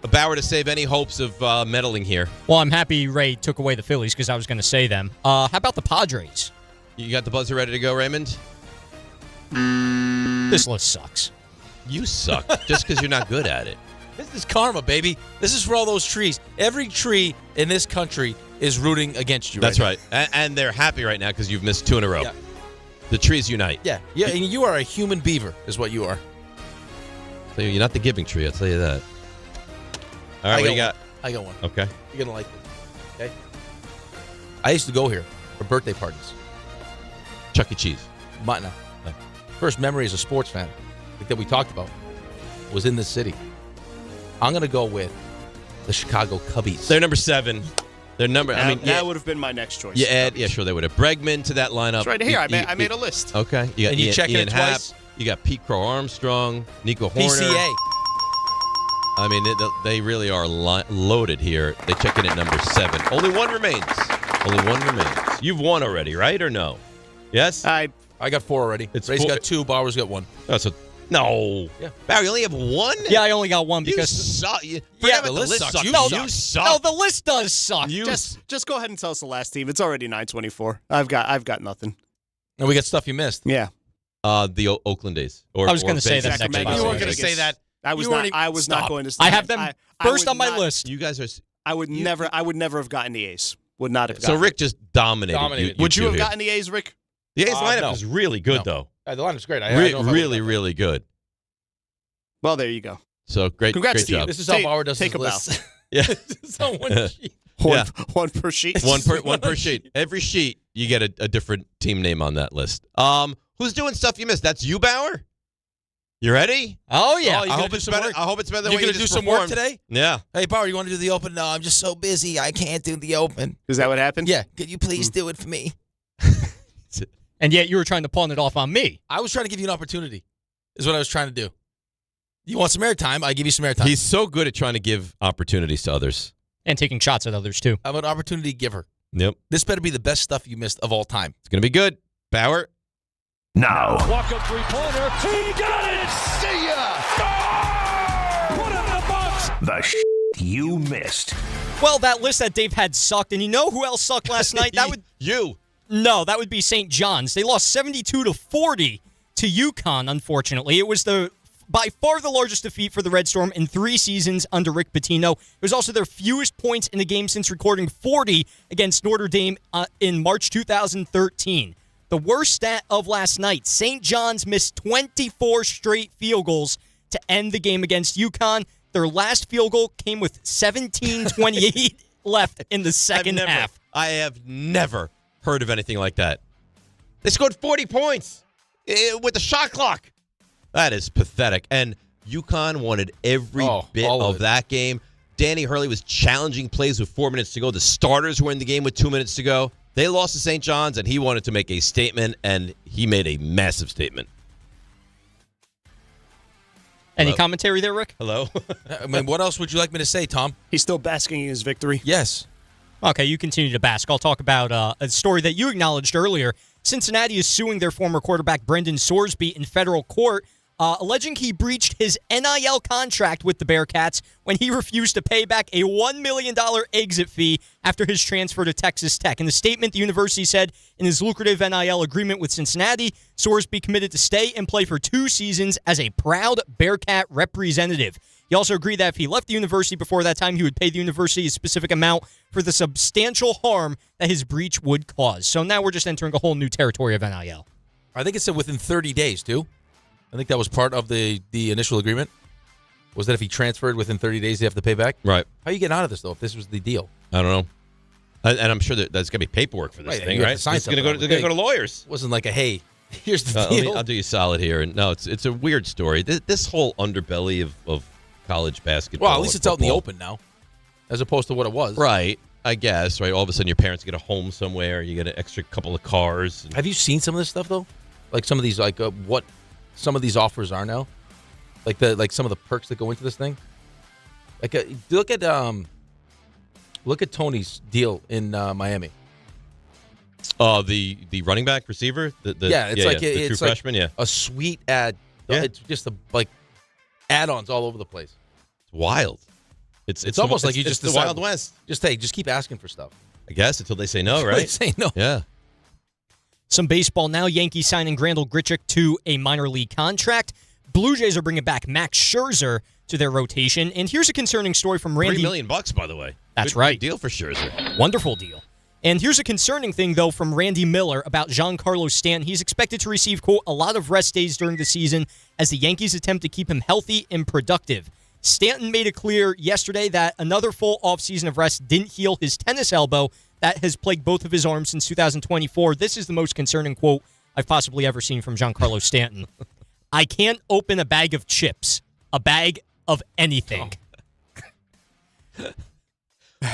Bauer to save any hopes of meddling here. Well, I'm happy Ray took away the Phillies because I was going to say them. How about the Padres? You got the buzzer ready to go, Raymond? This list sucks. You suck just because you're not good at it. This is karma, baby. This is for all those trees. Every tree in this country is rooting against you. That's right. And they're happy right now because you've missed 2 in a row. Yeah. The trees unite. Yeah, and you are a human beaver, is what you are. So you're not the giving tree, I'll tell you that. All right, what do you got? I got one. Okay. You're going to like this. Okay? I used to go here for birthday parties. Chuck E. Cheese. No. First memory as a sports fan, like that we talked about, was in this city. I'm going to go with the Chicago Cubbies. They're number 7. Their number. That would have been my next choice. Sure, they would have Bregman to that lineup. It's right here. I made a list. Okay, you got you check Ian it Happ. twice. You got Pete Crow Armstrong, Nico Horner. PCA. I mean, they really are loaded here. They check in at number 7. Only one remains. You've won already, right or no? Yes. I got 4 already. Ray's got 2. Bauer's got 1. Oh, so no. Yeah. Barry, you only have 1? Yeah, I only got 1 because the list sucks. You suck. No, the list does suck. Just go ahead and tell us the last team. It's already 9:24. I've got nothing. And we got stuff you missed. Yeah. The Oakland days. I was going to say that next. You weren't going to say that. I was not going to. I have them first on my list. You guys are. I would never have gotten the A's. Would not have. So Rick just dominated. Would you have gotten the A's, Rick? The A's lineup is really good, though. The lineup's great. Really good. Well, there you go. So great. Congrats great to you. job. This is how Bauer does his list. Yeah. This is on one sheet. One per sheet. One per sheet. Every sheet you get a different team name on that list. Who's doing stuff you missed? That's you, Bauer. You ready? Oh yeah. I hope it's better. I hope it's better than You're what you going to do just some performed. work today? Yeah. Hey, Bauer, you want to do the open? No, I'm just so busy. I can't do the open. Is that what happened? Yeah. Could you please do it for me? And yet you were trying to pawn it off on me. I was trying to give you an opportunity, is what I was trying to do. You want some airtime? I give you some airtime. He's so good at trying to give opportunities to others. And taking shots at others, too. I'm an opportunity giver. Yep. This better be the best stuff you missed of all time. It's going to be good. Bauer. Now. Walk up three-pointer. He got it! See ya! Put it in the box! The you missed. Well, that list that Dave had sucked, and you know who else sucked last night? No, that would be St. John's. They lost 72-40 to UConn, unfortunately. It was by far the largest defeat for the Red Storm in 3 seasons under Rick Pitino. It was also their fewest points in a game since recording 40 against Notre Dame in March 2013. The worst stat of last night, St. John's missed 24 straight field goals to end the game against UConn. Their last field goal came with 17:28 left in the second half. I have never heard of anything like that. They scored 40 points with the shot clock. That is pathetic. And UConn wanted every bit of that game. Danny Hurley was challenging plays with 4 minutes to go. The starters were in the game with 2 minutes to go. They lost to St. John's, and he wanted to make a statement, and he made a massive statement. Any commentary there, Rick? Hello? I mean, what else would you like me to say, Tom? He's still basking in his victory. Yes. Okay, you continue to bask. I'll talk about a story that you acknowledged earlier. Cincinnati is suing their former quarterback, Brendan Sorsby, in federal court, alleging he breached his NIL contract with the Bearcats when he refused to pay back a $1 million exit fee after his transfer to Texas Tech. In the statement, the university said in his lucrative NIL agreement with Cincinnati, Sorsby committed to stay and play for 2 seasons as a proud Bearcat representative. He also agreed that if he left the university before that time, he would pay the university a specific amount for the substantial harm that his breach would cause. So now we're just entering a whole new territory of NIL. I think it said within 30 days, too. I think that was part of the initial agreement. Was that if he transferred within 30 days, he'd have to pay back? Right. How are you getting out of this, though, if this was the deal? I don't know. And I'm sure that there's going to be paperwork for this thing, right? It's going to go to lawyers. It wasn't like a, hey, here's the deal. I'll do you solid here. And no, it's a weird story. This whole underbelly of college basketball. Well, at least it's out in the open now, as opposed to what it was. Right. I guess, right? All of a sudden your parents get a home somewhere. You get an extra couple of cars. Have you seen some of this stuff, though? Like some of these, what some of these offers are now? Like some of the perks that go into this thing? Like, look at Look at Tony's deal in Miami. The running back receiver? The true freshman, a sweet ad. Yeah. It's just like add-ons all over the place. It's wild. It's almost like you just the Wild West. Just keep asking for stuff. I guess until they say no, right? They say no. Yeah. Some baseball now. Yankees signing Grandal Grichuk to a minor league contract. Blue Jays are bringing back Max Scherzer to their rotation. And here's a concerning story from Randy. $3 million, by the way. That's right. Good deal for Scherzer. Wonderful deal. And here's a concerning thing, though, from Randy Miller about Giancarlo Stanton. He's expected to receive, quote, a lot of rest days during the season as the Yankees attempt to keep him healthy and productive. Stanton made it clear yesterday that another full offseason of rest didn't heal his tennis elbow that has plagued both of his arms since 2024. This is the most concerning quote I've possibly ever seen from Giancarlo Stanton. I can't open a bag of chips, a bag of anything.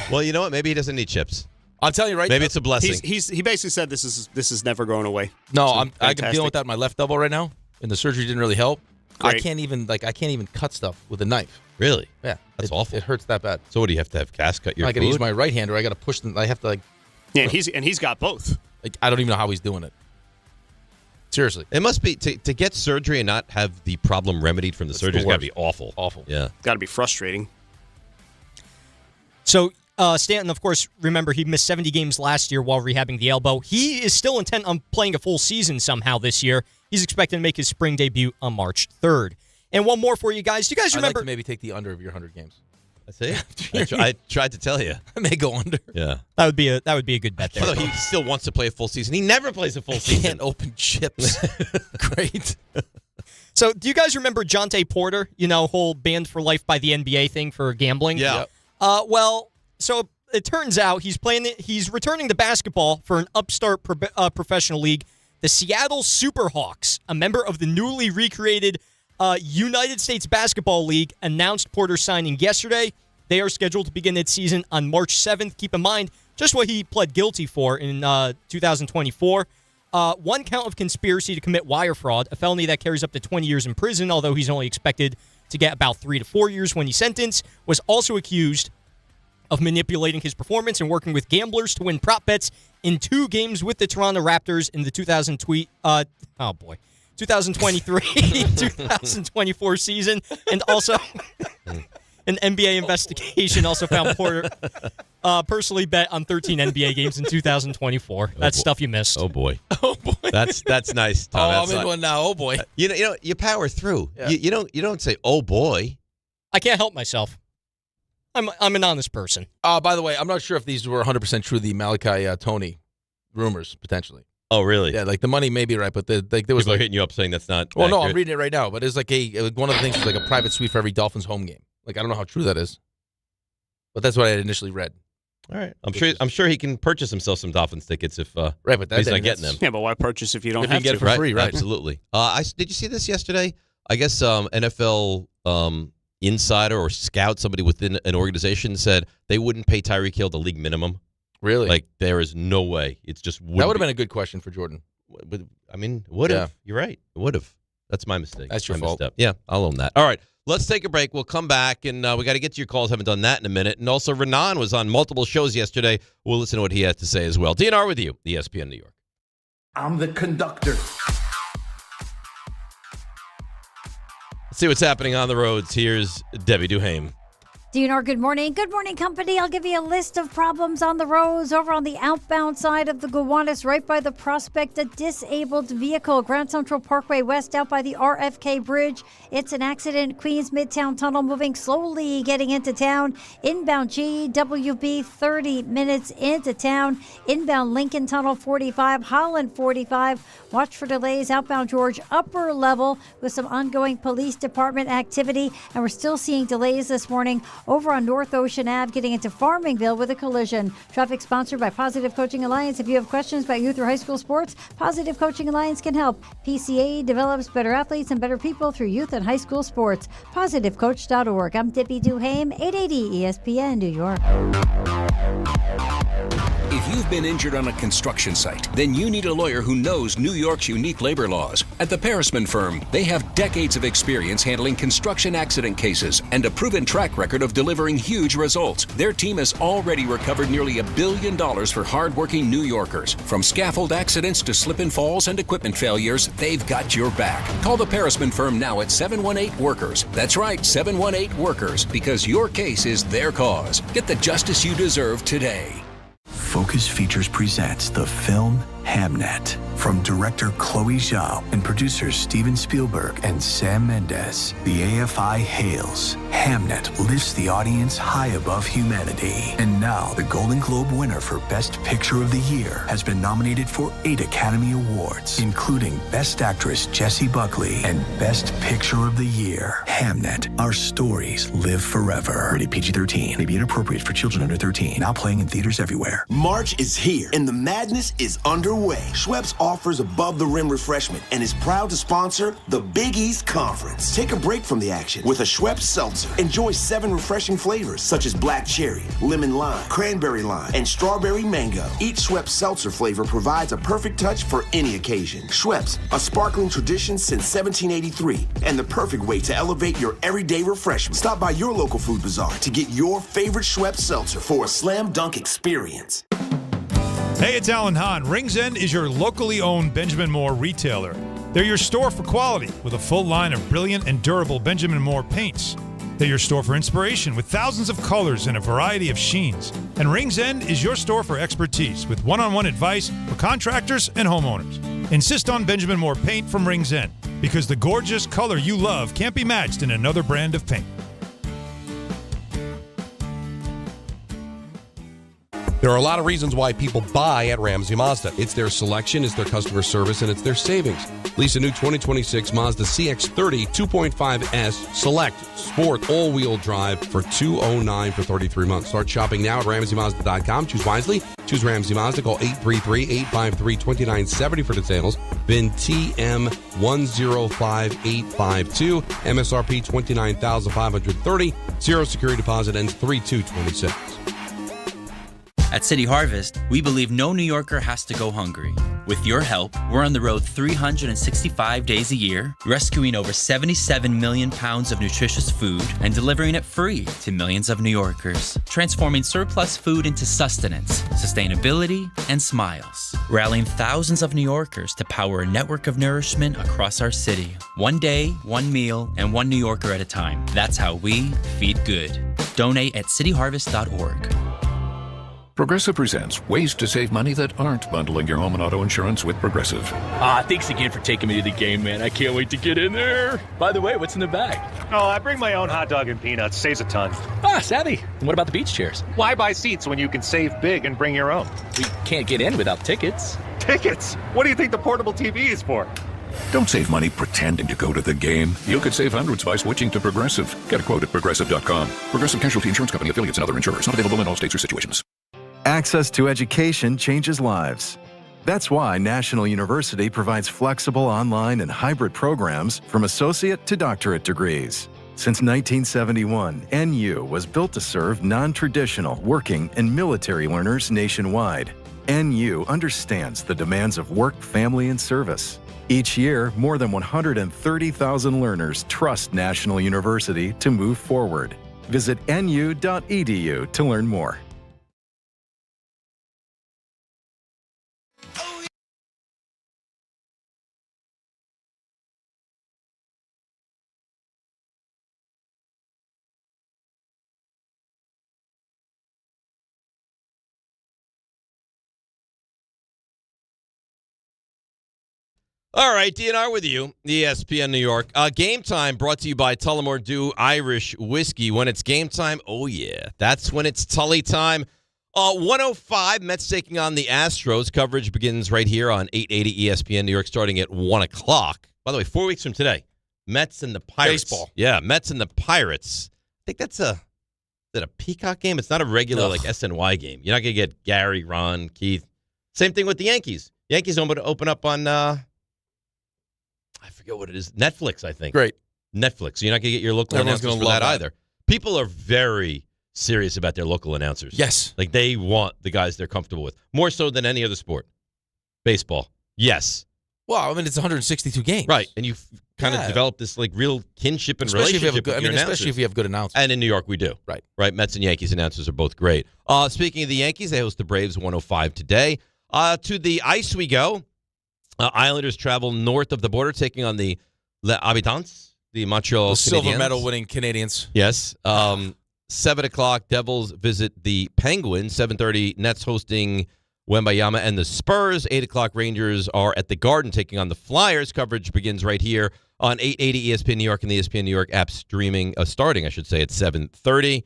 Well, you know what? Maybe he doesn't need chips. I'll tell you right. Maybe it's a blessing. He basically said this is never going away. No, I'm dealing with that in my left elbow right now, and the surgery didn't really help. Great. I can't even cut stuff with a knife. Really? Yeah, that's awful. It hurts that bad. So what do you have to have Cass cut your? I got to use my right hand, or I got to push them. I have to Yeah, and he's got both. I don't even know how he's doing it. Seriously, it must be to get surgery and not have the problem remedied from the surgery. It's got to be awful. Awful. Yeah, got to be frustrating. So. Stanton, of course, remember, he missed 70 games last year while rehabbing the elbow. He is still intent on playing a full season somehow this year. He's expected to make his spring debut on March 3rd. And one more for you guys. Do you guys remember? I'd like to maybe take the under of your 100 games. I see. I tried to tell you. I may go under. Yeah. That would be a good bet there. Although he still wants to play a full season. He never plays a full season. Can't open chips. Great. So do you guys remember Jonte Porter, whole banned for life by the NBA thing for gambling? Yeah. So it turns out he's returning to basketball for an upstart professional league, the Seattle Superhawks, a member of the newly recreated United States Basketball League, announced Porter's signing yesterday. They are scheduled to begin its season on March 7th. Keep in mind just what he pled guilty for in 2024. One count of conspiracy to commit wire fraud, a felony that carries up to 20 years in prison, although he's only expected to get about 3 to 4 years when he's sentenced, was also accused of manipulating his performance and working with gamblers to win prop bets in 2 games with the Toronto Raptors in the 2023-2024 season. And also, an NBA investigation also found Porter personally bet on 13 NBA games in 2024. That's stuff you missed. Oh, boy. Oh, boy. That's nice, Tom. I'm in one now. Oh, boy. You power through. Yeah. You don't say, oh, boy. I can't help myself. I'm an honest person. By the way, I'm not sure if these were 100% true, the Malachi Tony rumors, potentially. Oh, really? Yeah, the money may be right, but there was people are hitting you up saying that's not Well, accurate. no, I'm reading it right now, but it's one of the things was a private suite for every Dolphins home game. I don't know how true that is, but that's what I had initially read. All right. I'm sure he can purchase himself some Dolphins tickets if but he's not getting them. Yeah, but why purchase if you don't if have you to? Get it for free, right? Absolutely. Did you see this yesterday? I guess NFL insider or scout, somebody within an organization, said they wouldn't pay Tyreek Hill the league minimum. Really? There is no way. It's just wouldn't. That would have been a good question for Jordan. Would have. Yeah. You're right. It would have. That's my mistake. That's your fault. Misstep. Yeah, I'll own that. All right. Let's take a break. We'll come back, and we got to get to your calls. Haven't done that in a minute. And also, Renan was on multiple shows yesterday. We'll listen to what he had to say as well. DNR with you, ESPN New York. I'm the conductor. Let's see what's happening on the roads. Here's Debbie Duhame. DNR, good morning. Good morning, company. I'll give you a list of problems on the roads. Over on the outbound side of the Gowanus, right by the Prospect, a disabled vehicle. Grand Central Parkway West, out by the RFK Bridge. It's an accident. Queens Midtown Tunnel moving slowly, getting into town. Inbound GWB, 30 minutes into town. Inbound Lincoln Tunnel, 45. Holland, 45. Watch for delays. Outbound George, upper level, with some ongoing police department activity. And we're still seeing delays this morning over on North Ocean Ave, getting into Farmingville with a collision. Traffic sponsored by Positive Coaching Alliance. If you have questions about youth or high school sports, Positive Coaching Alliance can help. PCA develops better athletes and better people through youth and high school sports. PositiveCoach.org. I'm Debbie Duhame, 880 ESPN New York. If If you've been injured on a construction site, then you need a lawyer who knows New York's unique labor laws. At the Parisman Firm, they have decades of experience handling construction accident cases and a proven track record of delivering huge results. Their team has already recovered nearly $1 billion for hardworking New Yorkers. From scaffold accidents to slip and falls and equipment failures, they've got your back. Call the Parisman Firm now at 718-WORKERS. That's right, 718-WORKERS, because your case is their cause. Get the justice you deserve today. Focus Features presents the film Hamnet. From director Chloe Zhao and producers Steven Spielberg and Sam Mendes, the AFI hails. Hamnet lifts the audience high above humanity. And now, the Golden Globe winner for Best Picture of the Year has been nominated for 8 Academy Awards, including Best Actress Jessie Buckley and Best Picture of the Year. Hamnet, our stories live forever. Rated PG-13, may be inappropriate for children under 13. Now playing in theaters everywhere. March is here, and the madness is underway. Schweppes offers above-the-rim refreshment and is proud to sponsor the Big East Conference. Take a break from the action with a Schweppes seltzer. Enjoy 7 refreshing flavors such as black cherry, lemon lime, cranberry lime, and strawberry mango. Each Schweppes seltzer flavor provides a perfect touch for any occasion. Schweppes, a sparkling tradition since 1783, and the perfect way to elevate your everyday refreshment. Stop by your local food bazaar to get your favorite Schweppes seltzer for a slam dunk experience. Hey, it's Alan Hahn. Rings End is your locally owned Benjamin Moore retailer. They're your store for quality with a full line of brilliant and durable Benjamin Moore paints. They're your store for inspiration with thousands of colors and a variety of sheens. And Rings End is your store for expertise with one-on-one advice for contractors and homeowners. Insist on Benjamin Moore paint from Rings End because the gorgeous color you love can't be matched in another brand of paint. There are a lot of reasons why people buy at Ramsey Mazda. It's their selection, it's their customer service, and it's their savings. Lease a new 2026 Mazda CX-30 2.5S Select Sport all-wheel drive for $209 for 33 months. Start shopping now at RamseyMazda.com. Choose wisely. Choose Ramsey Mazda. Call 833-853-2970 for details. VIN TM105852. MSRP $29,530. Zero security deposit ends 3/2/26. At City Harvest, we believe no New Yorker has to go hungry. With your help, we're on the road 365 days a year, rescuing over 77 million pounds of nutritious food and delivering it free to millions of New Yorkers, transforming surplus food into sustenance, sustainability, and smiles, rallying thousands of New Yorkers to power a network of nourishment across our city. One day, one meal, and one New Yorker at a time. That's how we feed good. Donate at cityharvest.org. Progressive presents ways to save money that aren't bundling your home and auto insurance with Progressive. Thanks again for taking me to the game, man. I can't wait to get in there. By the way, what's in the bag? Oh, I bring my own hot dog and peanuts. Saves a ton. Savvy. And what about the beach chairs? Why buy seats when you can save big and bring your own? We can't get in without tickets. Tickets? What do you think the portable TV is for? Don't save money pretending to go to the game. You could save hundreds by switching to Progressive. Get a quote at Progressive.com. Progressive Casualty Insurance Company, affiliates, and other insurers. Not available in all states or situations. Access to education changes lives. That's why National University provides flexible online and hybrid programs from associate to doctorate degrees. Since 1971, NU was built to serve non-traditional, working, and military learners nationwide. NU understands the demands of work, family, and service. Each year, more than 130,000 learners trust National University to move forward. Visit nu.edu to learn more. All right, DNR with you, ESPN New York. Game time brought to you by Tullamore Dew Irish Whiskey. When it's game time, oh yeah, that's when it's Tully time. 105, Mets taking on the Astros. Coverage begins right here on 880 ESPN New York, starting at 1 o'clock. By the way, 4 weeks from today, Mets and the Pirates. Baseball. Yeah, Mets and the Pirates. I think that's a Peacock game? It's not a regular like SNY game. You're not going to get Gary, Ron, Keith. Same thing with the Yankees. Yankees open up on... I forget what it is. Netflix, I think. Great. Netflix. So you're not going to get your local Everyone's announcers gonna for love that either. People are very serious about their local announcers. Yes. Like, they want the guys they're comfortable with. More so than any other sport. Baseball. Yes. Well, I mean, it's 162 games. Right. And you've kind of developed this, like, real kinship and especially relationship with your announcers. Especially if you have good announcers. And in New York, we do. Right. Right. Mets and Yankees announcers are both great. Speaking of the Yankees, they host the Braves 105 today. To the ice we go. Islanders travel north of the border, taking on the Les Habitants, the Montreal Canadiens. Silver medal winning Canadians. Yes. 7 o'clock, Devils visit the Penguins. 7:30, Nets hosting Wembayama and the Spurs. 8 o'clock, Rangers are at the Garden taking on the Flyers. Coverage begins right here on 880 ESPN New York and the ESPN New York app starting, I should say, at 7:30.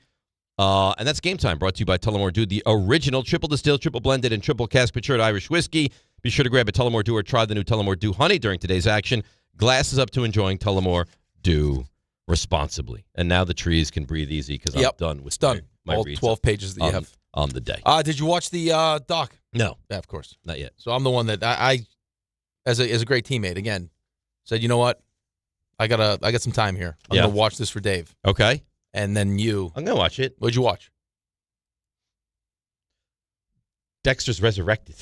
And that's Game Time, brought to you by Tullamore Dew, the original triple distilled, triple blended, and triple cask matured Irish whiskey. Be sure to grab a Tullamore Dew or try the new Tullamore Dew Honey during today's action. Glasses up to enjoying Tullamore Dew responsibly. And now the trees can breathe easy because I'm done with my all reads 12 pages that you have on the day. Did you watch the doc? No. Yeah, of course. Not yet. So I'm the one that I as a great teammate, again, said, you know what? I got some time here. I'm going to watch this for Dave. Okay. And then I'm going to watch it. What'd you watch? Dexter's resurrected.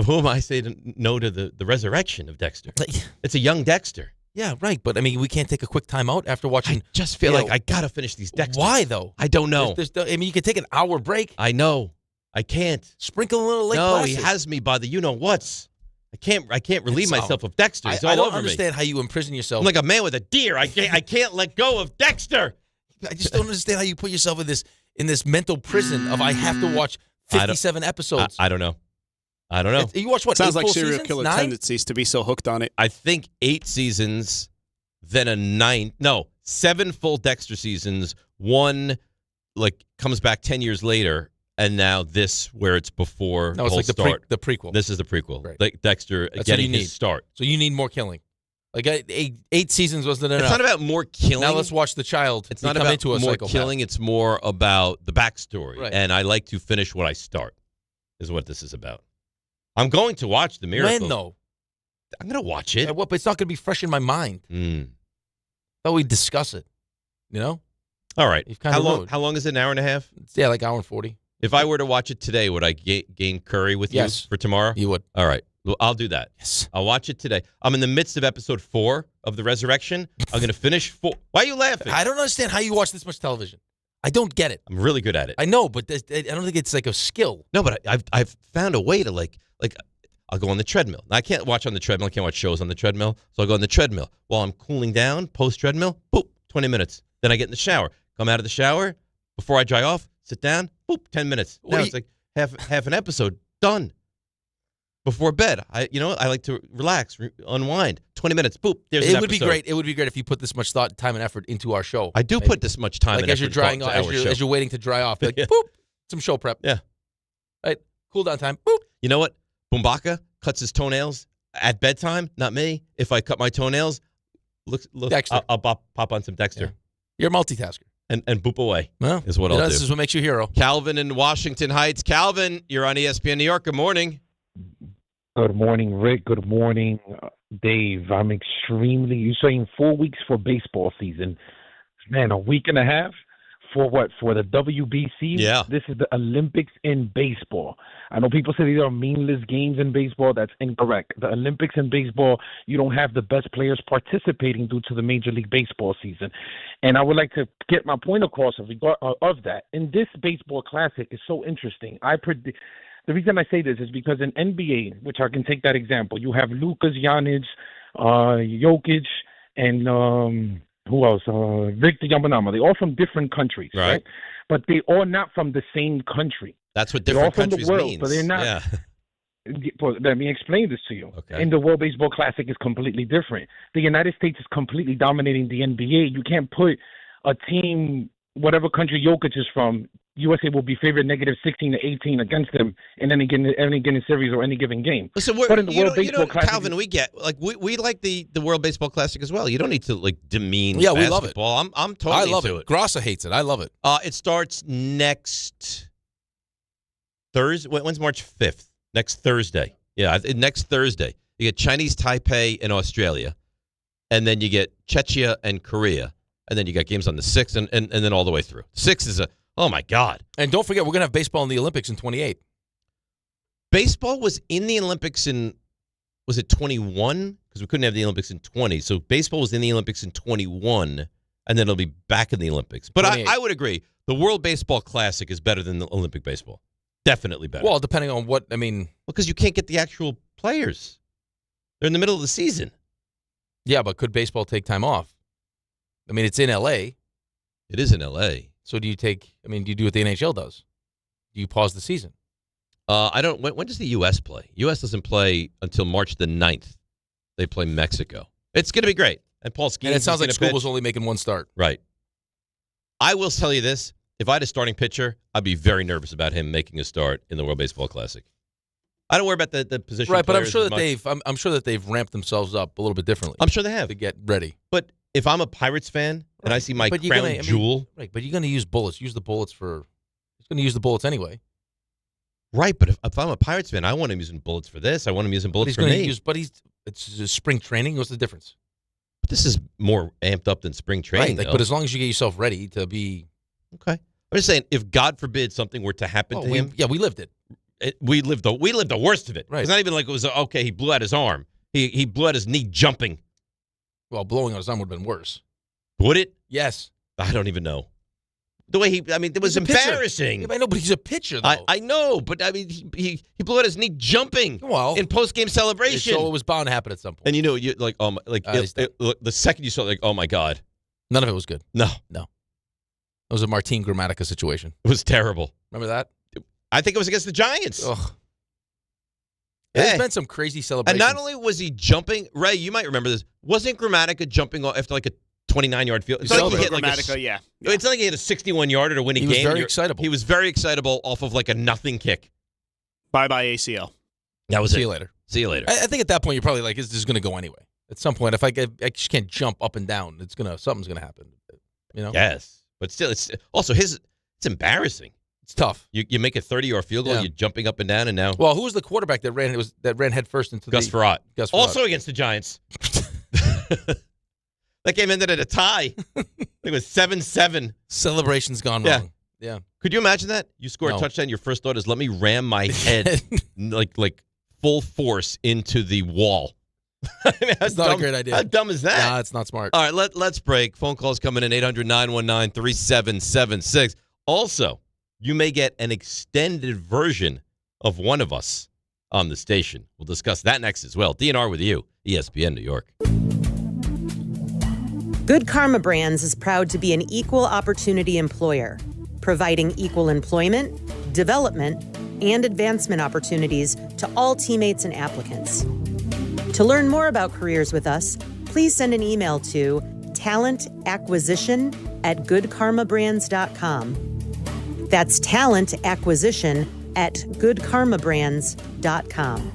Who am I saying no to the resurrection of Dexter? It's a young Dexter. Yeah, right. But, I mean, we can't take a quick time out after watching. I just feel like I got to finish these Dexters. Why, though? I don't know. I mean, you could take an hour break. I know. I can't. Sprinkle a little Lake No, Placid. he has me by the you-know-whats. I can't relieve myself of Dexter. He's all I don't over me. understand how you imprison yourself. I'm like a man with a deer. I can't let go of Dexter. I just don't understand how you put yourself in this mental prison of I have to watch 57 episodes. I don't know. You watch what? Sounds 8 like full serial seasons? killer 9? tendencies to be so hooked on it. I think 8 seasons, then a 7 full Dexter seasons. 1 comes back 10 years later, and now this where it's before No, it's whole like start. the prequel. This is the prequel. Right. Like Dexter That's getting what you his need. start. So you need more killing. Like 8 seasons wasn't enough. It's not about more killing. Now let's watch the child. It's not become about into a more psychopath. killing. It's more about the backstory. Right. And I like to finish what I start, is what this is about. I'm going to watch The Miracle. When, though? I'm going to watch it. But it's not going to be fresh in my mind. Thought we'd discuss it. You know? All right. You've kind How of long? ruined. How long is it? An hour and a half? Yeah, like hour and 40. If I were to watch it today, would I gain curry with Yes. you for tomorrow? You would. All right. Well, I'll do that. Yes. I'll watch it today. I'm in the midst of episode 4 of The Resurrection. I'm going to finish 4. Why are you laughing? I don't understand how you watch this much television. I don't get it. I'm really good at it. I know, but I don't think it's like a skill. No, but I've found a way to like I'll go on the treadmill. Now, I can't watch on the treadmill. I can't watch shows on the treadmill. So I'll go on the treadmill. While I'm cooling down, post-treadmill, boop, 20 minutes. Then I get in the shower. Come out of the shower. Before I dry off, sit down, boop, 10 minutes. Now it's like half an episode done. Before bed, I like to relax, unwind. 20 minutes, boop, there's an It would be episode. great. It would be great if you put this much thought, time, and effort into our show. I do put this much time like and as you're effort drying into off, our show. as you're waiting to dry off, like Yeah. boop, some show prep. Yeah. Right, cool down time. Boop. You know what? Bumbaka cuts his toenails at bedtime. Not me. If I cut my toenails, look, Dexter. I'll pop on some Dexter. Yeah. You're a multitasker. And boop away Well, is what I'll do. This is what makes you a hero. Calvin in Washington Heights. Calvin, you're on ESPN New York. Good morning. Good morning, Rick. Good morning, Dave. I'm extremely. You're saying 4 weeks for baseball season. Man, a week and a half for what? For the WBC? Yeah. This is the Olympics in baseball. I know people say these are meaningless games in baseball. That's incorrect. The Olympics in baseball, you don't have the best players participating due to the Major League Baseball season. And I would like to get my point across of that. And this baseball classic is so interesting. The reason I say this is because in NBA, which I can take that example, you have Lukas, Giannis, Jokic, and who else? Victor Wembanyama. They're all from different countries, right? But they're all not from the same country. That's what They're all different from the countries world, means. but they're not. Yeah. Well, let me explain this to you. Okay. In the World Baseball Classic is completely different. The United States is completely dominating the NBA. You can't put a team, whatever country Jokic is from, USA will be favored -16 to 18 against them in any given series or any given game. Listen, but in the World Baseball Classic, Calvin, we get we like the World Baseball Classic as well. You don't need to demean. Yeah, we love it. basketball. I'm totally I love into it. Grassa hates it. I love it. It starts next Thursday. When's March 5th? Next Thursday. Yeah, next Thursday. You get Chinese Taipei and Australia, and then you get Czechia and Korea, and then you got games on the 6th, and then all the way through. 6 is oh my God. And don't forget, we're going to have baseball in the Olympics in 28. Baseball was in the Olympics was it 21? Because we couldn't have the Olympics in 20. So baseball was in the Olympics in 21, and then it'll be back in the Olympics. But I would agree. The World Baseball Classic is better than the Olympic baseball. Definitely better. Well, depending on what, I mean. Because you can't get the actual players. They're in the middle of the season. Yeah, but could baseball take time off? I mean, it's in L.A. It is in L.A. So do you do you do what the NHL does? Do you pause the season? I don't. When does the U.S. play? U.S. doesn't play until March the 9th. They play Mexico. It's going to be great. And Paul Skeens. And it sounds like Scooble's only making one start. Right. I will tell you this. If I had a starting pitcher, I'd be very nervous about him making a start in the World Baseball Classic. I don't worry about the position. Right, but I'm sure that they've ramped themselves up a little bit differently. I'm sure they have to get ready. But if I'm a Pirates fan and I see my crown jewel, right? But you're going to use bullets. Use the bullets for. He's going to use the bullets anyway. Right, but if I'm a Pirates fan, I want him using bullets for this. I want him using bullets for me. It's spring training. What's the difference? But this is more amped up than spring training. Right, but as long as you get yourself ready to be okay. I'm just saying, if God forbid something were to happen to him, we lived it. We lived the worst of it. Right. It's not even like it was okay. He blew out his arm. He blew out his knee jumping. Well, blowing out his arm would have been worse. Would it? Yes. I don't even know. The way it was embarrassing. Yeah, I know, but he's a pitcher, though. I know, but I mean, he blew out his knee jumping in post-game celebration. So it was bound to happen at some point. And you like, the second you saw it, like, oh my God. None of it was good. No. It was a Martin Gramatica situation. It was terrible. Remember that? I think it was against the Giants. Ugh. There's been some crazy celebrations. And not only was he jumping, Ray, you might remember this, wasn't Gramatica jumping off after like a 29-yard field? It's not like he hit It's not like he hit a 61-yarder to win a game. He was very excitable. He was very excitable off of like a nothing kick. Bye-bye ACL. That was See you later. See you later. I think at that point you're probably like, this is going to go anyway. At some point, if I just can't jump up and down, something's going to happen. You know? Yes. But still, it's embarrassing. It's tough. You make a 30-yard field goal, you're jumping up and down, and now. Well, who was the quarterback that ran headfirst into Gus Farratt. Also against the Giants. That game ended at a tie. It was 7-7. Celebration's gone wrong. Yeah. Could you imagine that? You score a touchdown. Your first thought is, let me ram my head like full force into the wall. I mean, that's not a great idea. How dumb is that? Nah, it's not smart. All right, let's break. Phone calls coming in 800-919-3776. Also, you may get an extended version of one of us on the station. We'll discuss that next as well. DNR with you, ESPN New York. Good Karma Brands is proud to be an equal opportunity employer, providing equal employment, development, and advancement opportunities to all teammates and applicants. To learn more about careers with us, please send an email to talentacquisition@goodkarmabrands.com. That's talentacquisition@goodkarmabrands.com.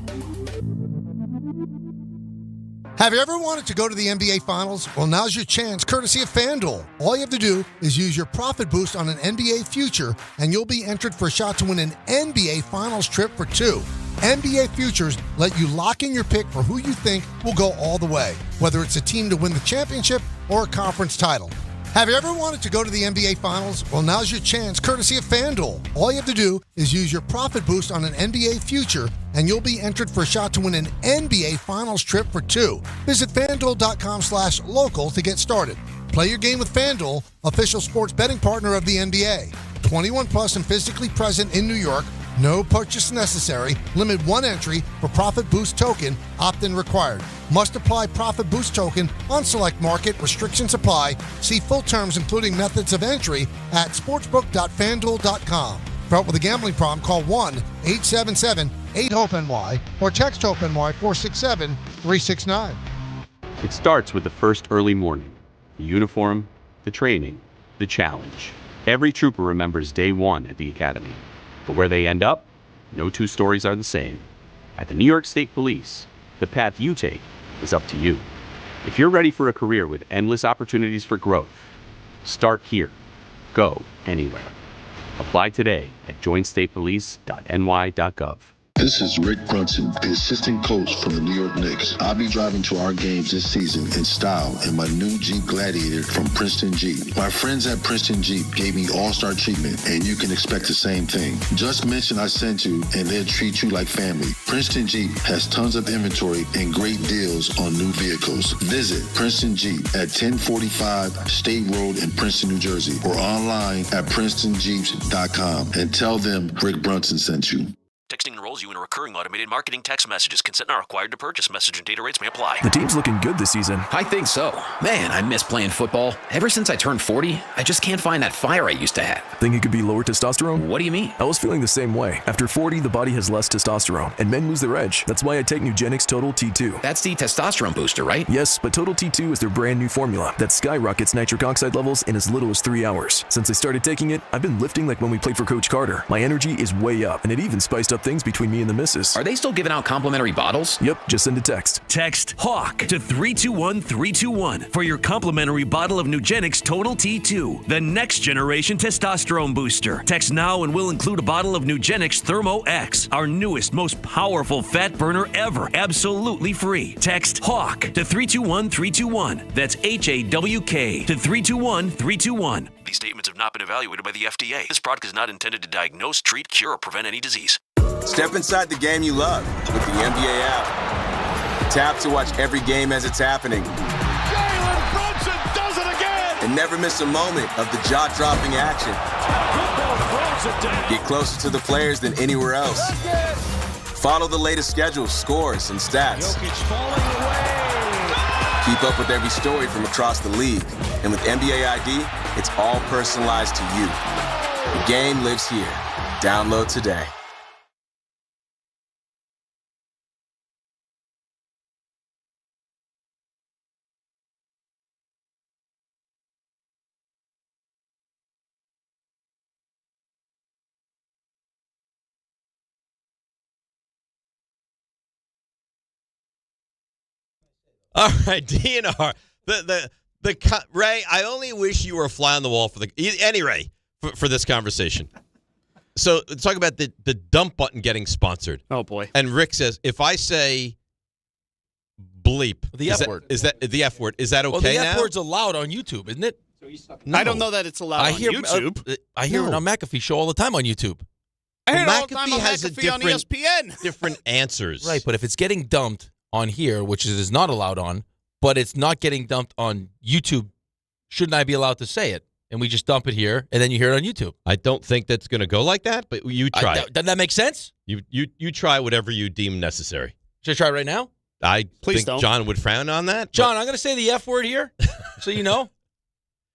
Have you ever wanted to go to the NBA Finals? Well, now's your chance, courtesy of FanDuel. All you have to do is use your profit boost on an NBA future, and you'll be entered for a shot to win an NBA Finals trip for two. NBA Futures let you lock in your pick for who you think will go all the way, whether it's a team to win the championship or a conference title. Have you ever wanted to go to the NBA Finals? Well, now's your chance, courtesy of FanDuel. All you have to do is use your profit boost on an NBA future, and you'll be entered for a shot to win an NBA Finals trip for two. Visit FanDuel.com/local to get started. Play your game with FanDuel, official sports betting partner of the NBA. 21 plus and physically present in New York. No purchase necessary. Limit one entry for Profit Boost token. Opt-in required. Must apply Profit Boost token on select market. Restrictions apply. See full terms, including methods of entry, at sportsbook.fanduel.com. For help with a gambling problem, call 1-877-8-HOPE-NY or text HOPE-NY 467-369. It starts with the first early morning. The uniform, the training, the challenge. Every trooper remembers day one at the academy. But where they end up, no two stories are the same. At the New York State Police, the path you take is up to you. If you're ready for a career with endless opportunities for growth, start here. Go anywhere. Apply today at joinstatepolice.ny.gov. This is Rick Brunson, the assistant coach from the New York Knicks. I'll be driving to our games this season in style in my new Jeep Gladiator from Princeton Jeep. My friends at Princeton Jeep gave me all-star treatment, and you can expect the same thing. Just mention I sent you, and they'll treat you like family. Princeton Jeep has tons of inventory and great deals on new vehicles. Visit Princeton Jeep at 1045 State Road in Princeton, New Jersey, or online at PrincetonJeeps.com and tell them Rick Brunson sent you. Texting enrolls you in a recurring automated marketing text messages. Consent not required to purchase. Message and data rates may apply. The team's looking good this season. I think so. Man, I miss playing football. Ever since I turned 40, I just can't find that fire I used to have. Think it could be lower testosterone? What do you mean? I was feeling the same way. After 40, the body has less testosterone, and men lose their edge. That's why I take Nugenix Total T2. That's the testosterone booster, right? Yes, but Total T2 is their brand new formula that skyrockets nitric oxide levels in as little as 3 hours. Since I started taking it, I've been lifting like when we played for Coach Carter. My energy is way up, and it even spiced up things between me and the missus. Are they still giving out complimentary bottles? Yep, just send a text. Text HAWK to 321-321 for your complimentary bottle of Nugenix Total T2, the next generation testosterone booster. Text now and we'll include a bottle of Nugenix Thermo X, our newest, most powerful fat burner ever, absolutely free. Text HAWK to 321-321. That's HAWK to 321-321. These statements have not been evaluated by the FDA. This product is not intended to diagnose, treat, cure, or prevent any disease. Step inside the game you love with the NBA app. Tap to watch every game as it's happening. Jalen Brunson does it again! And never miss a moment of the jaw-dropping action. Get closer to the players than anywhere else. Follow the latest schedules, scores, and stats. Keep up with every story from across the league. And with NBA ID, it's all personalized to you. The game lives here. Download today. All right, DNR. Ray, I only wish you were a fly on the wall for this conversation. So let's talk about the dump button getting sponsored. Oh boy! And Rick says, if I say bleep, the F word, is that the F word? Is that okay well, the now? F word's allowed on YouTube, isn't it? No. I don't know that it's allowed on YouTube. I hear it on McAfee show all the time on YouTube. I hear it all the McAfee time on has McAfee on ESPN. Different answers, right? But if it's getting dumped on here, which it is not allowed on, but it's not getting dumped on YouTube, shouldn't I be allowed to say it? And we just dump it here, and then you hear it on YouTube. I don't think that's going to go like that, but you try it. Doesn't that make sense? You try whatever you deem necessary. Should I try it right now? Please think don't. John would frown on that. John, I'm going to say the F word here, so you know.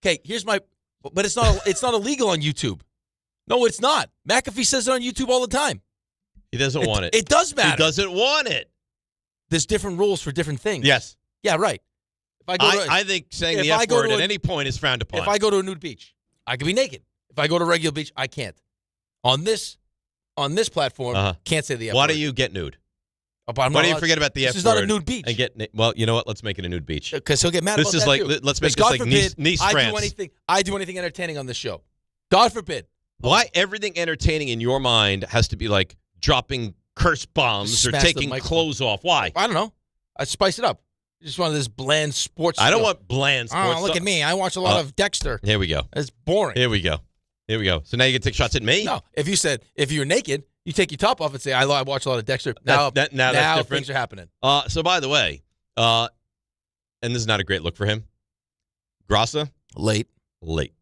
Okay, here's my. But it's not illegal on YouTube. No, it's not. McAfee says it on YouTube all the time. He doesn't want it. It does matter. He doesn't want it. There's different rules for different things. Yes. Yeah, right. If I think saying the F word at any point is frowned upon. If I go to a nude beach, I can be naked. If I go to a regular beach, I can't. On this platform, can't say the F word. Why do you get nude? Why do you forget about the F word? This is not a nude beach. And well, you know what? Let's make it a nude beach. Because he'll get mad about that, This is like, too. let's make this God like forbid, Nice, France. I do anything entertaining on this show. God forbid. Why everything entertaining in your mind has to be like dropping curse bombs or taking clothes off? Why? I don't know. I spice it up. Just one of this bland sports. I don't want bland sports. Oh, look at me. I watch a lot of Dexter. Here we go. It's boring. Here we go. So now you can take shots at me? No. If you're naked, you take your top off and say, I watch a lot of Dexter. Now that's different. Things are happening. So by the way, and this is not a great look for him. Grassa? Late.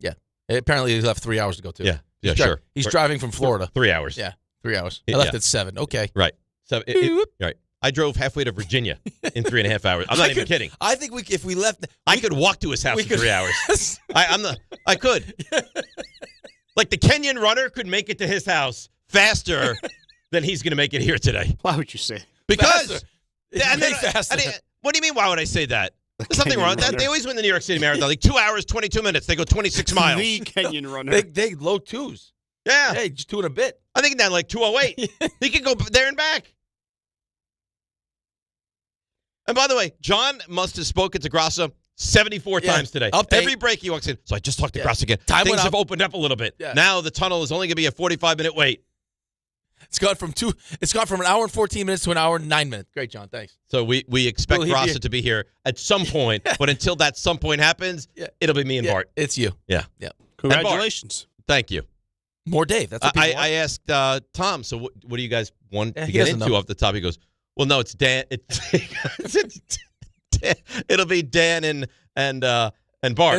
Yeah. Apparently he left 3 hours to go too. Yeah, sure. He's driving from Florida. 3 hours. Yeah, 3 hours. I left at 7. Okay. Right. So right. I drove halfway to Virginia in 3.5 hours. I'm not even kidding. I think if we left, I could walk to his house in 3 hours. I could. Like the Kenyan runner could make it to his house faster than he's going to make it here today. Why would you say? Because faster. What do you mean? Why would I say that? There's something wrong with that. They always win the New York City Marathon. Like 2 hours, 22 minutes. They go 26 miles. The Kenyan runner. They low twos. Yeah. Hey, just 2 and a bit. I think down like 2:08. He could go there and back. And by the way, John must have spoken to Grassa 74 times today. Update. Every break he walks in. So I just talked to Grassa again. Time Things went have up. opened up a little bit. Yeah. Now the tunnel is only going to be a 45-minute wait. It's gone from an hour and 14 minutes to an hour and 9 minutes. Great, John. Thanks. So we expect Rasa to be here at some point, but until that some point happens, it'll be me and Bart. It's you. Yeah. Congratulations. Thank you. More Dave. That's what I asked Tom, so what do you guys want to get into off the top? He goes, well, no, it's Dan. It'll be Dan and Bart.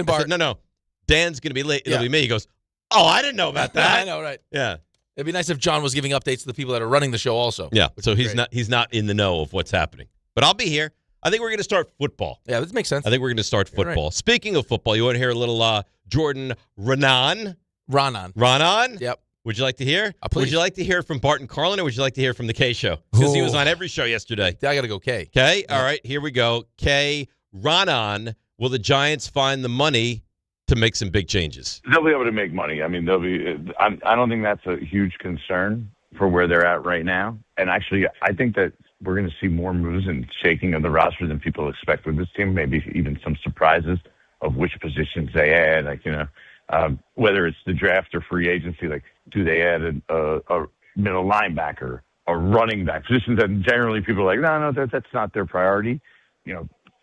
I said, no. Dan's going to be late. It'll be me. He goes, oh, I didn't know about that. I know, right? Yeah. It'd be nice if John was giving updates to the people that are running the show also. Yeah, so he's not in the know of what's happening. But I'll be here. I think we're going to start football. Yeah, this makes sense. I think we're going to start football. Right. Speaking of football, you want to hear a little Jordan Raanan? Raanan? Yep. Would you like to hear? Please. Would you like to hear from Barton Carlin, or would you like to hear from the K Show? Because he was on every show yesterday. I got to go K. K? Yeah. All right, here we go. K. Raanan, will the Giants find the money to make some big changes? They'll be able to make money. I mean, I don't think that's a huge concern for where they're at right now. And actually, I think that we're going to see more moves and shaking of the roster than people expect with this team. Maybe even some surprises of which positions they add. Like, whether it's the draft or free agency, like do they add a middle linebacker, a running back, positions that generally people are like, no, that's not their priority.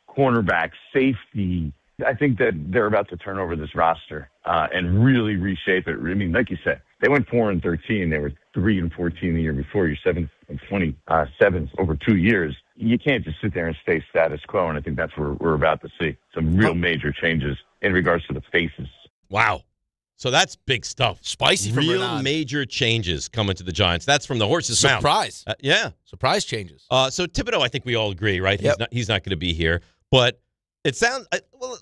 Cornerback, safety. I think that they're about to turn over this roster and really reshape it. I mean, like you said, they went 4-13. They were 3-14 the year before. You're 7-27 over 2 years. You can't just sit there and stay status quo. And I think that's what we're about to see. Some real major changes in regards to the faces. Wow. So that's big stuff. Spicy from real Renan. Major changes coming to the Giants. That's from the horse's mouth. Surprise. Yeah. Surprise changes. So Thibodeau, I think we all agree, right? Yep. He's not going to be here. But it sounds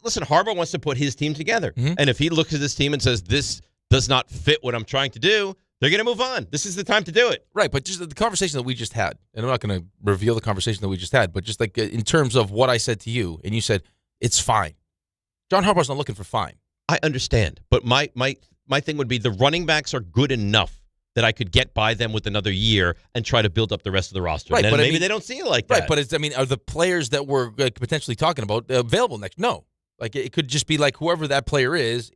listen, Harbaugh wants to put his team together. Mm-hmm. And if he looks at this team and says, this does not fit what I'm trying to do, they're going to move on. This is the time to do it. Right, but just the conversation that we just had, and I'm not going to reveal the conversation that we just had, but just like in terms of what I said to you, and you said, it's fine. John Harbaugh's not looking for fine. I understand. But my thing would be the running backs are good enough that I could get by them with another year and try to build up the rest of the roster. Right, and but maybe they don't see it like that. Right, but are the players that we're potentially talking about available next? No. Like, it could just be like whoever that player is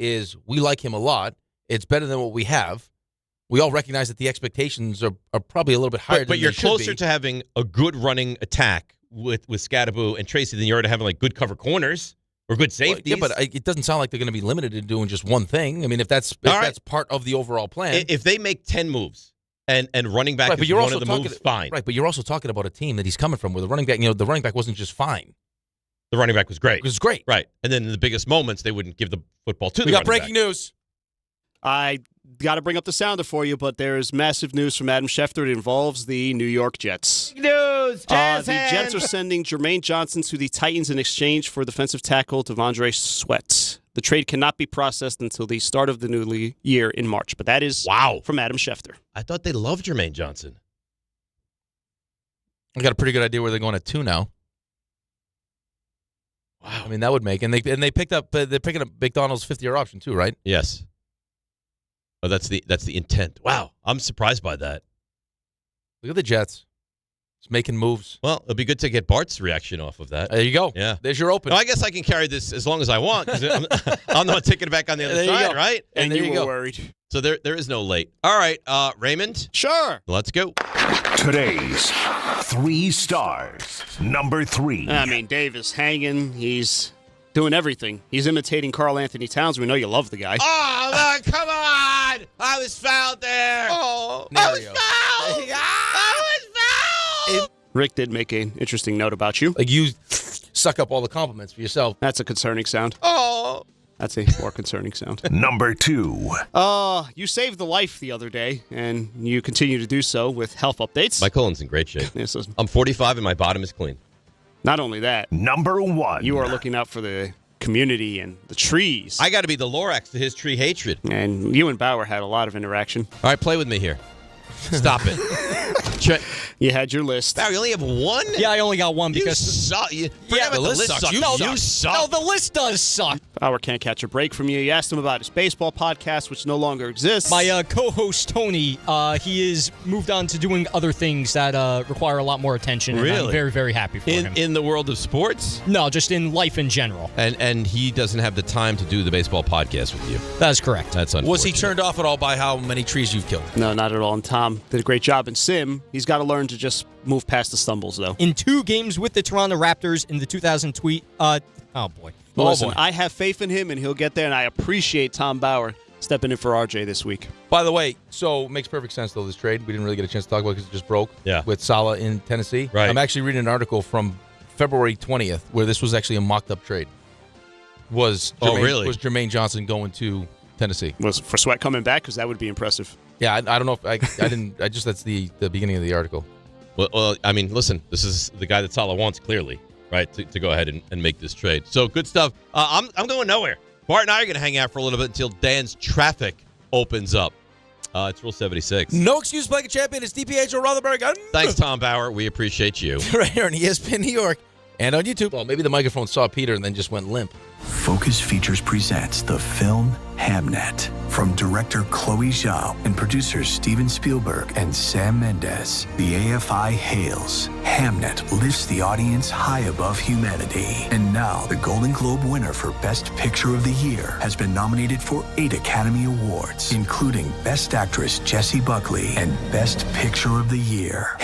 we like him a lot. It's better than what we have. We all recognize that the expectations are probably a little bit higher than But you're they should closer be. to having a good running attack with Scadaboo and Tracy than you are to having, like, good cover corners or good safeties. Well, yeah, but it doesn't sound like they're going to be limited in doing just one thing. I mean, if that's part of the overall plan. If they make 10 moves and running back is one of the moves, fine. Right, but you're also talking about a team that he's coming from where the running back, the running back wasn't just fine. The running back was great. It was great. Right. And then in the biggest moments, they wouldn't give the football to the running back. We got breaking news. I got to bring up the sounder for you, but there's massive news from Adam Schefter. It involves the New York Jets. News, The Jets are sending Jermaine Johnson to the Titans in exchange for defensive tackle Devondre Sweat. The trade cannot be processed until the start of the new year in March, but that is from Adam Schefter. I thought they loved Jermaine Johnson. I got a pretty good idea where they're going at 2 now. Wow. I mean, that would make, and they picked up, they're picking up McDonald's 50-year option too, right? Yes. Oh, that's the intent. Wow, I'm surprised by that. Look at the Jets. It's making moves. Well, it'll be good to get Bart's reaction off of that. There you go. Yeah. There's your open. No, I guess I can carry this as long as I want because I'm not taking it back on the other side, right? And you were worried. So there is no late. All right, Raymond? Sure. Let's go. Today's 3 stars. Number 3. I mean, Dave is hanging. He's doing everything. He's imitating Karl Anthony Towns. We know you love the guy. Oh, come on! I was fouled there. Oh, I was fouled. Rick did make an interesting note about you. Like you suck up all the compliments for yourself. That's a concerning sound. Oh. That's a more concerning sound. Number 2. You saved the life the other day, and you continue to do so with health updates. My colon's in great shape. Yes, I'm 45 and my bottom is clean. Not only that. Number 1. You are looking out for the community and the trees. I got to be the Lorax to his tree hatred. And you and Bauer had a lot of interaction. All right, play with me here. Stop it. You had your list. Barry, you only have one? Yeah, I only got one because the list sucks. You suck. No, the list does suck. Bauer can't catch a break from you. You asked him about his baseball podcast, which no longer exists. My co-host, Tony, he is moved on to doing other things that require a lot more attention. Really? And I'm very, very happy for him. In the world of sports? No, just in life in general. And he doesn't have the time to do the baseball podcast with you. That is correct. That's unfortunate. Was he turned off at all by how many trees you've killed? No, not at all. And Tom did a great job in Sim. He's got to learn to just move past the stumbles, though. In 2 games with the Toronto Raptors in the 2000 tweet. Oh, boy. Well, listen, I have faith in him, and he'll get there, and I appreciate Tom Bauer stepping in for RJ this week. By the way, so makes perfect sense, though, this trade. We didn't really get a chance to talk about it because it just broke with Salah in Tennessee. Right. I'm actually reading an article from February 20th where this was actually a mocked-up trade. Was Jermaine Johnson going to Tennessee? Was for Sweat coming back? Because that would be impressive. Yeah, I don't know if I didn't. That's the beginning of the article. Well, I mean, listen, this is the guy that Salah wants, clearly, right, to go ahead and make this trade. So good stuff. I'm going nowhere. Bart and I are going to hang out for a little bit until Dan's traffic opens up. It's Rule 76. No excuse like a champion. It's DiPietro Rothenberg. Thanks, Tom Bauer. We appreciate you. Right here on ESPN New York and on YouTube. Well, maybe the microphone saw Peter and then just went limp. Focus Features presents the film Hamnet from director Chloe Zhao and producers Steven Spielberg and Sam Mendes. The AFI hails. Hamnet lifts the audience high above humanity. And now the Golden Globe winner for Best Picture of the Year has been nominated for 8 Academy Awards, including Best Actress Jessie Buckley and Best Picture of the Year.